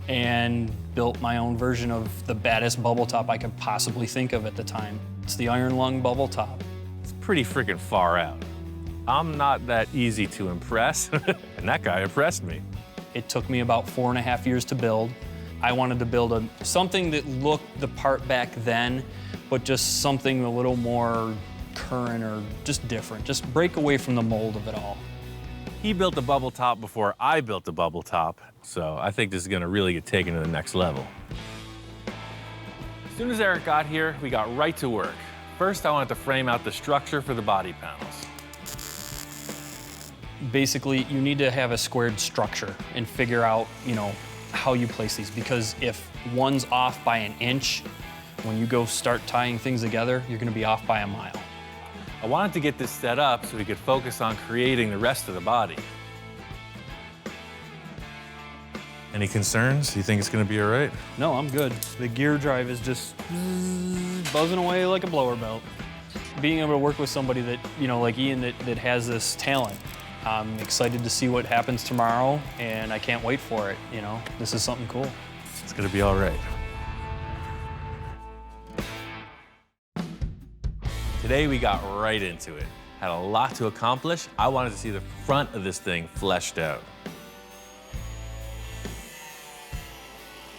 and built my own version of the baddest bubble top I could possibly think of at the time. It's the iron lung bubble top. It's pretty freaking far out. I'm not that easy to impress, and that guy impressed me. It took me about 4.5 years to build. I wanted to build something that looked the part back then, but just something a little more current or just different. Just break away from the mold of it all. He built a bubble top before I built a bubble top, so I think this is gonna really get taken to the next level. As soon as Eric got here, we got right to work. First, I wanted to frame out the structure for the body panels. Basically, you need to have a squared structure and figure out, how you place these, because if one's off by an inch, when you go start tying things together, you're gonna be off by a mile. I wanted to get this set up so we could focus on creating the rest of the body. Any concerns? Do you think it's gonna be all right? No, I'm good. The gear drive is just buzzing away like a blower belt. Being able to work with somebody that, like Ian, that has this talent, I'm excited to see what happens tomorrow, and I can't wait for it, This is something cool. It's gonna be all right. Today we got right into it. Had a lot to accomplish. I wanted to see the front of this thing fleshed out.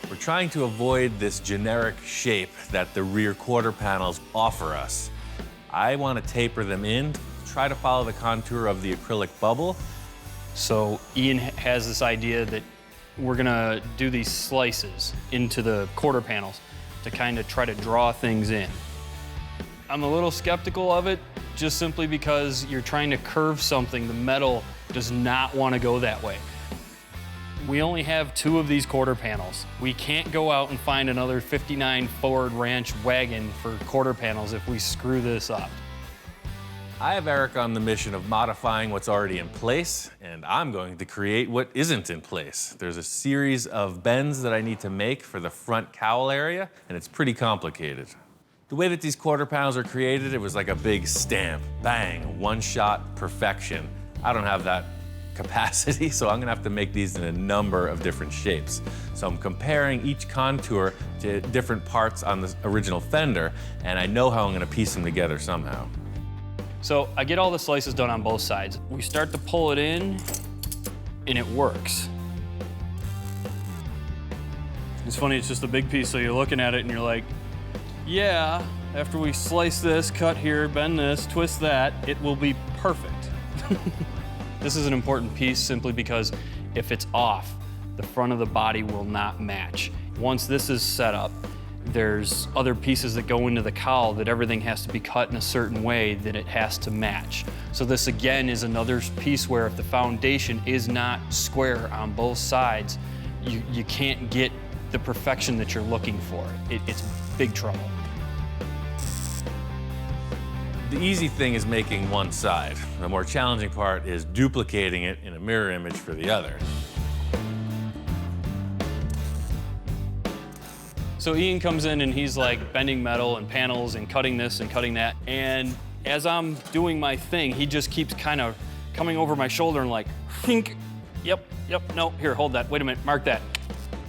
We're trying to avoid this generic shape that the rear quarter panels offer us. I want to taper them in, try to follow the contour of the acrylic bubble. So Ian has this idea that we're gonna do these slices into the quarter panels to kind of try to draw things in. I'm a little skeptical of it, just simply because you're trying to curve something. The metal does not want to go that way. We only have 2 of these quarter panels. We can't go out and find another 59 Ford Ranch wagon for quarter panels if we screw this up. I have Eric on the mission of modifying what's already in place, and I'm going to create what isn't in place. There's a series of bends that I need to make for the front cowl area, and it's pretty complicated. The way that these quarter panels are created, it was like a big stamp, bang, one-shot perfection. I don't have that capacity, so I'm gonna have to make these in a number of different shapes. So I'm comparing each contour to different parts on the original fender, and I know how I'm gonna piece them together somehow. So I get all the slices done on both sides. We start to pull it in, and it works. It's funny, it's just a big piece, so you're looking at it and you're like, yeah, after we slice this, cut here, bend this, twist that, it will be perfect. This is an important piece simply because if it's off, the front of the body will not match. Once this is set up, there's other pieces that go into the cowl that everything has to be cut in a certain way that it has to match. So this again is another piece where if the foundation is not square on both sides, you can't get the perfection that you're looking for. It's big trouble. The easy thing is making one side. The more challenging part is duplicating it in a mirror image for the other. So Ian comes in and he's like bending metal and panels and cutting this and cutting that. And as I'm doing my thing, he just keeps kind of coming over my shoulder and like, think, yep, no, here, hold that, wait a minute, mark that.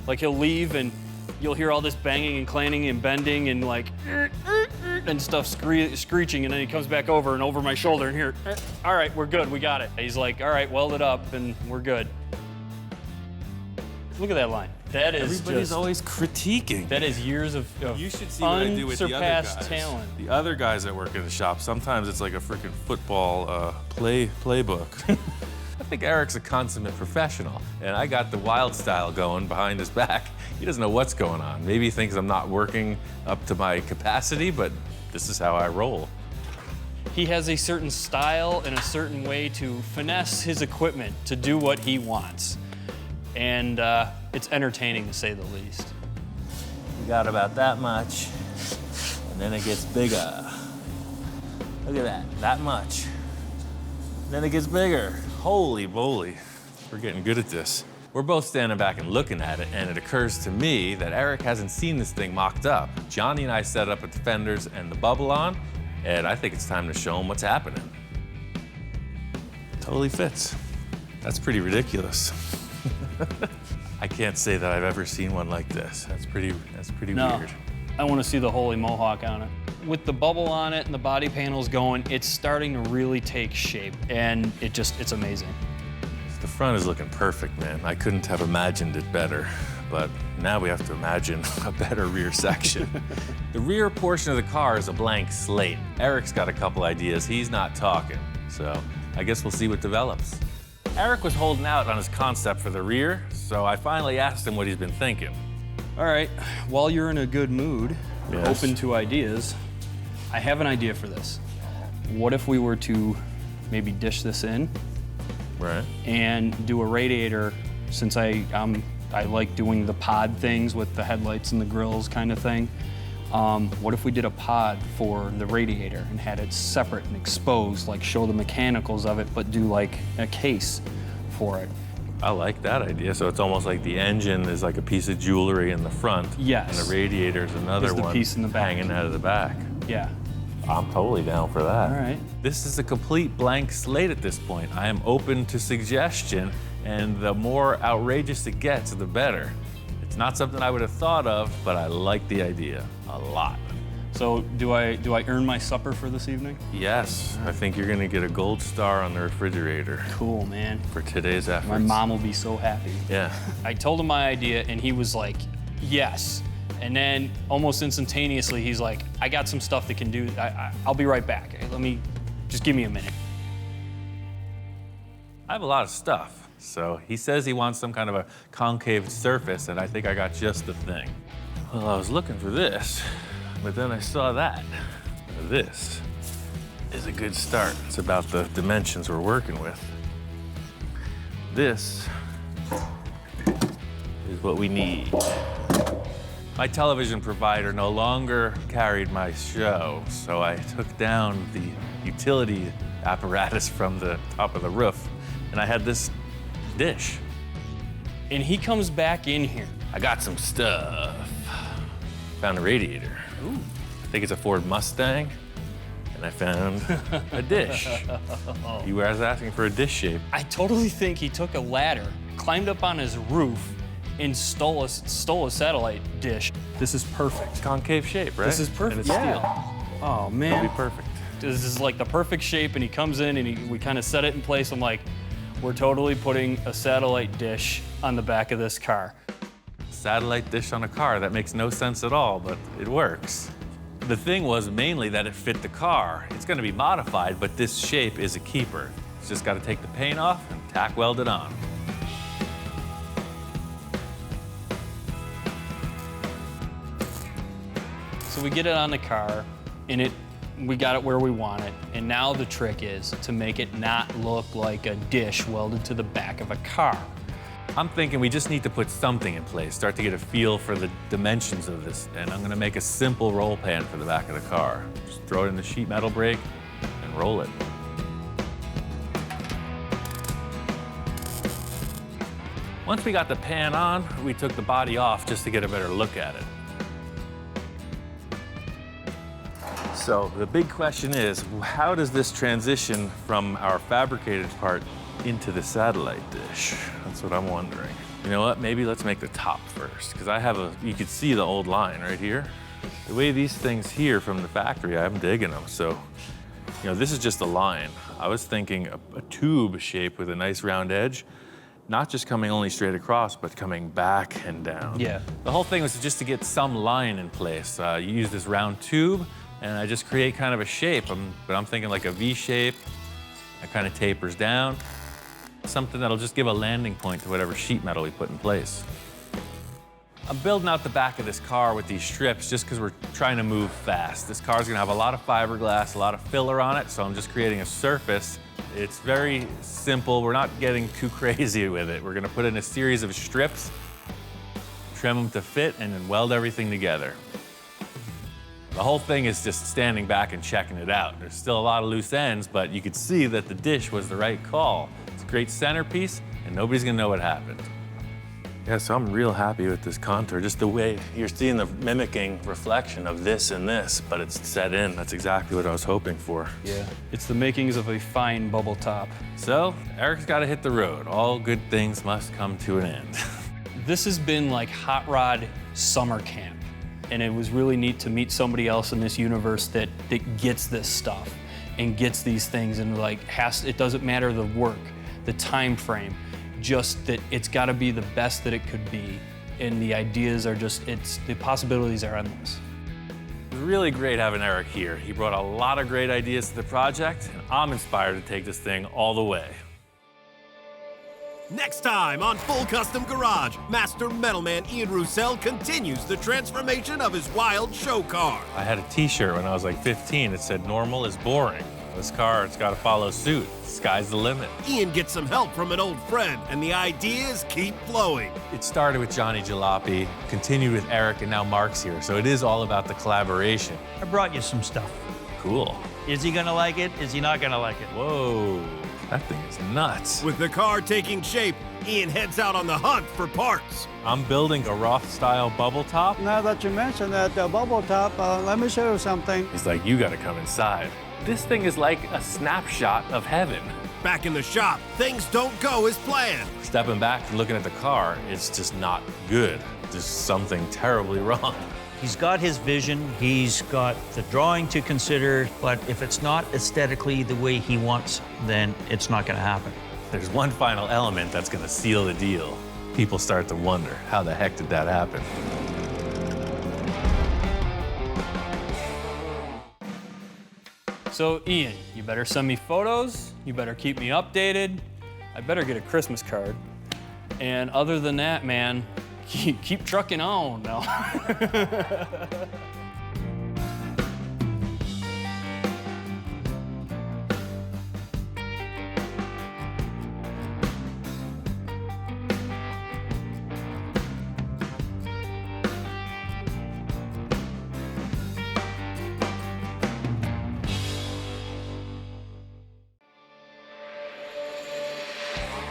Like he'll leave and you'll hear all this banging and clanging and bending and like, and stuff screeching, and then he comes back over and over my shoulder and here, all right, we're good, we got it. He's like, all right, weld it up and we're good. Look at that line. That is Everybody's always critiquing. That is years of You should see what I do with the other guys. unsurpassed talent. The other guys that work in the shop, sometimes it's like a freaking football playbook. I think Eric's a consummate professional, and I got the wild style going behind his back. He doesn't know what's going on. Maybe he thinks I'm not working up to my capacity, but this is how I roll. He has a certain style and a certain way to finesse his equipment to do what he wants. And it's entertaining to say the least. We got about that much, and then it gets bigger. Look at that much. Then it gets bigger. Holy moly, we're getting good at this. We're both standing back and looking at it, and it occurs to me that Eric hasn't seen this thing mocked up. Johnny and I set up with the fenders and the bubble on, and I think it's time to show him what's happening. Totally fits. That's pretty ridiculous. I can't say that I've ever seen one like this. That's pretty No, weird. I want to see the holy mohawk on it. With the bubble on it and the body panels going, it's starting to really take shape, and it's amazing. The front is looking perfect, man. I couldn't have imagined it better, but now we have to imagine a better rear section. The rear portion of the car is a blank slate. Eric's got a couple ideas. He's not talking, so I guess we'll see what develops. Eric was holding out on his concept for the rear, so I finally asked him what he's been thinking. All right, while you're in a good mood, Yes. open to ideas, I have an idea for this. What if we were to maybe dish this in? Right. And do a radiator, since I like doing the pod things with the headlights and the grills kind of thing. What if we did a pod for the radiator and had it separate and exposed, like show the mechanicals of it, but do like a case for it? I like that idea. So it's almost like the engine is like a piece of jewelry in the front. Yes. And the radiator is another Is the one piece in the back. hanging out of the back. Yeah. I'm totally down for that. All right. This is a complete blank slate at this point. I am open to suggestion, and the more outrageous it gets, the better. It's not something I would have thought of, but I like the idea a lot. So do I earn my supper for this evening? Yes, I think you're gonna get a gold star on the refrigerator. Cool, man. For today's efforts. My mom will be so happy. Yeah. I told him my idea, and he was like, yes. And then almost instantaneously, he's like, I got some stuff that can do, I'll be right back. Just give me a minute. I have a lot of stuff. So he says he wants some kind of a concave surface, and I think I got just the thing. Well, I was looking for this, but then I saw that. This is a good start. It's about the dimensions we're working with. This is what we need. My television provider no longer carried my show, so I took down the utility apparatus from the top of the roof, and I had this dish. And he comes back in here. I got some stuff. Found a radiator. Ooh. I think it's a Ford Mustang, and I found a dish. You were asking for a dish shape. I totally think he took a ladder, climbed up on his roof, and stole a satellite dish. This is perfect. Concave shape, right? This is perfect. And it's Yeah. Oh, man. It'll be perfect. This is like the perfect shape, and he comes in and we kind of set it in place. I'm like, we're totally putting a satellite dish on the back of this car. Satellite dish on a car, that makes no sense at all, but it works. The thing was mainly that it fit the car. It's gonna be modified, but this shape is a keeper. It's just gotta take the paint off and tack weld it on. So we get it on the car, and we got it where we want it. And now the trick is to make it not look like a dish welded to the back of a car. I'm thinking we just need to put something in place, start to get a feel for the dimensions of this, and I'm gonna make a simple roll pan for the back of the car. Just throw it in the sheet metal brake and roll it. Once we got the pan on, we took the body off just to get a better look at it. So the big question is, how does this transition from our fabricated part into the satellite dish? That's what I'm wondering. You know what, maybe let's make the top first, because you could see the old line right here. The way these things here from the factory, I'm digging them. So, this is just a line. I was thinking a tube shape with a nice round edge, not just coming only straight across, but coming back and down. Yeah. The whole thing was just to get some line in place. You use this round tube, and I just create kind of a shape, but I'm thinking like a V shape. It kind of tapers down. Something that'll just give a landing point to whatever sheet metal we put in place. I'm building out the back of this car with these strips just because we're trying to move fast. This car's gonna have a lot of fiberglass, a lot of filler on it, so I'm just creating a surface. It's very simple. We're not getting too crazy with it. We're gonna put in a series of strips, trim them to fit, and then weld everything together. The whole thing is just standing back and checking it out. There's still a lot of loose ends, but you could see that the dish was the right call. It's a great centerpiece, and nobody's gonna know what happened. Yeah, so I'm real happy with this contour. Just the way you're seeing the mimicking reflection of this and this, but it's set in. That's exactly what I was hoping for. Yeah, it's the makings of a fine bubble top. So, Eric's gotta hit the road. All good things must come to an end. This has been like hot rod summer camp. And it was really neat to meet somebody else in this universe that gets this stuff and gets these things and like it doesn't matter the work, the time frame, just that it's gotta be the best that it could be. And the ideas are just, the possibilities are endless. It was really great having Eric here. He brought a lot of great ideas to the project, and I'm inspired to take this thing all the way. Next time on Full Custom Garage, Master Metalman Ian Roussel continues the transformation of his wild show car. I had a t-shirt when I was like 15 that said normal is boring. This car, it's got to follow suit. Sky's the limit. Ian gets some help from an old friend, and the ideas keep flowing. It started with Johnny Jalopy, continued with Eric, and now Mark's here. So it is all about the collaboration. I brought you some stuff. Cool. Is he gonna like it? Is he not gonna like it? Whoa, that thing is nuts. With the car taking shape, Ian heads out on the hunt for parts. I'm building a Roth-style bubble top. Now that you mentioned that bubble top, let me show you something. He's like, you gotta come inside. This thing is like a snapshot of heaven. Back in the shop, things don't go as planned. Stepping back and looking at the car, it's just not good. There's something terribly wrong. He's got his vision, he's got the drawing to consider, but if it's not aesthetically the way he wants, then it's not gonna happen. There's one final element that's gonna seal the deal. People start to wonder, how the heck did that happen? So Ian, you better send me photos, you better keep me updated, I better get a Christmas card. And other than that, man, keep trucking on. No.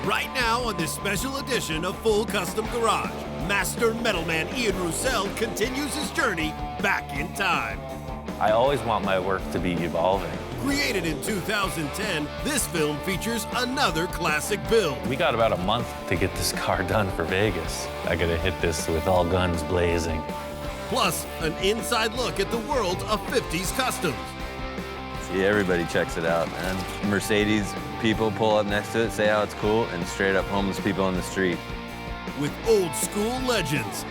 Right now on this special edition of Full Custom Garage, Master Metalman Ian Roussel continues his journey back in time. I always want my work to be evolving. Created in 2010, this film features another classic build. We got about a month to get this car done for Vegas. I gotta hit this with all guns blazing. Plus, an inside look at the world of 50s customs. See, everybody checks it out, man. Mercedes people pull up next to it, say how it's cool, and straight up homeless people on the street. With old school legends.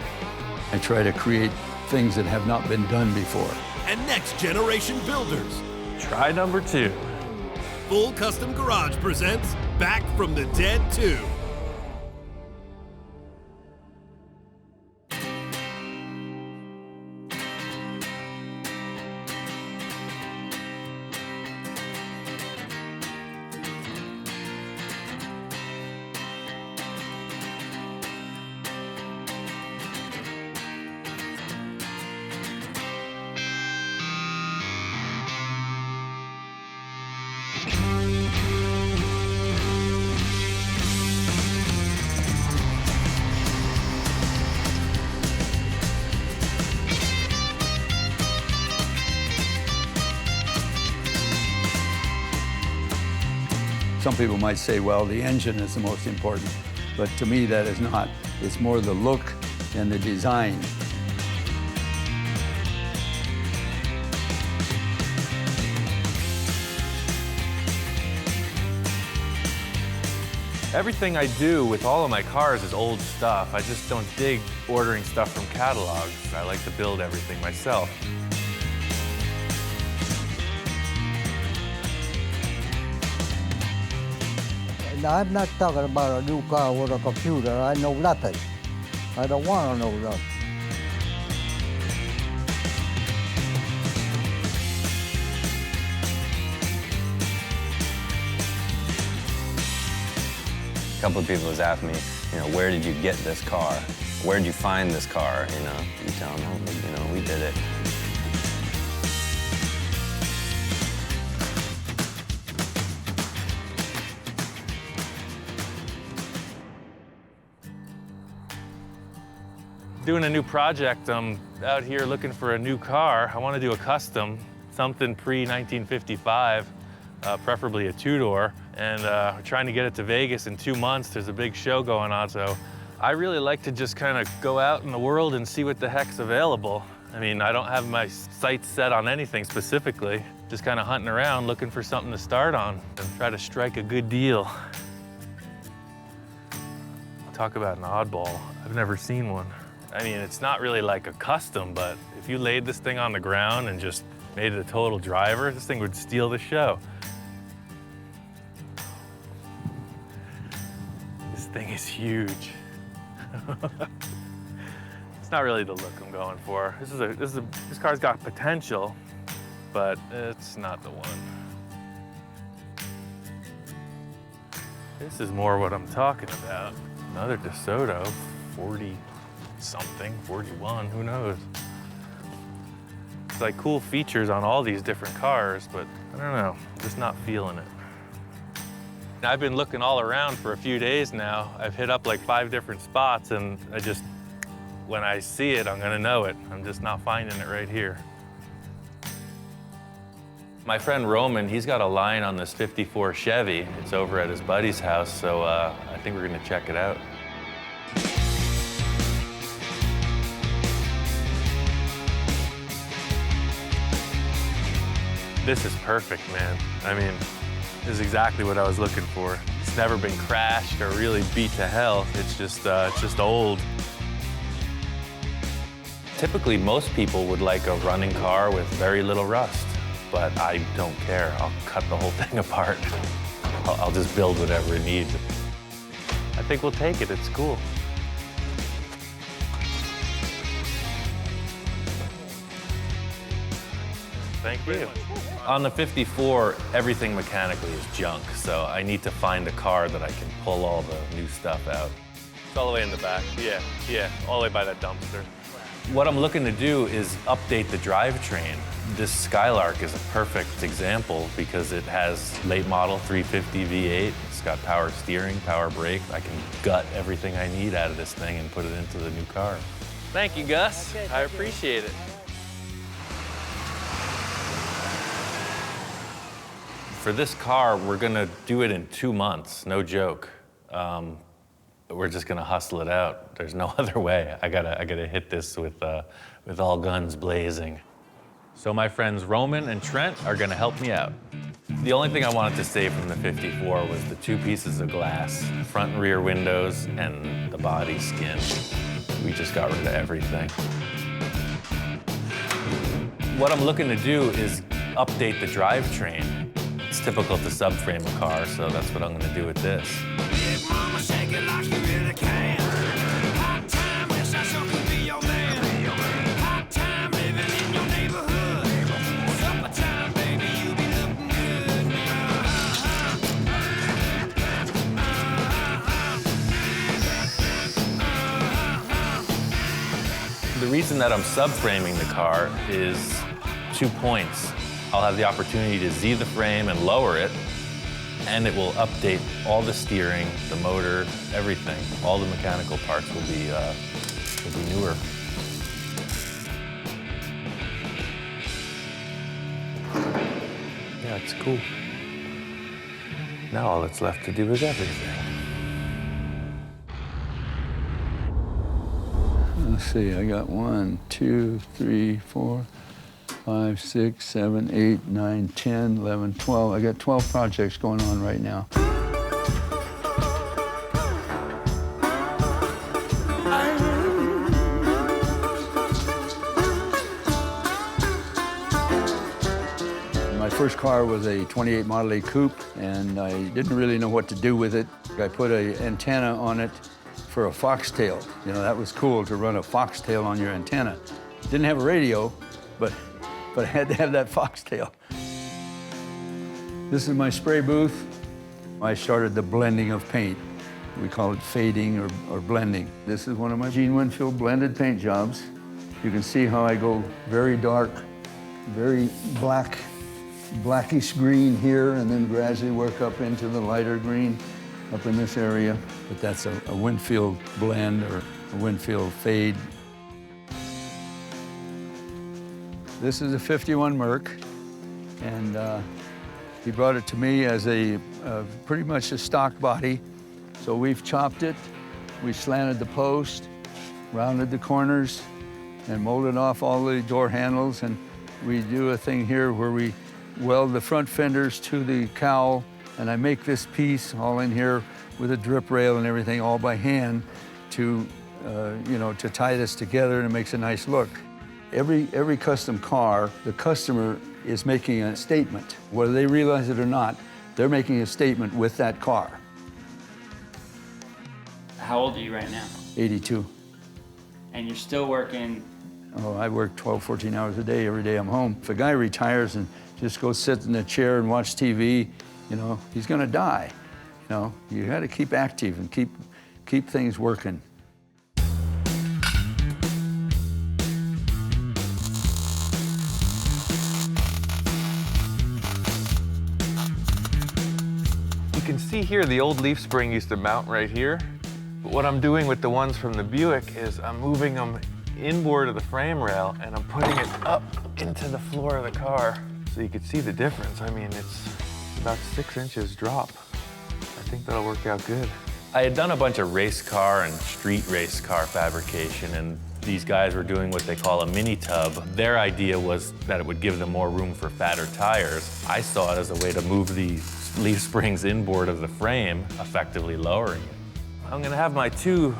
I try to create things that have not been done before. And next generation builders. Try number 2. Full Custom Garage presents Back from the Dead 2. Some people might say, well, the engine is the most important, but to me that is not. It's more the look and the design. Everything I do with all of my cars is old stuff. I just don't dig ordering stuff from catalogs. I like to build everything myself. I'm not talking about a new car with a computer. I know nothing. I don't want to know nothing. A couple of people has asked me, where did you get this car? Where did you find this car? You tell them, we did it. Doing a new project. I'm out here looking for a new car. I want to do a custom, something pre-1955, preferably a two-door. And we're trying to get it to Vegas in 2 months. There's a big show going on, so I really like to just kind of go out in the world and see what the heck's available. I mean, I don't have my sights set on anything specifically. Just kind of hunting around, looking for something to start on and try to strike a good deal. Talk about an oddball. I've never seen one. I mean, it's not really like a custom, but if you laid this thing on the ground and just made it a total driver, this thing would steal the show. This thing is huge. It's not really the look I'm going for. This car's got potential, but it's not the one. This is more what I'm talking about. Another DeSoto, 40-something, 41, who knows? It's like cool features on all these different cars, but I don't know, I'm just not feeling it. I've been looking all around for a few days now. I've hit up like 5 different spots, and when I see it, I'm gonna know it. I'm just not finding it right here. My friend Roman, he's got a line on this 54 Chevy. It's over at his buddy's house, so I think we're gonna check it out. This is perfect, man. I mean, this is exactly what I was looking for. It's never been crashed or really beat to hell. It's just old. Typically, most people would like a running car with very little rust, but I don't care. I'll cut the whole thing apart. I'll just build whatever it needs. I think we'll take it. It's cool. Thank you. On the 54, everything mechanically is junk, so I need to find a car that I can pull all the new stuff out. It's all the way in the back. Yeah, all the way by that dumpster. What I'm looking to do is update the drivetrain. This Skylark is a perfect example because it has late model 350 V8. It's got power steering, power brake. I can gut everything I need out of this thing and put it into the new car. Thank you, Gus. I appreciate it. For this car, we're gonna do it in 2 months, no joke. We're just gonna hustle it out. There's no other way. I gotta hit this with all guns blazing. So my friends Roman and Trent are gonna help me out. The only thing I wanted to save from the 54 was the 2 pieces of glass, front and rear windows, and the body skin. We just got rid of everything. What I'm looking to do is update the drivetrain. It's typical to subframe a car, so that's what I'm gonna do with this. The reason that I'm subframing the car is 2 points. I'll have the opportunity to Z the frame and lower it, and it will update all the steering, the motor, everything. All the mechanical parts will be newer. Yeah, it's cool. Now all that's left to do is everything. Let's see, I got 1, 2, 3, 4, 5, 6, 7, 8, 9, 10, 11, 12. I got 12 projects going on right now. My first car was a 28 Model A coupe, and I didn't really know what to do with it. I put an antenna on it for a foxtail. You know, that was cool to run a foxtail on your antenna. Didn't have a radio, but I had to have that foxtail. This is my spray booth. I started the blending of paint. We call it fading or blending. This is one of my Gene Winfield blended paint jobs. You can see how I go very dark, very blackish green here, and then gradually work up into the lighter green up in this area. But that's a Winfield blend or a Winfield fade. This is a 51 Merc, and he brought it to me as a pretty much a stock body. So we've chopped it, We slanted the post, rounded the corners, and molded off all the door handles. And we do a thing here where we weld the front fenders to the cowl, and I make this piece all in here with a drip rail and everything, all by hand to, to tie this together, and it makes a nice look. Every custom car, the customer is making a statement. Whether they realize it or not, they're making a statement with that car. How old are you right now? 82. And you're still working? Oh, I work 12, 14 hours a day, every day I'm home. If a guy retires and just goes sit in a chair and watch TV, he's gonna die. You gotta keep active and keep things working. You can see here the old leaf spring used to mount right here. But what I'm doing with the ones from the Buick is I'm moving them inboard of the frame rail and I'm putting it up into the floor of the car so you can see the difference. I mean, it's about 6 inches drop. I think that'll work out good. I had done a bunch of race car and street race car fabrication, and these guys were doing what they call a mini tub. Their idea was that it would give them more room for fatter tires. I saw it as a way to move the leaf springs inboard of the frame, effectively lowering it. I'm gonna have my 2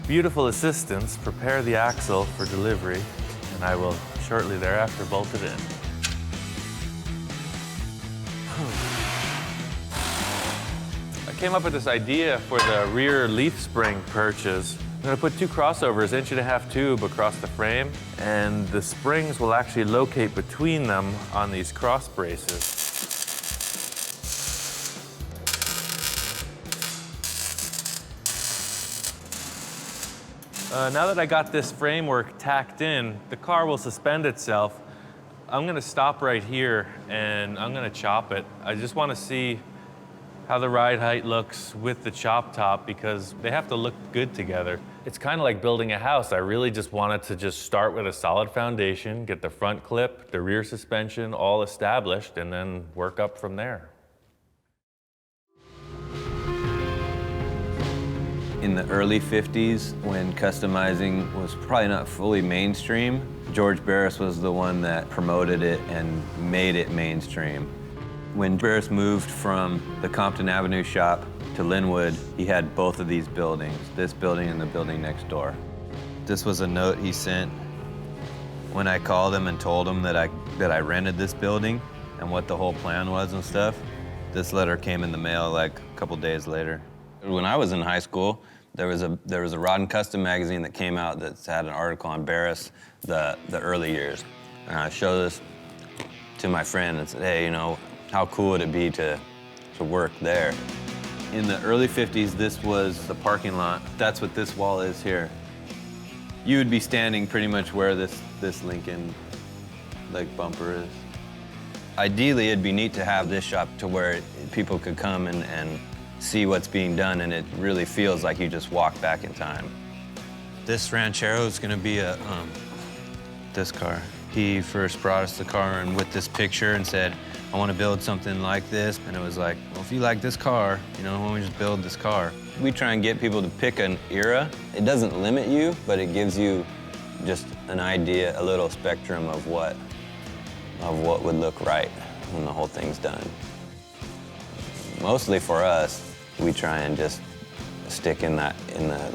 beautiful assistants prepare the axle for delivery, and I will shortly thereafter bolt it in. I came up with this idea for the rear leaf spring perches. I'm gonna put 2 crossovers, 1.5-inch tube across the frame, and the springs will actually locate between them on these cross braces. Now that I got this framework tacked in, the car will suspend itself. I'm gonna stop right here and I'm gonna chop it. I just wanna see how the ride height looks with the chop top because they have to look good together. It's kind of like building a house. I really just wanted to just start with a solid foundation, get the front clip, the rear suspension all established, and then work up from there. In the early 50s, when customizing was probably not fully mainstream, George Barris was the one that promoted it and made it mainstream. When Barris moved from the Compton Avenue shop to Linwood, he had both of these buildings, this building and the building next door. This was a note he sent when I called him and told him that I rented this building and what the whole plan was and stuff. This letter came in the mail like a couple days later. When I was in high school, there was a Rod and Custom magazine that came out that had an article on Barris, the early years. And I showed this to my friend and said, hey, how cool would it be to work there? In the early 50s, this was the parking lot. That's what this wall is here. You would be standing pretty much where this Lincoln bumper is. Ideally, it'd be neat to have this shop to where people could come and see what's being done, and it really feels like you just walk back in time. This Ranchero is gonna be this car. He first brought us the car and with this picture and said, I want to build something like this. And it was like, well, if you like this car, why don't we just build this car? We try and get people to pick an era. It doesn't limit you, but it gives you just an idea, a little spectrum of what would look right when the whole thing's done. Mostly for us, we try and just stick in the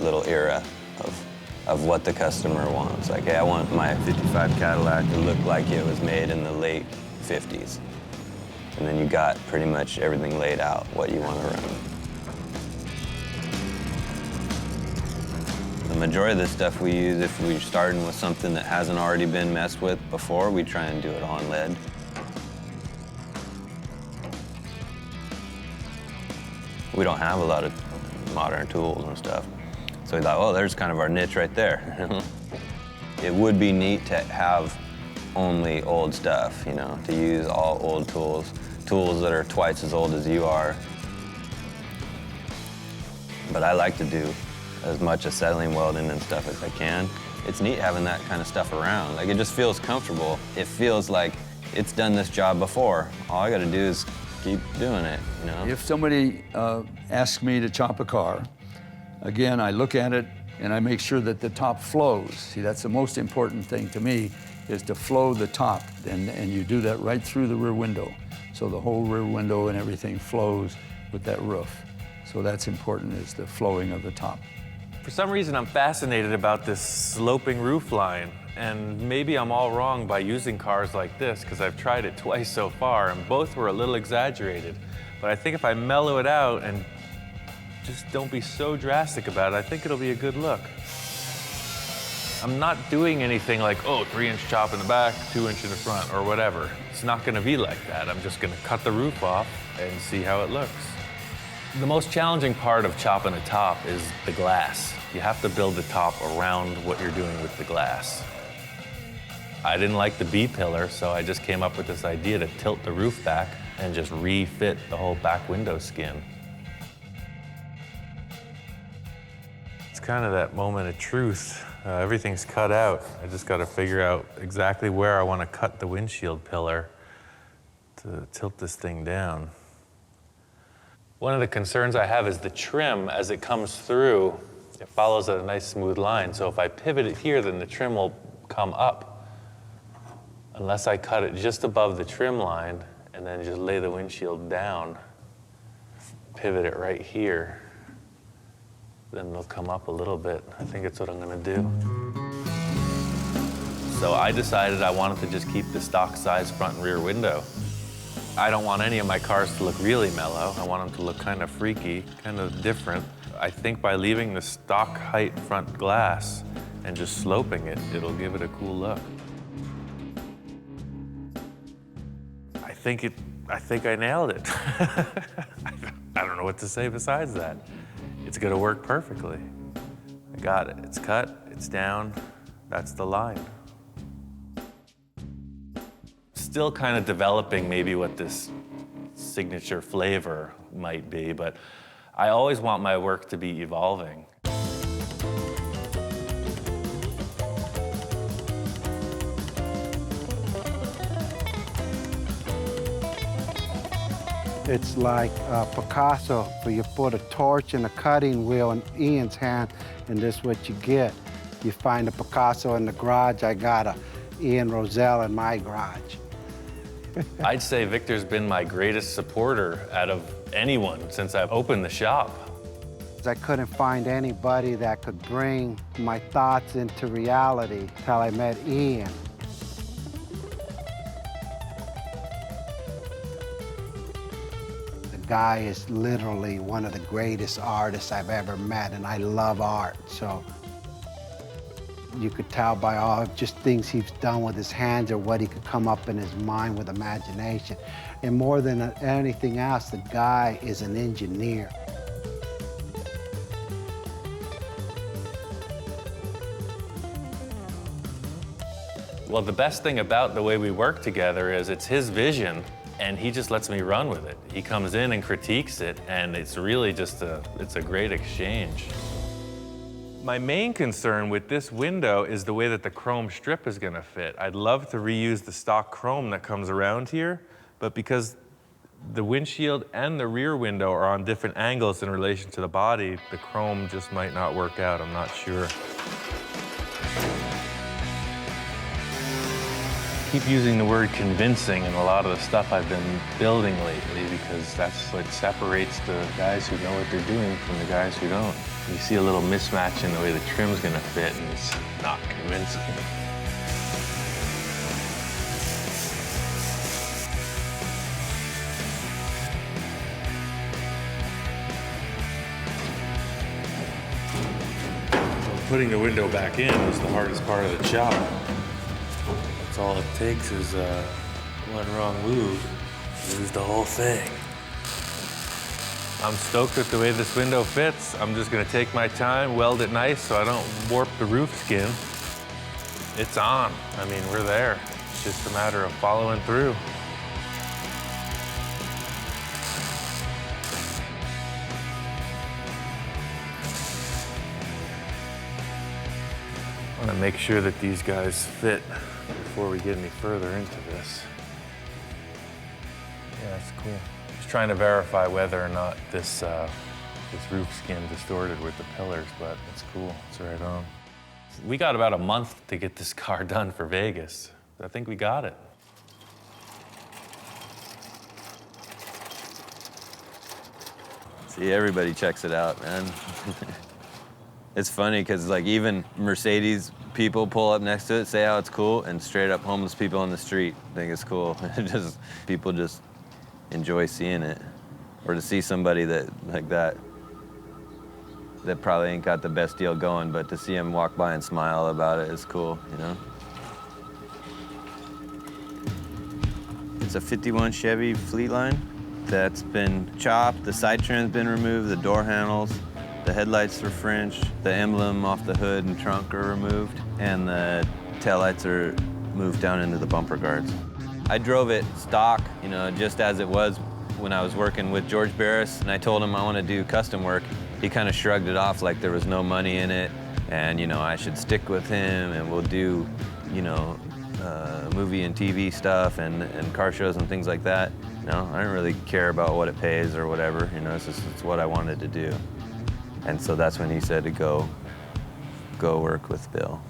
little era of what the customer wants. Like, hey, I want my 55 Cadillac to look like it was made in the late 50s. And then you got pretty much everything laid out, what you want to run. The majority of the stuff we use, if we're starting with something that hasn't already been messed with before, we try and do it on lead. We don't have a lot of modern tools and stuff. So we thought, well, there's kind of our niche right there. It would be neat to have only old stuff, to use all old tools that are twice as old as you are. But I like to do as much acetylene welding and stuff as I can. It's neat having that kind of stuff around. Like, it just feels comfortable. It feels like it's done this job before. All I gotta do is keep doing it, If somebody asks me to chop a car, Again, I look at it and I make sure that the top flows. See, that's the most important thing to me, is to flow the top. And you do that right through the rear window. So the whole rear window and everything flows with that roof. So that's important, is the flowing of the top. For some reason, I'm fascinated about this sloping roof line. And maybe I'm all wrong by using cars like this, because I've tried it twice so far, and both were a little exaggerated. But I think if I mellow it out and just don't be so drastic about it, I think it'll be a good look. I'm not doing anything like, oh, 3-inch chop in the back, 2-inch in the front, or whatever. It's not gonna be like that. I'm just gonna cut the roof off and see how it looks. The most challenging part of chopping a top is the glass. You have to build the top around what you're doing with the glass. I didn't like the B-pillar, so I just came up with this idea to tilt the roof back and just refit the whole back window skin. It's kind of that moment of truth. Everything's cut out. I just got to figure out exactly where I want to cut the windshield pillar to tilt this thing down. One of the concerns I have is the trim. As it comes through, it follows a nice smooth line. So if I pivot it here, then the trim will come up. Unless I cut it just above the trim line and then just lay the windshield down, pivot it right here, then they'll come up a little bit. I think that's what I'm gonna do. So I decided I wanted to just keep the stock size front and rear window. I don't want any of my cars to look really mellow. I want them to look kind of freaky, kind of different. I think by leaving the stock height front glass and just sloping it, it'll give it a cool look. I think I nailed it. I don't know what to say besides that. It's gonna work perfectly. I got it. It's cut, it's down, that's the line. Still kind of developing maybe what this signature flavor might be, but I always want my work to be evolving. It's like Picasso, where you put a torch and a cutting wheel in Ian's hand, and this is what you get. You find a Picasso in the garage, I got a Ian Roussel in my garage. I'd say Victor's been my greatest supporter out of anyone since I've opened the shop. I couldn't find anybody that could bring my thoughts into reality till I met Ian. The guy is literally one of the greatest artists I've ever met, and I love art, so you could tell by all just things he's done with his hands or what he could come up in his mind with imagination. And more than anything else, the guy is an engineer. Well, the best thing about the way we work together is it's his vision, and he just lets me run with it. He comes in and critiques it, and it's really just it's a great exchange. My main concern with this window is the way that the chrome strip is gonna fit. I'd love to reuse the stock chrome that comes around here, but because the windshield and the rear window are on different angles in relation to the body, the chrome just might not work out, I'm not sure. I keep using the word convincing in a lot of the stuff I've been building lately, because that's what separates the guys who know what they're doing from the guys who don't. You see a little mismatch in the way the trim's gonna fit, and it's not convincing. Putting the window back in was the hardest part of the job. That's all it takes is one wrong move, lose the whole thing. I'm stoked with the way this window fits. I'm just gonna take my time, weld it nice so I don't warp the roof skin. It's on. I mean, we're there. It's just a matter of following through. I want to make sure that these guys fit before we get any further into this. Yeah, that's cool. Just trying to verify whether or not this this roof skin distorted with the pillars, but it's cool. It's right on. We got about a month to get this car done for Vegas. I think we got it. See, everybody checks it out, man. It's funny because like even Mercedes people pull up next to it, say how it's cool, and straight up homeless people on the street think it's cool. People just enjoy seeing it. Or to see somebody that probably ain't got the best deal going, but to see him walk by and smile about it is cool, you know? It's a 51 Chevy Fleetline that's been chopped, the side trim's been removed, the door handles, the headlights are French, the emblem off the hood and trunk are removed, and the taillights are moved down into the bumper guards. I drove it stock, you know, just as it was when I was working with George Barris, and I told him I want to do custom work. He kind of shrugged it off like there was no money in it, and, you know, I should stick with him, and we'll do, you know, movie and TV stuff and car shows and things like that. No, I don't really care about what it pays or whatever, you know, it's what I wanted to do. And so that's when he said to go work with Bill.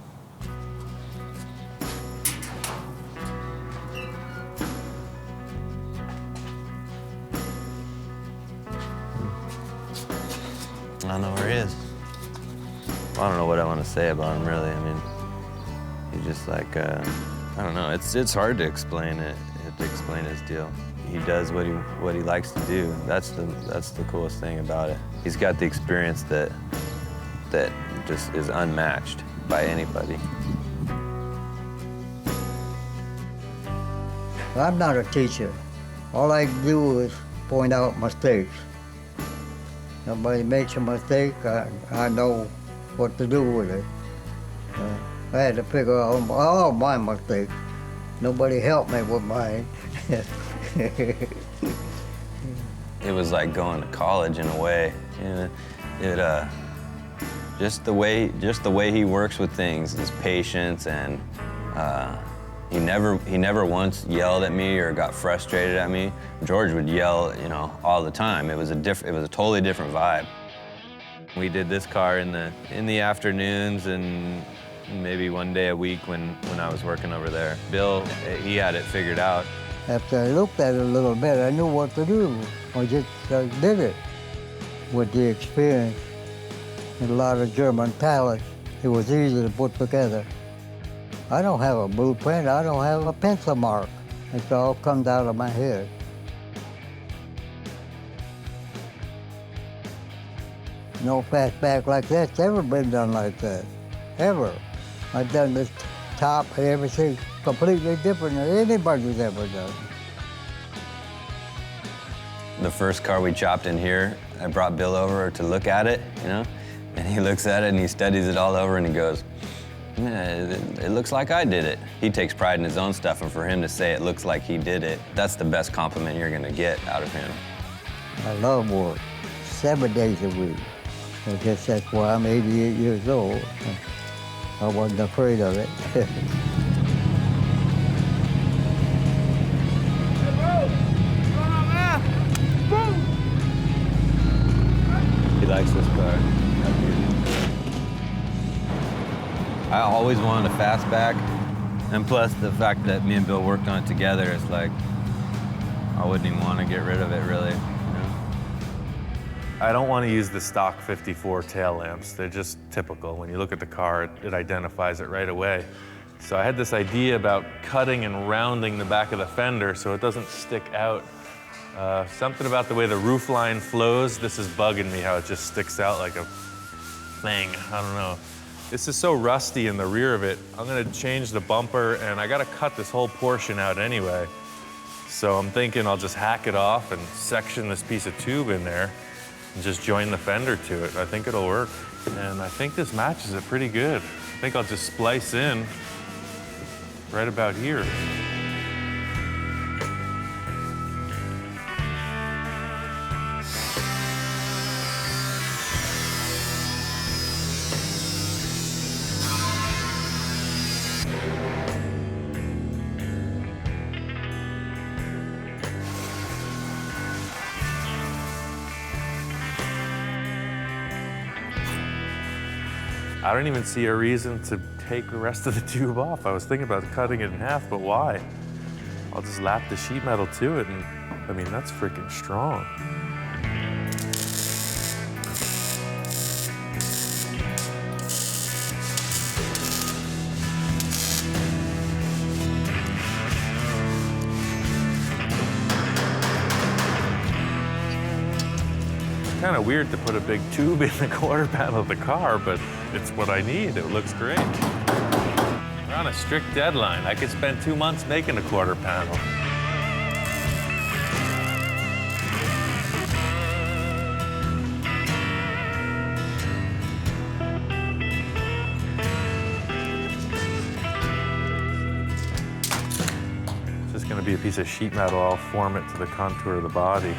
I don't know where he is. I don't know what I want to say about him, really. I mean, he's just like, I don't know. It's hard to explain it, to explain his deal. He does what he likes to do. That's the coolest thing about it. He's got the experience that just is unmatched by anybody. I'm not a teacher. All I do is point out mistakes. Somebody makes a mistake, I know what to do with it. I had to figure out all my mistakes. Nobody helped me with mine. It was like going to college in a way. You know, just the way he works with things, his patience, and he never once yelled at me or got frustrated at me. George would yell, you know, all the time. It was a totally different vibe. We did this car in the afternoons and maybe one day a week when I was working over there. Bill, he had it figured out. After I looked at it a little bit, I knew what to do. I just did it. With the experience and a lot of German talent, it was easy to put together. I don't have a blueprint, I don't have a pencil mark. It all comes out of my head. No fastback like that's ever been done like that, ever. I've done this top and everything completely different than anybody's ever done. The first car we chopped in here, I brought Bill over to look at it, you know, and he looks at it and he studies it all over and he goes, yeah, it looks like I did it. He takes pride in his own stuff, and for him to say it looks like he did it, that's the best compliment you're gonna get out of him. I love work, 7 days a week. I guess that's why I'm 88 years old. I wasn't afraid of it. He likes this car. I always wanted a fastback, and plus the fact that me and Bill worked on it together, it's like, I wouldn't even want to get rid of it, really. You know? I don't want to use the stock 54 tail lamps. They're just typical. When you look at the car, it identifies it right away. So I had this idea about cutting and rounding the back of the fender so it doesn't stick out. Something about the way the roof line flows, this is bugging me, how it just sticks out like a thing. I don't know. This is so rusty in the rear of it. I'm gonna change the bumper, and I gotta cut this whole portion out anyway. So I'm thinking I'll just hack it off and section this piece of tube in there and just join the fender to it. I think it'll work. And I think this matches it pretty good. I think I'll just splice in right about here. I don't even see a reason to take the rest of the tube off. I was thinking about cutting it in half, but why? I'll just lap the sheet metal to it, and I mean, that's freaking strong. Kind of weird to put a big tube in the quarter panel of the car, but it's what I need. It looks great. We're on a strict deadline. I could spend 2 months making a quarter panel. It's just going to be a piece of sheet metal. I'll form it to the contour of the body.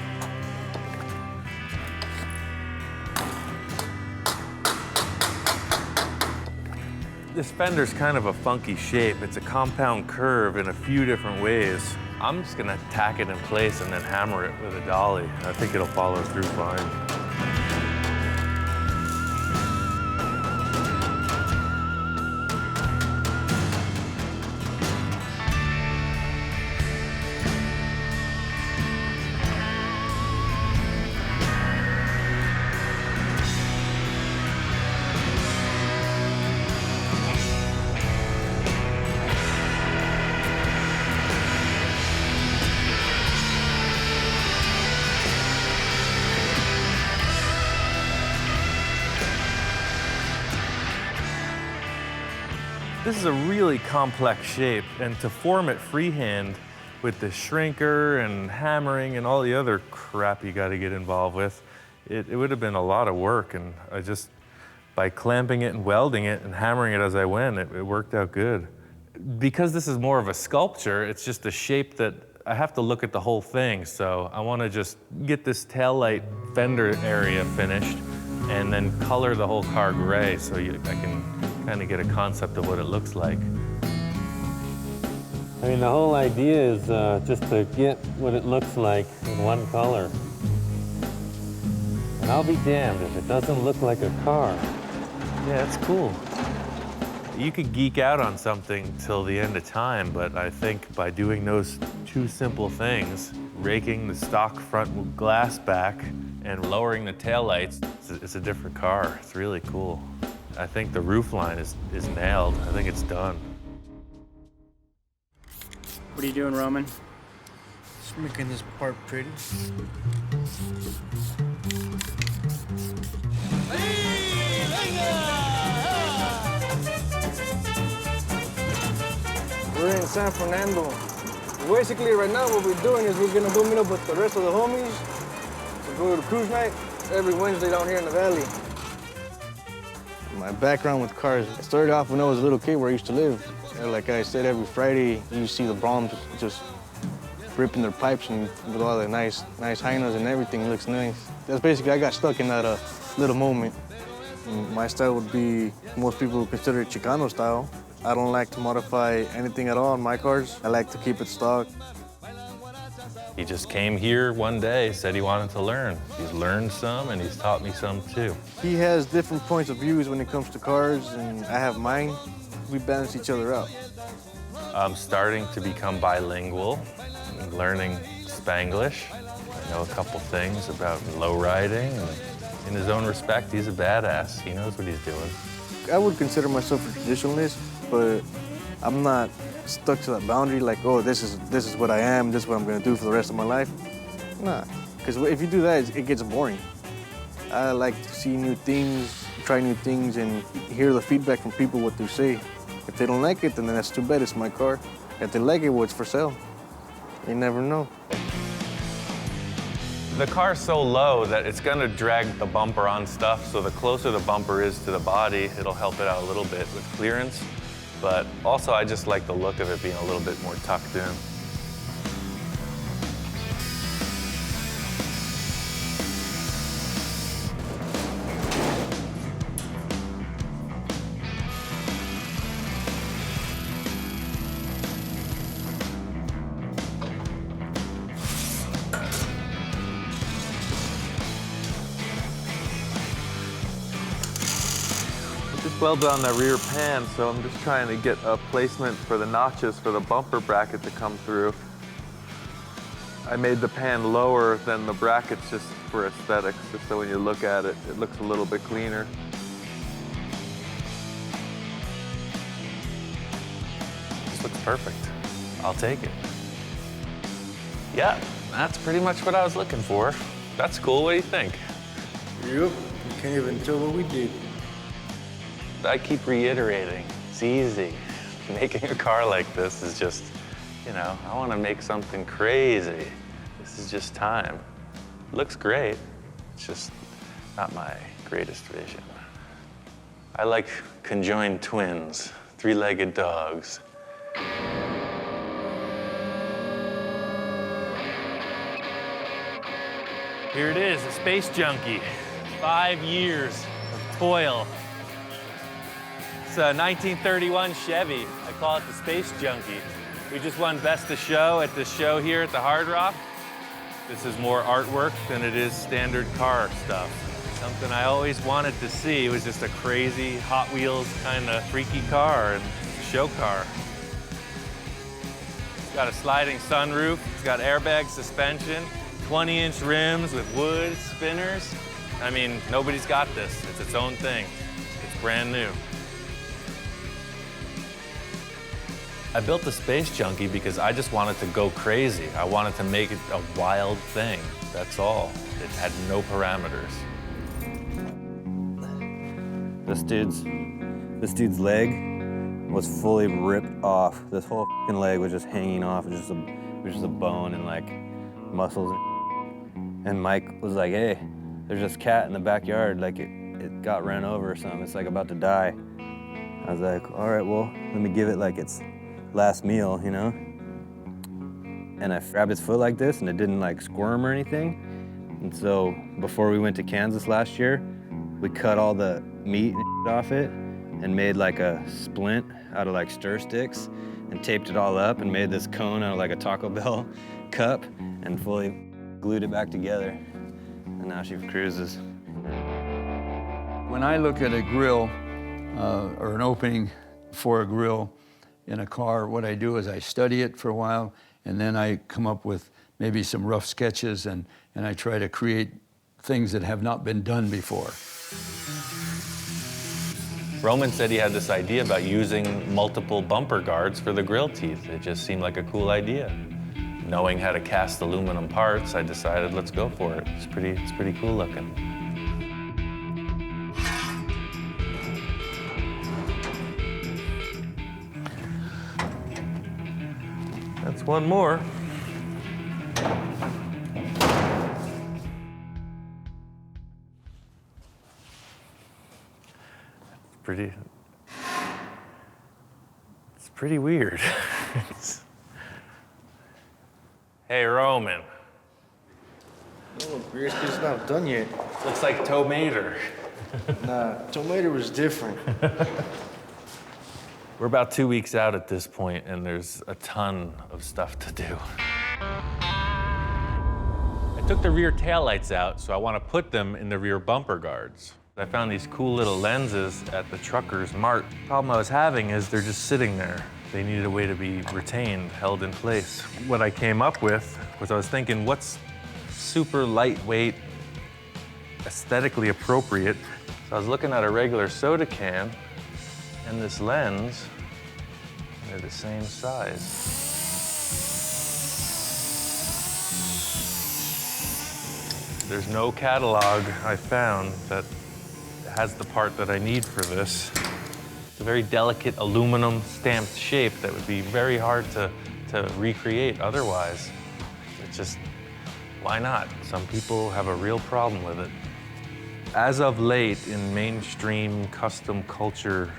This fender's kind of a funky shape. It's a compound curve in a few different ways. I'm just gonna tack it in place and then hammer it with a dolly. I think it'll follow through fine. This is a really complex shape, and to form it freehand with the shrinker and hammering and all the other crap you got to get involved with, it would have been a lot of work, and I just, by clamping it and welding it and hammering it as I went, it worked out good. Because this is more of a sculpture, it's just a shape that I have to look at the whole thing, so I want to just get this taillight fender area finished and then color the whole car gray so I can kind of get a concept of what it looks like. I mean, the whole idea is just to get what it looks like in one color. And I'll be damned if it doesn't look like a car. Yeah, it's cool. You could geek out on something till the end of time, but I think by doing those two simple things, raking the stock front glass back and lowering the taillights, it's a different car. It's really cool. I think the roof line is nailed. I think it's done. What are you doing, Roman? Just making this part pretty. We're in San Fernando. Basically, right now, what we're doing is we're gonna go meet up with the rest of the homies to go to cruise night every Wednesday down here in the valley. My background with cars, it started off when I was a little kid where I used to live. Like I said, every Friday, you see the Broms just ripping their pipes and with all the nice hyenas and everything looks nice. That's basically, I got stuck in that little moment. And my style would be, most people would consider it Chicano style. I don't like to modify anything at all on my cars. I like to keep it stock. He just came here one day, said he wanted to learn. He's learned some and he's taught me some too. He has different points of views when it comes to cars, and I have mine. We balance each other out. I'm starting to become bilingual, learning Spanglish. I know a couple things about low riding, and in his own respect, he's a badass. He knows what he's doing. I would consider myself a traditionalist, but I'm not stuck to that boundary like, oh, this is what I am, this is what I'm gonna do for the rest of my life. Nah, because if you do that, it gets boring. I like to see new things, try new things, and hear the feedback from people, what they say. If they don't like it, then that's too bad, it's my car. If they like it, well, it's for sale. You never know. The car's so low that it's gonna drag the bumper on stuff, so the closer the bumper is to the body, it'll help it out a little bit with clearance. But also, I just like the look of it being a little bit more tucked in. weld on the rear pan, so I'm just trying to get a placement for the notches for the bumper bracket to come through. I made the pan lower than the brackets just for aesthetics, just so when you look at it, it looks a little bit cleaner. This looks perfect. I'll take it. Yeah, that's pretty much what I was looking for. That's cool. What do you think? Yep, you can't even tell what we did. I keep reiterating, it's easy. Making a car like this is just, you know, I want to make something crazy. This is just time. It looks great. It's just not my greatest vision. I like conjoined twins, three-legged dogs. Here it is, a space junkie. 5 years of toil. It's a 1931 Chevy. I call it the Space Junkie. We just won Best of Show at this show here at the Hard Rock. This is more artwork than it is standard car stuff. Something I always wanted to see. It was just a crazy Hot Wheels kind of freaky car and show car. It's got a sliding sunroof. It's got airbag suspension, 20-inch rims with wood spinners. I mean, nobody's got this. It's its own thing. It's brand new. I built the Space Junkie because I just wanted to go crazy. I wanted to make it a wild thing, that's all. It had no parameters. This dude's leg was fully ripped off. This whole f***ing leg was just hanging off. It was just a bone and like muscles. And Mike was like, hey, there's this cat in the backyard, like it got ran over or something. It's like about to die. I was like, all right, well, let me give it like its last meal, you know? And I grabbed its foot like this and it didn't like squirm or anything. And so before we went to Kansas last year, we cut all the meat and off it and made like a splint out of like stir sticks and taped it all up and made this cone out of like a Taco Bell cup and fully glued it back together. And now she cruises. When I look at a grill or an opening for a grill in a car, what I do is I study it for a while and then I come up with maybe some rough sketches and I try to create things that have not been done before. Roman said he had this idea about using multiple bumper guards for the grill teeth. It just seemed like a cool idea. Knowing how to cast aluminum parts, I decided let's go for it. It's pretty cool looking. That's one more. It's pretty weird. Hey, Roman. Oh, Beer's it's not done yet. Looks like tomato. Nah, tomato was different. We're about 2 weeks out at this point, and there's a ton of stuff to do. I took the rear taillights out, so I want to put them in the rear bumper guards. I found these cool little lenses at the Trucker's Mart. The problem I was having is they're just sitting there. They needed a way to be retained, held in place. What I came up with was I was thinking, what's super lightweight, aesthetically appropriate? So I was looking at a regular soda can and this lens, and they're the same size. There's no catalog I found that has the part that I need for this. It's a very delicate aluminum stamped shape that would be very hard to recreate otherwise. It's just, why not? Some people have a real problem with it. As of late, in mainstream custom culture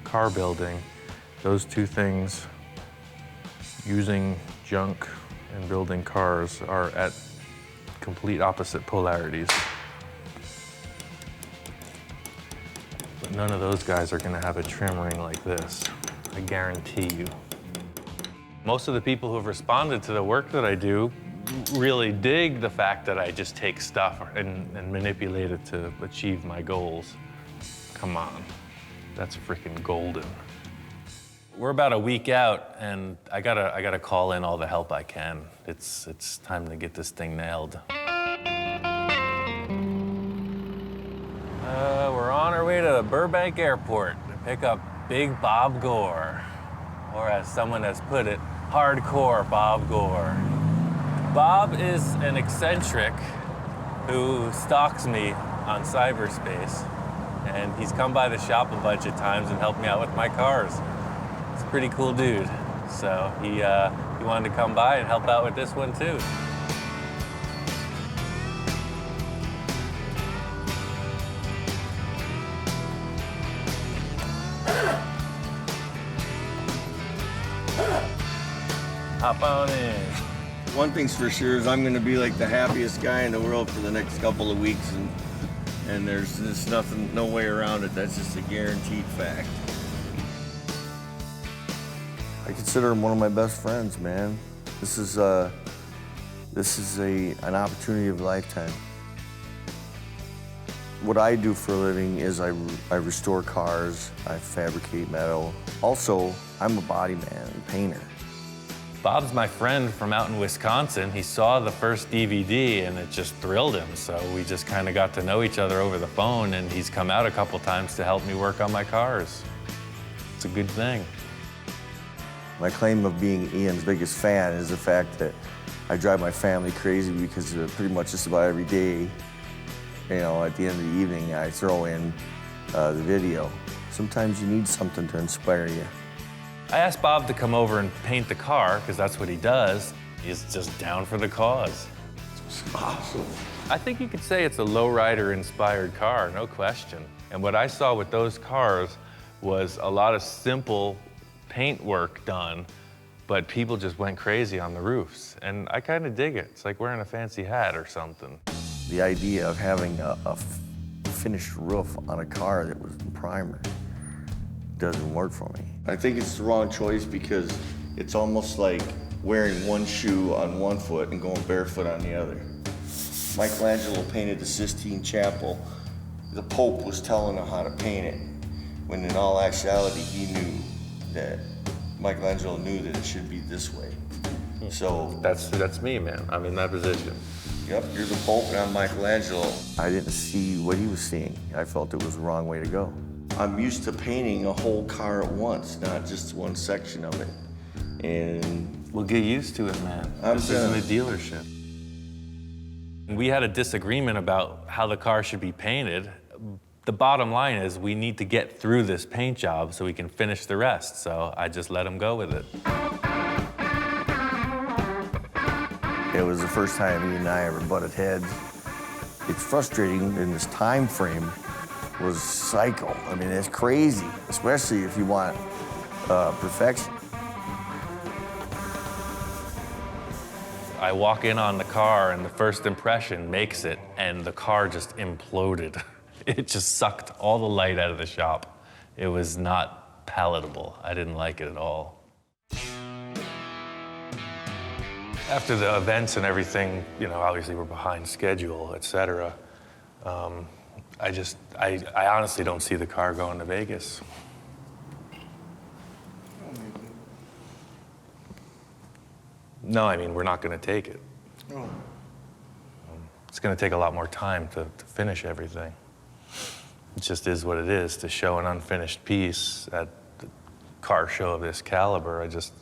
car building, those two things, using junk and building cars, are at complete opposite polarities. But none of those guys are gonna have a trim ring like this, I guarantee you. Most of the people who have responded to the work that I do really dig the fact that I just take stuff and manipulate it to achieve my goals. Come on. That's freaking golden. We're about a week out, and I gotta call in all the help I can. It's time to get this thing nailed. We're on our way to Burbank Airport to pick up Big Bob Gore, or as someone has put it, hardcore Bob Gore. Bob is an eccentric who stalks me on cyberspace, and he's come by the shop a bunch of times and helped me out with my cars. He's a pretty cool dude. So he wanted to come by and help out with this one too. Hop on in. One thing's for sure is I'm gonna be like the happiest guy in the world for the next couple of weeks, and there's just nothing, no way around it. That's just a guaranteed fact. I consider him one of my best friends, man. This is an opportunity of a lifetime. What I do for a living is I restore cars, I fabricate metal. Also, I'm a body man and painter. Bob's my friend from out in Wisconsin. He saw the first DVD and it just thrilled him. So we just kind of got to know each other over the phone, and he's come out a couple times to help me work on my cars. It's a good thing. My claim of being Ian's biggest fan is the fact that I drive my family crazy because pretty much just about every day, you know, at the end of the evening, I throw in the video. Sometimes you need something to inspire you. I asked Bob to come over and paint the car, because that's what he does. He's just down for the cause. It's awesome. I think you could say it's a lowrider-inspired car, no question. And what I saw with those cars was a lot of simple paint work done, but people just went crazy on the roofs. And I kind of dig it. It's like wearing a fancy hat or something. The idea of having a finished roof on a car that was in primer doesn't work for me. I think it's the wrong choice because it's almost like wearing one shoe on one foot and going barefoot on the other. Michelangelo painted the Sistine Chapel. The Pope was telling him how to paint it, when in all actuality he knew that Michelangelo knew that it should be this way. So that's me, man. I'm in that position. Yep, you're the Pope and I'm Michelangelo. I didn't see what he was seeing. I felt it was the wrong way to go. I'm used to painting a whole car at once, not just one section of it. And we'll get used to it, man. This isn't a dealership. We had a disagreement about how the car should be painted. The bottom line is we need to get through this paint job so we can finish the rest. So I just let him go with it. It was the first time he and I ever butted heads. It's frustrating in this time frame. Was psycho. I mean, it's crazy, especially if you want perfection. I walk in on the car and the first impression makes it, and the car just imploded. It just sucked all the light out of the shop. It was not palatable. I didn't like it at all. After the events and everything, you know, obviously we're behind schedule, et cetera. I honestly don't see the car going to Vegas. No, I mean, we're not going to take it. Oh. It's going to take a lot more time to finish everything. It just is what it is. To show an unfinished piece at the car show of this caliber, there's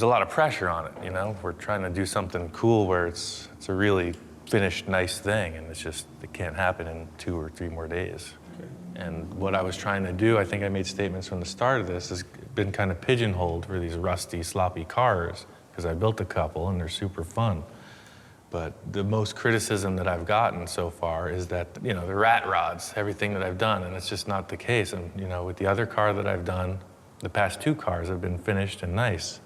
a lot of pressure on it, you know? We're trying to do something cool where it's a really finished, nice thing, and it can't happen in 2 or 3 more days. Okay. And what I was trying to do, I think I made statements from the start of this, has been kind of pigeonholed for these rusty, sloppy cars, because I built a couple and they're super fun. But the most criticism that I've gotten so far is that, you know, the rat rods, everything that I've done, and it's just not the case. And, you know, with the other car that I've done, the past 2 cars have been finished and nice.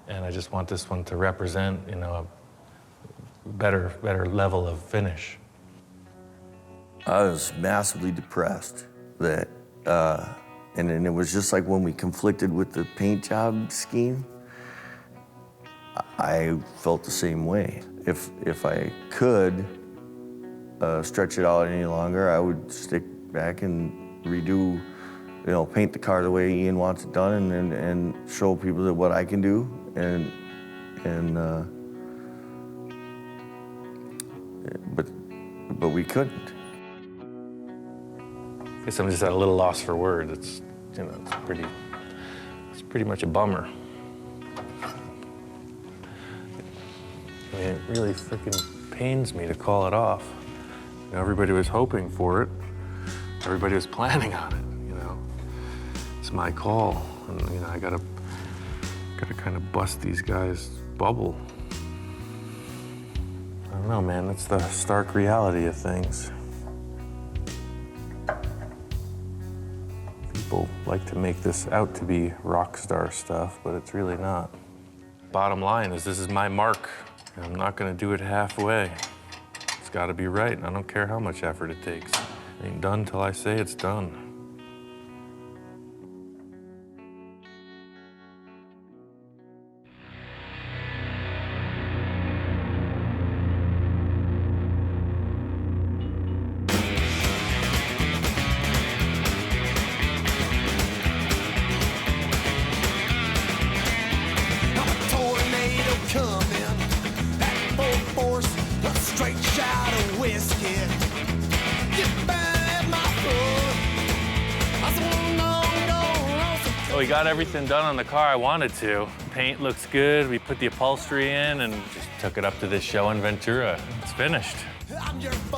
And I just want this one to represent, you know, a better level of finish. I was massively depressed that, and then it was just like when we conflicted with the paint job scheme, I felt the same way. If I could stretch it out any longer, I would stick back and redo you know, paint the car the way Ian wants it done, and show people that what I can do, but we couldn't. I guess I'm just at a little loss for words. It's, you know, it's pretty much a bummer. I mean, it really freaking pains me to call it off. You know, everybody was hoping for it. Everybody was planning on it, you know. It's my call, and, you know, I gotta kind of bust these guys' bubble. I don't know, man, that's the stark reality of things. People like to make this out to be rock star stuff, but it's really not. Bottom line is, this is my mark, and I'm not gonna do it halfway. It's gotta be right, and I don't care how much effort it takes. It ain't done till I say it's done. So we got everything done on the car I wanted to. Paint looks good, we put the upholstery in and just took it up to this show in Ventura. It's finished. I'm your foe.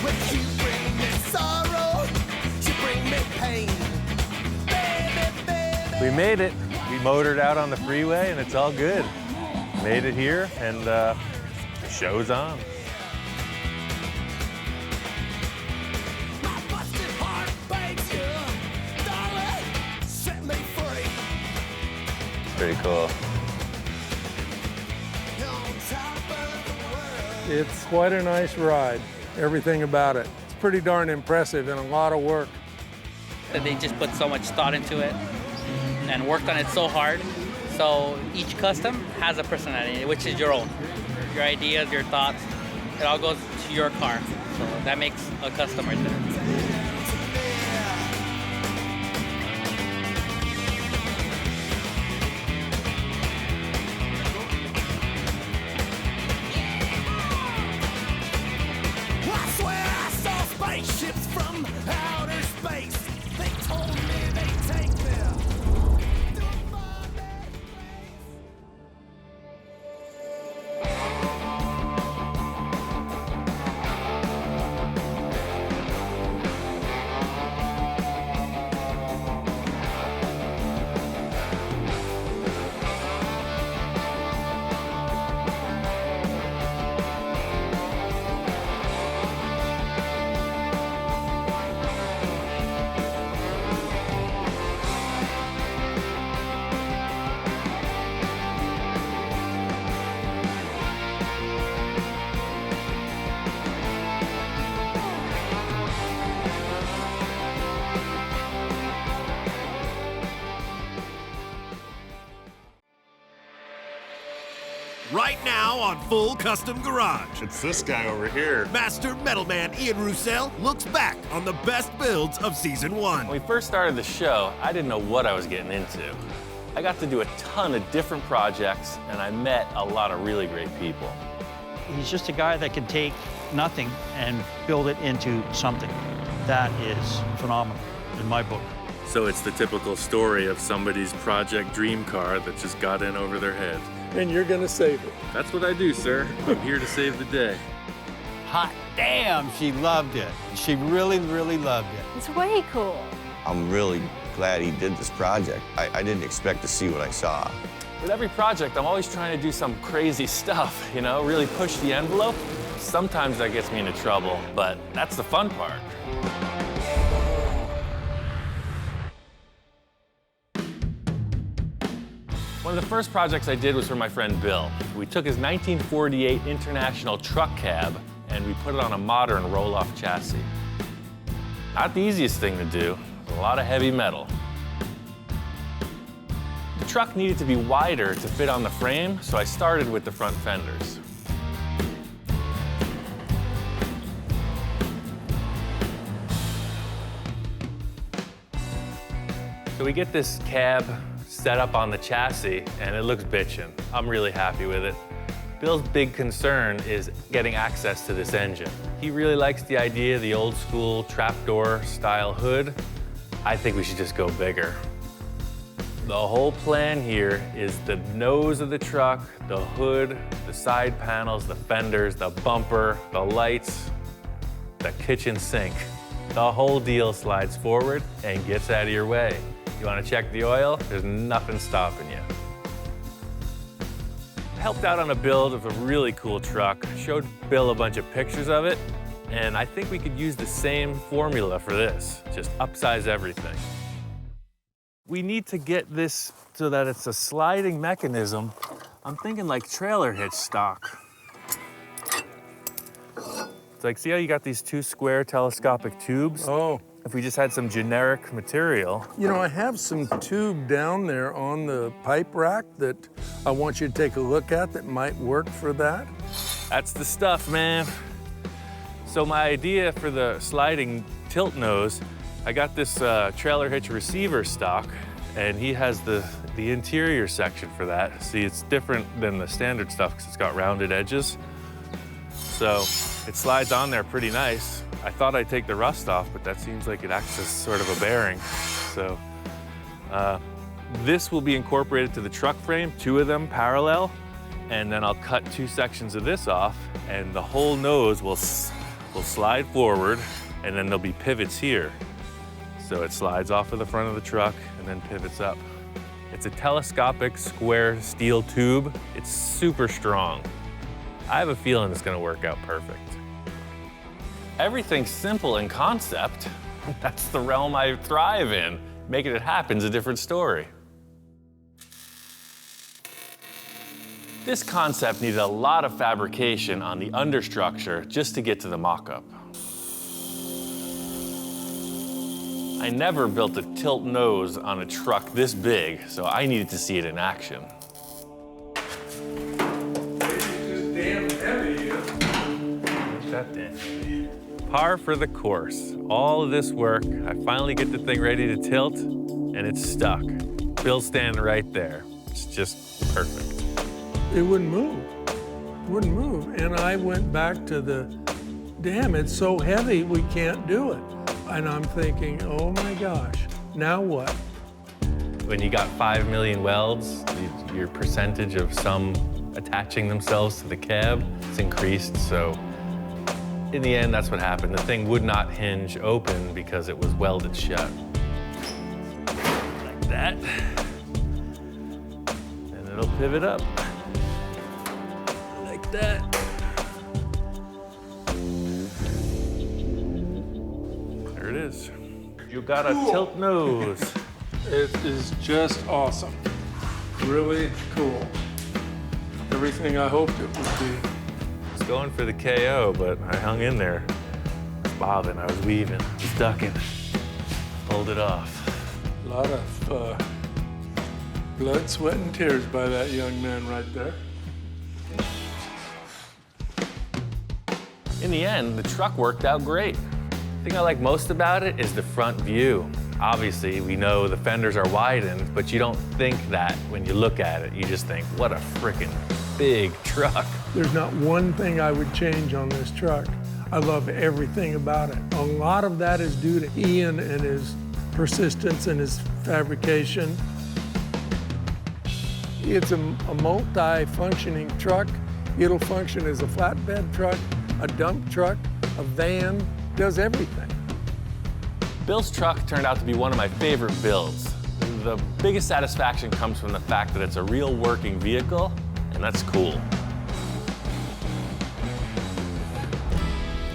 When you bring me sorrow, you bring me pain. Baby, baby. We made it. We motored out on the freeway and it's all good. Made it here and the show's on. Pretty cool. It's quite a nice ride, everything about it. It's pretty darn impressive and a lot of work. They just put so much thought into it and worked on it so hard. So each custom has a personality, which is your own. Your ideas, your thoughts, it all goes to your car. So that makes a custom right there. Spaceships from outer space. They told me they take them. Right now on Full Custom Garage. It's this guy over here. Master Metalman Ian Roussel looks back on the best builds of Season 1. When we first started the show, I didn't know what I was getting into. I got to do a ton of different projects, and I met a lot of really great people. He's just a guy that can take nothing and build it into something. That is phenomenal in my book. So it's the typical story of somebody's project dream car that just got in over their head. And you're gonna save it. That's what I do, sir. I'm here to save the day. Hot damn, she loved it. She really, really loved it. It's way cool. I'm really glad he did this project. I didn't expect to see what I saw. With every project, I'm always trying to do some crazy stuff, you know, really push the envelope. Sometimes that gets me into trouble, but that's the fun part. One of the first projects I did was for my friend Bill. We took his 1948 International truck cab and we put it on a modern roll-off chassis. Not the easiest thing to do, a lot of heavy metal. The truck needed to be wider to fit on the frame, so I started with the front fenders. So we get this cab set up on the chassis, and it looks bitchin'. I'm really happy with it. Bill's big concern is getting access to this engine. He really likes the idea of the old school trapdoor style hood. I think we should just go bigger. The whole plan here is the nose of the truck, the hood, the side panels, the fenders, the bumper, the lights, the kitchen sink. The whole deal slides forward and gets out of your way. You want to check the oil? There's nothing stopping you. Helped out on a build of a really cool truck, showed Bill a bunch of pictures of it, and I think we could use the same formula for this, just upsize everything. We need to get this so that it's a sliding mechanism. I'm thinking like trailer hitch stock. It's like, see how you got these two square telescopic tubes? Oh. If we just had some generic material. You know, I have some tube down there on the pipe rack that I want you to take a look at that might work for that. That's the stuff, man. So my idea for the sliding tilt nose, I got this trailer hitch receiver stock, and he has the interior section for that. See, it's different than the standard stuff because it's got rounded edges. So it slides on there pretty nice. I thought I'd take the rust off, but that seems like it acts as sort of a bearing. So this will be incorporated to the truck frame, two of them parallel, and then I'll cut two sections of this off, and the whole nose will slide forward, and then there'll be pivots here. So it slides off of the front of the truck and then pivots up. It's a telescopic square steel tube. It's super strong. I have a feeling it's gonna work out perfect. Everything's simple in concept. That's the realm I thrive in. Making it happen's a different story. This concept needed a lot of fabrication on the understructure just to get to the mock-up. I never built a tilt nose on a truck this big, so I needed to see it in action. It's damn heavy. That did. Par for the course. All of this work, I finally get the thing ready to tilt, and it's stuck. Bill's standing right there. It's just perfect. It wouldn't move. It wouldn't move. And I went back to the, damn, it's so heavy, we can't do it. And I'm thinking, oh my gosh, now what? When you got 5 million welds, your percentage of some attaching themselves to the cab is increased, so in the end, that's what happened. The thing would not hinge open because it was welded shut. Like that. And it'll pivot up. Like that. There it is. You got a tilt nose. It is just awesome. Really cool. Everything I hoped it would be. Going for the KO, but I hung in there. I was bobbing, I was weaving, I was ducking. Pulled it off. A lot of blood, sweat, and tears by that young man right there. In the end, the truck worked out great. The thing I like most about it is the front view. Obviously, we know the fenders are widened, but you don't think that when you look at it. You just think, what a frickin' big truck. There's not one thing I would change on this truck. I love everything about it. A lot of that is due to Ian and his persistence and his fabrication. It's a multi-functioning truck. It'll function as a flatbed truck, a dump truck, a van, does everything. Bill's truck turned out to be one of my favorite builds. The biggest satisfaction comes from the fact that it's a real working vehicle, and that's cool.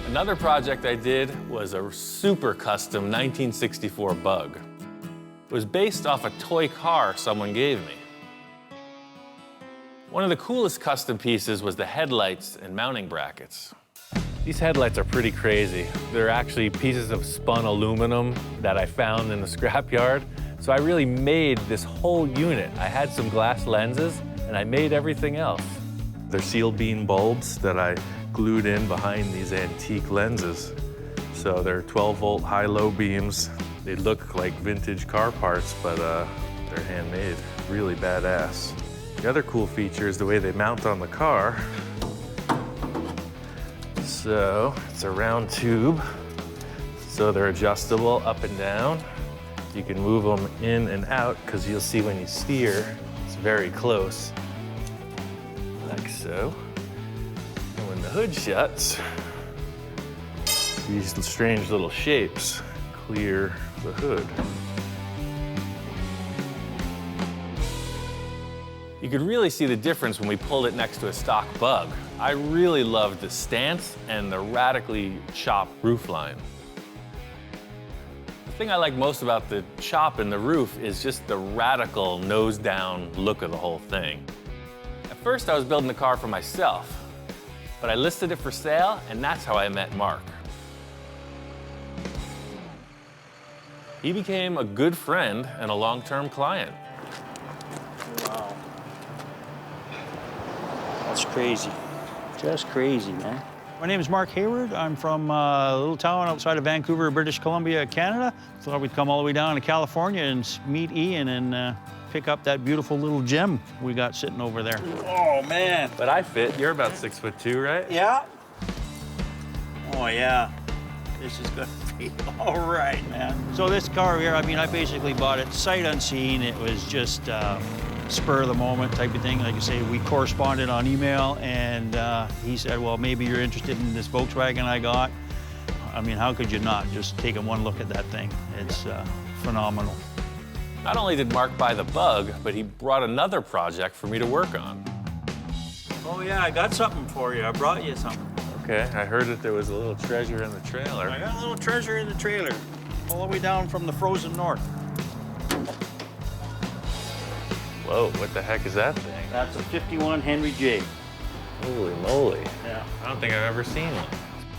Another project I did was a super custom 1964 Bug. It was based off a toy car someone gave me. One of the coolest custom pieces was the headlights and mounting brackets. These headlights are pretty crazy. They're actually pieces of spun aluminum that I found in the scrapyard. So I really made this whole unit. I had some glass lenses, and I made everything else. They're seal beam bulbs that I glued in behind these antique lenses. So they're 12-volt high-low beams, They look like vintage car parts, but they're handmade. Really badass. The other cool feature is the way they mount on the car. So it's a round tube, so they're adjustable up and down. You can move them in and out, because you'll see when you steer, it's very close, like so. And when the hood shuts, these strange little shapes clear the hood. You could really see the difference when we pulled it next to a stock Bug. I really loved the stance and the radically chopped roofline. The thing I like most about the chop in the roof is just the radical nose-down look of the whole thing. At first, I was building the car for myself, but I listed it for sale, and that's how I met Mark. He became a good friend and a long-term client. Wow. That's crazy. Just crazy, man. My name is Mark Hayward. I'm from a little town outside of Vancouver, British Columbia, Canada. Thought we'd come all the way down to California and meet Ian and pick up that beautiful little gem we got sitting over there. Oh, man. But I fit. You're about 6'2", right? Yeah. Oh, yeah. This is gonna be all right, man. So this car here, I mean, I basically bought it sight unseen. It was just spur of the moment type of thing. Like I say, we corresponded on email, and he said, well, maybe you're interested in this Volkswagen I got. I mean, how could you not just taking one look at that thing? It's phenomenal. Not only did Mark buy the Bug, but he brought another project for me to work on. Oh, yeah, I got something for you. I brought you something. Okay, I heard that there was a little treasure in the trailer. I got a little treasure in the trailer, all the way down from the frozen north. Whoa, what the heck is that thing? That's a 51 Henry J. Holy moly. Yeah. I don't think I've ever seen one.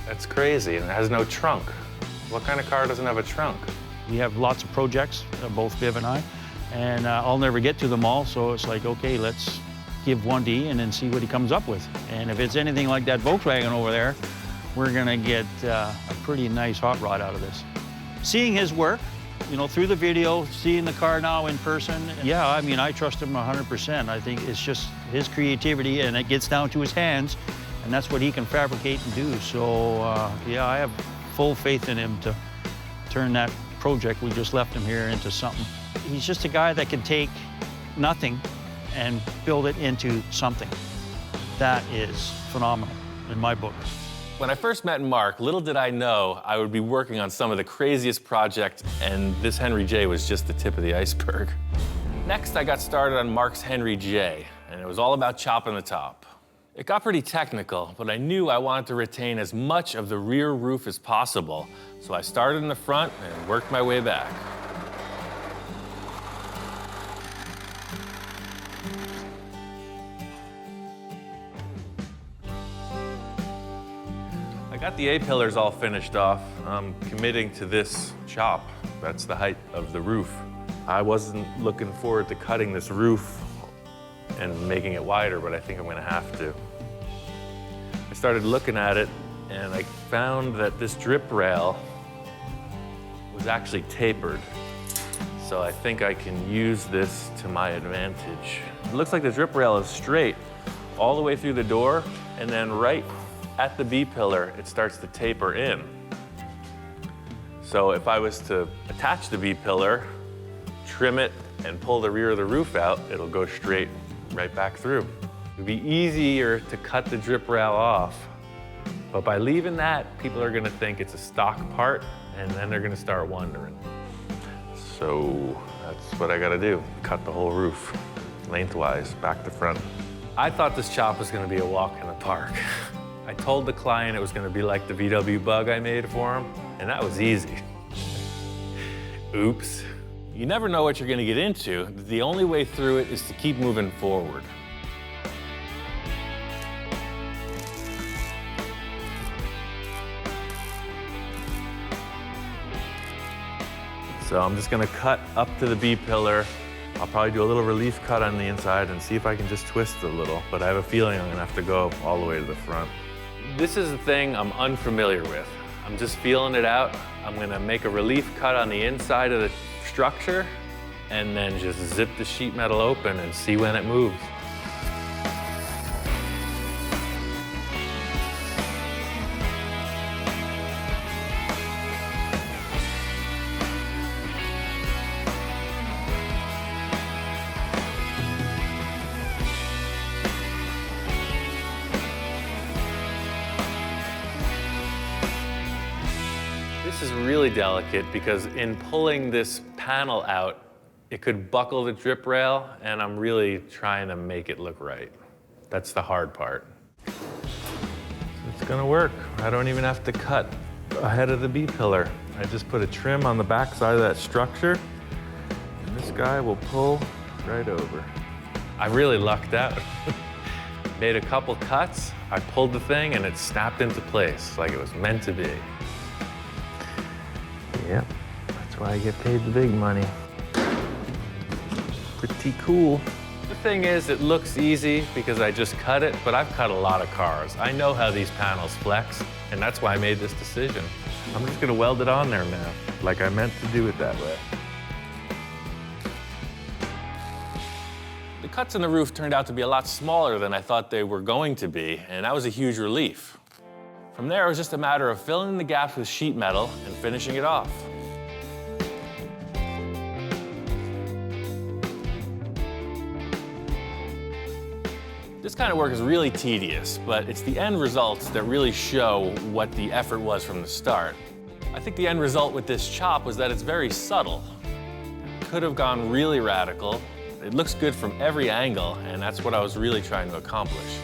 That's crazy, and it has no trunk. What kind of car doesn't have a trunk? We have lots of projects, both Viv and I, and I'll never get to them all, so it's like, okay, let's give one to Ian and see what he comes up with. And if it's anything like that Volkswagen over there, we're gonna get a pretty nice hot rod out of this. Seeing his work, you know, through the video, seeing the car now in person, yeah, I mean, I trust him 100%. I think it's just his creativity, and it gets down to his hands, and that's what he can fabricate and do. So, yeah, I have full faith in him to turn that project we just left him here into something. He's just a guy that can take nothing and build it into something. That is phenomenal in my book. When I first met Mark, little did I know I would be working on some of the craziest projects, and this Henry J was just the tip of the iceberg. Next, I got started on Mark's Henry J, and it was all about chopping the top. It got pretty technical, but I knew I wanted to retain as much of the rear roof as possible, so I started in the front and worked my way back. I got the A-pillars all finished off. I'm committing to this chop. That's the height of the roof. I wasn't looking forward to cutting this roof and making it wider, but I think I'm gonna have to. I started looking at it, and I found that this drip rail was actually tapered. So I think I can use this to my advantage. It looks like the drip rail is straight all the way through the door, and then right at the B-pillar, it starts to taper in. So if I was to attach the B-pillar, trim it, and pull the rear of the roof out, it'll go straight right back through. It'd be easier to cut the drip rail off, but by leaving that, people are gonna think it's a stock part, and then they're gonna start wondering. So that's what I gotta do, cut the whole roof, lengthwise, back to front. I thought this chop was gonna be a walk in the park. I told the client it was gonna be like the VW Bug I made for him, and that was easy. Oops. You never know what you're gonna get into. The only way through it is to keep moving forward. So I'm just gonna cut up to the B-pillar. I'll probably do a little relief cut on the inside and see if I can just twist it a little, but I have a feeling I'm gonna have to go all the way to the front. This is a thing I'm unfamiliar with. I'm just feeling it out. I'm gonna make a relief cut on the inside of the structure and then just zip the sheet metal open and see when it moves. This is really delicate because in pulling this panel out, it could buckle the drip rail, and I'm really trying to make it look right. That's the hard part. It's gonna work. I don't even have to cut ahead of the B-pillar. I just put a trim on the back side of that structure, and this guy will pull right over. I really lucked out. Made a couple cuts, I pulled the thing, and it snapped into place like it was meant to be. Yep, that's why I get paid the big money. Pretty cool. The thing is, it looks easy because I just cut it, but I've cut a lot of cars. I know how these panels flex, and that's why I made this decision. I'm just gonna weld it on there now, like I meant to do it that way. The cuts in the roof turned out to be a lot smaller than I thought they were going to be, and that was a huge relief. From there, it was just a matter of filling the gaps with sheet metal and finishing it off. This kind of work is really tedious, but it's the end results that really show what the effort was from the start. I think the end result with this chop was that it's very subtle. Could have gone really radical. It looks good from every angle, and that's what I was really trying to accomplish.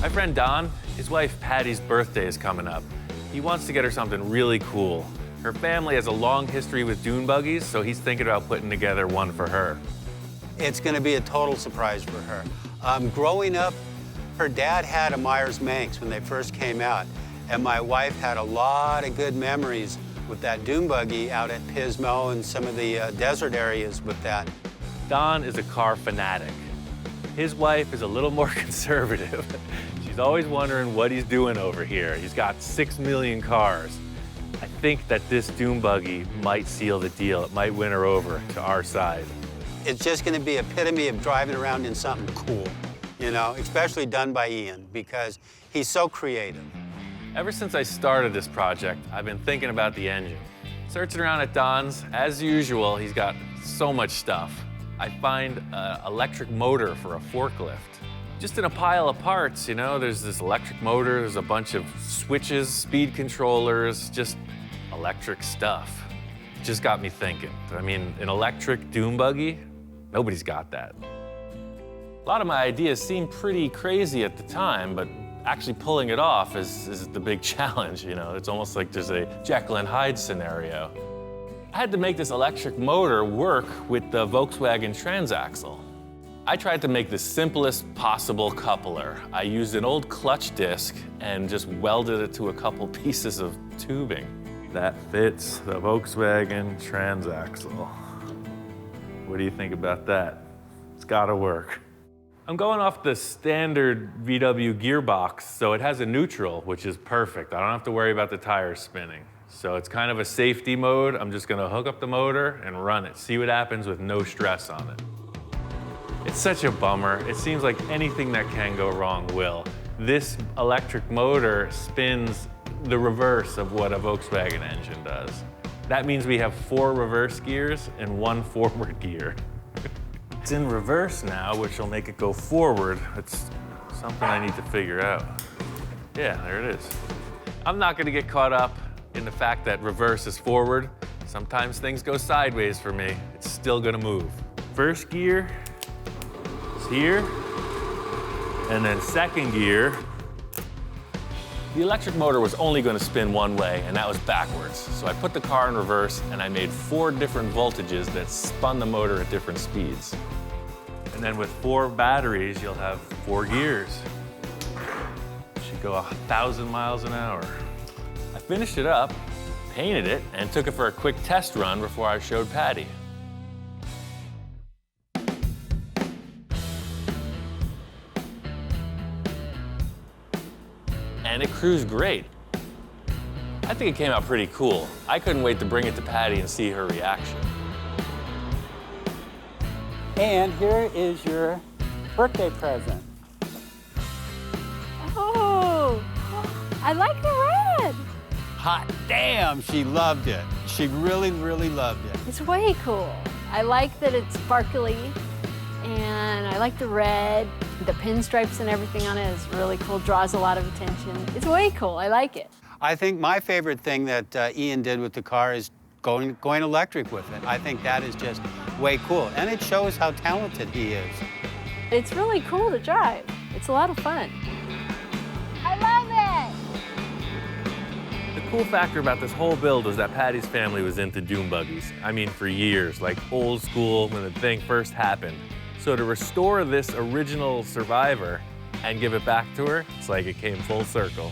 My friend Don, his wife Patty's birthday is coming up. He wants to get her something really cool. Her family has a long history with dune buggies, so he's thinking about putting together one for her. It's going to be a total surprise for her. Growing up, her dad had a Myers-Manx when they first came out, and my wife had a lot of good memories with that dune buggy out at Pismo and some of the desert areas with that. Don is a car fanatic. His wife is a little more conservative. She's always wondering what he's doing over here. He's got 6 million cars. I think that this dune buggy might seal the deal. It might win her over to our side. It's just going to be epitome of driving around in something cool, you know, especially done by Ian, because he's so creative. Ever since I started this project, I've been thinking about the engine. Searching around at Don's, as usual, he's got so much stuff. I find an electric motor for a forklift. Just in a pile of parts, you know, there's this electric motor, there's a bunch of switches, speed controllers, just electric stuff. It just got me thinking. I mean, an electric dune buggy, nobody's got that. A lot of my ideas seem pretty crazy at the time, but actually pulling it off is the big challenge, you know? It's almost like there's a Jekyll and Hyde scenario. I had to make this electric motor work with the Volkswagen transaxle. I tried to make the simplest possible coupler. I used an old clutch disc and just welded it to a couple pieces of tubing. That fits the Volkswagen transaxle. What do you think about that? It's gotta work. I'm going off the standard VW gearbox, so it has a neutral, which is perfect. I don't have to worry about the tires spinning. So it's kind of a safety mode. I'm just gonna hook up the motor and run it, see what happens with no stress on it. It's such a bummer. It seems like anything that can go wrong will. This electric motor spins the reverse of what a Volkswagen engine does. That means we have 4 reverse gears and 1 forward gear. It's in reverse now, which will make it go forward. It's something I need to figure out. Yeah, there it is. I'm not gonna get caught up in the fact that reverse is forward. Sometimes things go sideways for me. It's still gonna move. First gear is here, and then second gear. The electric motor was only gonna spin one way, and that was backwards. So I put the car in reverse, and I made 4 different voltages that spun the motor at different speeds. And then with 4 batteries, you'll have 4 gears. Should go 1,000 miles an hour. I finished it up, painted it, and took it for a quick test run before I showed Patty. and it cruised great. I think it came out pretty cool. I couldn't wait to bring it to Patty and see her reaction. And here is your birthday present. Oh, I like the red. Hot damn, she loved it. She really, really loved it. It's way cool. I like that it's sparkly, and I like the red. The pinstripes and everything on it is really cool, draws a lot of attention. It's way cool, I like it. I think my favorite thing that Ian did with the car is going electric with it. I think that is just way cool, and it shows how talented he is. It's really cool to drive. It's a lot of fun. I love it! The cool factor about this whole build was that Patty's family was into dune buggies. I mean, for years, like old school when the thing first happened. So to restore this original Survivor and give it back to her, it's like it came full circle.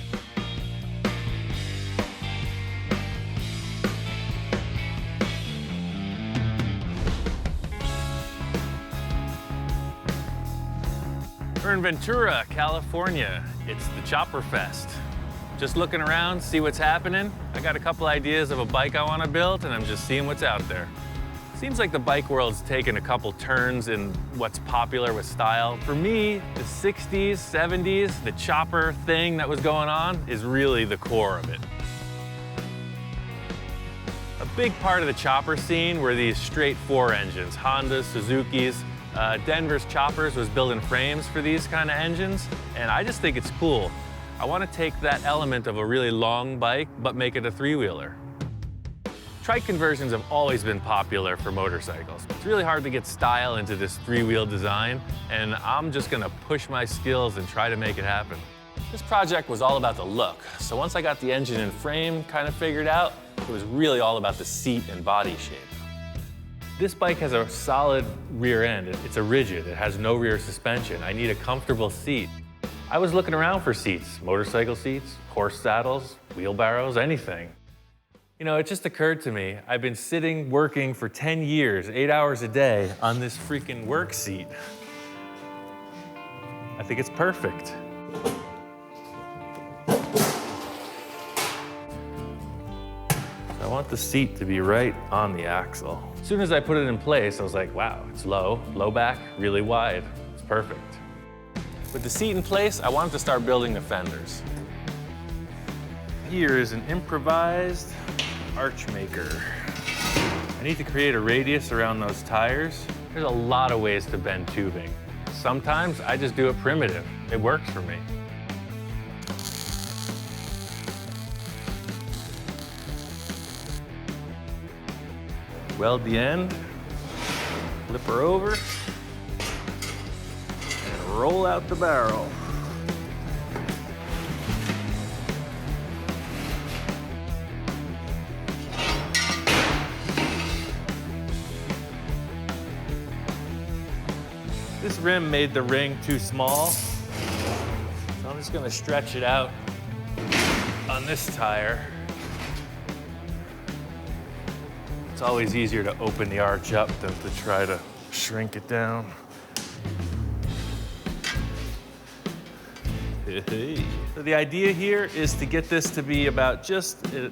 We're in Ventura, California. It's the Chopper Fest. Just looking around, see what's happening. I got a couple ideas of a bike I want to build, and I'm just seeing what's out there. Seems like the bike world's taken a couple turns in what's popular with style. For me, the 60s, 70s, the chopper thing that was going on is really the core of it. A big part of the chopper scene were these straight four engines, Hondas, Suzukis. Denver's Choppers was building frames for these kind of engines, and I just think it's cool. I want to take that element of a really long bike, but make it a three-wheeler. Trike conversions have always been popular for motorcycles. It's really hard to get style into this three-wheel design, and I'm just gonna push my skills and try to make it happen. This project was all about the look, so once I got the engine and frame kind of figured out, it was really all about the seat and body shape. This bike has a solid rear end. It's a rigid, it has no rear suspension. I need a comfortable seat. I was looking around for seats, motorcycle seats, horse saddles, wheelbarrows, anything. You know, it just occurred to me, I've been sitting, working for 10 years, 8 hours a day on this freaking work seat. I think it's perfect. I want the seat to be right on the axle. As soon as I put it in place, I was like, wow, it's low back, really wide. It's perfect. With the seat in place, I wanted to start building the fenders. Here is an improvised arch maker. I need to create a radius around those tires. There's a lot of ways to bend tubing. Sometimes I just do it primitive. It works for me. Weld the end, flip her over, and roll out the barrel. This rim made the ring too small, so I'm just gonna stretch it out on this tire. It's always easier to open the arch up than to try to shrink it down. So the idea here is to get this to be about just a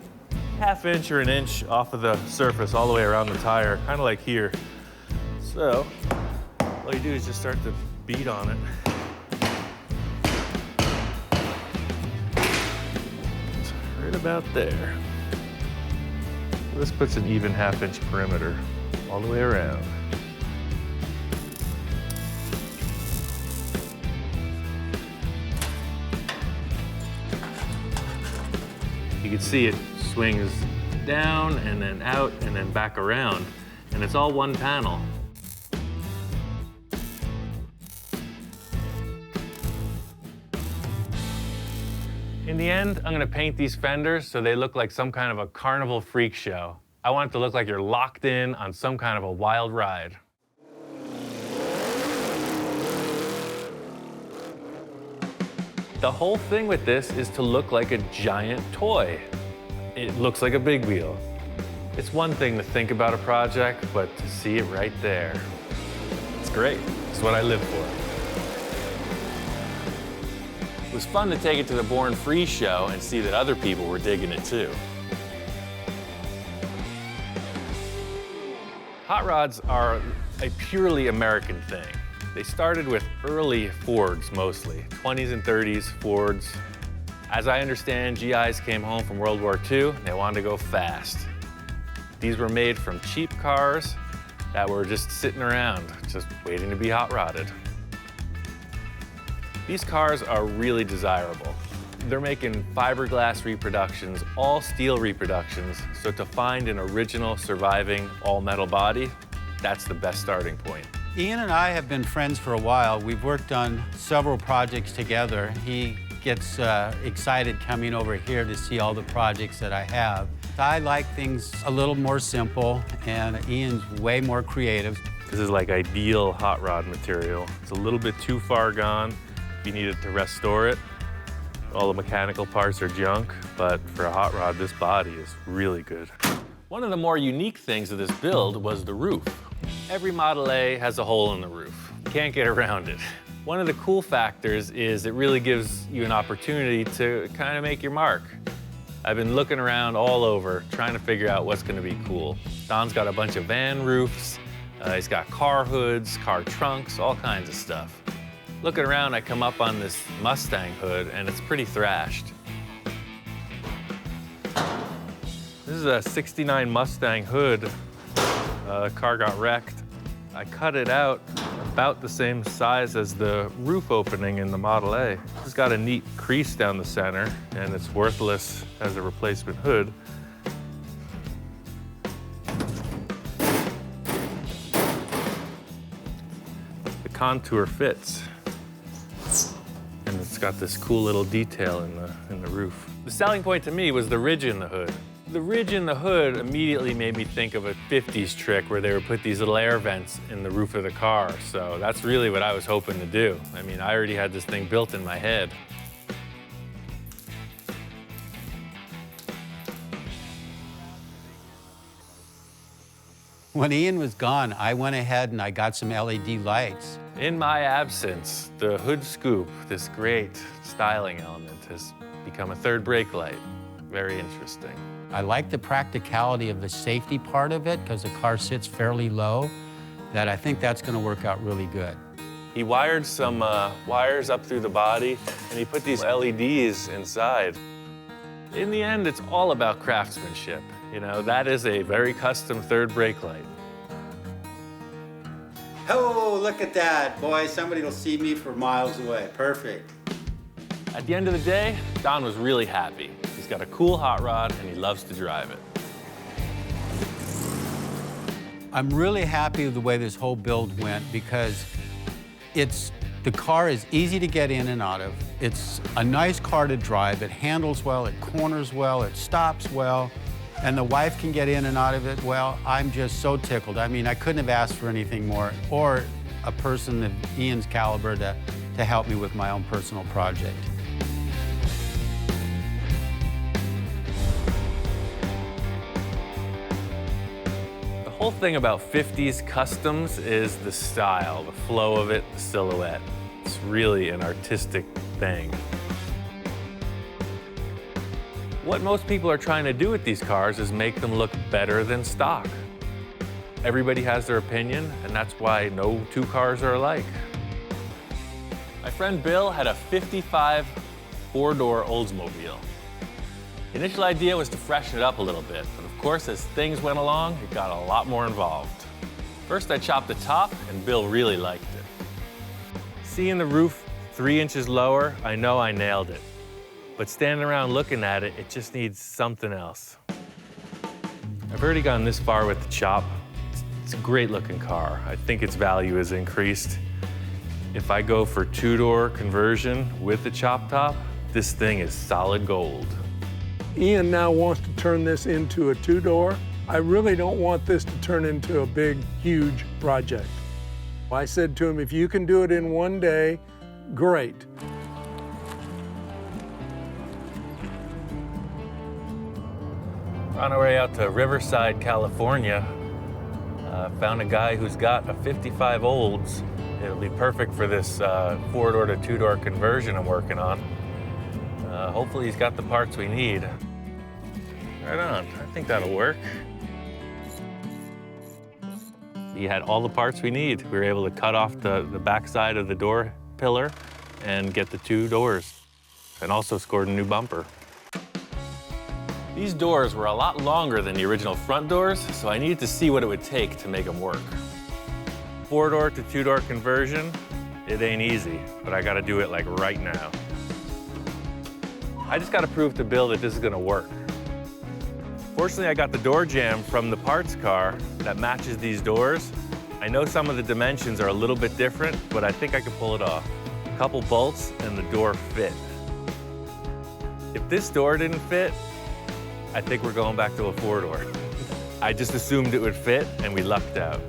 ½ inch or an inch off of the surface all the way around the tire, kind of like here. So all you do is just start to beat on it. It's right about there. This puts an even ½ inch perimeter all the way around. You can see it swings down and then out and then back around, and it's all one panel. In the end, I'm gonna paint these fenders so they look like some kind of a carnival freak show. I want it to look like you're locked in on some kind of a wild ride. The whole thing with this is to look like a giant toy. It looks like a big wheel. It's one thing to think about a project, but to see it right there, it's great. It's what I live for. It was fun to take it to the Born Free show and see that other people were digging it too. Hot rods are a purely American thing. They started with early Fords mostly, 20s and 30s Fords. As I understand, GIs came home from World War II, and they wanted to go fast. These were made from cheap cars that were just sitting around, just waiting to be hot rodded. These cars are really desirable. They're making fiberglass reproductions, all steel reproductions, so to find an original surviving all-metal body, that's the best starting point. Ian and I have been friends for a while. We've worked on several projects together. He gets excited coming over here to see all the projects that I have. I like things a little more simple, and Ian's way more creative. This is like ideal hot rod material. It's a little bit too far gone if you needed to restore it. All the mechanical parts are junk, but for a hot rod, this body is really good. One of the more unique things of this build was the roof. Every Model A has a hole in the roof. You can't get around it. One of the cool factors is it really gives you an opportunity to kind of make your mark. I've been looking around all over, trying to figure out what's gonna be cool. Don's got a bunch of van roofs, he's got car hoods, car trunks, all kinds of stuff. Looking around, I come up on this Mustang hood, and it's pretty thrashed. This is a '69 Mustang hood. The car got wrecked. I cut it out about the same size as the roof opening in the Model A. It's got a neat crease down the center, and it's worthless as a replacement hood. The contour fits. And it's got this cool little detail in the roof. The selling point to me was the ridge in the hood. The ridge in the hood immediately made me think of a 50s trick where they would put these little air vents in the roof of the car. So that's really what I was hoping to do. I mean, I already had this thing built in my head. When Ian was gone, I went ahead and I got some LED lights. In my absence, the hood scoop, this great styling element, has become a third brake light. Very interesting. I like the practicality of the safety part of it because the car sits fairly low, that I think that's going to work out really good. He wired some wires up through the body, and he put these LEDs inside. In the end, it's all about craftsmanship. You know, that is a very custom third brake light. Oh, look at that. Boy, somebody will see me for miles away. Perfect. At the end of the day, Don was really happy. He's got a cool hot rod, and he loves to drive it. I'm really happy with the way this whole build went because the car is easy to get in and out of. It's a nice car to drive. It handles well, it corners well, it stops well, and the wife can get in and out of it well. I'm just so tickled. I mean, I couldn't have asked for anything more, or a person of Ian's caliber to help me with my own personal project. The whole thing about 50s customs is the style, the flow of it, the silhouette. It's really an artistic thing. What most people are trying to do with these cars is make them look better than stock. Everybody has their opinion, and that's why no two cars are alike. My friend Bill had a 55 four-door Oldsmobile. The initial idea was to freshen it up a little bit, but of course, as things went along, it got a lot more involved. First, I chopped the top, and Bill really liked it. Seeing the roof 3 inches lower, I know I nailed it. But standing around looking at it, it just needs something else. I've already gone this far with the chop. It's a great looking car. I think its value has increased. If I go for two-door conversion with the chop top, this thing is solid gold. Ian now wants to turn this into a two-door. I really don't want this to turn into a big, huge project. I said to him, if you can do it in one day, great. We're on our way out to Riverside, California. Found a guy who's got a 55 Olds. It'll be perfect for this four-door to two-door conversion I'm working on. Hopefully he's got the parts we need. Right on, I think that'll work. He had all the parts we need. We were able to cut off the backside of the door pillar and get the 2 doors, and also scored a new bumper. These doors were a lot longer than the original front doors, so I needed to see what it would take to make them work. 4-door to 2-door conversion, it ain't easy, but I gotta do it like right now. I just gotta prove to Bill that this is gonna work. Fortunately, I got the door jamb from the parts car that matches these doors. I know some of the dimensions are a little bit different, but I think I can pull it off. A couple bolts and the door fit. If this door didn't fit, I think we're going back to a 4-door. I just assumed it would fit and we lucked out.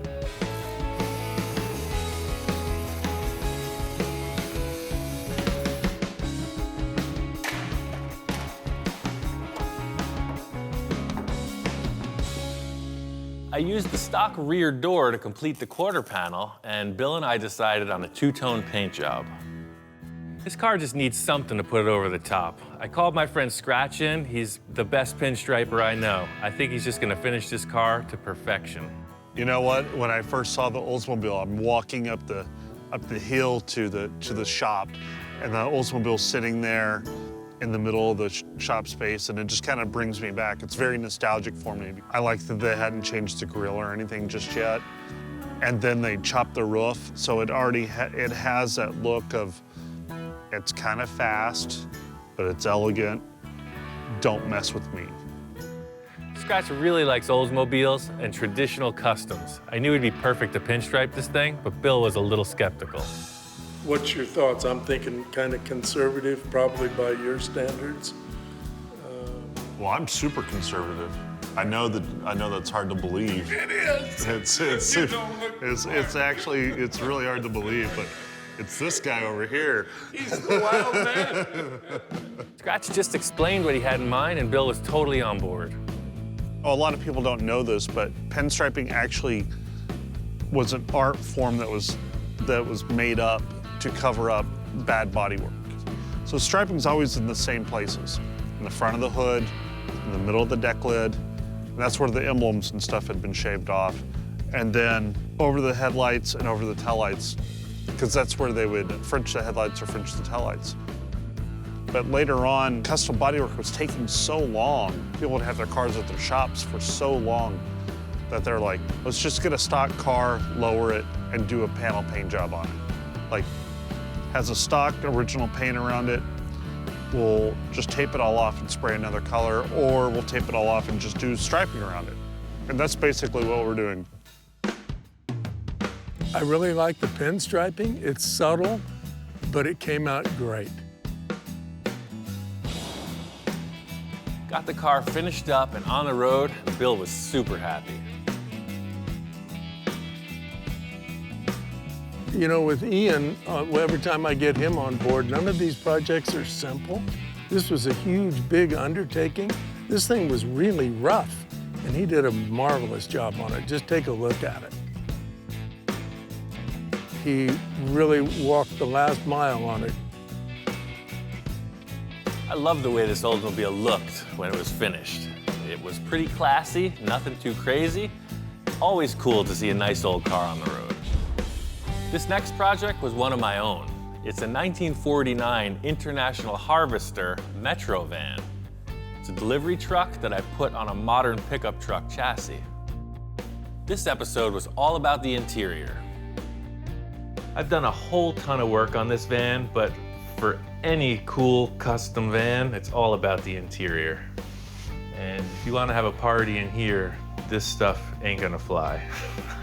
I used the stock rear door to complete the quarter panel, and Bill and I decided on a 2-tone paint job. This car just needs something to put it over the top. I called my friend Scratch in. He's the best pinstriper I know. I think he's just gonna finish this car to perfection. You know what? When I first saw the Oldsmobile, I'm walking up the hill to the shop, and the Oldsmobile's sitting there in the middle of the shop space, and it just kind of brings me back. It's very nostalgic for me. I like that they hadn't changed the grill or anything just yet. And then they chopped the roof, so it already it has that look of, it's kind of fast, but it's elegant. Don't mess with me. Scratch really likes Oldsmobiles and traditional customs. I knew it'd be perfect to pinstripe this thing, but Bill was a little skeptical. What's your thoughts? I'm thinking kind of conservative, probably by your standards. Well, I'm super conservative. I know that's hard to believe. It is. It's actually really hard to believe, but it's this guy over here. He's the wild man. Scratch just explained what he had in mind, and Bill was totally on board. Oh, a lot of people don't know this, but pinstriping actually was an art form that was made up to cover up bad bodywork. So striping's always in the same places, in the front of the hood, in the middle of the deck lid, and that's where the emblems and stuff had been shaved off, and then over the headlights and over the taillights, because that's where they would French the headlights or French the taillights. But later on, custom bodywork was taking so long, people would have their cars at their shops for so long that they're like, let's just get a stock car, lower it, and do a panel paint job on it. Like, has a stock original paint around it, we'll just tape it all off and spray another color, or we'll tape it all off and just do striping around it. And that's basically what we're doing. I really like the pinstriping. It's subtle, but it came out great. Got the car finished up and on the road, and Bill was super happy. You know, with Ian, every time I get him on board, none of these projects are simple. This was a huge, big undertaking. This thing was really rough, and he did a marvelous job on it. Just take a look at it. He really walked the last mile on it. I love the way this Oldsmobile looked when it was finished. It was pretty classy, nothing too crazy. Always cool to see a nice old car on the road. This next project was one of my own. It's a 1949 International Harvester Metro van. It's a delivery truck that I put on a modern pickup truck chassis. This episode was all about the interior. I've done a whole ton of work on this van, but for any cool custom van, it's all about the interior. And if you want to have a party in here, this stuff ain't gonna fly.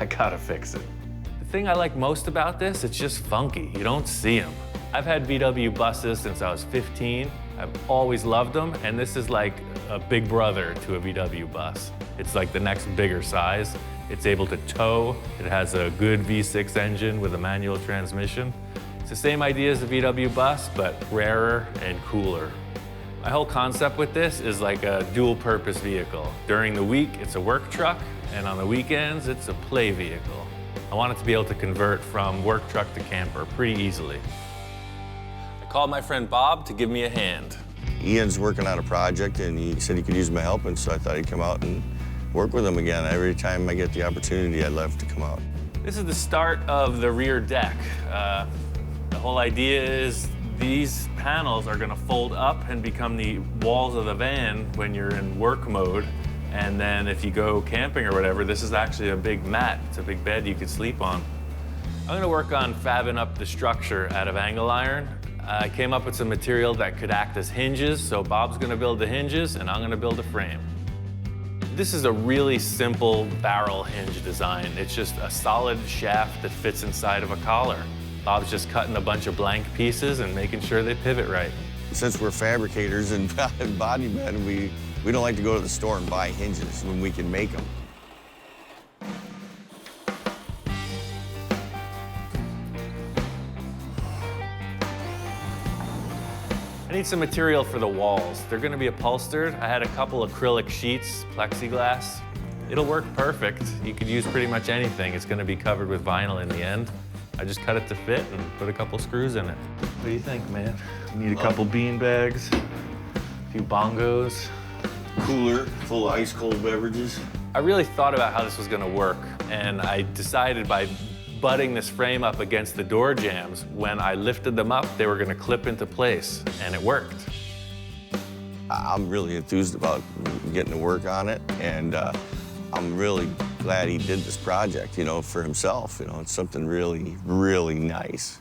I gotta fix it. The thing I like most about this, it's just funky. You don't see them. I've had VW buses since I was 15. I've always loved them, and this is like a big brother to a VW bus. It's like the next bigger size. It's able to tow. It has a good V6 engine with a manual transmission. It's the same idea as the VW bus, but rarer and cooler. My whole concept with this is like a dual-purpose vehicle. During the week, it's a work truck, and on the weekends, it's a play vehicle. I want it to be able to convert from work truck to camper pretty easily. I called my friend Bob to give me a hand. Ian's working on a project and he said he could use my help, and so I thought I'd come out and work with him again. Every time I get the opportunity, I'd love to come out. This is the start of the rear deck. The whole idea is these panels are gonna fold up and become the walls of the van when you're in work mode. And then if you go camping or whatever, this is actually a big mat. It's a big bed you could sleep on. I'm gonna work on fabbing up the structure out of angle iron. I came up with some material that could act as hinges, so Bob's gonna build the hinges and I'm gonna build a frame. This is a really simple barrel hinge design. It's just a solid shaft that fits inside of a collar. Bob's just cutting a bunch of blank pieces and making sure they pivot right. Since we're fabricators and body men, we don't like to go to the store and buy hinges when we can make them. I need some material for the walls. They're gonna be upholstered. I had a couple acrylic sheets, plexiglass. It'll work perfect. You could use pretty much anything. It's gonna be covered with vinyl in the end. I just cut it to fit and put a couple screws in it. What do you think, man? You need a couple bean bags, a few bongos. Cooler, full of ice cold beverages. I really thought about how this was gonna work, and I decided by butting this frame up against the door jambs, when I lifted them up, they were gonna clip into place, and it worked. I'm really enthused about getting to work on it, and I'm really glad he did this project, you know, for himself. You know, it's something really, really nice.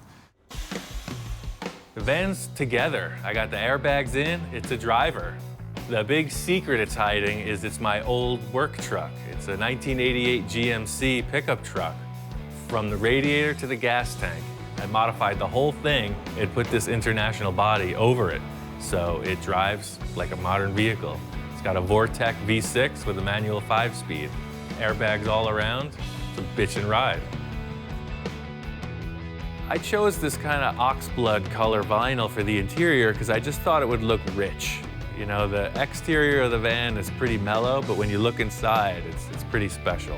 The van's together. I got the airbags in, it's a driver. The big secret it's hiding is it's my old work truck. It's a 1988 GMC pickup truck. From the radiator to the gas tank, I modified the whole thing and put this international body over it, so it drives like a modern vehicle. It's got a Vortec V6 with a manual 5-speed. Airbags all around, it's a bitchin' ride. I chose this kind of oxblood color vinyl for the interior because I just thought it would look rich. You know, the exterior of the van is pretty mellow, but when you look inside, it's pretty special.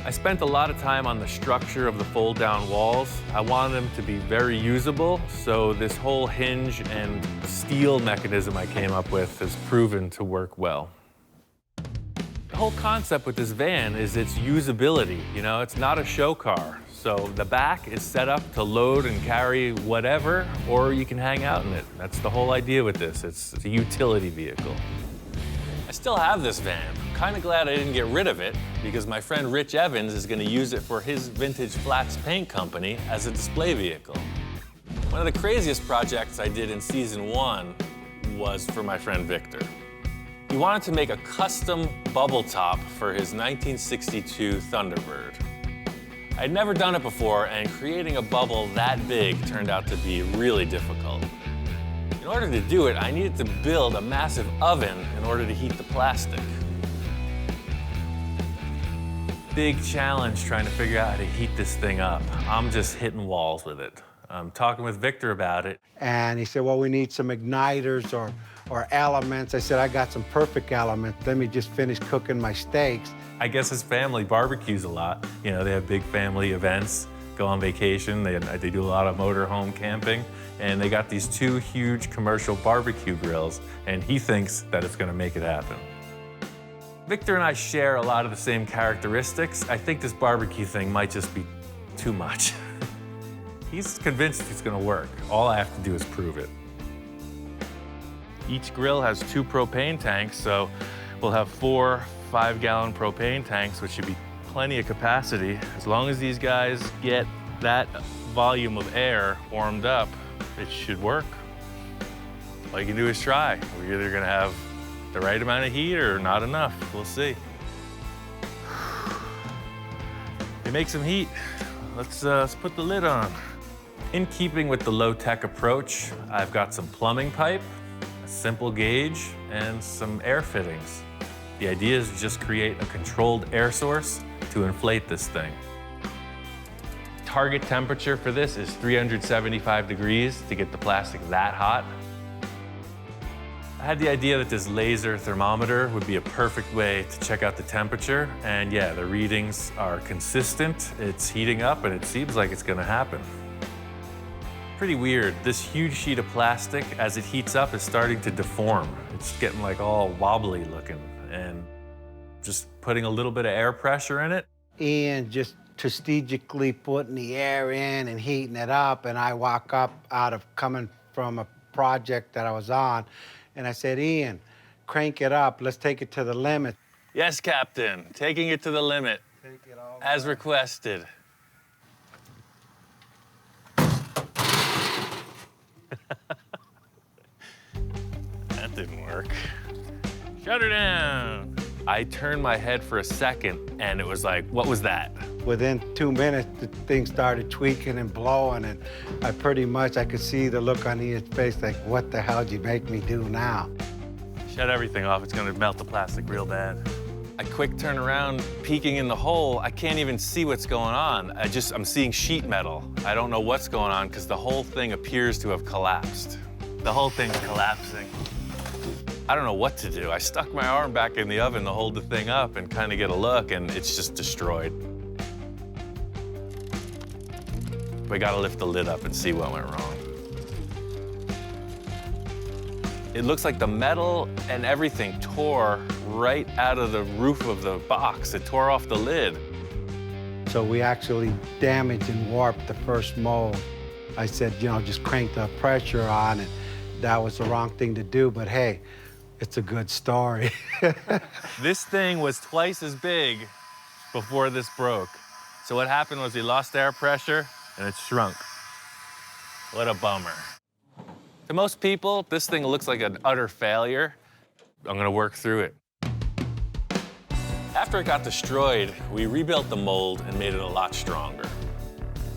I spent a lot of time on the structure of the fold-down walls. I wanted them to be very usable, so this whole hinge and steel mechanism I came up with has proven to work well. The whole concept with this van is its usability. You know, it's not a show car. So the back is set up to load and carry whatever, or you can hang out in it. That's the whole idea with this. It's a utility vehicle. I still have this van. I'm kind of glad I didn't get rid of it because my friend Rich Evans is going to use it for his vintage flats paint company as a display vehicle. One of the craziest projects I did in season 1 was for my friend Victor. He wanted to make a custom bubble top for his 1962 Thunderbird. I'd never done it before, and creating a bubble that big turned out to be really difficult. In order to do it, I needed to build a massive oven in order to heat the plastic. Big challenge trying to figure out how to heat this thing up. I'm just hitting walls with it. I'm talking with Victor about it. And he said, well, we need some igniters or elements. I said, I got some perfect elements. Let me just finish cooking my steaks. I guess his family barbecues a lot. You know, they have big family events, go on vacation. They do a lot of motorhome camping. And they got these 2 huge commercial barbecue grills, and he thinks that it's gonna make it happen. Victor and I share a lot of the same characteristics. I think this barbecue thing might just be too much. He's convinced it's gonna work. All I have to do is prove it. Each grill has 2 propane tanks, so we'll have 4 5-gallon propane tanks, which should be plenty of capacity. As long as these guys get that volume of air warmed up, it should work. All you can do is try. We're either gonna have the right amount of heat or not enough. We'll see. They make some heat. Let's put the lid on. In keeping with the low-tech approach, I've got some plumbing pipe, a simple gauge, and some air fittings. The idea is to just create a controlled air source to inflate this thing. Target temperature for this is 375 degrees to get the plastic that hot. I had the idea that this laser thermometer would be a perfect way to check out the temperature, and yeah, the readings are consistent, it's heating up, and it seems like it's gonna happen. pretty weird. This huge sheet of plastic, as it heats up, is starting to deform. It's getting like all wobbly looking, and just putting a little bit of air pressure in it. Ian just strategically putting the air in and heating it up, and I walk up out of coming from a project that I was on, and I said, Ian, crank it up, let's take it to the limit. Yes, Captain, taking it to the limit, as requested. That didn't work. Shut her down. I turned my head for a second, and it was like, what was that? Within 2 minutes, the thing started tweaking and blowing, and I could see the look on Ian's face, like, what the hell did you make me do now? Shut everything off, it's gonna melt the plastic real bad. I quick turn around, peeking in the hole. I can't even see what's going on. I'm seeing sheet metal. I don't know what's going on because the whole thing appears to have collapsed. The whole thing's collapsing. I don't know what to do. I stuck my arm back in the oven to hold the thing up and kind of get a look, and it's just destroyed. We gotta lift the lid up and see what went wrong. It looks like the metal and everything tore right out of the roof of the box. It tore off the lid. So we actually damaged and warped the first mold. I said, just crank the pressure on, and that was the wrong thing to do, but hey, it's a good story. This thing was twice as big before this broke. So what happened was he lost air pressure and it shrunk. What a bummer. To most people, this thing looks like an utter failure. I'm gonna work through it. After it got destroyed, we rebuilt the mold and made it a lot stronger.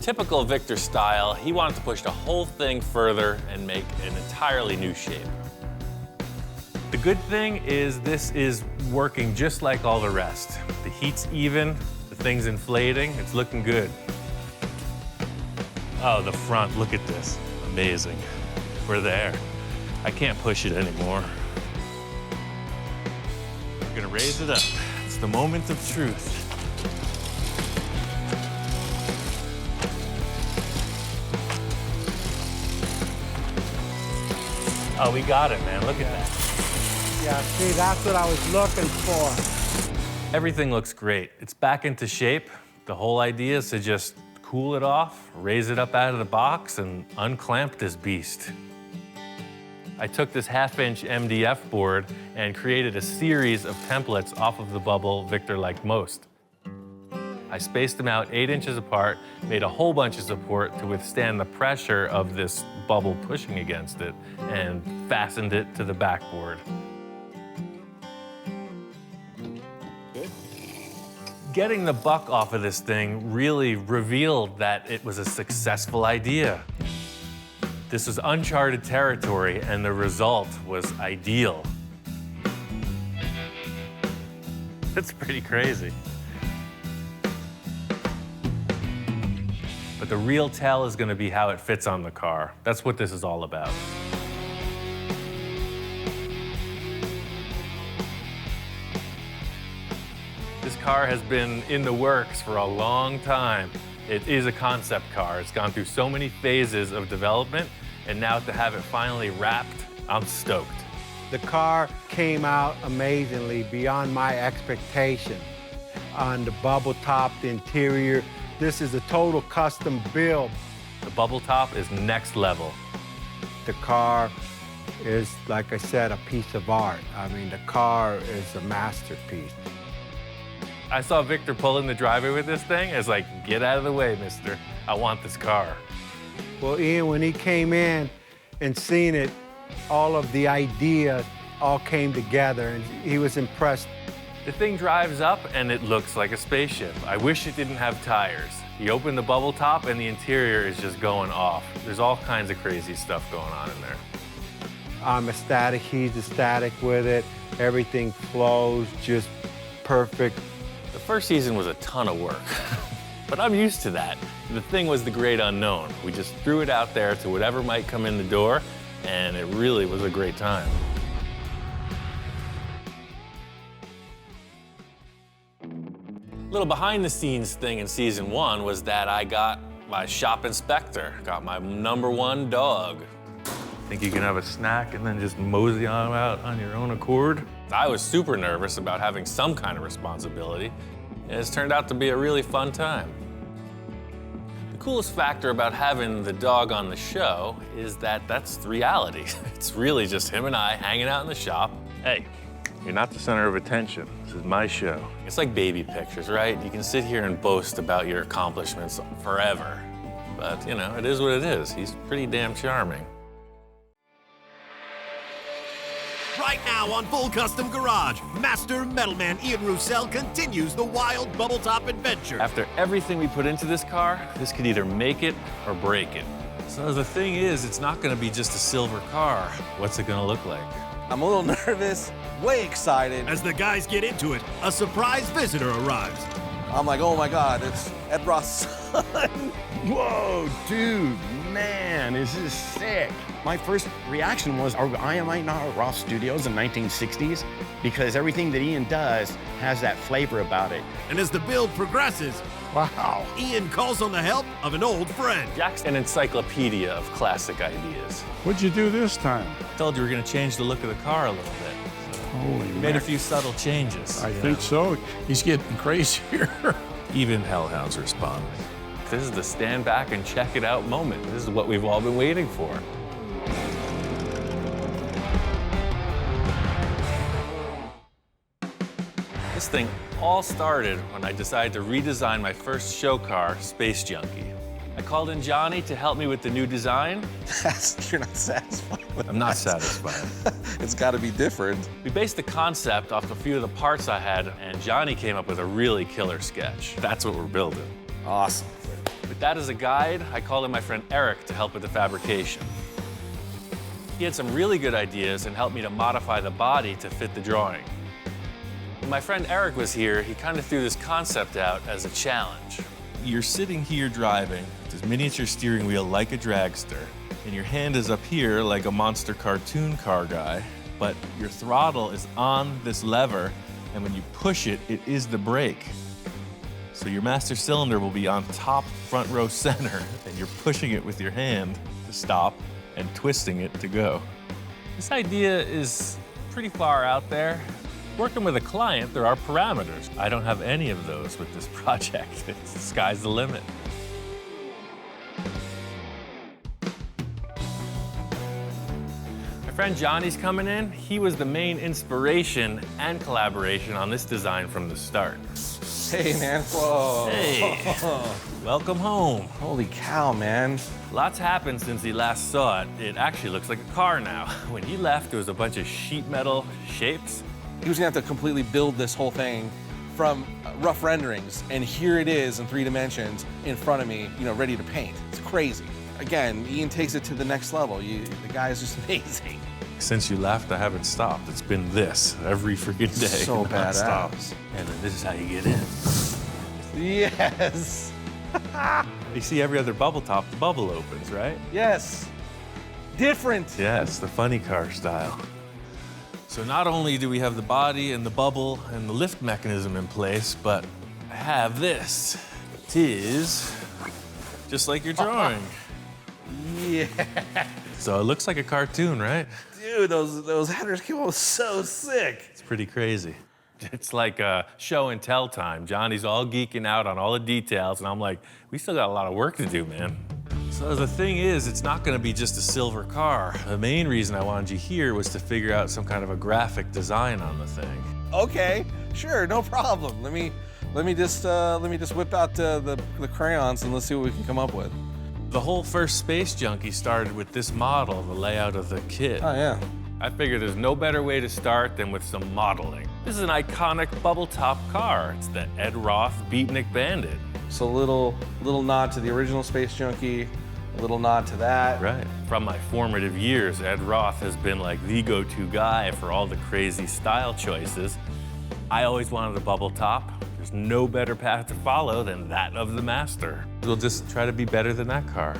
Typical Victor style, he wanted to push the whole thing further and make an entirely new shape. The good thing is this is working just like all the rest. The heat's even, the thing's inflating, it's looking good. Oh, the front, look at this, amazing. We're there. I can't push it anymore. We're gonna raise it up. It's the moment of truth. Oh, we got it, man. Look at that. Yeah, see, that's what I was looking for. Everything looks great. It's back into shape. The whole idea is to just cool it off, raise it up out of the box, and unclamp this beast. I took this 1/2-inch MDF board and created a series of templates off of the bubble Victor liked most. I spaced them out 8 inches apart, made a whole bunch of support to withstand the pressure of this bubble pushing against it, and fastened it to the backboard. Good. Getting the buck off of this thing really revealed that it was a successful idea. This was uncharted territory, and the result was ideal. That's pretty crazy. But the real tell is going to be how it fits on the car. That's what this is all about. This car has been in the works for a long time. It is a concept car. It's gone through so many phases of development, and now to have it finally wrapped, I'm stoked. The car came out amazingly, beyond my expectation. On the bubble top, the interior, this is a total custom build. The bubble top is next level. The car is, like I said, a piece of art. I mean, the car is a masterpiece. I saw Victor pull in the driveway with this thing. I was like, get out of the way, mister. I want this car. Well, Ian, when he came in and seen it, all of the ideas all came together, and he was impressed. The thing drives up, and it looks like a spaceship. I wish it didn't have tires. You open the bubble top, and the interior is just going off. There's all kinds of crazy stuff going on in there. I'm ecstatic. He's ecstatic with it. Everything flows just perfect. The first season was a ton of work, but I'm used to that. The thing was the great unknown. We just threw it out there to whatever might come in the door, and it really was a great time. Little behind the scenes thing in season 1 was that I got My shop inspector got my #1 dog. Think you can have a snack and then just mosey on out on your own accord? I was super nervous about having some kind of responsibility, and it's turned out to be a really fun time. The coolest factor about having the dog on the show is that that's the reality. It's really just him and I hanging out in the shop. Hey, you're not the center of attention. This is my show. It's like baby pictures, right? You can sit here and boast about your accomplishments forever. But, you know, it is what it is. He's pretty damn charming. Right now on Full Custom Garage, Master Metalman Ian Roussel continues the wild bubble top adventure. After everything we put into this car, this could either make it or break it. So the thing is, it's not gonna be just a silver car. What's it gonna look like? I'm a little nervous, way excited. As the guys get into it, a surprise visitor arrives. I'm like, oh my God, it's Ed Roth's son. Whoa, dude, man, this is sick. My first reaction was, am I not at Roth Studios in 1960s? Because everything that Ian does has that flavor about it. And as the build progresses, wow, Ian calls on the help of an old friend. Jack's an encyclopedia of classic ideas. What'd you do this time? I told you we were gonna change the look of the car a little bit. Holy We made a few subtle changes. I think so. He's getting crazier. Even hellhounds respond. This is the stand back and check it out moment. This is what we've all been waiting for. This thing all started when I decided to redesign my first show car, Space Junkie. I called in Johnny to help me with the new design. You're not satisfied with I'm not satisfied. It's gotta be different. We based the concept off a few of the parts I had, and Johnny came up with a really killer sketch. That's what we're building. Awesome. With that as a guide, I called in my friend Eric to help with the fabrication. He had some really good ideas and helped me to modify the body to fit the drawing. When my friend Eric was here, he kind of threw this concept out as a challenge. You're sitting here driving with this miniature steering wheel like a dragster, and your hand is up here like a monster cartoon car guy, but your throttle is on this lever, and when you push it, it is the brake. So your master cylinder will be on top front row center, and you're pushing it with your hand to stop and twisting it to go. This idea is pretty far out there. Working with a client, there are parameters. I don't have any of those with this project. The sky's the limit. My friend Johnny's coming in. He was the main inspiration and collaboration on this design from the start. Hey, man. Whoa. Hey. Welcome home. Holy cow, man. Lots happened since he last saw it. It actually looks like a car now. When he left, it was a bunch of sheet metal shapes. He was gonna have to completely build this whole thing from rough renderings, and here it is in 3 dimensions in front of me, you know, ready to paint. It's crazy. Again, Ian takes it to the next level. The guy is just amazing. Since you left, I haven't stopped. It's been this every freaking day. So nonstop. badass. And then this is how you get in. Yes. You see every other bubble top, the bubble opens, right? Yes. Different. Yes, the funny car style. So not only do we have the body and the bubble and the lift mechanism in place, but I have this. It is just like your drawing. Yeah. So it looks like a cartoon, right? Dude, those headers came out so sick. It's pretty crazy. It's like a show and tell time. Johnny's all geeking out on all the details, and I'm like, we still got a lot of work to do, man. So the thing is, it's not gonna be just a silver car. The main reason I wanted you here was to figure out some kind of a graphic design on the thing. Okay, sure, no problem. Let me just whip out the crayons and let's see what we can come up with. The whole first Space Junkie started with this model, the layout of the kit. Oh yeah. I figured there's no better way to start than with some modeling. This is an iconic bubble top car. It's the Ed Roth Beatnik Bandit. So a little nod to the original Space Junkie, a little nod to that. Right. From my formative years, Ed Roth has been like the go-to guy for all the crazy style choices. I always wanted a bubble top. There's no better path to follow than that of the master. We'll just try to be better than that car.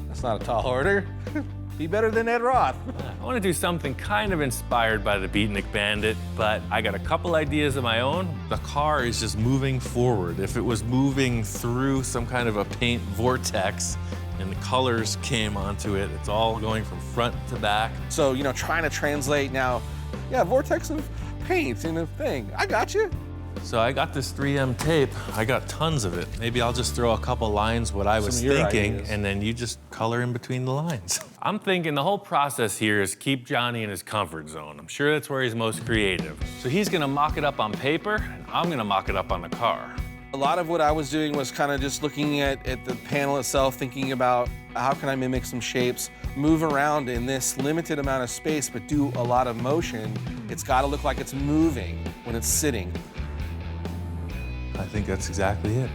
That's not a tall order. Be better than Ed Roth. I want to do something kind of inspired by the Beatnik Bandit, but I got a couple ideas of my own. The car is just moving forward. If it was moving through some kind of a paint vortex and the colors came onto it, it's all going from front to back. So, you know, trying to translate now, yeah, vortex of paint in a thing. I got you. So I got this 3M tape. I got tons of it. Maybe I'll just throw a couple lines what I was thinking, and then you just color in between the lines. I'm thinking the whole process here is keep Johnny in his comfort zone. I'm sure that's where he's most creative. So he's gonna mock it up on paper, and I'm gonna mock it up on the car. A lot of what I was doing was kind of just looking at the panel itself, thinking about how can I mimic some shapes, move around in this limited amount of space, but do a lot of motion. It's gotta look like it's moving when it's sitting. I think that's exactly it.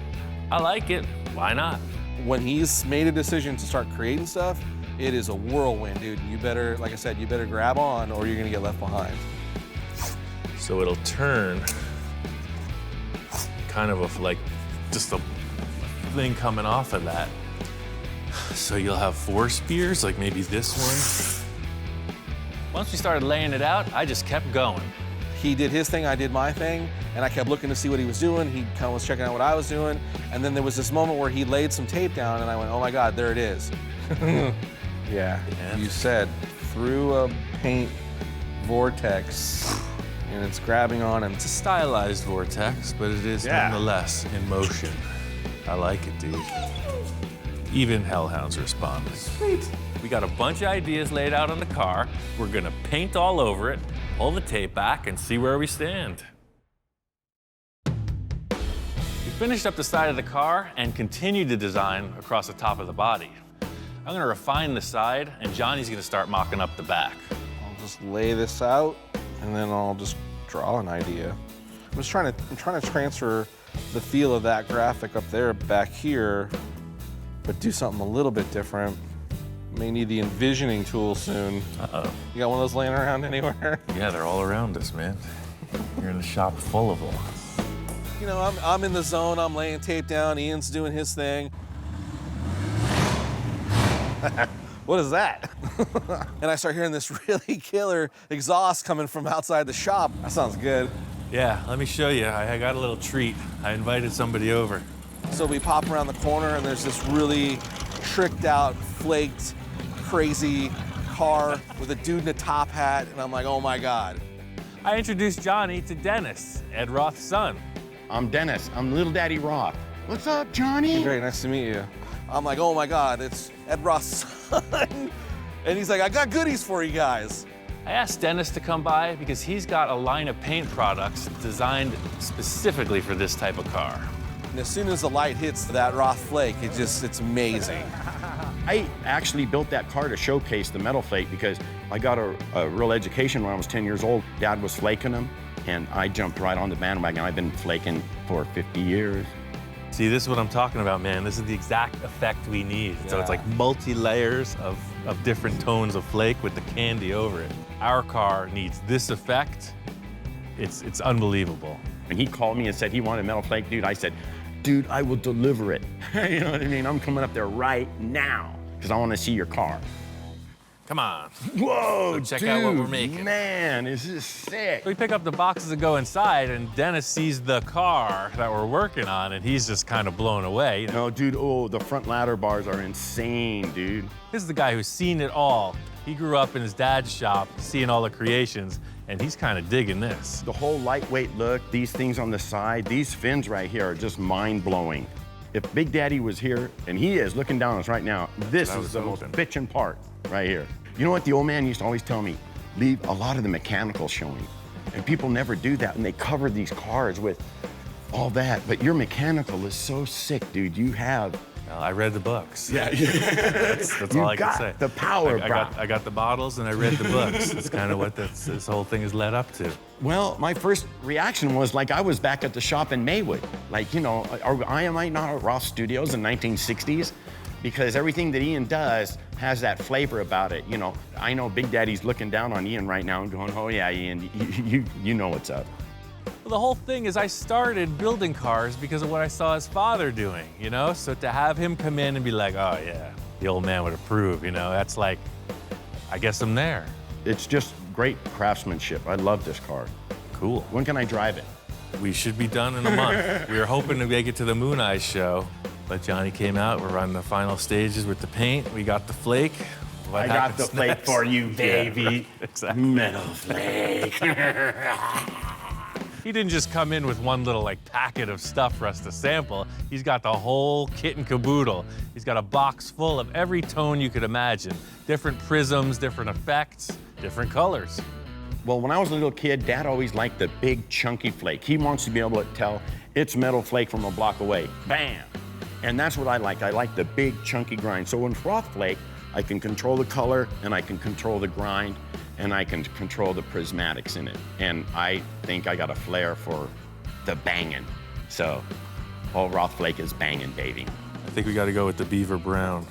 I like it. Why not? When he's made a decision to start creating stuff, it is a whirlwind, dude. You better, like I said, you better grab on or you're gonna get left behind. So it'll turn kind of like just a thing coming off of that. So you'll have 4 spears, like maybe this one. Once we started laying it out, I just kept going. He did his thing, I did my thing, and I kept looking to see what he was doing. He kind of was checking out what I was doing, and then there was this moment where he laid some tape down, and I went, oh my God, there it is. Yeah, you said through a paint vortex, and it's grabbing on him. It's a stylized vortex, but it is nonetheless in motion. I like it, dude. Even Hellhound's responding. Sweet. We got a bunch of ideas laid out on the car. We're gonna paint all over it, pull the tape back, and see where we stand. We finished up the side of the car and continued to design across the top of the body. I'm gonna refine the side, and Johnny's gonna start mocking up the back. I'll just lay this out, and then I'll just draw an idea. I'm trying to transfer the feel of that graphic up there back here, but do something a little bit different. May need the envisioning tool soon. Uh-oh. You got one of those laying around anywhere? Yeah, they're all around us, man. You're in a shop full of them. You know, I'm in the zone, I'm laying tape down, Ian's doing his thing. What is that? And I start hearing this really killer exhaust coming from outside the shop. That sounds good. Yeah, let me show you. I got a little treat. I invited somebody over. So we pop around the corner and there's this really tricked out, flaked, crazy car with a dude in a top hat, and I'm like, oh my God. I introduced Johnny to Dennis, Ed Roth's son. I'm Dennis. I'm Little Daddy Roth. What's up, Johnny? Great, nice to meet you. I'm like, oh my God, it's Ed Roth's son. And he's like, I got goodies for you guys. I asked Dennis to come by because he's got a line of paint products designed specifically for this type of car. And as soon as the light hits that Roth flake, it's amazing. I actually built that car to showcase the metal flake because I got a real education when I was 10 years old. Dad was flaking them, and I jumped right on the bandwagon. I've been flaking for 50 years. See, this is what I'm talking about, man. This is the exact effect we need. So it's like multi-layers of different tones of flake with the candy over it. Our car needs this effect. It's unbelievable. And he called me and said he wanted metal flake, dude. I said, dude, I will deliver it. You know what I mean? I'm coming up there right now because I want to see your car. Come on. Whoa, check dude, out what we're making. Man, this is sick. We pick up the boxes and go inside, and Dennis sees the car that we're working on, and he's just kind of blown away. No, dude, oh, the front ladder bars are insane, dude. This is the guy who's seen it all. He grew up in his dad's shop, seeing all the creations, and he's kind of digging this. The whole lightweight look, these things on the side, these fins right here are just mind-blowing. If Big Daddy was here, and he is looking down on us right now, this is the most bitchin' part right here. You know what the old man used to always tell me? Leave a lot of the mechanical showing. And people never do that, and they cover these cars with all that. But your mechanical is so sick, dude. You have... Well, I read the books. Yeah. That's all I can say. The power, bro. I got the bottles and I read the books. That's kind of what this whole thing is led up to. Well, my first reaction was like I was back at the shop in Maywood. Like, you know, I might not at Roth Studios in 1960s because everything that Ian does has that flavor about it. You know, I know Big Daddy's looking down on Ian right now and going, oh yeah, Ian, you know what's up. Well, the whole thing is I started building cars because of what I saw his father doing, you know? So to have him come in and be like, oh yeah, the old man would approve, you know? That's like I guess I'm there. It's just great craftsmanship. I love this car. Cool. When can I drive it? We should be done in a month. We were hoping to make it to the MoonEyes show, but Johnny came out. We're on the final stages with the paint. We got the flake. What I got the happens flake next? for you, baby. Yeah, exactly. Metal flake. He didn't just come in with one little packet of stuff for us to sample. He's got the whole kit and caboodle. He's got a box full of every tone you could imagine. Different prisms, different effects, different colors. Well, when I was a little kid, Dad always liked the big, chunky flake. He wants to be able to tell it's metal flake from a block away. Bam! And that's what I like. I like the big, chunky grind. So in Roth flake, I can control the color, and I can control the grind, and I can control the prismatics in it. And I think I got a flair for the banging. So all Roth flake is banging, baby. I think we got to go with the beaver brown.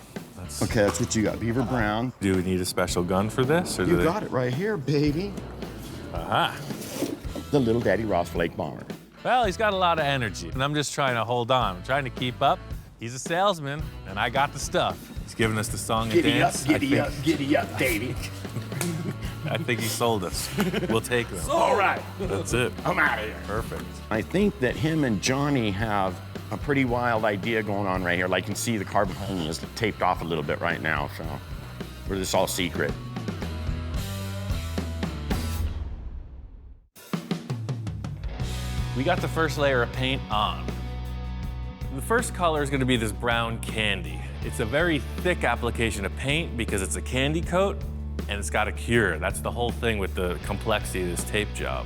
Okay, that's what you got, beaver brown. Do we need a special gun for this? Or You got it right here, baby. Aha. The little Daddy Roth flake bomber. Well, he's got a lot of energy, and I'm just trying to hold on. I'm trying to keep up. He's a salesman, and I got the stuff. He's giving us the song and dance. Giddy up, baby. I think he sold us. We'll take them. All right. That's it. I'm out of here. Perfect. I think that him and Johnny have a pretty wild idea going on right here. Like you can see the carbon hole is taped off a little bit right now, so we're just all secret. We got the first layer of paint on. The first color is going to be this brown candy. It's a very thick application of paint because it's a candy coat and it's got a cure. That's the whole thing with the complexity of this tape job.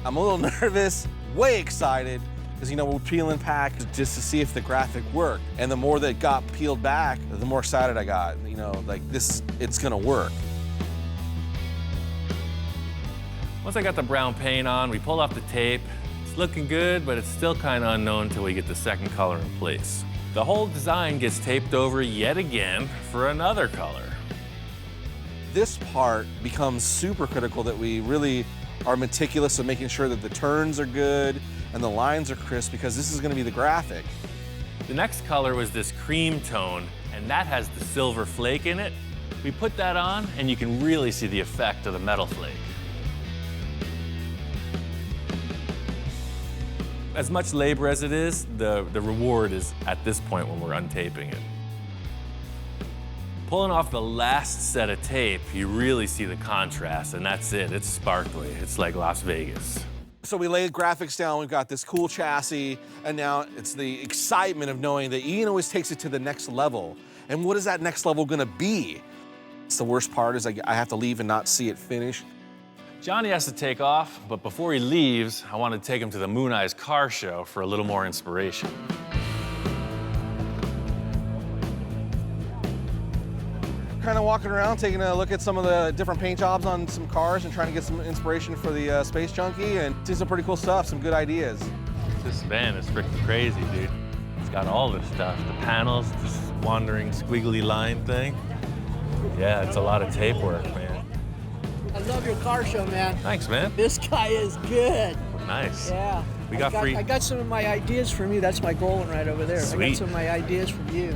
I'm a little nervous, way excited, because we're peeling back just to see if the graphic worked. And the more that got peeled back, the more excited I got. It's gonna work. Once I got the brown paint on, we pulled off the tape. It's looking good, but it's still kind of unknown until we get the second color in place. The whole design gets taped over yet again for another color. This part becomes super critical, that we really are meticulous in making sure that the turns are good and the lines are crisp, because this is going to be the graphic. The next color was this cream tone, and that has the silver flake in it. We put that on, and you can really see the effect of the metal flake. As much labor as it is, the reward is at this point when we're untaping it. Pulling off the last set of tape, you really see the contrast, and that's it. It's sparkly. It's like Las Vegas. So we laid graphics down, we've got this cool chassis, and now it's the excitement of knowing that Ian always takes it to the next level. And what is that next level gonna be? It's the worst part is I have to leave and not see it finish. Johnny has to take off, but before he leaves, I want to take him to the MoonEyes car show for a little more inspiration. Kind of walking around, taking a look at some of the different paint jobs on some cars and trying to get some inspiration for the Space Junkie, and see some pretty cool stuff, some good ideas. This van is freaking crazy, dude. It's got all this stuff. The panels, this wandering squiggly line thing. Yeah, it's a lot of tape work, man. I love your car show, man. Thanks, man. This guy is good. Nice. Yeah. We got free. I got some of my ideas from you. That's my goal right over there. Sweet. I got some of my ideas from you.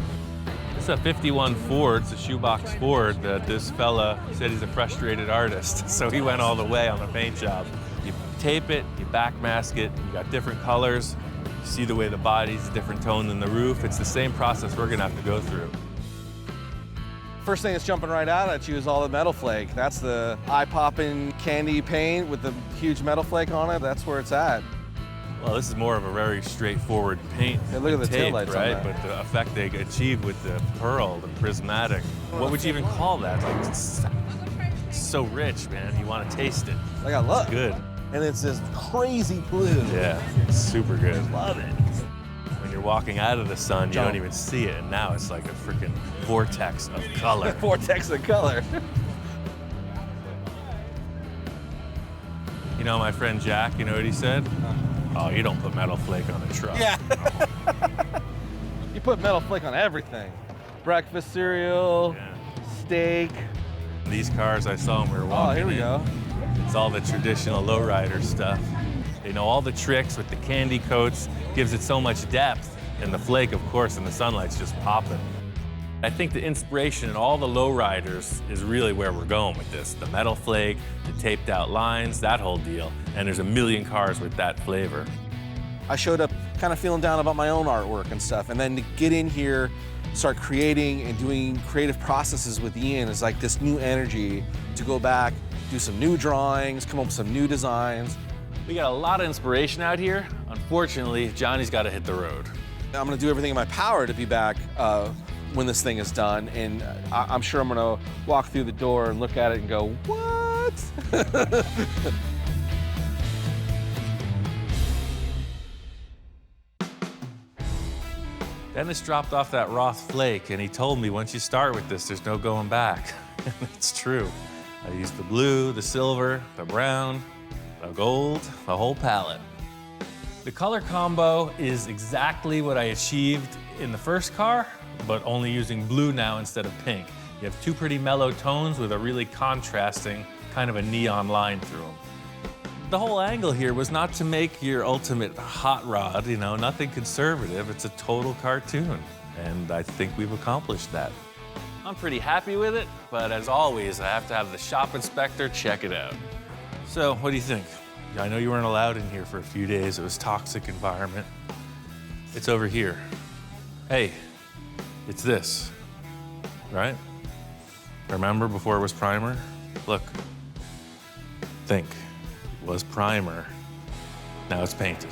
This is a 51 Ford. It's a shoebox Ford that this fella said he's a frustrated artist. So he went all the way on the paint job. You tape it, you backmask it, you got different colors. You see the way the body's a different tone than the roof. It's the same process we're gonna have to go through. First thing that's jumping right out at you is all the metal flake. That's the eye-popping candy paint with the huge metal flake on it. That's where it's at. Well, this is more of a very straightforward paint. Yeah, look at the tape, taillights on right? that. But the effect they achieved with the pearl, the prismatic. What would you even call that? Like, it's so rich, man. You want to taste it. I got look. It's good. And it's this crazy blue. Yeah, it's super good. Love it. When you're walking out of the sun, you Jump. don't even see it, and now it's like a freaking vortex of color. Vortex of color. You know my friend Jack, you know what he said? Oh, you don't put metal flake on a truck. Yeah. You put metal flake on everything. Breakfast cereal, steak. These cars, I saw when we were walking Oh, here we in. go. It's all the traditional lowrider stuff. They know all the tricks with the candy coats, gives it so much depth. And the flake, of course, in the sunlight's just popping. I think the inspiration in all the lowriders is really where we're going with this. The metal flake, the taped out lines, that whole deal. And there's a million cars with that flavor. I showed up kind of feeling down about my own artwork and stuff, and then to get in here, start creating and doing creative processes with Ian is like this new energy to go back, do some new drawings, come up with some new designs. We got a lot of inspiration out here. Unfortunately, Johnny's got to hit the road. I'm gonna do everything in my power to be back when this thing is done, and I'm sure I'm gonna walk through the door and look at it and go, what? Dennis dropped off that Roth flake, and he told me once you start with this, there's no going back. It's true. I used the blue, the silver, the brown, the gold, the whole palette. The color combo is exactly what I achieved in the first car, but only using blue now instead of pink. You have two pretty mellow tones with a really contrasting kind of a neon line through them. The whole angle here was not to make your ultimate hot rod, you know, nothing conservative. It's a total cartoon, and I think we've accomplished that. I'm pretty happy with it, but as always, I have to have the shop inspector check it out. So, what do you think? I know you weren't allowed in here for a few days. It was a toxic environment. It's over here. Hey, it's this, right? Remember before it was primer? Look, think. It was primer. Now it's painted.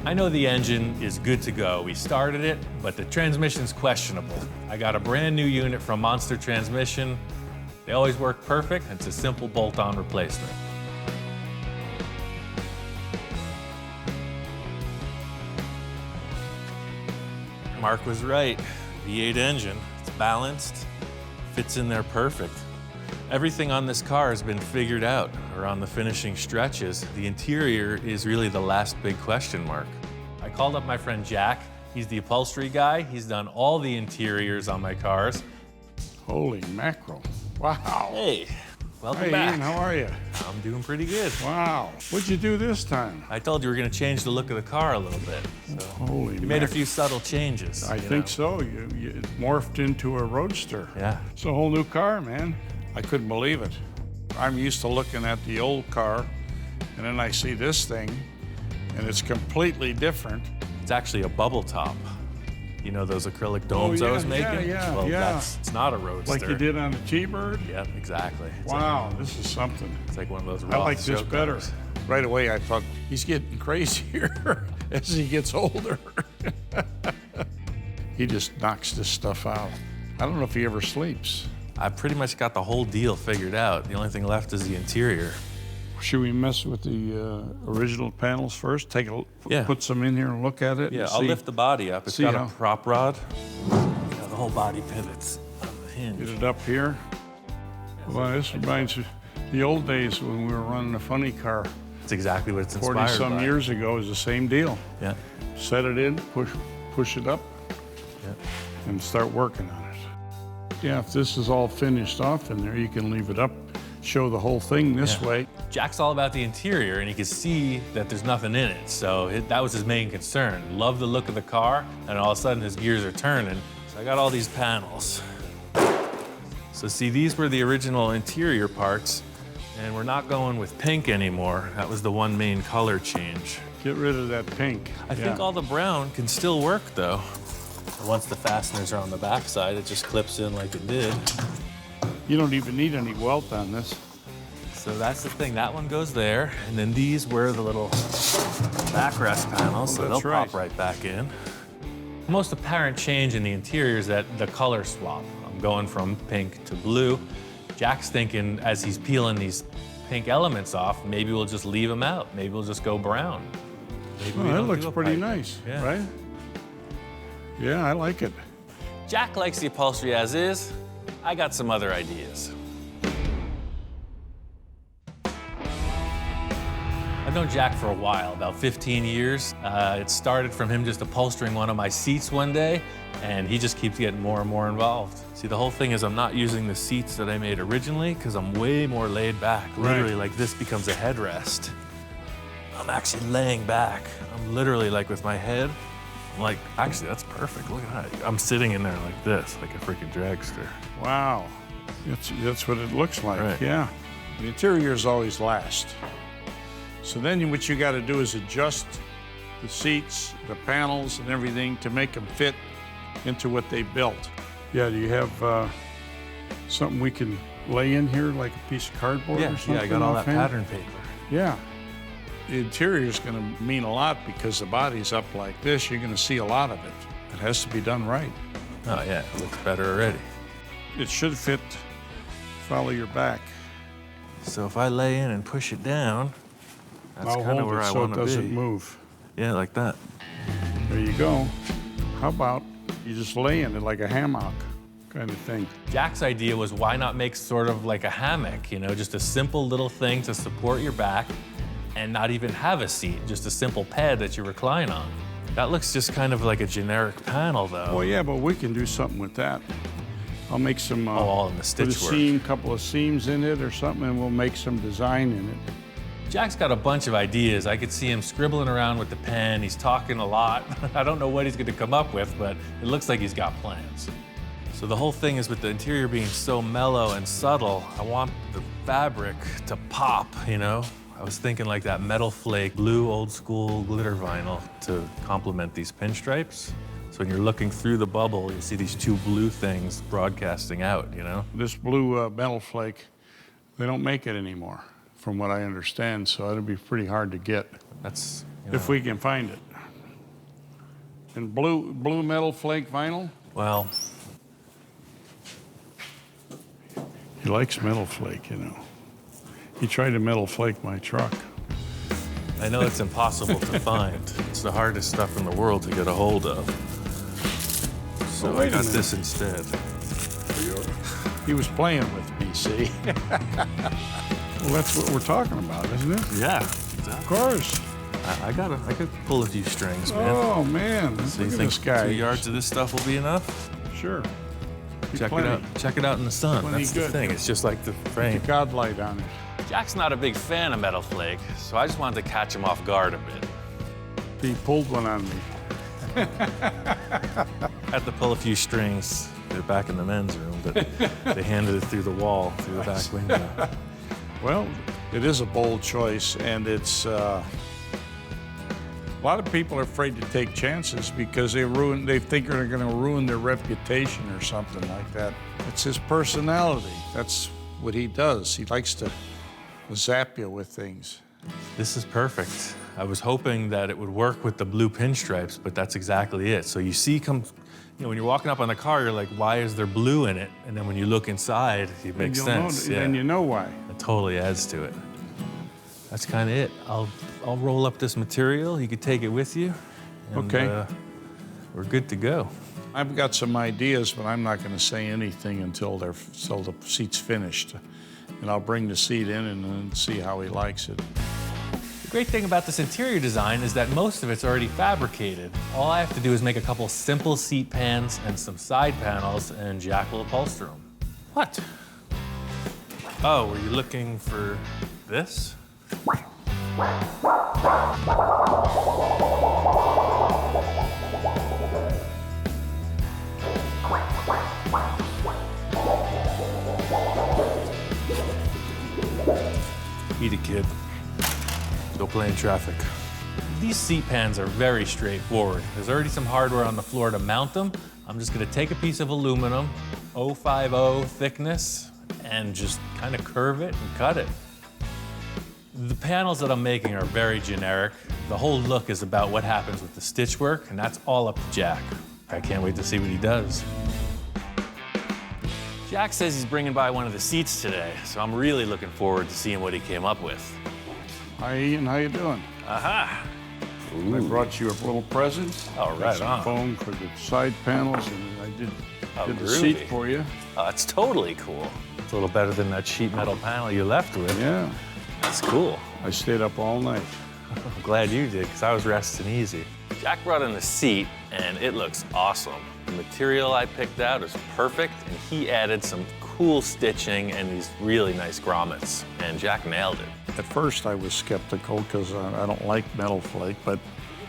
I know the engine is good to go. We started it, but the transmission's questionable. I got a brand new unit from Monster Transmission. They always work perfect. It's a simple bolt-on replacement. Mark was right. V8 engine, it's balanced, fits in there perfect. Everything on this car has been figured out around the finishing stretches. The interior is really the last big question mark. I called up my friend Jack. He's the upholstery guy. He's done all the interiors on my cars. Holy mackerel. Wow. Hey, welcome hey, back. Ian, how are you? I'm doing pretty good. Wow. What'd you do this time? I told you we're going to change the look of the car a little bit. So Holy we made a few subtle changes. I think so. You morphed into a roadster. Yeah. It's a whole new car, man. I couldn't believe it. I'm used to looking at the old car, and then I see this thing, and it's completely different. It's actually a bubble top. You know those acrylic domes I was making? Well, it's not a roadster. Like you did on the T-Bird? Yep, exactly. Wow, this is something. It's like one of those Roth I like this show better. cars. Right away, I thought, he's getting crazier as he gets older. He just knocks this stuff out. I don't know if he ever sleeps. I've pretty much got the whole deal figured out. The only thing left is the interior. Should we mess with the original panels first? Put some in here and look at it? Yeah, and I'll see. lift the body up. It's got a prop rod. The whole body pivots on the hinge. Get it up here. Well, this reminds me the old days when we were running a funny car. It's exactly what it's inspired by. 40-some years ago is the same deal. Yeah. Set it in, push it up, and start working on it. Yeah, if this is all finished off in there, you can leave it up, show the whole thing this way. Jack's all about the interior, and he could see that there's nothing in it. So that was his main concern. Loved the look of the car, and all of a sudden his gears are turning. So I got all these panels. So see, these were the original interior parts, and we're not going with pink anymore. That was the one main color change. Get rid of that pink. I think all the brown can still work, though. Once the fasteners are on the back side, it just clips in like it did. You don't even need any welt on this. So that's the thing, that one goes there, and then these were the little backrest panels, so they'll pop right back in. The most apparent change in the interior is that the color swap. I'm going from pink to blue. Jack's thinking as he's peeling these pink elements off, maybe we'll just leave them out. Maybe we'll just go brown. Well, that looks pretty nice, right? Yeah, I like it. Jack likes the upholstery as is. I got some other ideas. I've known Jack for a while, about 15 years. It started from him just upholstering one of my seats one day, and he just keeps getting more and more involved. See, the whole thing is I'm not using the seats that I made originally because I'm way more laid back. Literally, like this becomes a headrest. I'm actually laying back. I'm literally like with my head I'm like, actually, that's perfect. Look at that. I'm sitting in there like this, like a freaking dragster. Wow. That's what it looks like, Right. yeah. The interior is always last. So then what you got to do is adjust the seats, the panels, and everything to make them fit into what they built. Yeah, do you have something we can lay in here, like a piece of cardboard or something? Yeah, I got all that offhand? pattern paper. Yeah. The interior is going to mean a lot because the body's up like this. You're going to see a lot of it. It has to be done right. Oh, yeah, it looks better already. It should fit, follow your back. So if I lay in and push it down, that's I'll kind of hold where it I so want it to be. doesn't move. Yeah, like that. There you go. How about you just lay in it like a hammock kind of thing? Jack's idea was why not make sort of like a hammock, you know, just a simple little thing to support your back and not even have a seat, just a simple pad that you recline on. That looks just kind of like a generic panel, though. Well, yeah, but we can do something with that. I'll make some, all in the stitch put a work. seam, couple of seams in it or something, and we'll make some design in it. Jack's got a bunch of ideas. I could see him scribbling around with the pen. He's talking a lot. I don't know what he's going to come up with, but it looks like he's got plans. So the whole thing is with the interior being so mellow and subtle, I want the fabric to pop, you know? I was thinking like that metal flake, blue old school glitter vinyl to complement these pinstripes. So when you're looking through the bubble, you see these two blue things broadcasting out, you know? This blue metal flake, they don't make it anymore, from what I understand, so it'll be pretty hard to get. That's, if we can find it. And blue metal flake vinyl? Well, he likes metal flake, you know. He tried to metal flake my truck. I know it's impossible to find. It's the hardest stuff in the world to get a hold of. So Oh, I wait a got minute. this instead. He was playing with me, see? Well, that's what we're talking about, isn't it? Yeah. Of course. I could pull a few strings, man. Oh, man. So you Look at think this guy. 2 yards of this stuff will be enough? Sure. Check it out. Check it out in the sun. Plenty That's the good. thing. It's just like the frame. Put the God light on it. Jack's not a big fan of metal flake, so I just wanted to catch him off guard a bit. He pulled one on me. Had to pull a few strings. They're back in the men's room, but they handed it through the wall, through the back window. Well, it is a bold choice, and it's a lot of people are afraid to take chances because they think they're going to ruin their reputation or something like that. It's his personality. That's what he does. He likes to zap you with things. This is perfect. I was hoping that it would work with the blue pinstripes, but that's exactly it. So you see, when you're walking up on the car, you're like, why is there blue in it? And then when you look inside, it makes sense. Then you know why. It totally adds to it. That's kind of it. I'll roll up this material. You could take it with you. And, Okay. We're good to go. I've got some ideas, but I'm not going to say anything until the seat's finished. And I'll bring the seat in and then see how he likes it. The great thing about this interior design is that most of it's already fabricated. All I have to do is make a couple simple seat pans and some side panels, and Jack will upholster them. What? Oh, were you looking for this? Eat it, kid. Go play in traffic. These seat pans are very straightforward. There's already some hardware on the floor to mount them. I'm just gonna take a piece of aluminum, 050 thickness, and just kind of curve it and cut it. The panels that I'm making are very generic. The whole look is about what happens with the stitch work, and that's all up to Jack. I can't wait to see what he does. Jack says he's bringing by one of the seats today, so I'm really looking forward to seeing what he came up with. Hi, Ian. How you doing? Aha! I brought you a little present. Oh, Got right some on. foam for the side panels, and I did the groovy. seat for you. Oh, that's totally cool. It's a little better than that sheet metal panel you left with. Yeah. That's cool. I stayed up all night. I'm glad you did, because I was resting easy. Jack brought in the seat, and it looks awesome. The material I picked out is perfect, and he added some cool stitching and these really nice grommets, and Jack nailed it. At first, I was skeptical because I don't like metal flake, but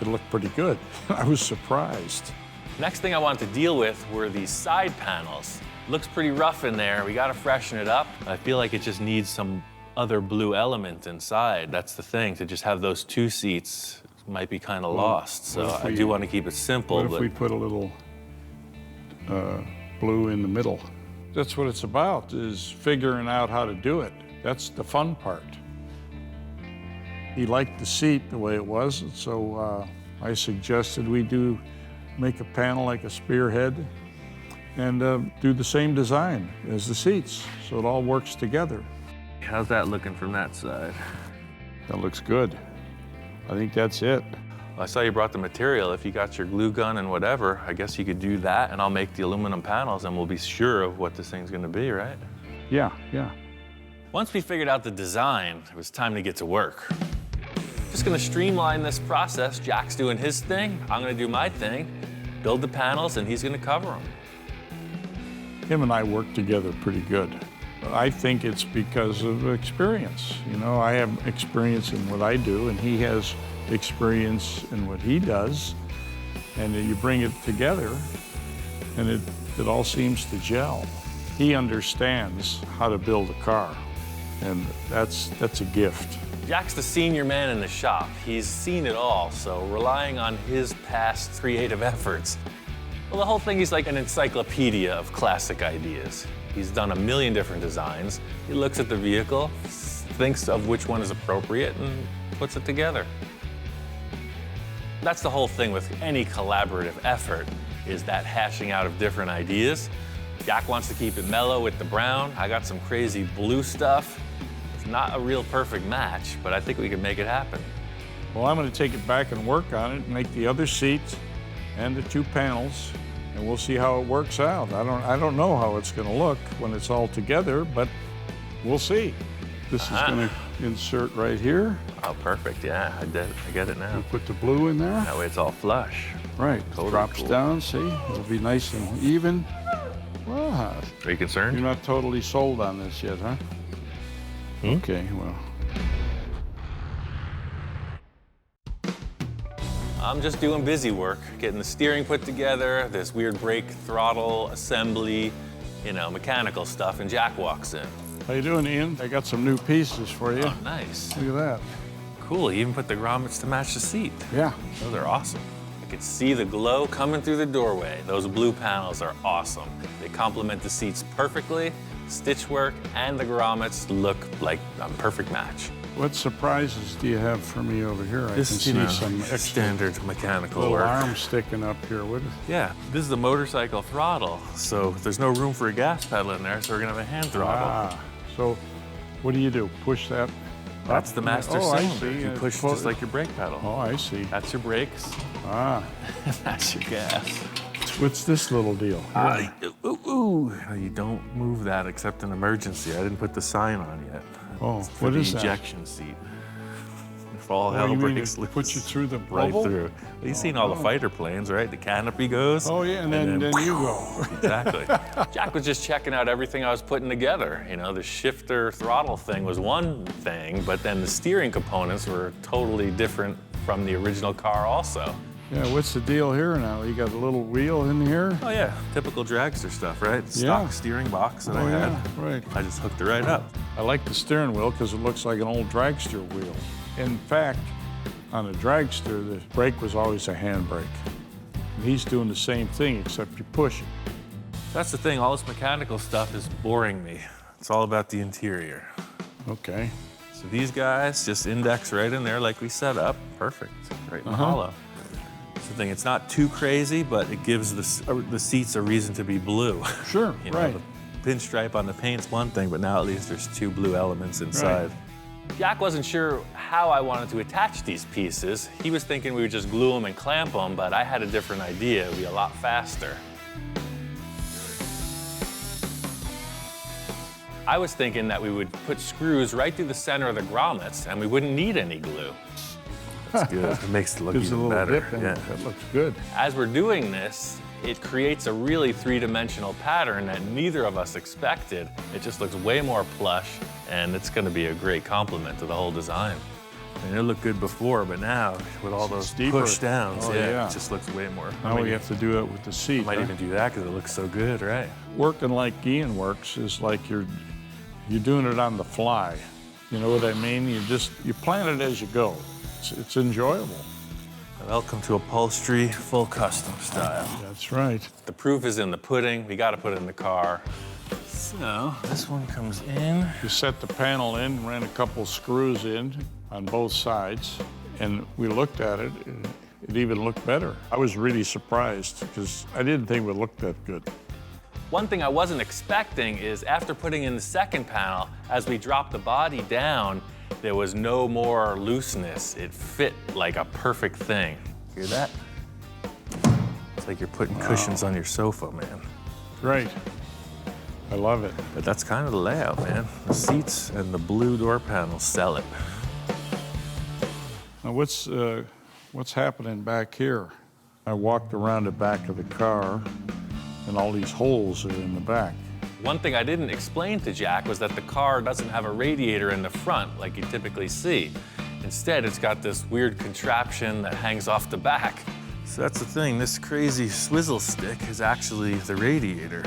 it looked pretty good. I was surprised. Next thing I wanted to deal with were these side panels. Looks pretty rough in there. We gotta freshen it up. I feel like it just needs some other blue element inside. That's the thing, to just have those two seats might be kind of lost. So I do want to keep it simple. What if we put a little blue in the middle? That's what it's about, is figuring out how to do it. That's the fun part. He liked the seat the way it was, and so I suggested we make a panel like a spearhead and do the same design as the seats, so it all works together. How's that looking from that side? That looks good. I think that's it. Well, I saw you brought the material. If you got your glue gun and whatever, I guess you could do that, and I'll make the aluminum panels, and we'll be sure of what this thing's gonna be, right? Yeah, yeah. Once we figured out the design, it was time to get to work. Just gonna streamline this process. Jack's doing his thing, I'm gonna do my thing, build the panels, and he's gonna cover them. Him and I work together pretty good. I think it's because of experience. You know, I have experience in what I do, and he has experience in what he does. And you bring it together, and it all seems to gel. He understands how to build a car, and that's a gift. Jack's the senior man in the shop. He's seen it all, so relying on his past creative efforts. Well, the whole thing is like an encyclopedia of classic ideas. He's done a million different designs. He looks at the vehicle, thinks of which one is appropriate, and puts it together. That's the whole thing with any collaborative effort, is that hashing out of different ideas. Jack wants to keep it mellow with the brown. I got some crazy blue stuff. It's not a real perfect match, but I think we can make it happen. Well, I'm going to take it back and work on it, make the other seat and the two panels, and we'll see how it works out. I don't know how it's going to look when it's all together, but we'll see. This is going to insert right here. Oh, perfect. Yeah, I get it now. You put the blue in there. That way it's all flush. Right. Totally Drops cool. down. See, it'll be nice and even. Wow. Are you concerned? You're not totally sold on this yet, huh? Okay. Well. I'm just doing busy work, getting the steering put together, this weird brake throttle assembly, you know, mechanical stuff, and Jack walks in. How you doing, Ian? I got some new pieces for you. Oh, nice. Look at that. Cool, you even put the grommets to match the seat. Yeah. Those are awesome. I could see the glow coming through the doorway. Those blue panels are awesome. They complement the seats perfectly. Stitch work and the grommets look like a perfect match. What surprises do you have for me over here? I can see some extra standard mechanical little work. arms sticking up here. What is Yeah, this is a motorcycle throttle, so there's no room for a gas pedal in there, so we're gonna have a hand throttle. Ah, so what do? Push that? That's the master I cylinder. see. You push just like your brake pedal. Oh, I see. That's your brakes. Ah. That's your gas. What's this little deal? You don't move that except in emergency. I didn't put the sign on yet. Oh, It's for what the is that? ejection seat. If all Oh, hell you mean breaks to loose. put you through the right bubble? through. Well, you've seen all the fighter planes, right? The canopy goes. Oh yeah, and then you go. Exactly. Jack was just checking out everything I was putting together. You know, the shifter throttle thing was one thing, but then the steering components were totally different from the original car also. Yeah, what's the deal here now? You got a little wheel in here? Oh yeah, typical dragster stuff, right? Stock steering box that I had. Yeah, right. I just hooked it right up. I like the steering wheel because it looks like an old dragster wheel. In fact, on a dragster, the brake was always a handbrake. And he's doing the same thing, except you push it. That's the thing, all this mechanical stuff is boring me. It's all about the interior. Okay. So these guys just index right in there like we set up. Perfect, right in the hollow. That's the thing, it's not too crazy, but it gives the seats a reason to be blue. Sure, You know, right. The pinstripe on the paint's one thing, but now at least there's two blue elements inside. Jack wasn't sure how I wanted to attach these pieces. He was thinking we would just glue them and clamp them, but I had a different idea. It would be a lot faster. I was thinking that we would put screws right through the center of the grommets and we wouldn't need any glue. That's good. It makes it look Gives a even little better. dip in it. That looks good. As we're doing this, it creates a really three-dimensional pattern that neither of us expected. It just looks way more plush, and it's going to be a great complement to the whole design. And it looked good before, but now with all those deeper. push downs, Oh, yeah, yeah. it just looks way more. Now we have to do it with the seat. I might even do that because it looks so good, right? Working like Ian works is like you're doing it on the fly. You know what I mean? You plan it as you go. It's enjoyable. Welcome to upholstery, full custom style. That's right. The proof is in the pudding. We got to put it in the car. So this one comes in. You set the panel in, ran a couple screws in on both sides, and we looked at it. It even looked better. I was really surprised because I didn't think it would look that good. One thing I wasn't expecting is after putting in the second panel, as we dropped the body down, there was no more looseness. It fit like a perfect thing. Hear that? It's like you're putting cushions on your sofa, man. Great. I love it. But that's kind of the layout, man. The seats and the blue door panels sell it. Now what's happening back here? I walked around the back of the car, and all these holes are in the back. One thing I didn't explain to Jack was that the car doesn't have a radiator in the front like you typically see. Instead, it's got this weird contraption that hangs off the back. So that's the thing, this crazy swizzle stick is actually the radiator.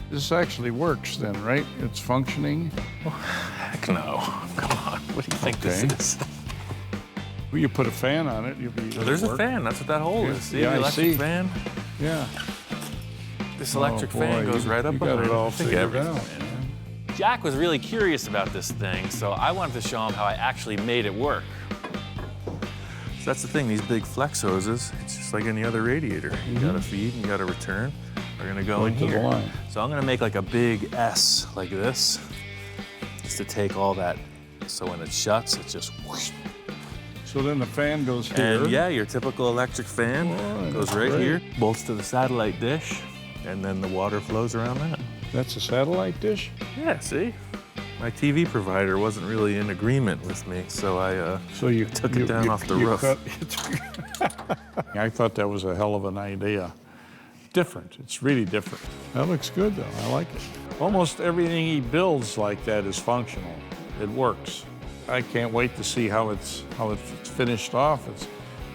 This actually works then, right? It's functioning? Oh, heck no. Come on, what do you think this is? Well, you put a fan on it, you'll be. So there's a fan, that's what that hole is. See, Yeah, the I electric see. fan? Yeah. This electric fan boy, goes right up you got behind it all I think figured everything, out. man. Jack was really curious about this thing, so I wanted to show him how I actually made it work. So that's the thing, these big flex hoses, it's just like any other radiator. You gotta feed and you gotta return. We're gonna go in Go to the here. line. So I'm gonna make like a big S like this, just to take all that, so when it shuts, it just whoosh. So then the fan goes here. And yeah, your typical electric fan goes right here, bolts to the satellite dish, and then the water flows around that. That's a satellite dish? Yeah, see? My TV provider wasn't really in agreement with me, so I took it down off the roof. I thought that was a hell of an idea. Different, it's really different. That looks good though, I like it. Almost everything he builds like that is functional. It works. I can't wait to see how it's finished off.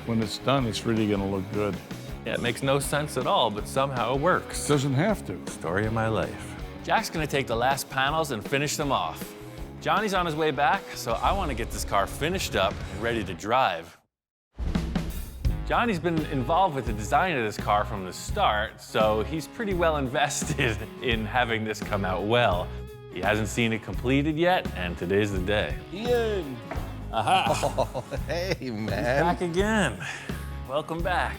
When it's done, it's really gonna look good. Yeah, it makes no sense at all, but somehow it works. Doesn't have to. Story of my life. Jack's gonna take the last panels and finish them off. Johnny's on his way back, so I wanna get this car finished up and ready to drive. Johnny's been involved with the design of this car from the start, so he's pretty well invested in having this come out well. He hasn't seen it completed yet, and today's the day. Ian! Aha! Oh, hey, man. Back again. Welcome back.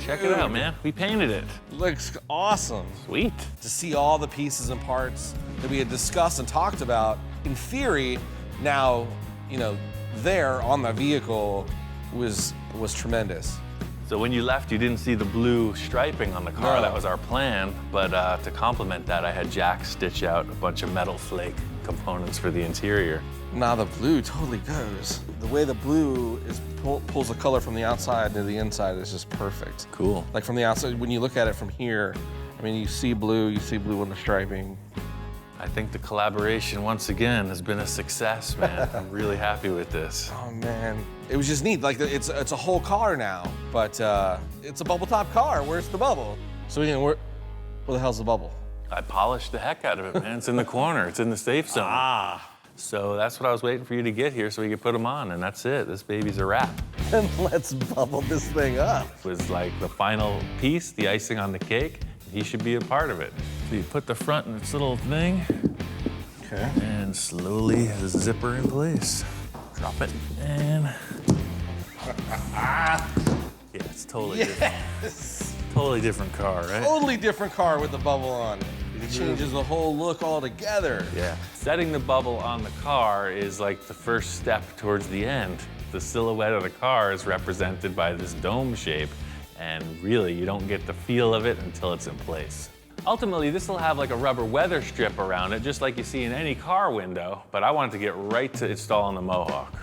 Check it out, man. We painted it. Looks awesome. Sweet. To see all the pieces and parts that we had discussed and talked about, in theory, now, you know, there on the vehicle was tremendous. So when you left, you didn't see the blue striping on the car. No. That was our plan. But to complement that, I had Jack stitch out a bunch of metal flake components for the interior. Now the blue totally goes. The way the blue is pulls the color from the outside to the inside is just perfect. Cool. Like from the outside, when you look at it from here, I mean, you see blue on the striping. I think the collaboration, once again, has been a success, man. I'm really happy with this. Oh, man. It was just neat. Like, it's a whole car now, but it's a bubble top car. Where's the bubble? So, Ian, where the hell's the bubble? I polished the heck out of it, man. It's in the corner. It's in the safe zone. Ah. So that's what I was waiting for you to get here so we could put them on, and that's it. This baby's a wrap. Then let's bubble this thing up. It was like the final piece, the icing on the cake. He should be a part of it. So you put the front in its little thing. Okay. And slowly zipper in place. Drop it, and... yeah, it's totally different. Totally different car, right? Totally different car with the bubble on it. It changes the whole look altogether. Yeah. Setting the bubble on the car is like the first step towards the end. The silhouette of the car is represented by this dome shape, and really, you don't get the feel of it until it's in place. Ultimately, this will have like a rubber weather strip around it, just like you see in any car window, but I wanted to get right to installing the Mohawk.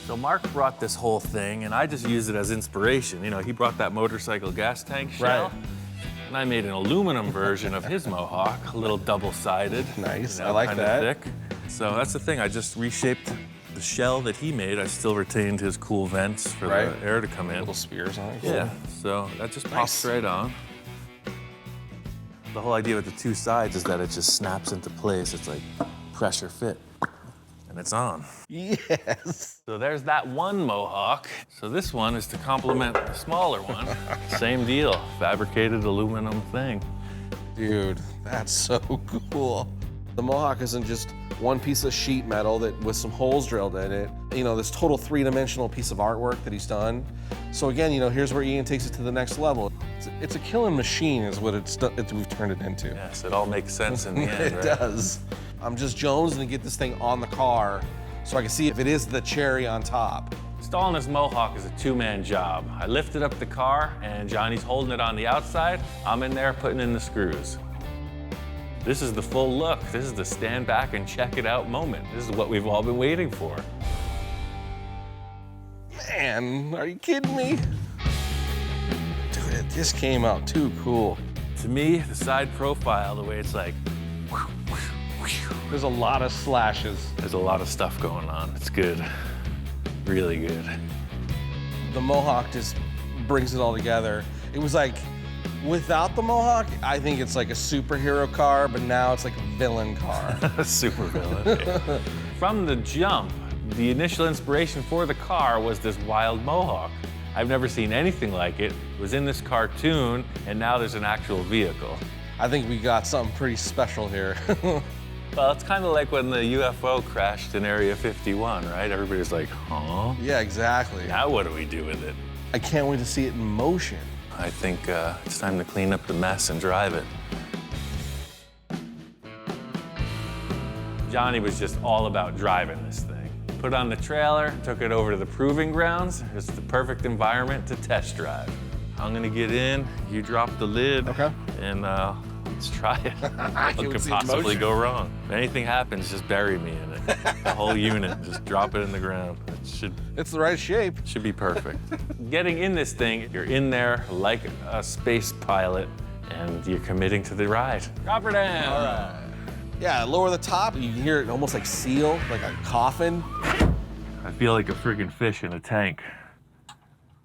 So Mark brought this whole thing, and I just used it as inspiration. You know, he brought that motorcycle gas tank shell, and I made an aluminum version of his Mohawk, a little double-sided. Nice, you know, I like kinda that. thick. So that's the thing, I just reshaped The shell that he made, I still retained his cool vents for Right. the air to come in. Little spears on it. Yeah, so that just pops right on. The whole idea with the two sides is that it just snaps into place. It's like pressure fit, and it's on. Yes. So there's that one Mohawk. So this one is to complement the smaller one. Same deal, fabricated aluminum thing. Dude, that's so cool. The Mohawk isn't just one piece of sheet metal that with some holes drilled in it. You know, this total three-dimensional piece of artwork that he's done. So again, you know, here's where Ian takes it to the next level. It's a killing machine is what we've turned it into. Yes, it all makes sense in the end, It right? does. I'm just jonesing to get this thing on the car so I can see if it is the cherry on top. Installing this Mohawk is a two-man job. I lifted up the car, and Johnny's holding it on the outside. I'm in there putting in the screws. This is the full look. This is the stand back and check it out moment. This is what we've all been waiting for. Man, are you kidding me? Dude, this came out too cool. To me, the side profile, the way it's like, there's a lot of slashes. There's a lot of stuff going on. It's good, really good. The Mohawk just brings it all together. It was like, without the Mohawk, I think it's like a superhero car, but now it's like a villain car. A super villain. Yeah. From the jump, the initial inspiration for the car was this wild Mohawk. I've never seen anything like it. It was in this cartoon, and now there's an actual vehicle. I think we got something pretty special here. Well, it's kind of like when the UFO crashed in Area 51, right? Everybody's like, huh? Yeah, exactly. Now what do we do with it? I can't wait to see it in motion. I think it's time to clean up the mess and drive it. Johnny was just all about driving this thing. Put on the trailer, took it over to the proving grounds. It's the perfect environment to test drive. I'm gonna get in, you drop the lid, okay, and let's try it. What could possibly go wrong? If anything happens, just bury me in it. The whole unit, just drop it in the ground. It's the right shape. Should be perfect. Getting in this thing, you're in there like a space pilot, and you're committing to the ride. Drop her down. All right. Yeah, lower the top. You can hear it almost like seal, like a coffin. I feel like a friggin' fish in a tank.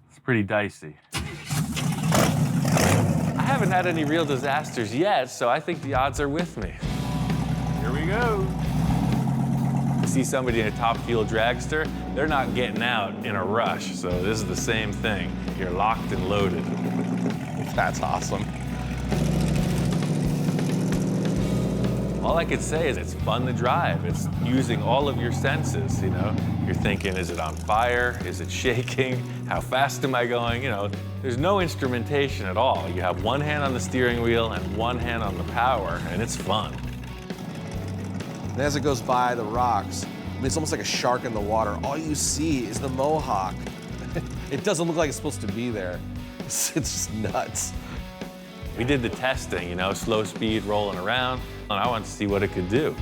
It's pretty dicey. I haven't had any real disasters yet, so I think the odds are with me. Here we go. You see somebody in a top fuel dragster, they're not getting out in a rush, so this is the same thing. You're locked and loaded. That's awesome. All I could say is it's fun to drive. It's using all of your senses, you know? You're thinking, is it on fire? Is it shaking? How fast am I going? You know, there's no instrumentation at all. You have one hand on the steering wheel and one hand on the power, and it's fun. And as it goes by the rocks, I mean, it's almost like a shark in the water. All you see is the Mohawk. It doesn't look like it's supposed to be there. It's just nuts. We did the testing, you know, slow speed rolling around, and I wanted to see what it could do.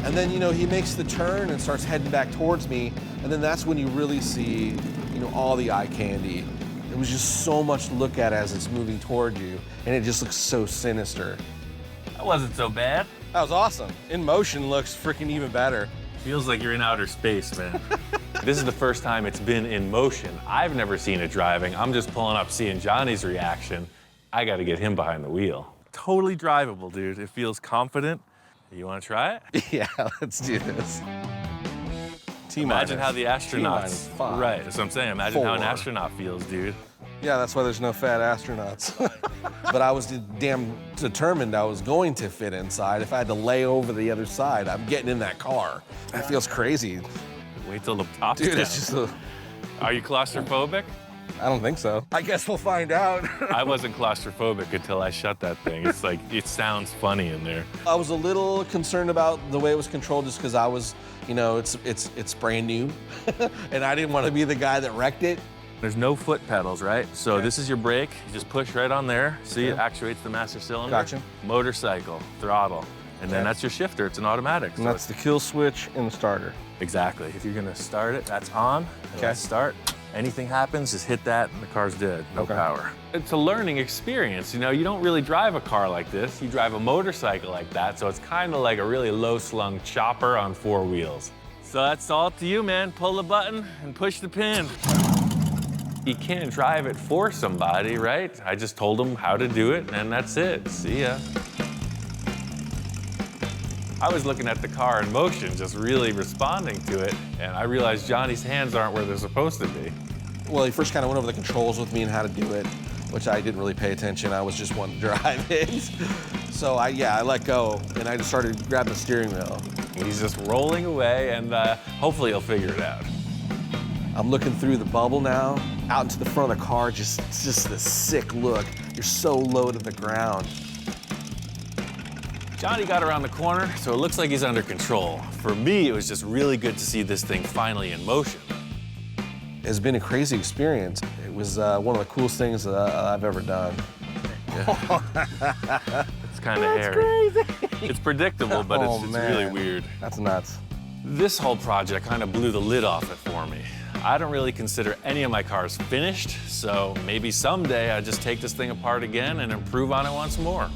And then, you know, he makes the turn and starts heading back towards me, and then that's when you really see, you know, all the eye candy. It was just so much to look at as it's moving toward you, and it just looks so sinister. That wasn't so bad. That was awesome. In motion looks freaking even better. Feels like you're in outer space, man. This is the first time it's been in motion. I've never seen it driving. I'm just pulling up, seeing Johnny's reaction. I got to get him behind the wheel. Totally drivable, dude. It feels confident. You want to try it? Yeah, let's do this. Imagine how the astronauts. T-5. Right, that's what I'm saying. Imagine how an 4. astronaut feels, dude. Yeah, that's why there's no fat astronauts. But I was damn determined I was going to fit inside. If I had to lay over the other side, I'm getting in that car. That feels crazy. Wait till the top's Dude, down. it's just a... Are you claustrophobic? I don't think so. I guess we'll find out. I wasn't claustrophobic until I shut that thing. It's like, it sounds funny in there. I was a little concerned about the way it was controlled just because I was, you know, it's brand new. And I didn't want to be the guy that wrecked it. There's no foot pedals, right? So this is your brake. You just push right on there. See, it actuates the master cylinder. Gotcha. Motorcycle, throttle. And then that's your shifter. It's an automatic. And that's the kill switch and the starter. Exactly. If you're gonna start it, that's on. Okay. Let's start. Anything happens, just hit that and the car's dead, no power. It's a learning experience, you know, you don't really drive a car like this, you drive a motorcycle like that, so it's kind of like a really low-slung chopper on 4 wheels. So that's all up to you, man. Pull the button and push the pin. You can't drive it for somebody, right? I just told them how to do it, and that's it. See ya. I was looking at the car in motion, just really responding to it, and I realized Johnny's hands aren't where they're supposed to be. Well, he first kind of went over the controls with me and how to do it, which I didn't really pay attention. I was just wanting to drive it. So I let go, and I just started grabbing the steering wheel. He's just rolling away, and hopefully he'll figure it out. I'm looking through the bubble now, out into the front of the car, it's just this sick look. You're so low to the ground. Johnny got around the corner, so it looks like he's under control. For me, it was just really good to see this thing finally in motion. It's been a crazy experience. It was one of the coolest things that I've ever done. Yeah. It's kind of hairy. Crazy. It's predictable, but it's really weird. That's nuts. This whole project kind of blew the lid off it for me. I don't really consider any of my cars finished, so maybe someday I just take this thing apart again and improve on it once more.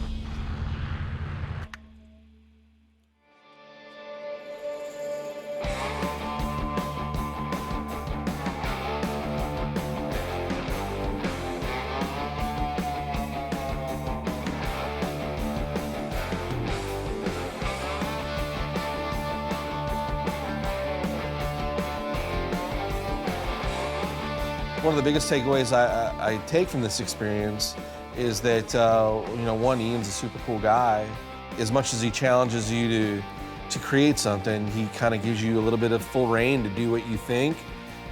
One of the biggest takeaways I take from this experience is that, one, Ian's a super cool guy. As much as he challenges you to create something, he kind of gives you a little bit of full reign to do what you think.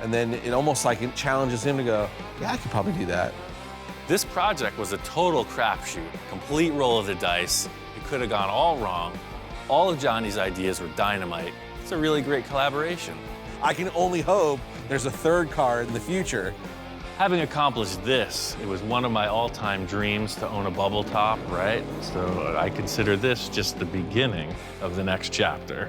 And then it almost like it challenges him to go, yeah, I could probably do that. This project was a total crapshoot, complete roll of the dice. It could have gone all wrong. All of Johnny's ideas were dynamite. It's a really great collaboration. I can only hope there's a third car in the future. Having accomplished this, it was one of my all-time dreams to own a bubble top, right? So I consider this just the beginning of the next chapter.